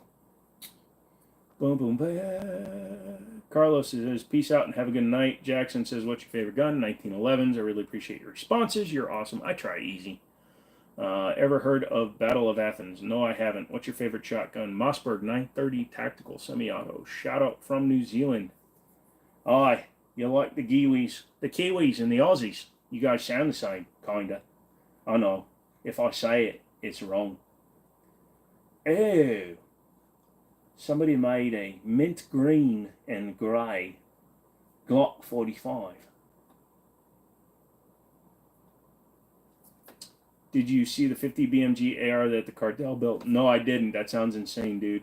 Boom, boom, boom. Carlos says, peace out and have a good night. Jackson says, what's your favorite gun? 1911s. I really appreciate your responses. You're awesome. I try easy. Ever heard of Battle of Athens? No, I haven't. What's your favorite shotgun? Mossberg 930 Tactical Semi-Auto. Shout out from New Zealand. Aye, you like the Kiwis and the Aussies. You guys sound the same, kinda. I know. If I say it, it's wrong. Oh. Somebody made a mint green and grey Glock 45. Did you see the 50 BMG AR that the cartel built? No, I didn't. That sounds insane, dude.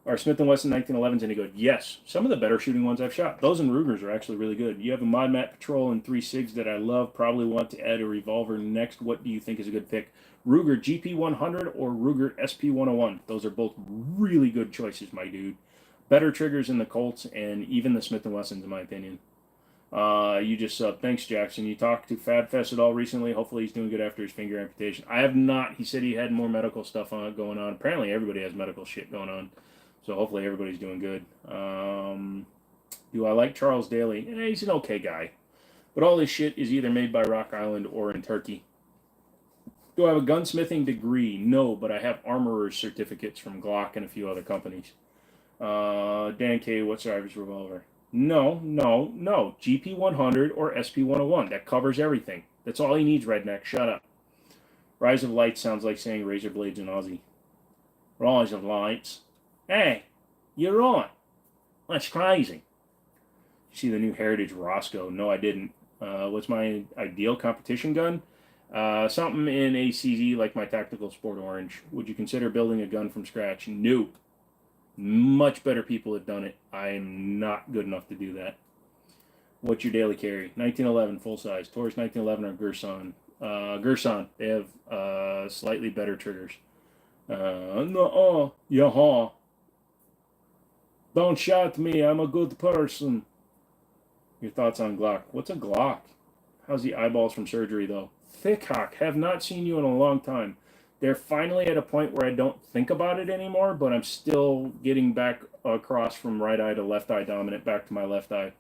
Are Smith & Wesson 1911s any good? Yes. Some of the better shooting ones I've shot. Those and Rugers are actually really good. You have a Mod Mat Patrol and 3 SIGs that I love. Probably want to add a revolver next. What do you think is a good pick? Ruger GP100 or Ruger SP101? Those are both really good choices, my dude. Better triggers in the Colts and even the Smith & Wessons, in my opinion. You just subbed. Thanks, Jackson. You talked to Fadfest at all recently? Hopefully he's doing good after his finger amputation. I have not. He said he had more medical stuff going on. Apparently everybody has medical shit going on. So hopefully everybody's doing good. Do I like Charles Daly? He's an okay guy. But all this shit is either made by Rock Island or in Turkey. Do I have a gunsmithing degree? No, but I have armorer's certificates from Glock and a few other companies. Dan K, what's Ivy's revolver? No. GP100 or SP101. That covers everything. That's all he needs, redneck. Shut up. Rise of Lights sounds like saying razor blades in Aussie. Rise of Lights. Hey, you're on. That's crazy. You see the new Heritage Roscoe? No, I didn't. What's my ideal competition gun? Something in ACZ like my Tactical Sport Orange. Would you consider building a gun from scratch? No. Much better people have done it. I am not good enough to do that. What's your daily carry? 1911 full size. Taurus 1911 or Gerson? Gerson. They have slightly better triggers. No. Yaha. Don't shout me. I'm a good person. Your thoughts on Glock? What's a Glock? How's the eyeballs from surgery though? Thick Hawk. Have not seen you in a long time. They're finally at a point where I don't think about it anymore, but I'm still getting back across from right eye to left eye dominant back to my left eye.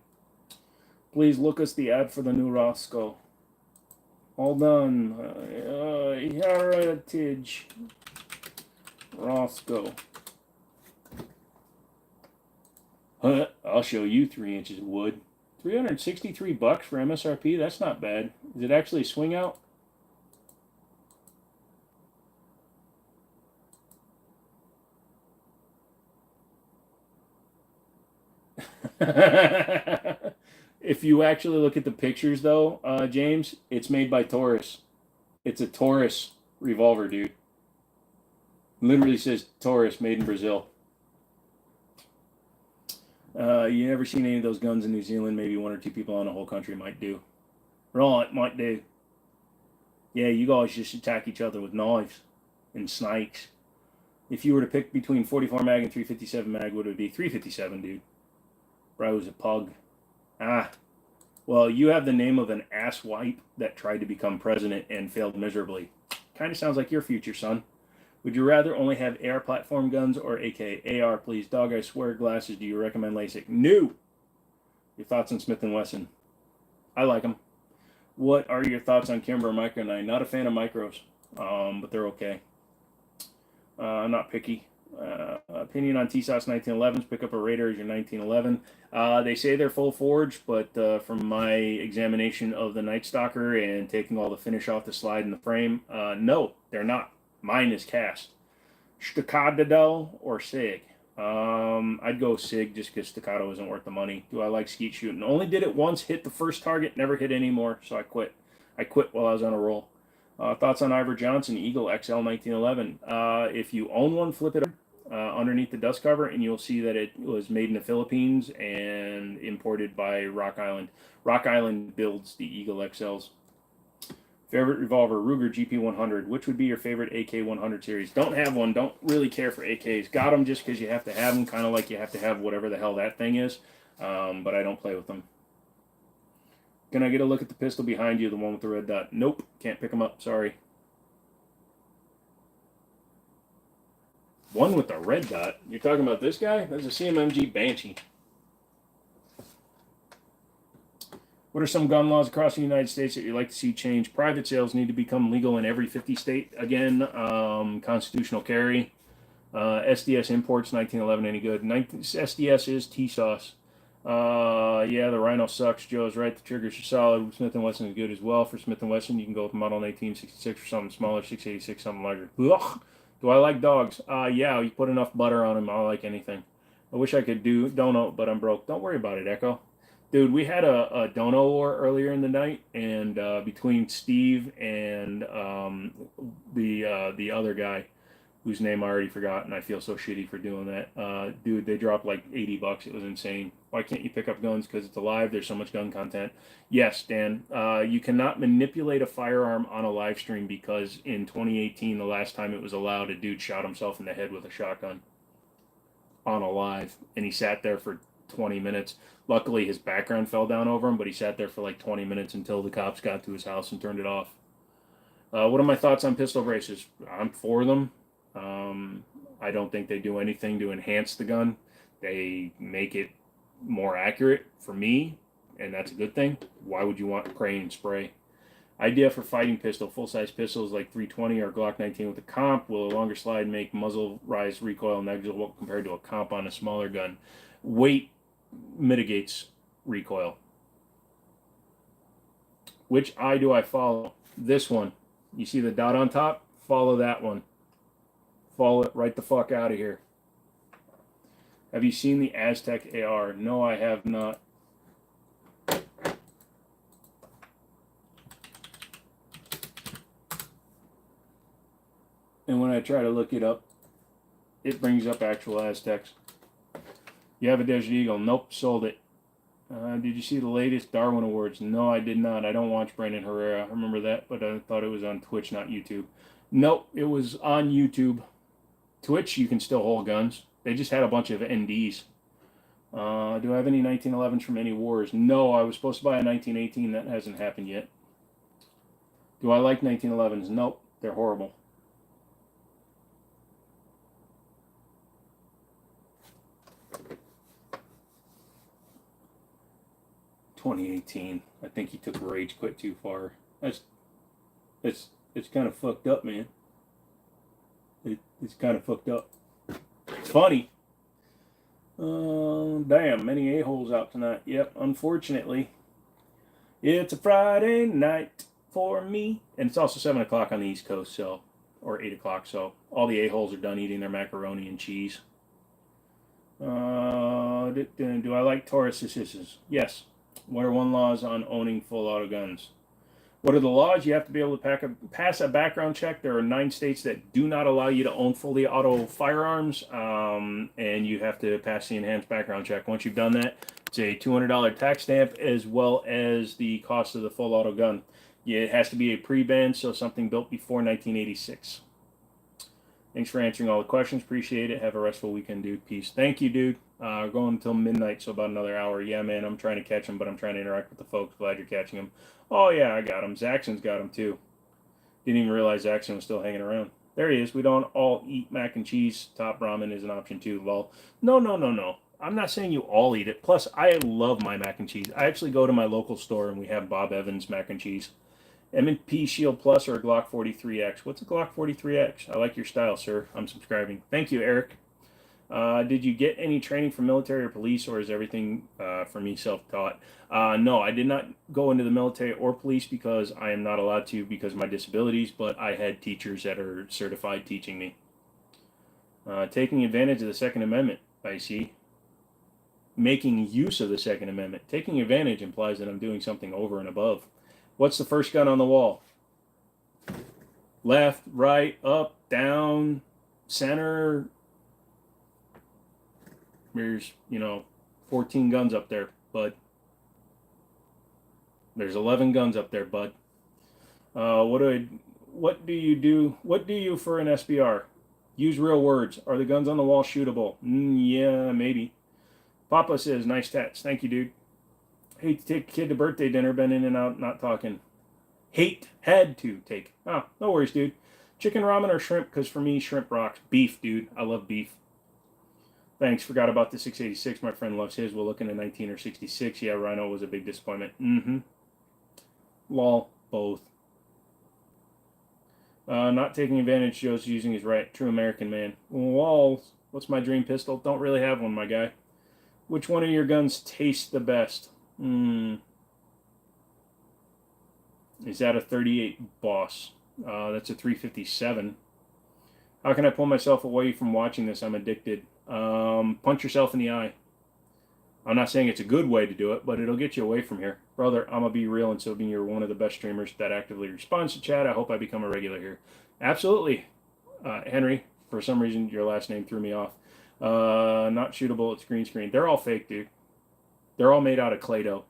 Please look us the ad for the new Roscoe. Hold on. Heritage Roscoe. I'll show you 3 inches of wood. $363 for MSRP? That's not bad. Is it actually a swing out? If you actually look at the pictures, though, James, it's made by Taurus. It's a Taurus revolver, dude. Literally says Taurus, made in Brazil. You never seen any of those guns in New Zealand? Maybe 1 or 2 people in the whole country might do. Right, might do. Yeah, you guys just attack each other with knives and snakes. If you were to pick between 44 mag and 357 mag, what would it be? 357, dude. Bro's a pug. Well, you have the name of an asswipe that tried to become president and failed miserably. Kind of sounds like your future, son. Would you rather only have AR platform guns or AK? AR, please. Dog, I swear, glasses. Do you recommend LASIK? No. Your thoughts on Smith & Wesson? I like them. What are your thoughts on Kimber Micro 9? Not a fan of micros, but they're okay. I'm not picky. Opinion on TSOS 1911s. Pick up a Raider as your 1911. They say they're full forged, but from my examination of the Night Stalker and taking all the finish off the slide and the frame, no, they're not. Mine is cast. Staccato or SIG? I'd go SIG just because staccato isn't worth the money. Do I like skeet shooting? Only did it once, hit the first target, never hit anymore, so I quit. I quit while I was on a roll. Thoughts on Ivor Johnson Eagle XL 1911? If you own one, flip it underneath the dust cover, and you'll see that it was made in the Philippines and imported by Rock Island. Rock Island builds the Eagle XLs. Favorite revolver, Ruger GP100. Which would be your favorite AK100 series? Don't have one. Don't really care for AKs. Got them just because you have to have them, kind of like you have to have whatever the hell that thing is. But I don't play with them. Can I get a look at the pistol behind you, the one with the red dot? Nope. Can't pick them up. Sorry. One with the red dot? You're talking about this guy? That's a CMMG Banshee. What are some gun laws across the United States that you'd like to see change? Private sales need to become legal in every 50 state. Again, constitutional carry. SDS imports, 1911, any good? SDS is TSOS. Yeah, the Rhino sucks. Joe's right. The triggers are solid. Smith & Wesson is good as well. For Smith & Wesson, you can go with model 1866 or something smaller, 686, something larger. Ugh. Do I like dogs? Yeah, you put enough butter on them, I'll like anything. I wish I could do dono, but I'm broke. Don't worry about it, Echo. Dude, we had a dono war earlier in the night, and between Steve and the other guy, whose name I already forgot, and I feel so shitty for doing that. Dude, they dropped like $80. It was insane. Why can't you pick up guns? Because it's alive. There's so much gun content. Yes, Dan. You cannot manipulate a firearm on a live stream because in 2018, the last time it was allowed, a dude shot himself in the head with a shotgun on a live, and he sat there for 20 minutes. Luckily, his background fell down over him, but he sat there for like 20 minutes until the cops got to his house and turned it off. What are my thoughts on pistol braces? I'm for them. I don't think they do anything to enhance the gun. They make it more accurate for me, and that's a good thing. Why would you want crane and spray? Idea for fighting pistol. Full-size pistols like 320 or Glock 19 with a comp. Will a longer slide make muzzle rise recoil negligible compared to a comp on a smaller gun? Weight mitigates recoil. Which eye do I follow? This one. You see the dot on top? Follow that one. Follow it right the fuck out of here. Have you seen the Aztec AR? No, I have not. And when I try to look it up, it brings up actual Aztecs. You have a Desert Eagle? Nope, sold it. Did you see the latest Darwin Awards? No, I did not. I don't watch Brandon Herrera. I remember that, but I thought it was on Twitch, not YouTube. Nope, it was on YouTube. Twitch, you can still hold guns. They just had a bunch of NDs. Do I have any 1911s from any wars? No, I was supposed to buy a 1918. That hasn't happened yet. Do I like 1911s? Nope, they're horrible. $2018. I think he took rage quit too far. It's kind of fucked up, man. It's kind of fucked up. Funny. Damn, many a-holes out tonight. Yep, unfortunately. It's a Friday night for me. And it's also 7 o'clock on the East Coast, so, or 8 o'clock, so all the a-holes are done eating their macaroni and cheese. Do I like Taurus assistants? Yes. What are one laws on owning full auto guns? What are the laws? You have to be able to pass a background check. There are 9 states that do not allow you to own fully auto firearms, and you have to pass the enhanced background check. Once you've done that, it's a $200 tax stamp as well as the cost of the full auto gun. Yeah, it has to be a pre-ban, so something built before 1986. Thanks for answering all the questions. Appreciate it. Have a restful weekend, dude. Peace. Thank you, dude. Going until midnight, so about another hour. Yeah, man, I'm trying to catch them, but I'm trying to interact with the folks. Glad you're catching them. Oh, yeah, I got him. Zaxxon's got him, too. Didn't even realize Zaxxon was still hanging around. There he is. We don't all eat mac and cheese. Top ramen is an option, too, lol. No. I'm not saying you all eat it. Plus, I love my mac and cheese. I actually go to my local store, and we have Bob Evans mac and cheese. M&P Shield Plus or a Glock 43X? What's a Glock 43X? I like your style, sir. I'm subscribing. Thank you, Eric. Did you get any training from military or police, or is everything for me self-taught? No, I did not go into the military or police because I am not allowed to because of my disabilities, but I had teachers that are certified teaching me. Taking advantage of the Second Amendment, I see. Making use of the Second Amendment. Taking advantage implies that I'm doing something over and above. What's the first gun on the wall? Left, right, up, down, center. There's, 14 guns up there, bud. There's 11 guns up there, bud. What do you do? What do you for an SBR? Use real words. Are the guns on the wall shootable? Yeah, maybe. Papa says, nice tats. Thank you, dude. Hate to take a kid to birthday dinner. Been in and out, not talking. Had to take. Oh, no worries, dude. Chicken ramen or shrimp? Because for me, shrimp rocks. Beef, dude. I love beef. Thanks. Forgot about the 686. My friend loves his. We'll look into 19 or 66. Yeah, Rhino was a big disappointment. Lol. Both. Not taking advantage. Joe's using his right. True American man. Walls. What's my dream pistol? Don't really have one, my guy. Which one of your guns tastes the best? Is that a 38 Boss? That's a 357. How can I pull myself away from watching this? I'm addicted. Punch yourself in the eye. I'm not saying it's a good way to do it, but it'll get you away from here. Brother, I'm going to be real and so being you're one of the best streamers that actively responds to chat. I hope I become a regular here. Absolutely. Henry, for some reason, your last name threw me off. Not shootable, it's green screen. They're all fake, dude. They're all made out of Play-Doh,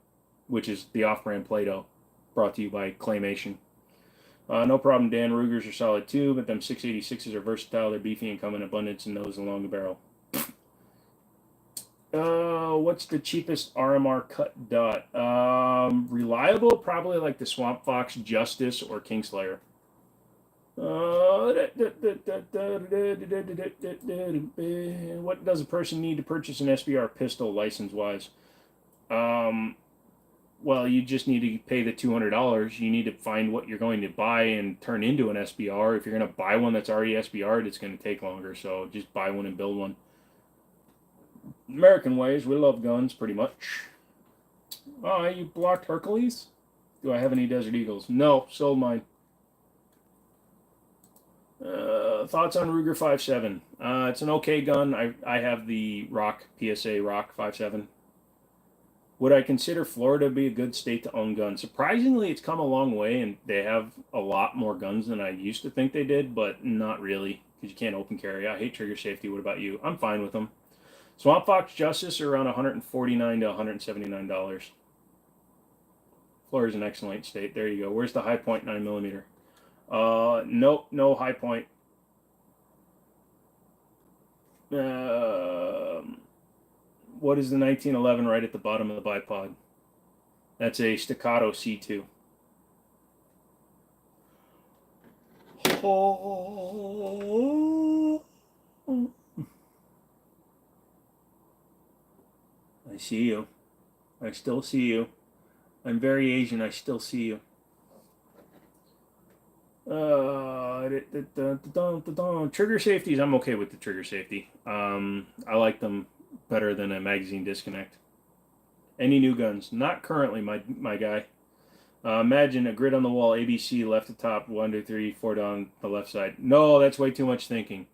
which is the off-brand Play-Doh, brought to you by Claymation. No problem, Dan. Rugers are solid too, but them 686s are versatile. They're beefy and come in abundance and nose along the barrel. What's the cheapest RMR cut dot? Reliable, probably like the Swamp Fox, Justice, or Kingslayer. What does a person need to purchase an SBR pistol license-wise? Well, you just need to pay the $200. You need to find what you're going to buy and turn into an SBR. If you're going to buy one that's already SBR'd, it's going to take longer. So just buy one and build one. American ways, we love guns pretty much. Oh, you blocked Hercules? Do I have any Desert Eagles? No, sold mine. Thoughts on Ruger 5.7? It's an okay gun. I have the Rock, PSA Rock 5.7. Would I consider Florida to be a good state to own guns? Surprisingly, it's come a long way, and they have a lot more guns than I used to think they did, but not really, because you can't open carry. I hate trigger safety. What about you? I'm fine with them. Swamp Fox Justice are around $149 to $179. Florida's an excellent state. There you go. Where's the High Point 9mm? Nope, no High Point. What is the 1911 right at the bottom of the bipod? That's a Staccato C2. Oh. I see you. I still see you. I'm very Asian. I still see you. Trigger safeties. I'm okay with the trigger safety. I like them better than a magazine disconnect. Any new guns? Not currently, my guy. Imagine a grid on the wall, ABC, left to top, 1, 2, 3, 4 down the left side. No, that's way too much thinking.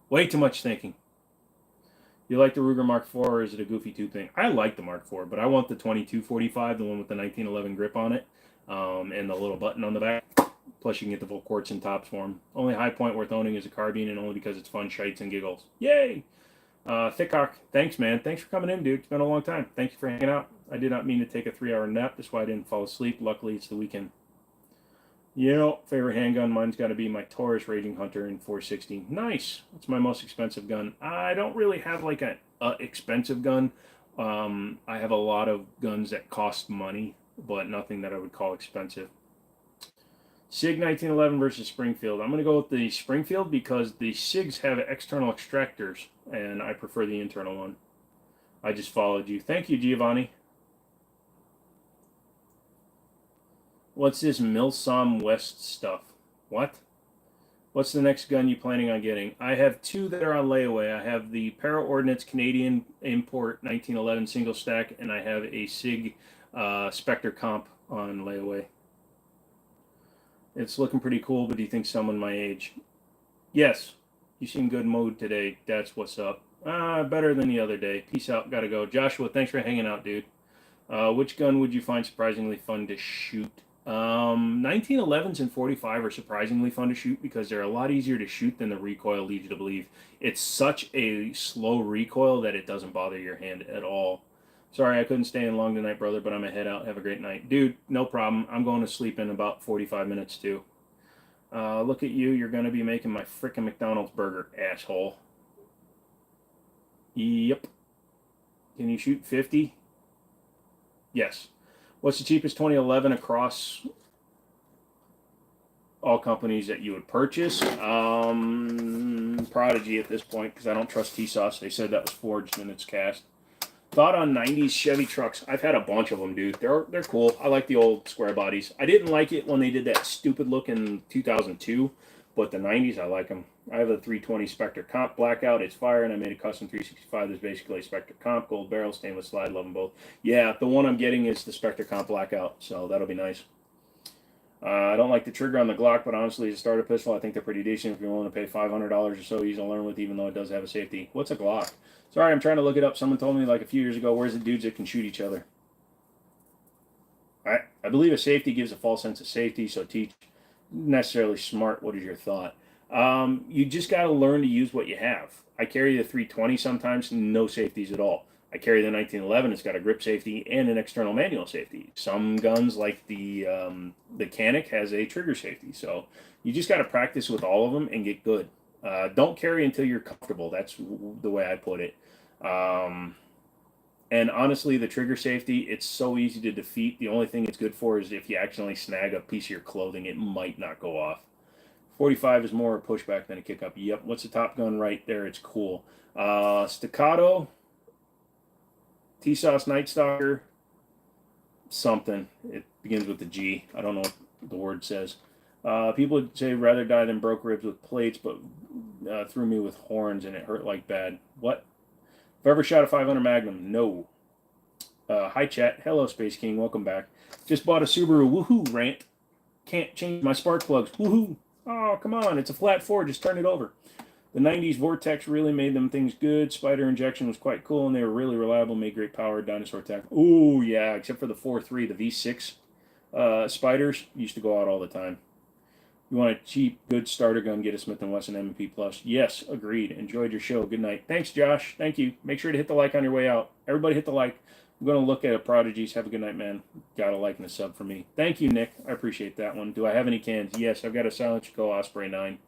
Way too much thinking. You like the Ruger Mark IV, or is it a goofy tube thing? I like the Mark IV, but I want the 2245, the one with the 1911 grip on it, and the little button on the back. Plus, you can get the full quartz and tops for them. Only high point worth owning is a carbine, and only because it's fun, shites, and giggles. Yay! Thickhawk, thanks, man. Thanks for coming in, dude. It's been a long time. Thank you for hanging out. I did not mean to take a 3-hour nap. That's why I didn't fall asleep. Luckily, it's the weekend. Favorite handgun. Mine's got to be my Taurus Raging Hunter in 460. Nice. That's my most expensive gun. I don't really have like a expensive gun. I have a lot of guns that cost money, but nothing that I would call expensive. SIG 1911 versus Springfield. I'm going to go with the Springfield because the SIGs have external extractors, and I prefer the internal one. I just followed you. Thank you, Giovanni. What's this Milsom West stuff? What? What's the next gun you planning on getting? I have two that are on layaway. I have the Para Ordnance Canadian Import 1911 single stack, and I have a SIG Spectre Comp on layaway. It's looking pretty cool, but do you think someone my age? Yes. You seem good mood today. That's what's up. Better than the other day. Peace out. Gotta go. Joshua, thanks for hanging out, dude. Which gun would you find surprisingly fun to shoot? 1911s and 45 are surprisingly fun to shoot because they're a lot easier to shoot than the recoil leads you to believe. It's such a slow recoil that it doesn't bother your hand at all. Sorry, I couldn't stay in long tonight, brother, but I'm gonna head out. Have a great night. Dude, no problem. I'm going to sleep in about 45 minutes, too. Look at you. You're going to be making my frickin' McDonald's burger, asshole. Yep. Can you shoot 50? Yes. What's the cheapest 2011 across all companies that you would purchase? Prodigy at this point, because I don't trust T-Sauce. They said that was forged and it's cast. Thought on 90s Chevy trucks. I've had a bunch of them, dude. They're cool. I like the old square bodies. I didn't like it when they did that stupid look in 2002, but the 90s, I like them. I have a 320 Spectre Comp Blackout. It's fire, and I made a custom 365 that's basically a Spectre Comp, gold barrel, stainless slide. Love them both. Yeah, the one I'm getting is the Spectre Comp Blackout, so that'll be nice. I don't like the trigger on the Glock, but honestly, as a starter pistol, I think they're pretty decent if you're willing to pay $500 or so. Easy to learn with, even though it does have a safety. What's a Glock? Sorry, I'm trying to look it up. Someone told me like a few years ago, where's the dudes that can shoot each other? I believe a safety gives a false sense of safety, so teach necessarily smart. What is your thought? You just got to learn to use what you have. I carry the 320 sometimes, no safeties at all. I carry the 1911. It's got a grip safety and an external manual safety. Some guns, like the Canic, has a trigger safety. So you just got to practice with all of them and get good. Don't carry until you're comfortable. That's the way I put it. And honestly, the trigger safety, it's so easy to defeat. The only thing it's good for is if you accidentally snag a piece of your clothing, it might not go off. 45 is more a pushback than a kick up. Yep, what's the top gun right there? It's cool. Staccato, T-Sauce Night Stalker, something. It begins with the G. I don't know what the word says. People would say rather die than broke ribs with plates, but threw me with horns and it hurt like bad. What? Have I ever shot a 500 Magnum? No. Hi, chat. Hello, Space King. Welcome back. Just bought a Subaru. Woohoo, rant. Can't change my spark plugs. Woohoo. Oh, come on. It's a flat 4. Just turn it over. The 90s Vortex really made them things good. Spider injection was quite cool, and they were really reliable. Made great power. Dinosaur tech. Oh, yeah. Except for the 4.3, the V6 Spiders used to go out all the time. You want a cheap, good starter gun, get a Smith & Wesson M&P Plus. Yes, agreed. Enjoyed your show. Good night. Thanks, Josh. Thank you. Make sure to hit the like on your way out. Everybody hit the like. I'm going to look at Prodigies. Have a good night, man. Got a like and a sub for me. Thank you, Nick. I appreciate that one. Do I have any cans? Yes, I've got a Silent Chico Osprey 9.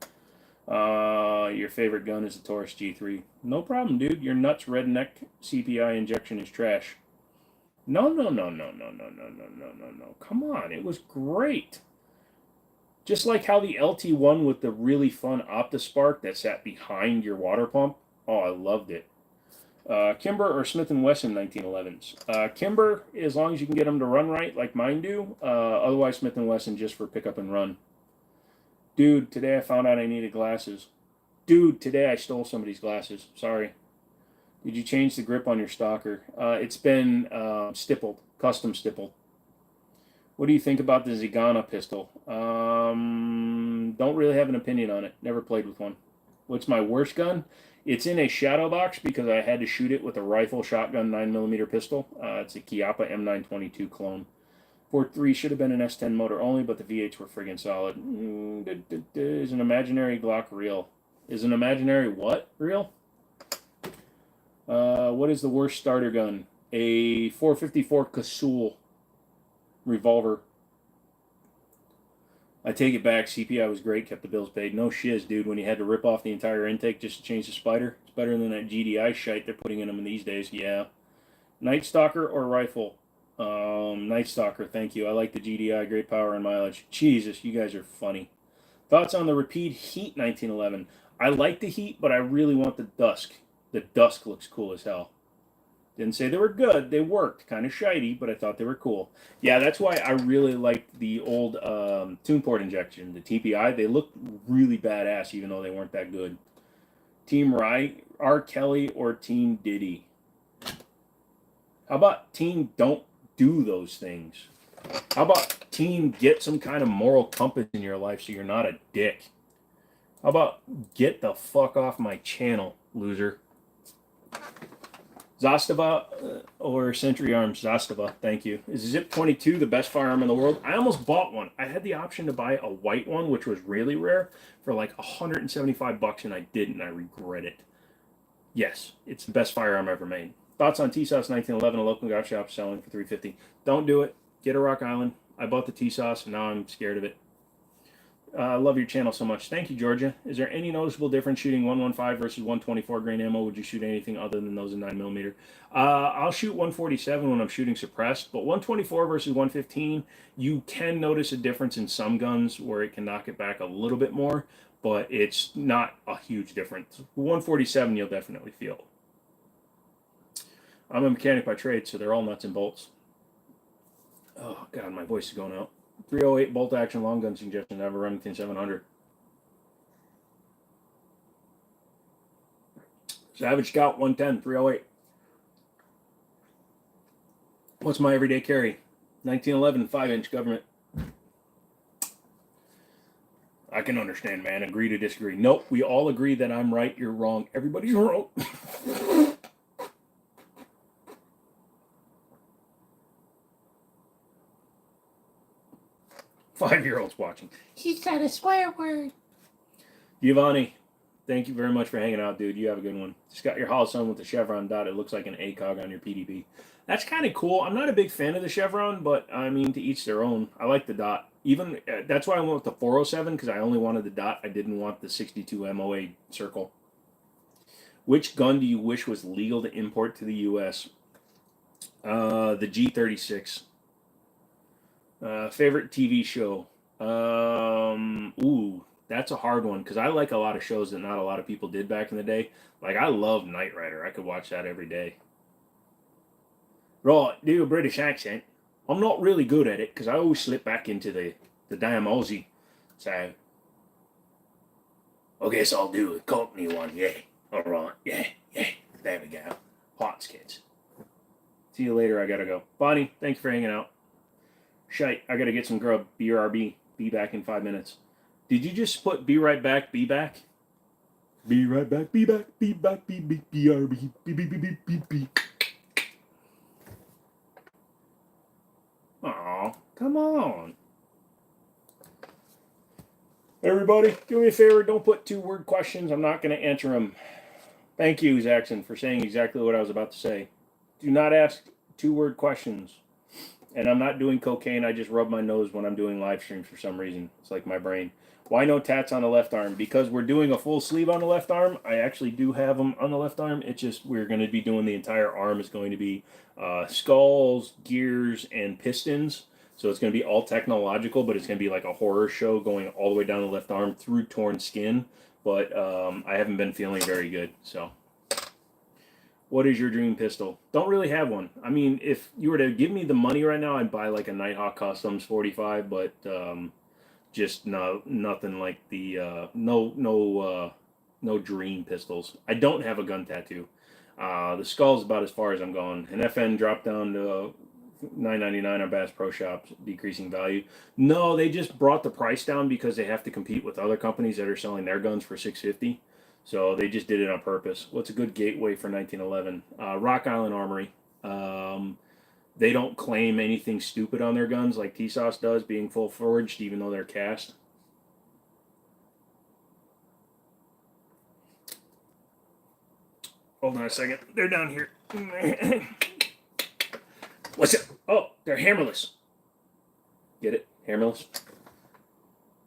Your favorite gun is the Taurus G3. No problem, dude. Your nuts redneck CPI injection is trash. No. Come on. It was great. Just like how the LT1 with the really fun OptiSpark that sat behind your water pump. Oh, I loved it. Kimber or Smith & Wesson 1911s? Kimber, as long as you can get them to run right, like mine do. Otherwise, Smith & Wesson just for pick up and run. Dude, today I found out I needed glasses. Dude, today I stole somebody's glasses. Sorry. Did you change the grip on your stalker? It's been stippled, custom stippled. What do you think about the Zigana pistol? Don't really have an opinion on it. Never played with one. What's my worst gun? It's in a shadow box because I had to shoot it with a rifle shotgun 9mm pistol. It's a Chiappa M922 clone. 4.3 should have been an S10 motor only, but the V8s were friggin' solid. Is an imaginary Glock real? Is an imaginary what real? What is the worst starter gun? A 454 Casull revolver. I take it back. CPI was great. Kept the bills paid. No shiz, dude. When you had to rip off the entire intake just to change the spider, it's better than that GDI shite they're putting in them these days. Yeah. Night Stalker or rifle? Night Stalker. Thank you. I like the GDI. Great power and mileage. Jesus, you guys are funny. Thoughts on the Repeat Heat 1911? I like the Heat, but I really want the Dusk. The Dusk looks cool as hell. Didn't say they were good. They worked. Kind of shitey, but I thought they were cool. Yeah, that's why I really liked the old tune port injection, the TPI. They looked really badass, even though they weren't that good. Team R. Kelly or Team Diddy? How about Team don't do those things? How about Team get some kind of moral compass in your life so you're not a dick? How about get the fuck off my channel, loser? Zastava or Century Arms? Zastava, thank you. Is Zip 22 the best firearm in the world? I almost bought one. I had the option to buy a white one, which was really rare, for like $175, and I didn't. I regret it. Yes, it's the best firearm ever made. Thoughts on T-Sauce 1911, a local gun shop selling for $350? Don't do it. Get a Rock Island. I bought the T-Sauce, and now I'm scared of it. I love your channel so much. Thank you, Georgia. Is there any noticeable difference shooting 115 versus 124 grain ammo? Would you shoot anything other than those in 9mm? I'll shoot 147 when I'm shooting suppressed, but 124 versus 115, you can notice a difference in some guns where it can knock it back a little bit more, but it's not a huge difference. 147 you'll definitely feel. I'm a mechanic by trade, so they're all nuts and bolts. Oh, God, my voice is going out. 308 bolt action long gun suggestion. I have a Remington 700. Savage Scout 110, 308. What's my everyday carry? 1911 5-inch government. I can understand, man. Agree to disagree. Nope, we all agree that I'm right, you're wrong. Everybody's wrong. 5-year-olds watching. He said a swear word. Giovanni, thank you very much for hanging out, dude. You have a good one. Just got your Holson with the chevron dot. It looks like an ACOG on your PDB. That's kind of cool. I'm not a big fan of the chevron, but I mean, to each their own. I like the dot. Even that's why I went with the 407, because I only wanted the dot. I didn't want the 62 MOA circle. Which gun do you wish was legal to import to the U.S.? The G36. Favorite TV show? Ooh, that's a hard one, because I like a lot of shows that not a lot of people did back in the day. Like, I love Knight Rider. I could watch that every day. Right, do a British accent. I'm not really good at it, because I always slip back into the damn Aussie. So, I guess I'll do a Cockney one, yeah. Alright, yeah. There we go. Pots, kids. See you later, I gotta go. Bonnie, thanks for hanging out. Shite, I gotta get some grub. BRB. Be back in 5 minutes. Did you just put be right back, be back? Be right back, be back, be back, BRB. Be. Aw, come on. Everybody, do me a favor, don't put 2-word questions. I'm not going to answer them. Thank you, Zaxxon, for saying exactly what I was about to say. Do not ask 2-word questions. And I'm not doing cocaine. I just rub my nose when I'm doing live streams for some reason. It's like my brain. Why no tats on the left arm? Because we're doing a full sleeve on the left arm. I actually do have them on the left arm. It's just we're going to be doing the entire arm is going to be skulls, gears, and pistons. So it's going to be all technological, but it's going to be like a horror show going all the way down the left arm through torn skin. But I haven't been feeling very good, so... What is your dream pistol? Don't really have one. I mean, if you were to give me the money right now, I'd buy like a Nighthawk Customs 45, but just nothing like the no dream pistols. I don't have a gun tattoo. The skull's about as far as I'm going. An FN dropped down to $9.99 on Bass Pro Shops, decreasing value. No, they just brought the price down because they have to compete with other companies that are selling their guns for $650. So they just did it on purpose. What's a good gateway for 1911? Rock Island Armory. They don't claim anything stupid on their guns like T-Sauce does, being full forged even though they're cast. Hold on a second. They're down here. What's it? Oh, they're hammerless. Get it? Hammerless.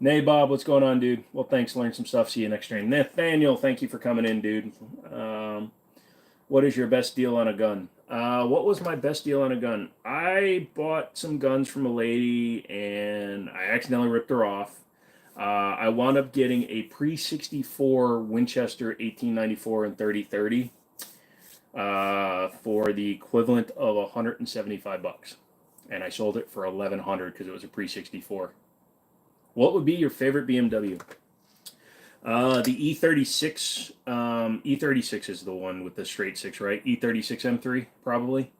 Nay, Bob, what's going on, dude? Well, thanks. Learn some stuff. See you next stream. Nathaniel, thank you for coming in, dude. What is your best deal on a gun? What was my best deal on a gun? I bought some guns from a lady, and I accidentally ripped her off. I wound up getting a pre-64 Winchester 1894 and 3030. for the equivalent of $175, and I sold it for $1,100 because it was a pre-64. What would be your favorite BMW? The E36. E36 is the one with the straight six, right? E36 M3, probably.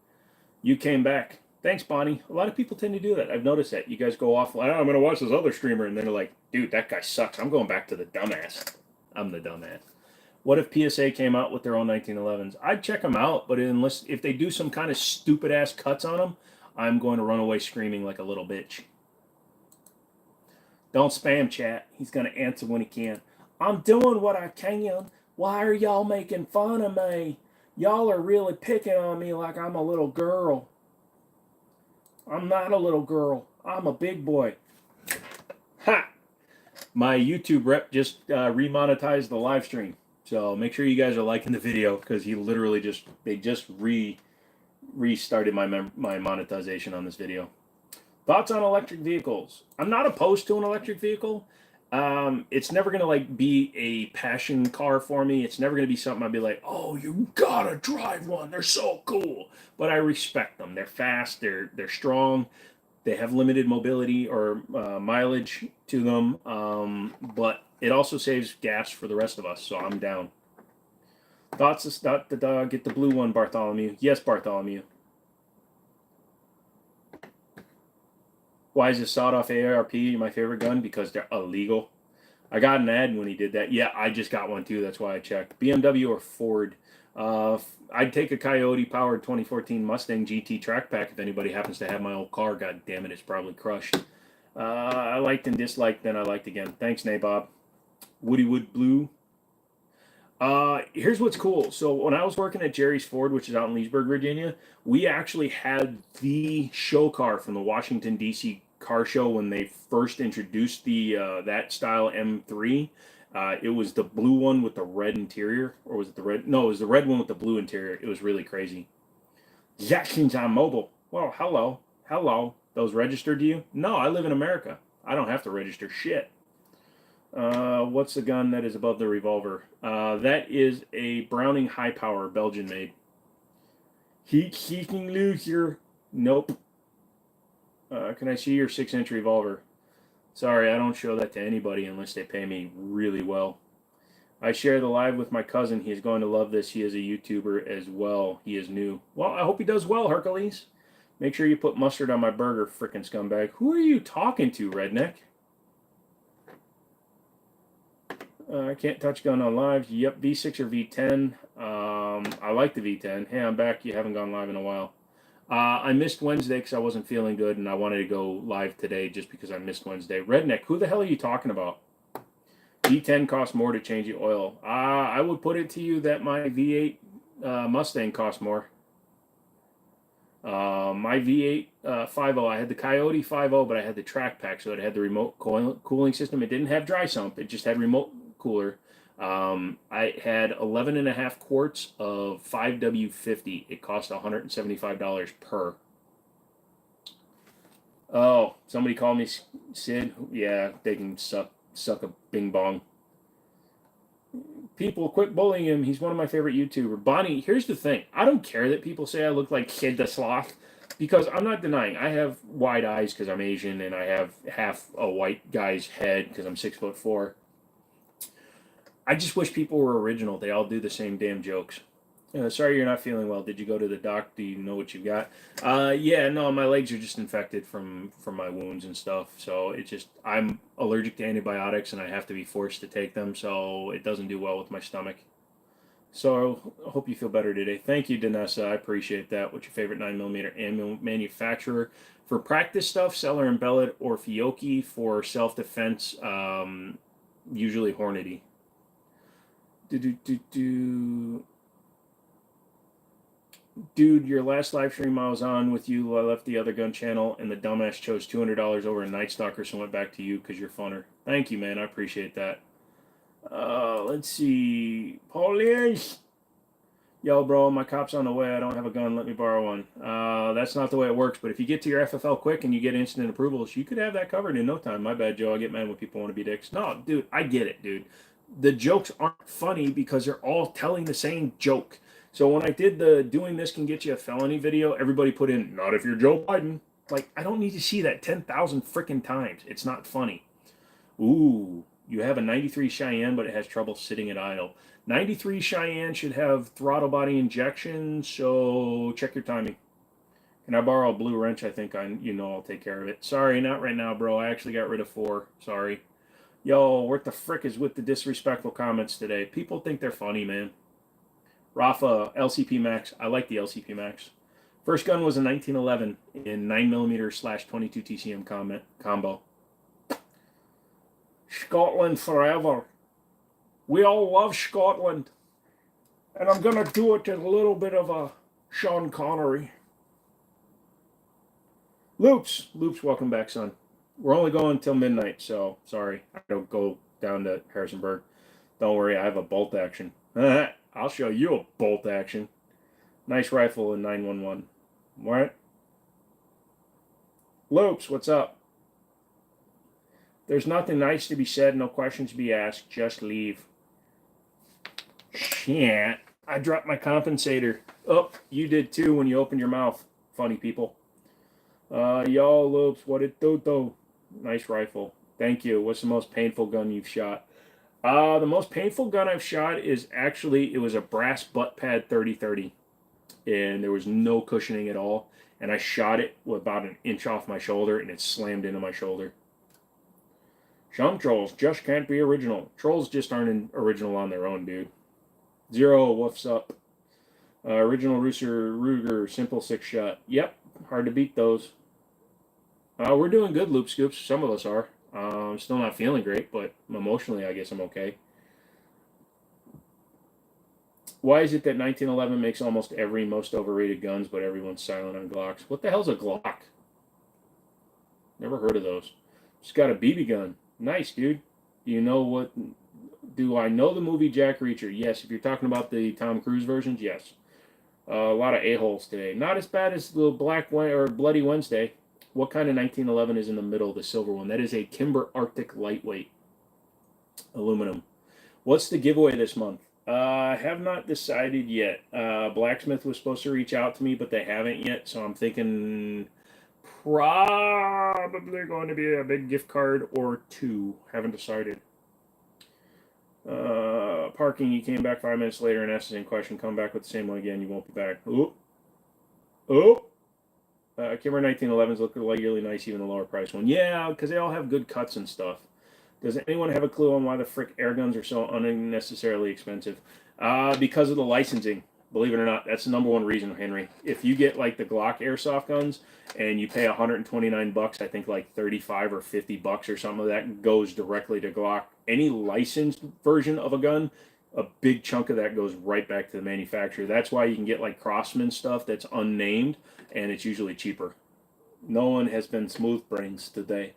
You came back. Thanks, Bonnie. A lot of people tend to do that. I've noticed that. You guys go off, oh, I'm going to watch this other streamer, and then they're like, dude, that guy sucks. I'm going back to the dumbass. I'm the dumbass. What if PSA came out with their own 1911s? I'd check them out, but unless if they do some kind of stupid ass cuts on them, I'm going to run away screaming like a little bitch. Don't spam chat. He's going to answer when he can. I'm doing what I can. Why are y'all making fun of me? Y'all are really picking on me like I'm a little girl. I'm not a little girl. I'm a big boy. Ha! My YouTube rep just remonetized the live stream. So make sure you guys are liking the video because he literally just restarted my monetization on this video. Thoughts on electric vehicles? I'm not opposed to an electric vehicle. It's never gonna like be a passion car for me. It's never gonna be something I'd be like, oh, you gotta drive one. They're so cool. But I respect them. They're fast. They're strong. They have limited mobility or mileage to them. But it also saves gas for the rest of us. So I'm down. Thoughts to start the dog. Get the blue one, Bartholomew. Yes, Bartholomew. Why is this sawed-off AARP my favorite gun? Because they're illegal. I got an ad when he did that. Yeah, I just got one too. That's why I checked. BMW or Ford? I'd take a Coyote-powered 2014 Mustang GT track pack if anybody happens to have my old car. God damn it, it's probably crushed. I liked and disliked, then I liked again. Thanks, Nabob. Woodywood Blue. Here's what's cool. So when I was working at Jerry's Ford, which is out in Leesburg, Virginia, we actually had the show car from the Washington, D.C. car show when they first introduced the that style M3. It was the blue one with the red interior, or was it the red? No, it was the red one with the blue interior. It was really crazy. Jackson's on mobile. Well, hello. Those registered to you? No, I live in America. I don't have to register shit. What's the gun that is above the revolver? That is a Browning high power, Belgian made. Heat-seeking loser. Nope. Can I see your 6-inch revolver? Sorry, I don't show that to anybody unless they pay me really well. I share the live with my cousin. He is going to love this. He is a YouTuber as well. He is new. Well, I hope he does well, Hercules. Make sure you put mustard on my burger, frickin' scumbag. Who are you talking to, redneck? I can't touch gun on live. Yep, V6 or V10. I like the V10. Hey, I'm back. You haven't gone live in a while. I missed Wednesday because I wasn't feeling good, and I wanted to go live today just because I missed Wednesday. Redneck, who the hell are you talking about? V10 costs more to change the oil. I would put it to you that my V8 Mustang costs more. My V8 5.0, I had the Coyote 5.0, but I had the track pack, so it had the remote cooling system. It didn't have dry sump. It just had remote cooler. I had 11.5 quarts of 5W50. It cost $175 per. Oh, somebody called me Sid. Yeah, they can suck a bing bong. People, quit bullying him. He's one of my favorite YouTubers. Bonnie, here's the thing. I don't care that people say I look like Sid the Sloth, because I'm not denying. I have wide eyes because I'm Asian, and I have half a white guy's head because I'm 6'4". I just wish people were original. They all do the same damn jokes. Sorry you're not feeling well. Did you go to the doc? Do you know what you got? Yeah, no, my legs are just infected from my wounds and stuff. So it's just, I'm allergic to antibiotics and I have to be forced to take them. So it doesn't do well with my stomach. So I hope you feel better today. Thank you, Danessa. I appreciate that. What's your favorite 9mm ammo manufacturer? For practice stuff, Seller and Bellet or Fiocchi. For self-defense, usually Hornady. Dude, your last live stream I was on with you, I left the other gun channel, and the dumbass chose $200 over a Night Stalker, so went back to you because you're funner. Thank you, man. I appreciate that. Let's see. Police! Yo, bro, my cop's on the way. I don't have a gun. Let me borrow one. That's not the way it works, but if you get to your FFL quick and you get instant approvals, you could have that covered in no time. My bad, Joe. I get mad when people want to be dicks. No, dude, I get it, dude. The jokes aren't funny because they're all telling the same joke. So when I did the doing this can get you a felony video, everybody put in, not if you're Joe Biden. Like, I don't need to see that 10,000 freaking times. It's not funny. Ooh, you have a 93 Cheyenne, but it has trouble sitting at idle. 93 Cheyenne should have throttle body injection, so check your timing. Can I borrow a blue wrench? I think I'll take care of it. Sorry, not right now, bro. I actually got rid of 4. Sorry. Yo, what the frick is with the disrespectful comments today? People think they're funny, man. Rafa, LCP Max. I like the LCP Max. First gun was a 1911 in 9mm / 22 TCM combo. Scotland forever. We all love Scotland. And I'm going to do it in a little bit of a Sean Connery. Loops, welcome back, son. We're only going until midnight, so sorry. I don't go down to Harrisonburg. Don't worry, I have a bolt action. I'll show you a bolt action. Nice rifle in 911. What? Loops, what's up? There's nothing nice to be said, no questions to be asked. Just leave. Shit. I dropped my compensator. Oh, you did too when you opened your mouth. Funny people. Y'all, Loops, what it do though? Nice rifle. Thank you. What's the most painful gun you've shot? The most painful gun I've shot is actually, it was a brass butt pad 30-30. And there was no cushioning at all. And I shot it with about an inch off my shoulder, and it slammed into my shoulder. Some trolls just can't be original. Trolls just aren't original on their own, dude. Zero, what's up? Original Ruger, simple 6-shot. Yep, hard to beat those. We're doing good, Loop Scoops. Some of us are. I'm still not feeling great, but emotionally, I guess I'm okay. Why is it that 1911 makes almost every most overrated guns, but everyone's silent on Glocks? What the hell's a Glock? Never heard of those. Just got a BB gun. Nice, dude. Do you know what... Do I know the movie Jack Reacher? Yes. If you're talking about the Tom Cruise versions, yes. A lot of a-holes today. Not as bad as the Bloody Wednesday. What kind of 1911 is in the middle, the silver one? That is a Kimber Arctic lightweight aluminum. What's the giveaway this month? I have not decided yet. Blacksmith was supposed to reach out to me, but they haven't yet. So I'm thinking probably going to be a big gift card or 2. Haven't decided. Parking, you came back 5 minutes later and asked the same question. Come back with the same one again. You won't be back. Oh. Kimber 1911s look like really nice, even the lower price one. Yeah, because they all have good cuts and stuff. Does anyone have a clue on why the frick air guns are so unnecessarily expensive? Because of the licensing. Believe it or not, that's the #1 reason, Henry. If you get like the Glock airsoft guns and you pay $129, I think like 35 or 50 bucks or something of that goes directly to Glock. Any licensed version of a gun, a big chunk of that goes right back to the manufacturer. That's why you can get like Crossman stuff that's unnamed, and it's usually cheaper. No one has been smooth brains today.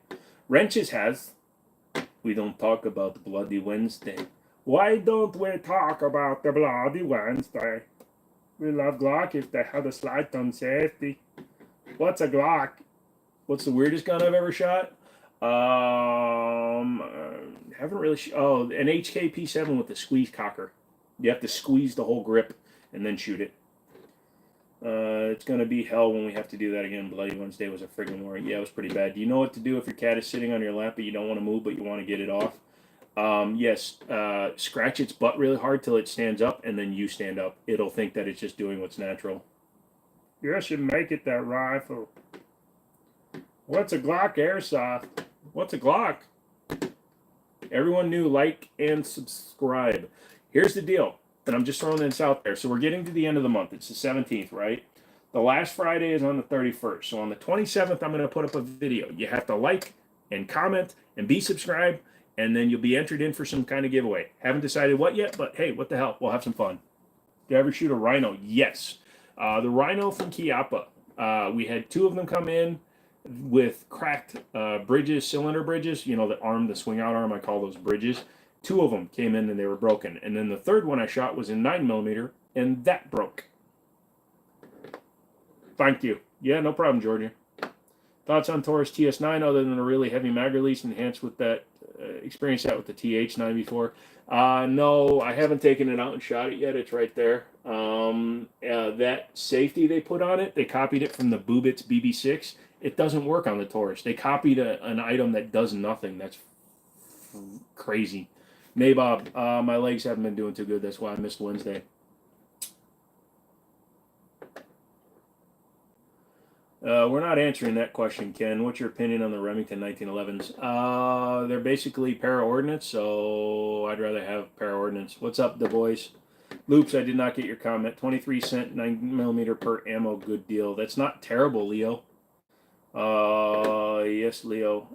Wrenches has. We don't talk about Bloody Wednesday. Why don't we talk about the Bloody Wednesday? We love Glock if they had a slight on safety. What's a Glock? What's the weirdest gun I've ever shot? Haven't really. An HK-P7 with a squeeze cocker. You have to squeeze the whole grip and then shoot it. It's gonna be hell when we have to do that again. Bloody Wednesday was a friggin' war. Yeah, it was pretty bad. Do you know what to do if your cat is sitting on your lap but you don't want to move but you want to get it off? Yes. Scratch its butt really hard till it stands up, and then you stand up. It'll think that it's just doing what's natural. You should make it that rifle. What's a Glock airsoft? What's a Glock? Everyone new, like and subscribe. Here's the deal. And I'm just throwing this out there. So we're getting to the end of the month. It's the 17th, right? The last Friday is on the 31st. So on the 27th, I'm going to put up a video. You have to like and comment and be subscribed, and then you'll be entered in for some kind of giveaway. Haven't decided what yet, but hey, what the hell? We'll have some fun. Did I ever shoot a Rhino? Yes. The Rhino from Chiappa. We had 2 of them come in with cracked bridges, cylinder bridges. You know, the swing out arm, I call those bridges. 2 of them came in and they were broken. And then the 3rd one I shot was in 9mm, and that broke. Thank you. Yeah, no problem, Georgia. Thoughts on Taurus TS9 other than a really heavy mag release enhanced with that experienced that with the TH9 before. No, I haven't taken it out and shot it yet. It's right there. That safety they put on it, they copied it from the Bubitz BB6. It doesn't work on the Taurus. They copied an item that does nothing. That's crazy. Nabob, my legs haven't been doing too good. That's why I missed Wednesday. We're not answering that question, Ken. What's your opinion on the Remington 1911s? They're basically para-ordnance, so I'd rather have para-ordnance. What's up, the boys? Loops, I did not get your comment. 23-cent 9mm per ammo, good deal. That's not terrible, Leo. Yes, Leo.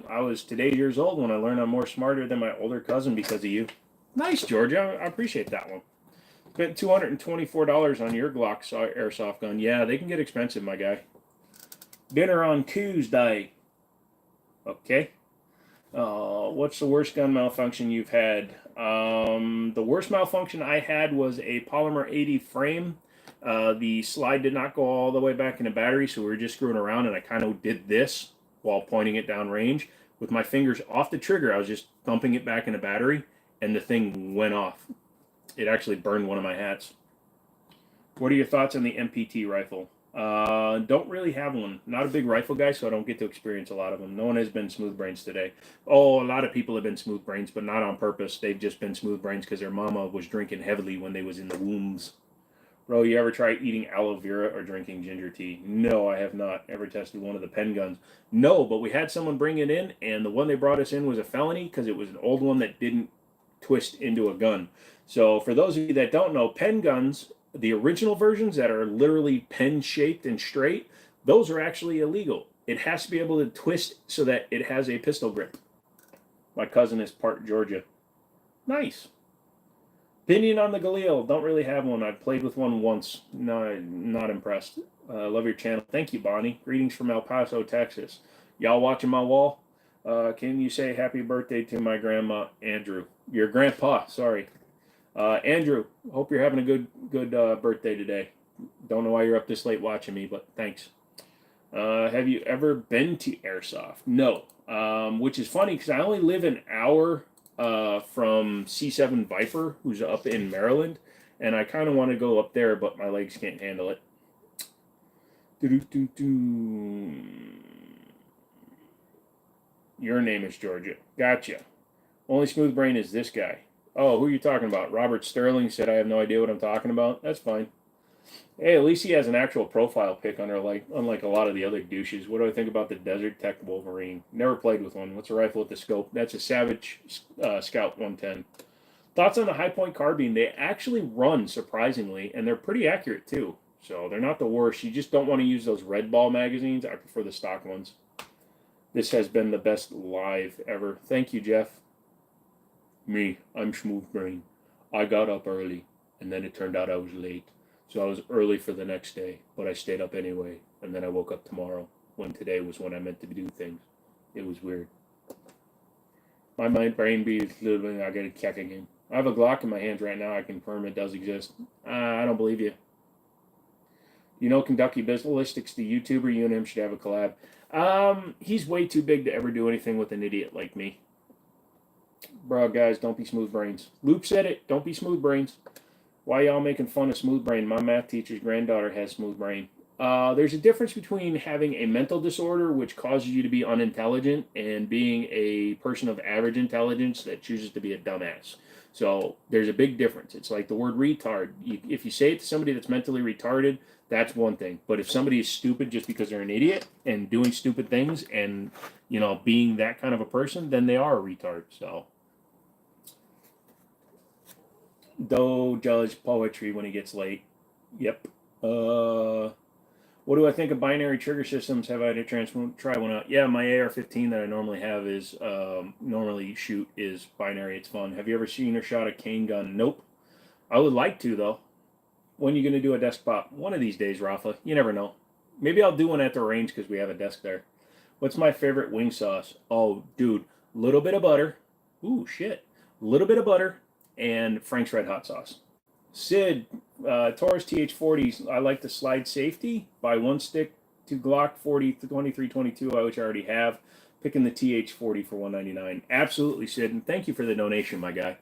I was today years old when I learned I'm more smarter than my older cousin because of you. Nice, Georgia. I appreciate that one. Spent $224 on your Glocks airsoft gun. Yeah, they can get expensive, my guy. Dinner on Tuesday. Okay. What's the worst gun malfunction you've had? The worst malfunction I had was a Polymer 80 frame. The slide did not go all the way back in the battery, so we were just screwing around, and I kind of did this while pointing it down range. With my fingers off the trigger, I was just thumping it back in the battery, and the thing went off. It actually burned one of my hats. What are your thoughts on the MPT rifle? Don't really have one. Not a big rifle guy, so I don't get to experience a lot of them. No one has been smooth brains today. Oh, a lot of people have been smooth brains, but not on purpose. They've just been smooth brains because their mama was drinking heavily when they was in the wombs. Bro, you ever try eating aloe vera or drinking ginger tea? No, I have not ever tested one of the pen guns. No, but we had someone bring it in, and the one they brought us in was a felony because it was an old one that didn't twist into a gun. So for those of you that don't know, pen guns, the original versions that are literally pen-shaped and straight, those are actually illegal. It has to be able to twist so that it has a pistol grip. My cousin is part Georgia. Nice. Opinion on the Galil. Don't really have one. I've played with one once. No, not impressed. Love your channel. Thank you, Bonnie. Greetings from El Paso, Texas. Y'all watching my wall? Can you say happy birthday to my grandma, Andrew? Your grandpa, sorry. Andrew, hope you're having a good birthday today. Don't know why you're up this late watching me, but thanks. Have you ever been to Airsoft? No. Which is funny because I only live an hour from C7 Viper, who's up in Maryland, and I kind of want to go up there, but my legs can't handle it. Your name is Georgia. Gotcha. Only smooth brain is this guy. Oh, who are you talking about? Robert Sterling said I have no idea what I'm talking about. That's fine. Hey, at least he has an actual profile pic unlike a lot of the other douches. What do I think about the Desert Tech Wolverine? Never played with one. What's a rifle with the scope? That's a Savage Scout 110. Thoughts on the high point carbine? They actually run surprisingly, and they're pretty accurate too. So they're not the worst. You just don't want to use those red ball magazines. I prefer the stock ones. This has been the best live ever. Thank you, Jeff. Me, I'm smooth brain. I got up early, and then it turned out I was late. So I was early for the next day, but I stayed up anyway. And then I woke up tomorrow, when today was when I meant to do things. It was weird. My brain be literally, I get a kick again. I have a Glock in my hands right now. I confirm it does exist. I don't believe you. You know Kentucky Ballistics, the YouTuber, you and him should have a collab. He's way too big to ever do anything with an idiot like me. Bro, guys, don't be smooth brains. Luke said it. Don't be smooth brains. Why y'all making fun of smooth brain? My math teacher's granddaughter has smooth brain. There's a difference between having a mental disorder, which causes you to be unintelligent, and being a person of average intelligence that chooses to be a dumbass. So there's a big difference. It's like the word retard. If you say it to somebody that's mentally retarded, that's one thing. But if somebody is stupid just because they're an idiot and doing stupid things and, you know, being that kind of a person, then they are a retard. So Doe judge poetry when he gets late. Yep. What do I think of binary trigger systems? Have I had to try one out? Yeah, my AR-15 that I normally have is normally shoot is binary. It's fun. Have you ever seen or shot a cane gun? Nope. I would like to though. When are you going to do a desk pop? One of these days, Rafa. You never know. Maybe I'll do one at the range because we have a desk there. What's my favorite wing sauce? Oh, dude, little bit of butter. Ooh, shit. Little bit of butter and Frank's Red Hot Sauce. Sid, Taurus TH40s, I like the slide safety. Buy one stick to Glock 40 to 2322, which I already have. Picking the TH40 for $199. Absolutely, Sid, and thank you for the donation, my guy.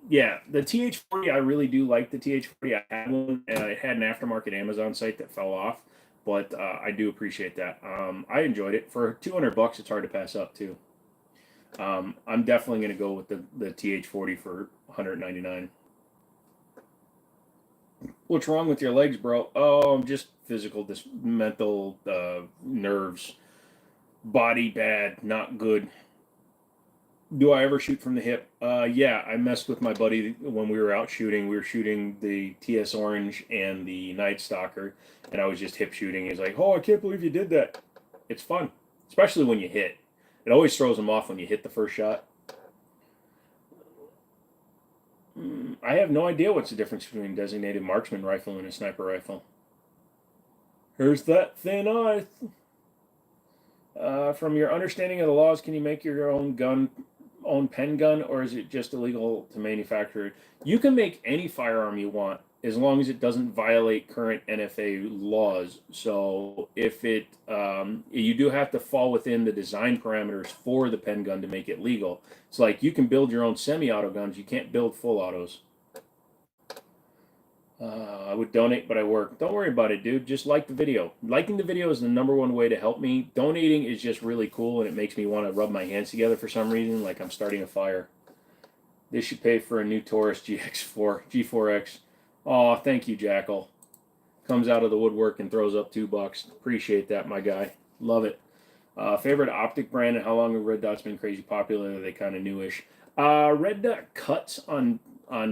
Yeah, the TH40, I really do like the TH40. I had one, it had an aftermarket Amazon site that fell off, but I do appreciate that. I enjoyed it. For $200, it's hard to pass up, too. I'm definitely going to go with the TH40 for $199. What's wrong with your legs, bro? Oh, just physical, this mental nerves. Body bad, not good. Do I ever shoot from the hip? Yeah, I messed with my buddy when we were out shooting. We were shooting the TS Orange and the Night Stalker, and I was just hip shooting. He's like, "Oh, I can't believe you did that." It's fun, especially when you hit. It always throws him off when you hit the first shot. I have no idea what's the difference between a designated marksman rifle and a sniper rifle. Here's that thin ice. From your understanding of the laws, can you make your own pen gun, or is it just illegal to manufacture? You can make any firearm you want as long as it doesn't violate current NFA laws. So if it, you do have to fall within the design parameters for the pen gun to make it legal. It's like you can build your own semi-auto guns, you can't build full autos. I would donate, but I work. Don't worry about it, dude. Just like the video. Liking the video is the _1 way to help me. Donating is just really cool, and it makes me want to rub my hands together for some reason, like I'm starting a fire. This should pay for a new Taurus G4X. Oh, thank you, Jackal. Comes out of the woodwork and throws up $2. Appreciate that, my guy. Love it. Favorite optic brand and how long have Red Dot's been crazy popular? Are they kind of newish? Red Dot cuts on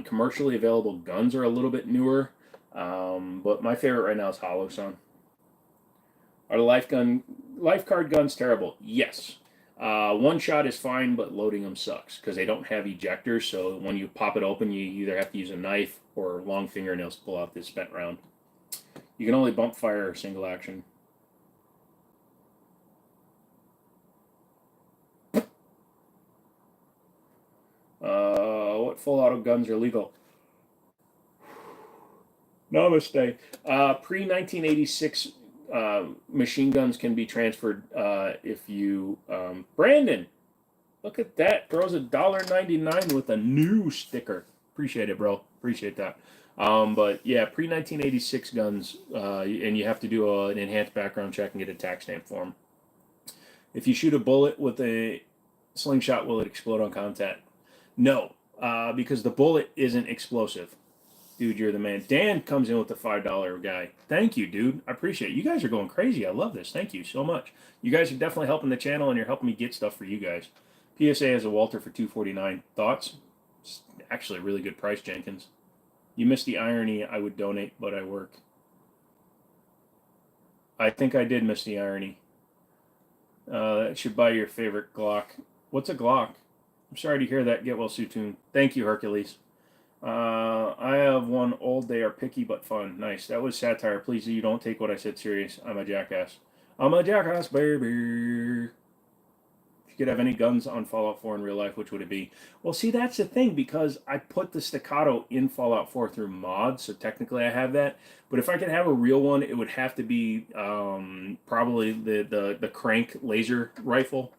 commercially available guns are a little bit newer, but my favorite right now is Hollow Sun. Are the lifeguard guns terrible? Yes. One shot is fine, but loading them sucks because they don't have ejectors. So when you pop it open, you either have to use a knife or long fingernails to pull out this spent round. You can only bump fire single action. What full auto guns are legal? Namaste. Pre-1986 machine guns can be transferred if you... Brandon, look at that. Throws $1.99 with a new sticker. Appreciate it, bro. Appreciate that. But yeah, pre-1986 guns, and you have to do an enhanced background check and get a tax stamp for them. If you shoot a bullet with a slingshot, will it explode on contact? No, because the bullet isn't explosive. Dude, you're the man. Dan comes in with the $5 guy. Thank you, dude. I appreciate it. You guys are going crazy. I love this. Thank you so much. You guys are definitely helping the channel, and you're helping me get stuff for you guys. PSA has a Walter for $249. Thoughts? It's actually a really good price, Jenkins. You missed the irony. I would donate, but I work. I think I did miss the irony. That should buy your favorite Glock. What's a Glock? I'm sorry to hear that. Get well soon. Thank you, Hercules. I have one old. They are picky but fun. Nice. That was satire. Please, you don't take what I said serious. I'm a jackass. I'm a jackass, baby. If you could have any guns on Fallout 4 in real life, which would it be? Well, see, that's the thing, because I put the staccato in Fallout 4 through mods, so technically I have that. But if I could have a real one, it would have to be probably the crank laser rifle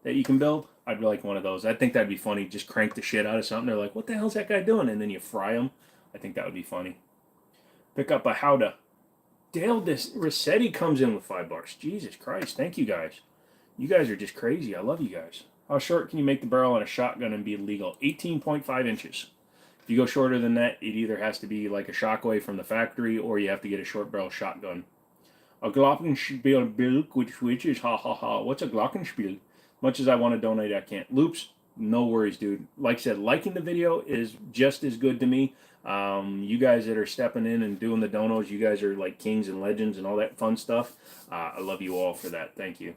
that you can build. I'd like one of those. I think that'd be funny. Just crank the shit out of something. They're like, what the hell's that guy doing? And then you fry them. I think that would be funny. Pick up a Howdah. Dale Rossetti comes in with $5. Jesus Christ. Thank you, guys. You guys are just crazy. I love you guys. How short can you make the barrel on a shotgun and be legal? 18.5 inches. If you go shorter than that, it either has to be like a Shockwave from the factory, or you have to get a short barrel shotgun. A Glockenspiel, which is ha ha ha. What's a Glockenspiel? Much as I want to donate, I can't. Loops, no worries, dude. Like I said, liking the video is just as good to me. You guys that are stepping in and doing the donos, you guys are like kings and legends and all that fun stuff. I love you all for that. Thank you.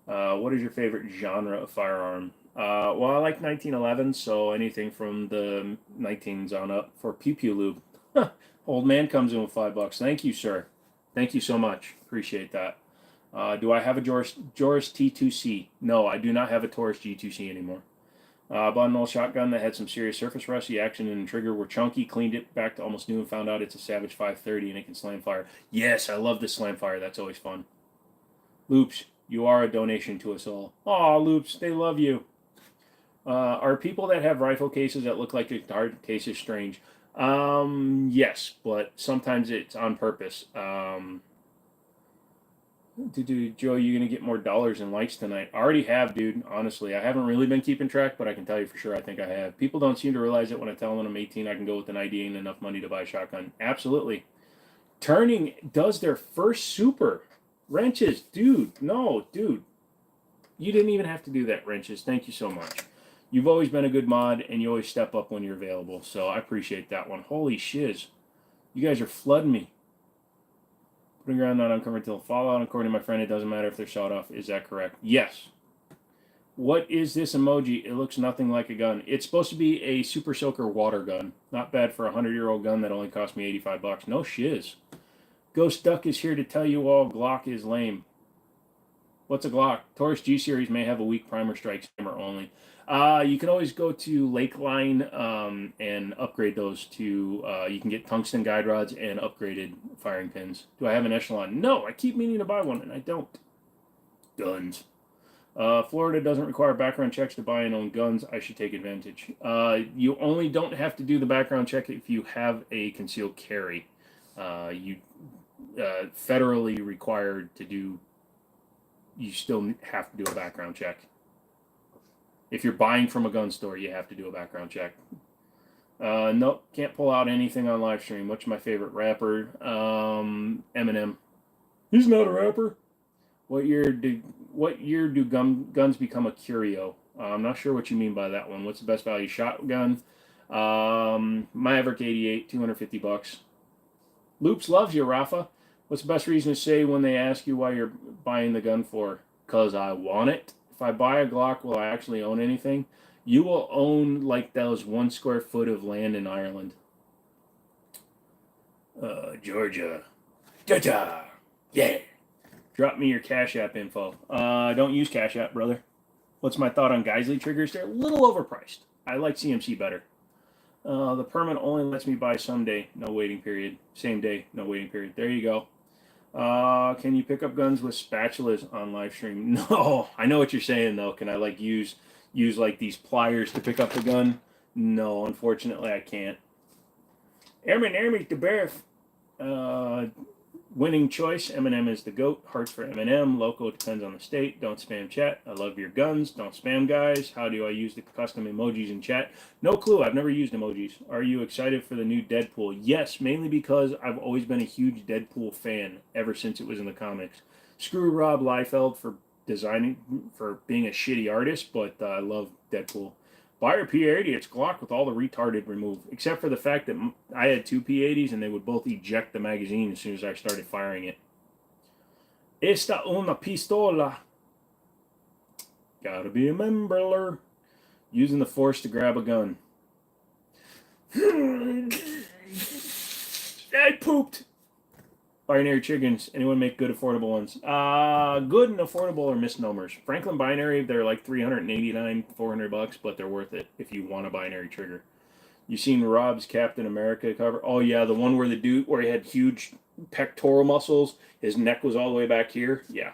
What is your favorite genre of firearm? Well, I like 1911, so anything from the 19s on up. For Pew Pew Lube. Old man comes in with $5. Thank you, sir. Thank you so much. Appreciate that. Do I have a Joris T2C? No, I do not have a Taurus G2C anymore. Bought an old shotgun that had some serious surface rust. The action and the trigger were chunky. Cleaned it back to almost new and found out it's a Savage 530 and it can slam fire. Yes, I love the slam fire. That's always fun. Loops. You are a donation to us all. Aw, Loops, they love you. Are people that have rifle cases that look like guitar cases strange? Yes, but sometimes it's on purpose. Joe, you gonna get more dollars and likes tonight? I already have, dude. Honestly, I haven't really been keeping track, but I can tell you for sure I think I have. People don't seem to realize it when I tell them I'm 18, I can go with an ID and enough money to buy a shotgun. Absolutely. Turning does their first super. Wrenches, dude. No, dude. You didn't even have to do that, Wrenches. Thank you so much. You've always been a good mod, and you always step up when you're available, so I appreciate that one. Holy shiz. You guys are flooding me. Putting ground not uncovered until fallout. According to my friend, it doesn't matter if they're shot off. Is that correct? Yes. What is this emoji? It looks nothing like a gun. It's supposed to be a Super Soaker water gun. Not bad for a 100-year-old gun that only cost me 85 bucks. No shiz. Ghost Duck is here to tell you all Glock is lame. What's a Glock? Taurus G Series may have a weak primer strike hammer only. You can always go to Lakeline and upgrade those to, you can get tungsten guide rods and upgraded firing pins. Do I have an Echelon? No, I keep meaning to buy one and I don't. Guns. Florida doesn't require background checks to buy and own guns. I should take advantage. You only don't have to do the background check if you have a concealed carry. You federally required to do, you still have to do a background check. If you're buying from a gun store, you have to do a background check. Nope, can't pull out anything on live stream. What's my favorite rapper? Eminem. He's not a rapper. What year do guns become a curio? I'm not sure what you mean by that one. What's the best value shotgun? Maverick 88, 250 bucks. Loops loves you, Rafa. What's the best reason to say when they ask you why you're buying the gun for? 'Cause I want it. If I buy a Glock, will I actually own anything? You will own like those 1 square foot of land in Ireland. Georgia. Ta-ta! Yeah! Drop me your Cash App info. Don't use Cash App, brother. What's my thought on Geisley triggers? They're a little overpriced. I like CMC better. The permit only lets me buy someday. No waiting period. Same day. No waiting period. There you go. Can you pick up guns with spatulas on live stream? No, I know what you're saying though. Can I like use like these pliers to pick up the gun? No, unfortunately I can't. Airman the Bear. Winning choice. Eminem is the GOAT. Hearts for Eminem. Loco depends on the state. Don't spam chat. I love your guns. Don't spam, guys. How do I use the custom emojis in chat? No clue. I've never used emojis. Are you excited for the new Deadpool? Yes, mainly because I've always been a huge Deadpool fan ever since it was in the comics. Screw Rob Liefeld for being a shitty artist, but I love Deadpool. Buy your P80, it's Glock with all the retarded removed, except for the fact that I had 2 P80s and they would both eject the magazine as soon as I started firing it. Esta una pistola. Gotta be a member. Using the force to grab a gun. I pooped. Binary chickens. Anyone make good affordable ones? Good and affordable are misnomers. Franklin Binary, they're like $389, $400, but they're worth it if you want a binary trigger. You seen Rob's Captain America cover? Oh yeah, the one where he had huge pectoral muscles. His neck was all the way back here. Yeah.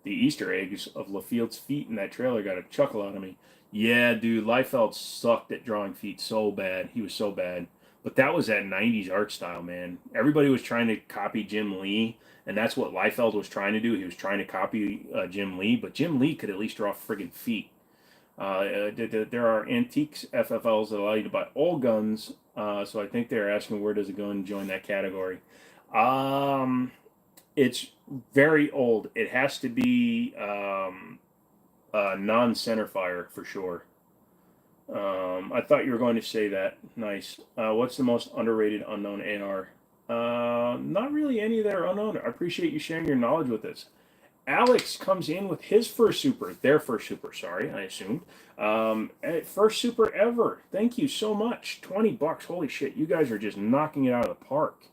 The Easter eggs of LaField's feet in that trailer got a chuckle out of me. Yeah, dude, Liefeld sucked at drawing feet so bad. He was so bad. But that was that 90s art style, man. Everybody was trying to copy Jim Lee, and that's what Liefeld was trying to do. He was trying to copy Jim Lee, but Jim Lee could at least draw friggin' feet. There are antiques FFLs that allow you to buy old guns, so I think they're asking where does a gun join that category. It's very old. It has to be non-centerfire for sure. I thought you were going to say that. Nice. What's the most underrated unknown AR? Not really any that are unknown. I appreciate you sharing your knowledge with us. Alex comes in with his first super. Their first super, sorry, I assumed. First super ever. Thank you so much. 20 bucks. Holy shit. You guys are just knocking it out of the park.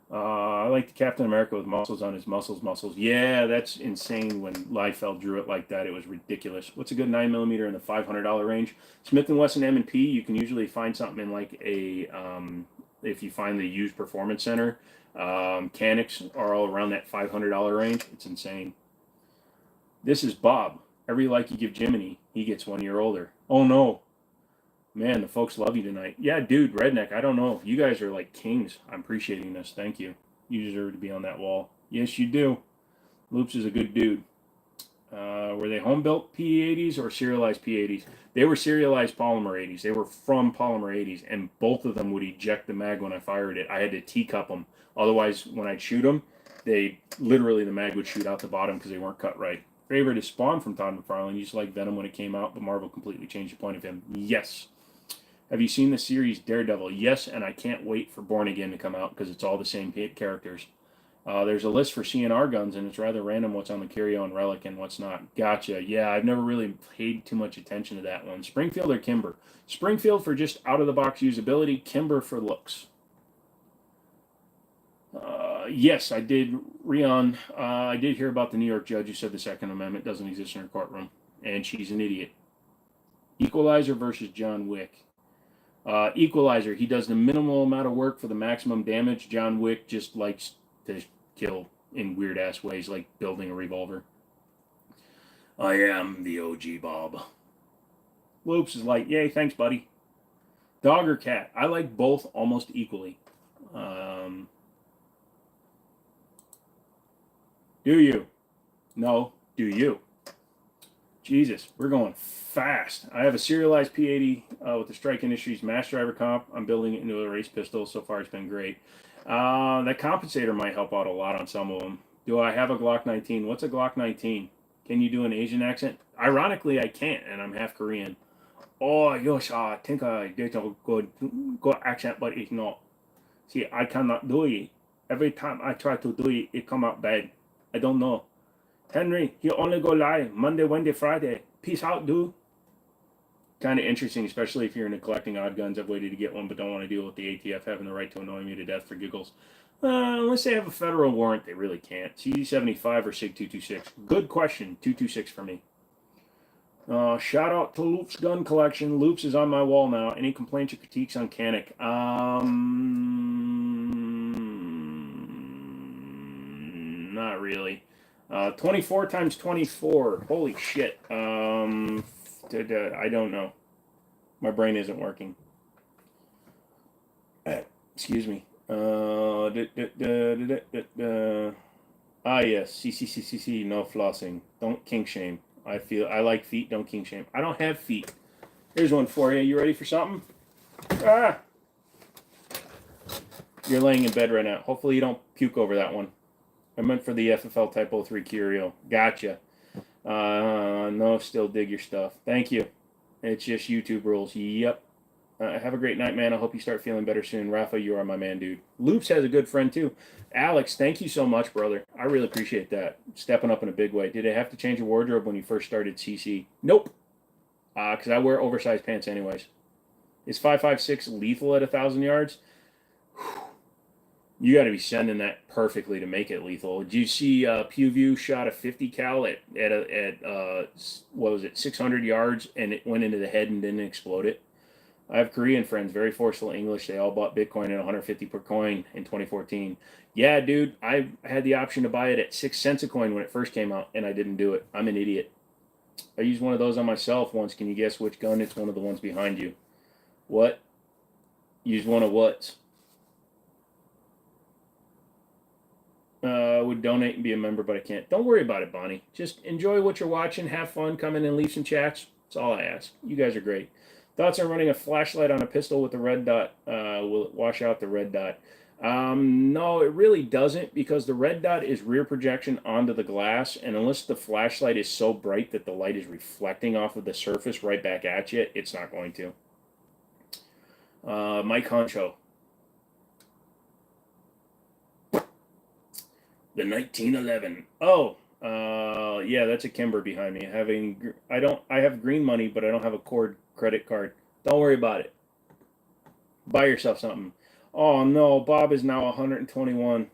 I like the Captain America with muscles on his muscles. Yeah, that's insane when Liefeld drew it like that. It was ridiculous. What's a good 9mm in the $500 range? Smith & Wesson M&P, you can usually find something in like a, if you find the used performance center. Canics are all around that $500 range. It's insane. This is Bob. Every like you give Jimmini, he gets 1 year older. Oh no. Man, the folks love you tonight. Yeah, dude, Redneck, I don't know. You guys are like kings. I'm appreciating this. Thank you. You deserve to be on that wall. Yes, you do. Loops is a good dude. Were they home-built P80s or serialized P80s? They were serialized polymer 80s. They were from polymer 80s, and both of them would eject the mag when I fired it. I had to teacup them. Otherwise, when I'd shoot them, the mag would shoot out the bottom because they weren't cut right. Favorite is Spawn from Todd McFarlane. Used to like Venom when it came out, but Marvel completely changed the point of him. Yes. Have you seen the series Daredevil? Yes, and I can't wait for Born Again to come out because it's all the same characters. There's a list for CNR guns, and it's rather random what's on the carry-on relic and what's not. Gotcha. Yeah, I've never really paid too much attention to that one. Springfield or Kimber? Springfield for just out-of-the-box usability, Kimber for looks. Yes, I did, Rion. I did hear about the New York judge who said the Second Amendment doesn't exist in her courtroom, and she's an idiot. Equalizer versus John Wick. Equalizer, he does the minimal amount of work for the maximum damage. John Wick just likes to kill in weird ass ways, like building a revolver. I am the OG Bob. Loops is like, yay, thanks, buddy. Dog or cat? I like both almost equally. Do you? No, do you? Jesus, we're going fast. I have a serialized P80 with the Strike Industries Master Driver comp. I'm building it into a race pistol. So far, it's been great. That compensator might help out a lot on some of them. Do I have a Glock 19? What's a Glock 19? Can you do an Asian accent? Ironically, I can't, and I'm half Korean. Oh, yes, I think I did a good accent, but it's not. See, I cannot do it. Every time I try to do it, it come out bad. I don't know. Henry, he only go live Monday, Wednesday, Friday. Peace out, dude. Kind of interesting, especially if you're into collecting odd guns. I've waited to get one, but don't want to deal with the ATF having the right to annoy me to death for giggles. Unless they have a federal warrant, they really can't. CD75 or SIG-226? Good question. 226 for me. Shout out to Loops Gun Collection. Loops is on my wall now. Any complaints or critiques on Canik? Not really. 24 times 24. Holy shit. I don't know. My brain isn't working. Excuse me. Yes. CCCCC. No flossing. Don't kink shame. I like feet. Don't kink shame. I don't have feet. Here's one for you. You ready for something? Ah! You're laying in bed right now. Hopefully you don't puke over that one. I meant for the FFL Type 03 Curio. Gotcha. No, still dig your stuff. Thank you. It's just YouTube rules. Yep. Have a great night, man. I hope you start feeling better soon. Rafa, you are my man, dude. Loops has a good friend, too. Alex, thank you so much, brother. I really appreciate that. Stepping up in a big way. Did I have to change your wardrobe when you first started CC? Nope. Because I wear oversized pants anyways. Is 5.56 lethal at 1,000 yards? You got to be sending that perfectly to make it lethal. Did you see PewView shot a 50 cal at what was it, 600 yards, and it went into the head and didn't explode it? I have Korean friends, very forceful English. They all bought Bitcoin at 150 per coin in 2014. Yeah, dude, I had the option to buy it at 6 cents a coin when it first came out, and I didn't do it. I'm an idiot. I used one of those on myself once. Can you guess which gun? It's one of the ones behind you. What? Used one of what? Would donate and be a member, but I can't. Don't worry about it, Bonnie. Just enjoy what you're watching. Have fun. Come in and leave some chats. That's all I ask. You guys are great. Thoughts on running a flashlight on a pistol with the red dot? Will it wash out the red dot? No, it really doesn't, because the red dot is rear projection onto the glass, and unless the flashlight is so bright that the light is reflecting off of the surface right back at you, it's not going to. Mike Honcho. The 1911. Oh, yeah, that's a Kimber behind me. I have green money, but I don't have a Cord credit card. Don't worry about it. Buy yourself something. Oh no, Bob is now 121.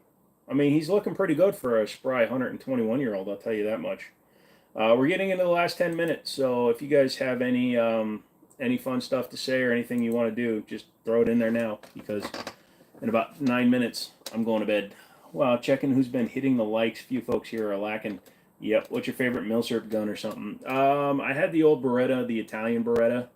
I mean, he's looking pretty good for a spry 121-year-old. I'll tell you that much. We're getting into the last 10 minutes, so if you guys have any fun stuff to say or anything you want to do, just throw it in there now, because in about 9 minutes I'm going to bed. Well, checking who's been hitting the likes. Few folks here are lacking. Yep. What's your favorite milsurp gun or something? I had the old Beretta, the Italian Beretta.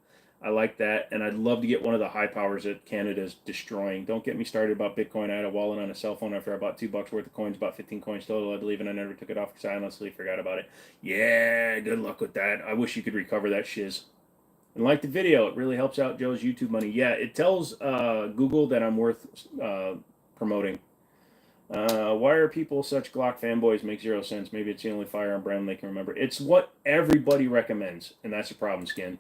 I like that, and I'd love to get one of the high powers that Canada's destroying. Don't get me started about Bitcoin. I had a wallet on a cell phone after I bought $2 worth of coins, about 15 coins total, I believe, and I never took it off because I honestly forgot about it. Yeah, good luck with that. I wish you could recover that shiz. And like the video, it really helps out Joe's YouTube money. Yeah, it tells Google that I'm worth promoting. Why are people such Glock fanboys? Makes zero sense. Maybe it's the only firearm brand they can remember. It's what everybody recommends, and that's the problem, Skin.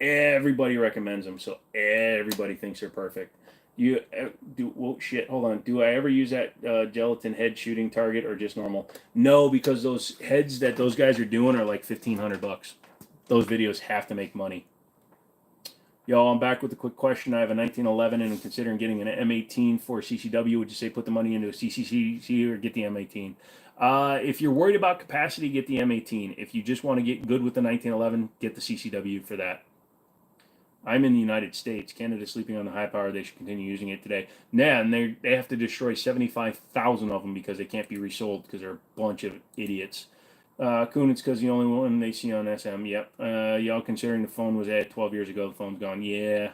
Everybody recommends them, so everybody thinks they're perfect. You do well, shit. Hold on. Do I ever use that gelatin head shooting target or just normal? No, because those heads that those guys are doing are like $1,500. Those videos have to make money. Yo, I'm back with a quick question. I have a 1911 and I'm considering getting an M18 for CCW. Would you say put the money into a CCC or get the M18? If you're worried about capacity, get the M18. If you just want to get good with the 1911, get the CCW for that. I'm in the United States. Canada's sleeping on the high power. They should continue using it today. Nah, and they have to destroy 75,000 of them because they can't be resold because they're a bunch of idiots. Kuhn, it's because the only one they see on SM. Yep. Y'all considering the phone was at 12 years ago. The phone's gone. Yeah.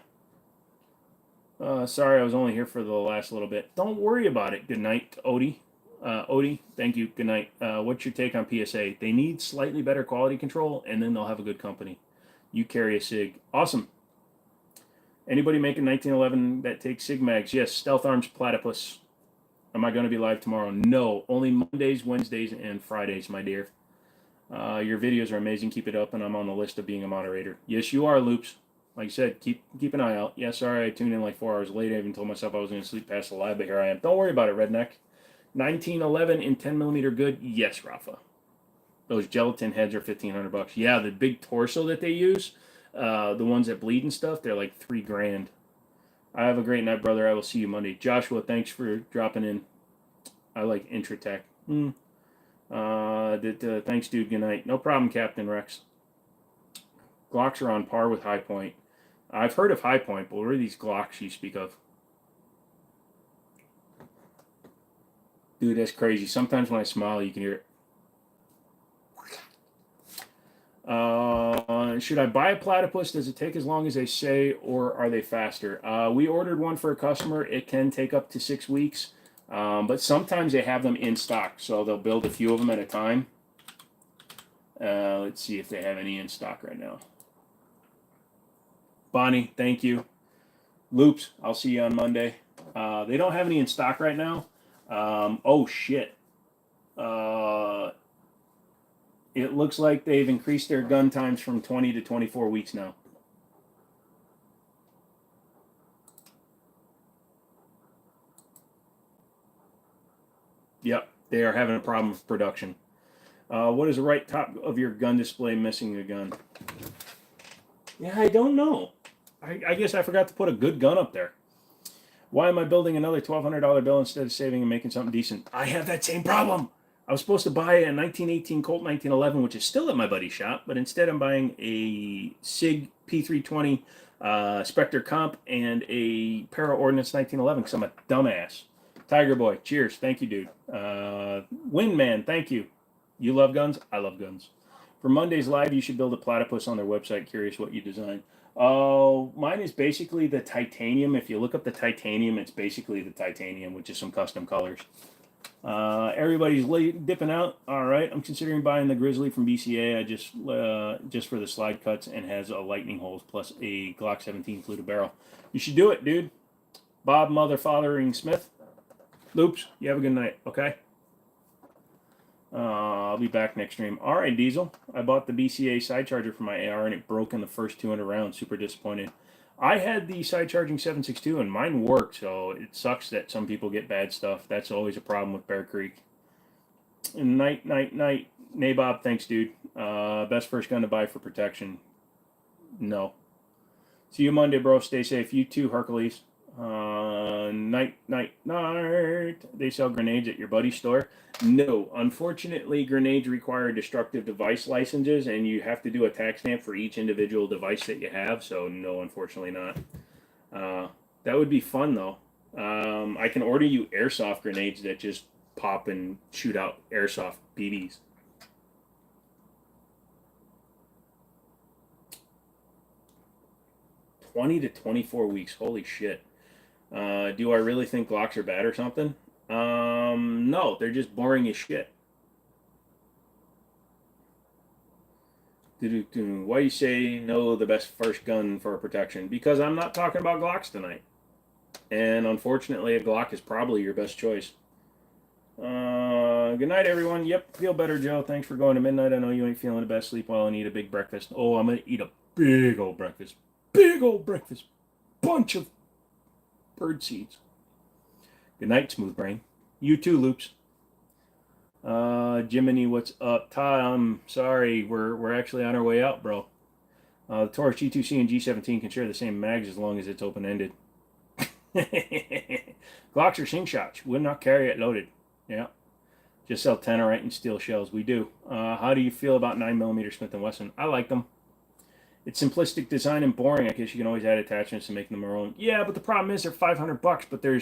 Sorry, I was only here for the last little bit. Don't worry about it. Good night, Odie. Odie, thank you. Good night. What's your take on PSA? They need slightly better quality control, and then they'll have a good company. You carry a SIG. Awesome. Anybody making 1911 that takes SIG mags? Yes. Stealth Arms Platypus. Am I going to be live tomorrow? No. Only Mondays, Wednesdays, and Fridays, my dear. Your videos are amazing. Keep it up, and I'm on the list of being a moderator. Yes, you are, Loops. Like I said, keep an eye out. Yeah, sorry I tuned in like 4 hours late. I even told myself I was going to sleep past the live, but here I am. Don't worry about it, Redneck. 1911 in 10mm good? Yes, Rafa. Those gelatin heads are $1,500. Yeah, the big torso that they use, the ones that bleed and stuff, they're like $3,000. I have a great night, brother. I will see you Monday. Joshua, thanks for dropping in. I like Intratech. Thanks, dude. Good night. No problem, Captain Rex. Glocks are on par with High Point. I've heard of High Point, but what are these Glocks you speak of? Dude, that's crazy. Sometimes when I smile, you can hear it. Should I buy a platypus? Does it take as long as they say, or are they faster? We ordered one for a customer. It can take up to 6 weeks, but sometimes they have them in stock, so they'll build a few of them at a time. Let's see if they have any in stock right now. Bonnie, thank you. Loops, I'll see you on Monday. They don't have any in stock right now. Oh, shit. It looks like they've increased their gun times from 20 to 24 weeks now. Yep, they are having a problem with production. What is the right top of your gun display missing a gun? Yeah, I don't know. I guess I forgot to put a good gun up there. Why am I building another $1,200 bill instead of saving and making something decent? I have that same problem. I was supposed to buy a 1918 Colt 1911, which is still at my buddy's shop, but instead I'm buying a SIG P320 Spectre Comp and a Para Ordnance 1911 because I'm a dumbass. Tiger Boy, cheers. Thank you, dude. Windman, thank you. You love guns? I love guns. For Monday's live, you should build a platypus on their website. Curious what you design. Oh, mine is basically the titanium. If you look up the titanium, it's basically the titanium with just some custom colors. Everybody's dipping out. All right, I'm considering buying the Grizzly from BCA. I just for the slide cuts and has a lightning holes plus a Glock 17 fluted barrel. You should do it, dude. Bob Motherfathering Smith. Loops, you have a good night, okay? I'll be back next stream. All right, Diesel. I bought the BCA side charger for my AR and it broke in the first 200 rounds. Super disappointed. I had the side charging 7.62 and mine worked, so it sucks that some people get bad stuff. That's always a problem with Bear Creek. Night. Nabob, thanks, dude. Best first gun to buy for protection. No. See you Monday, bro. Stay safe. You too, Hercules. Night. They sell grenades at your buddy's store? No. Unfortunately, grenades require destructive device licenses, and you have to do a tax stamp for each individual device that you have, so no, unfortunately not. That would be fun, though. I can order you airsoft grenades that just pop and shoot out airsoft BBs. 20 to 24 weeks. Holy shit. Do I really think Glocks are bad or something? No, they're just boring as shit. Why you say no the best first gun for protection? Because I'm not talking about Glocks tonight. And unfortunately, a Glock is probably your best choice. Good night, everyone. Yep, feel better, Joe. Thanks for going to midnight. I know you ain't feeling the best. Sleep well and eat a big breakfast. Oh, I'm going to eat a big old breakfast. Big old breakfast. Bunch of bird seeds. Good night, smooth brain. You too, Loops. Jimmini, what's up? Ty, I'm sorry. We're actually on our way out, bro. The Taurus G2C and G17 can share the same mags as long as it's open-ended. Glocks are sing shots. Would not carry it loaded. Yeah. Just sell Tannerite and steel shells. We do. How do you feel about 9mm Smith & Wesson? I like them. It's simplistic design and boring. I guess you can always add attachments to make them your own. Yeah, but the problem is they're $500. But they're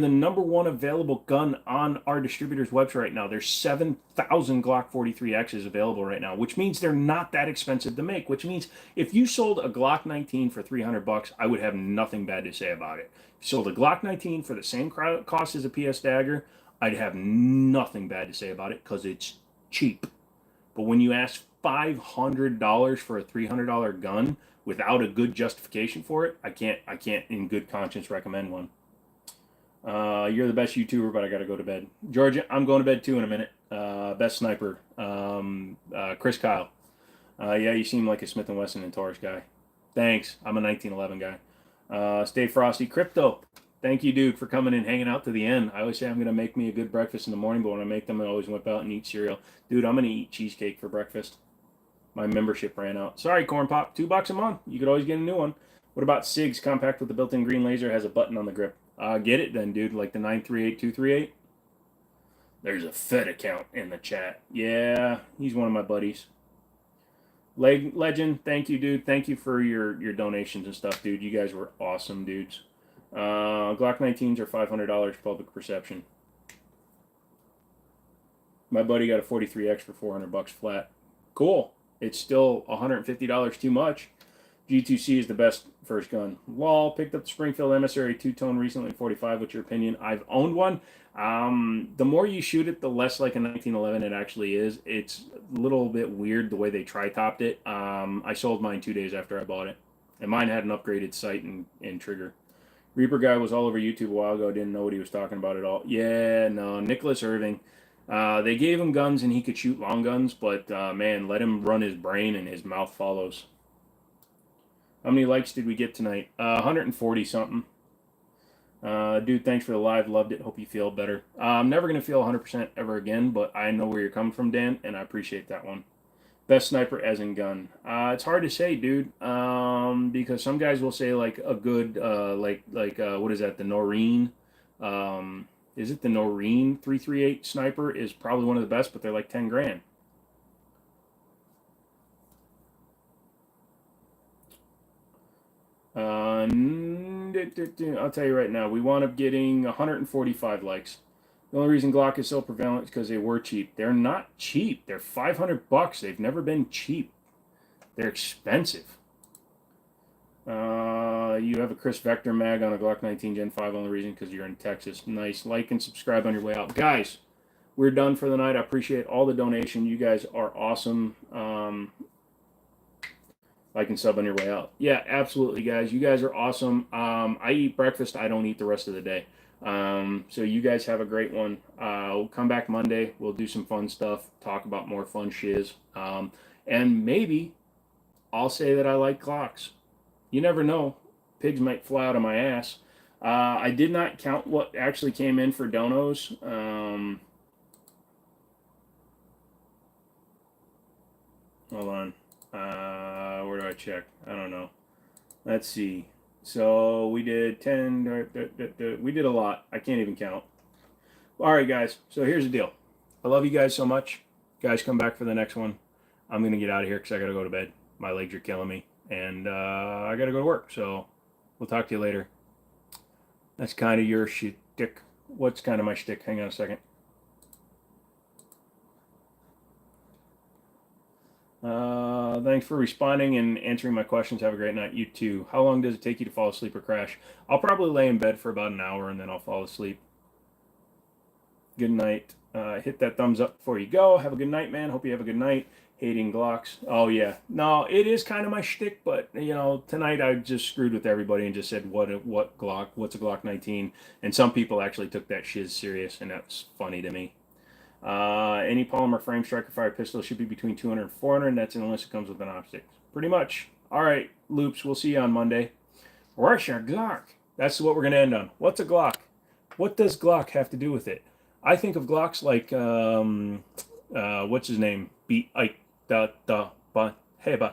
the #1 available gun on our distributor's website right now. There's 7,000 Glock 43Xs available right now, which means they're not that expensive to make. Which means if you sold a Glock 19 for $300, I would have nothing bad to say about it. If you sold a Glock 19 for the same cost as a PS Dagger, I'd have nothing bad to say about it because it's cheap. But when you ask $500 for a $300 gun without a good justification for it, I can't in good conscience recommend one. You're the best YouTuber, but I gotta go to bed. Georgia, I'm going to bed too in a minute. Best sniper, Chris Kyle. Yeah, you seem like a Smith & Wesson and Taurus guy. Thanks. I'm a 1911 guy. Stay frosty. Crypto. Thank you, dude, for coming and hanging out to the end. I always say I'm going to make me a good breakfast in the morning, but when I make them, I always whip out and eat cereal. Dude, I'm going to eat cheesecake for breakfast. My membership ran out. Sorry, Corn Pop. $2 a month. You could always get a new one. What about SIGs? Compact with the built-in green laser, has a button on the grip. Get it then, dude. Like the 938238. There's a Fed account in the chat. Yeah, he's one of my buddies. Legend, thank you, dude. Thank you for your donations and stuff, dude. You guys were awesome, dudes. Glock 19s are $500 public perception. My buddy got a 43X for $400 flat. Cool. It's still $150 too much. G2C is the best first gun. Lol, picked up the Springfield Emissary two-tone recently, 45. What's your opinion? I've owned one. The more you shoot it, the less like a 1911 it actually is. It's a little bit weird the way they tri-topped it. I sold mine 2 days after I bought it. And mine had an upgraded sight and trigger. Reaper guy was all over YouTube a while ago. Didn't know what he was talking about at all. Yeah, no, Nicholas Irving. They gave him guns and he could shoot long guns, but man, let him run his brain and his mouth follows. How many likes did we get tonight? 140 something. Dude, thanks for the live. Loved it. Hope you feel better. I'm never going to feel 100% ever again, but I know where you're coming from, Dan, and I appreciate that one. Best sniper as in gun. It's hard to say, dude, because some guys will say like a good, what is that, the Noreen? Is it the Noreen 338 sniper is probably one of the best, but they're like 10 grand. I'll tell you right now, we wound up getting 145 likes. The only reason Glock is so prevalent is because they were cheap. They're not cheap. They're $500. They've never been cheap. They're expensive. You have a Chris Vector mag on a Glock 19 Gen 5. Only reason because you're in Texas. Nice. Like and subscribe on your way out. Guys, we're done for the night. I appreciate all the donation. You guys are awesome. Like and sub on your way out. Yeah, absolutely, guys. You guys are awesome. I eat breakfast. I don't eat the rest of the day. So you guys have a great one. We'll come back Monday. We'll do some fun stuff. Talk about more fun shiz. And maybe I'll say that I like Glocks. You never know. Pigs might fly out of my ass. I did not count what actually came in for donos. Hold on. Where do I check? I don't know. Let's see. So we did 10. We did a lot. I can't even count. All right, guys. So here's the deal. I love you guys so much. Guys, come back for the next one. I'm going to get out of here because I got to go to bed. My legs are killing me. And I got to go to work. So we'll talk to you later. That's kind of your shtick. What's kind of my shtick? Hang on a second. Thanks for responding and answering my questions. Have a great night. You too. How long does it take you to fall asleep or crash? I'll probably lay in bed for about an hour and then I'll fall asleep. Good night. Hit that thumbs up before you go. Have a good night, man. Hope you have a good night. Hating Glocks. Oh yeah. No, it is kind of my shtick, but you know, tonight I just screwed with everybody and just said what Glock? What's a Glock 19? And some people actually took that shiz serious, and that's funny to me. Any polymer frame striker fire pistol should be between 200 and 400, and that's unless it comes with an optic. Pretty much. All right, Loops. We'll see you on Monday. Where's your Glock? That's what we're gonna end on. What's a Glock? What does Glock have to do with it? I think of Glocks like what's his name? Beat Ike da da ba heba.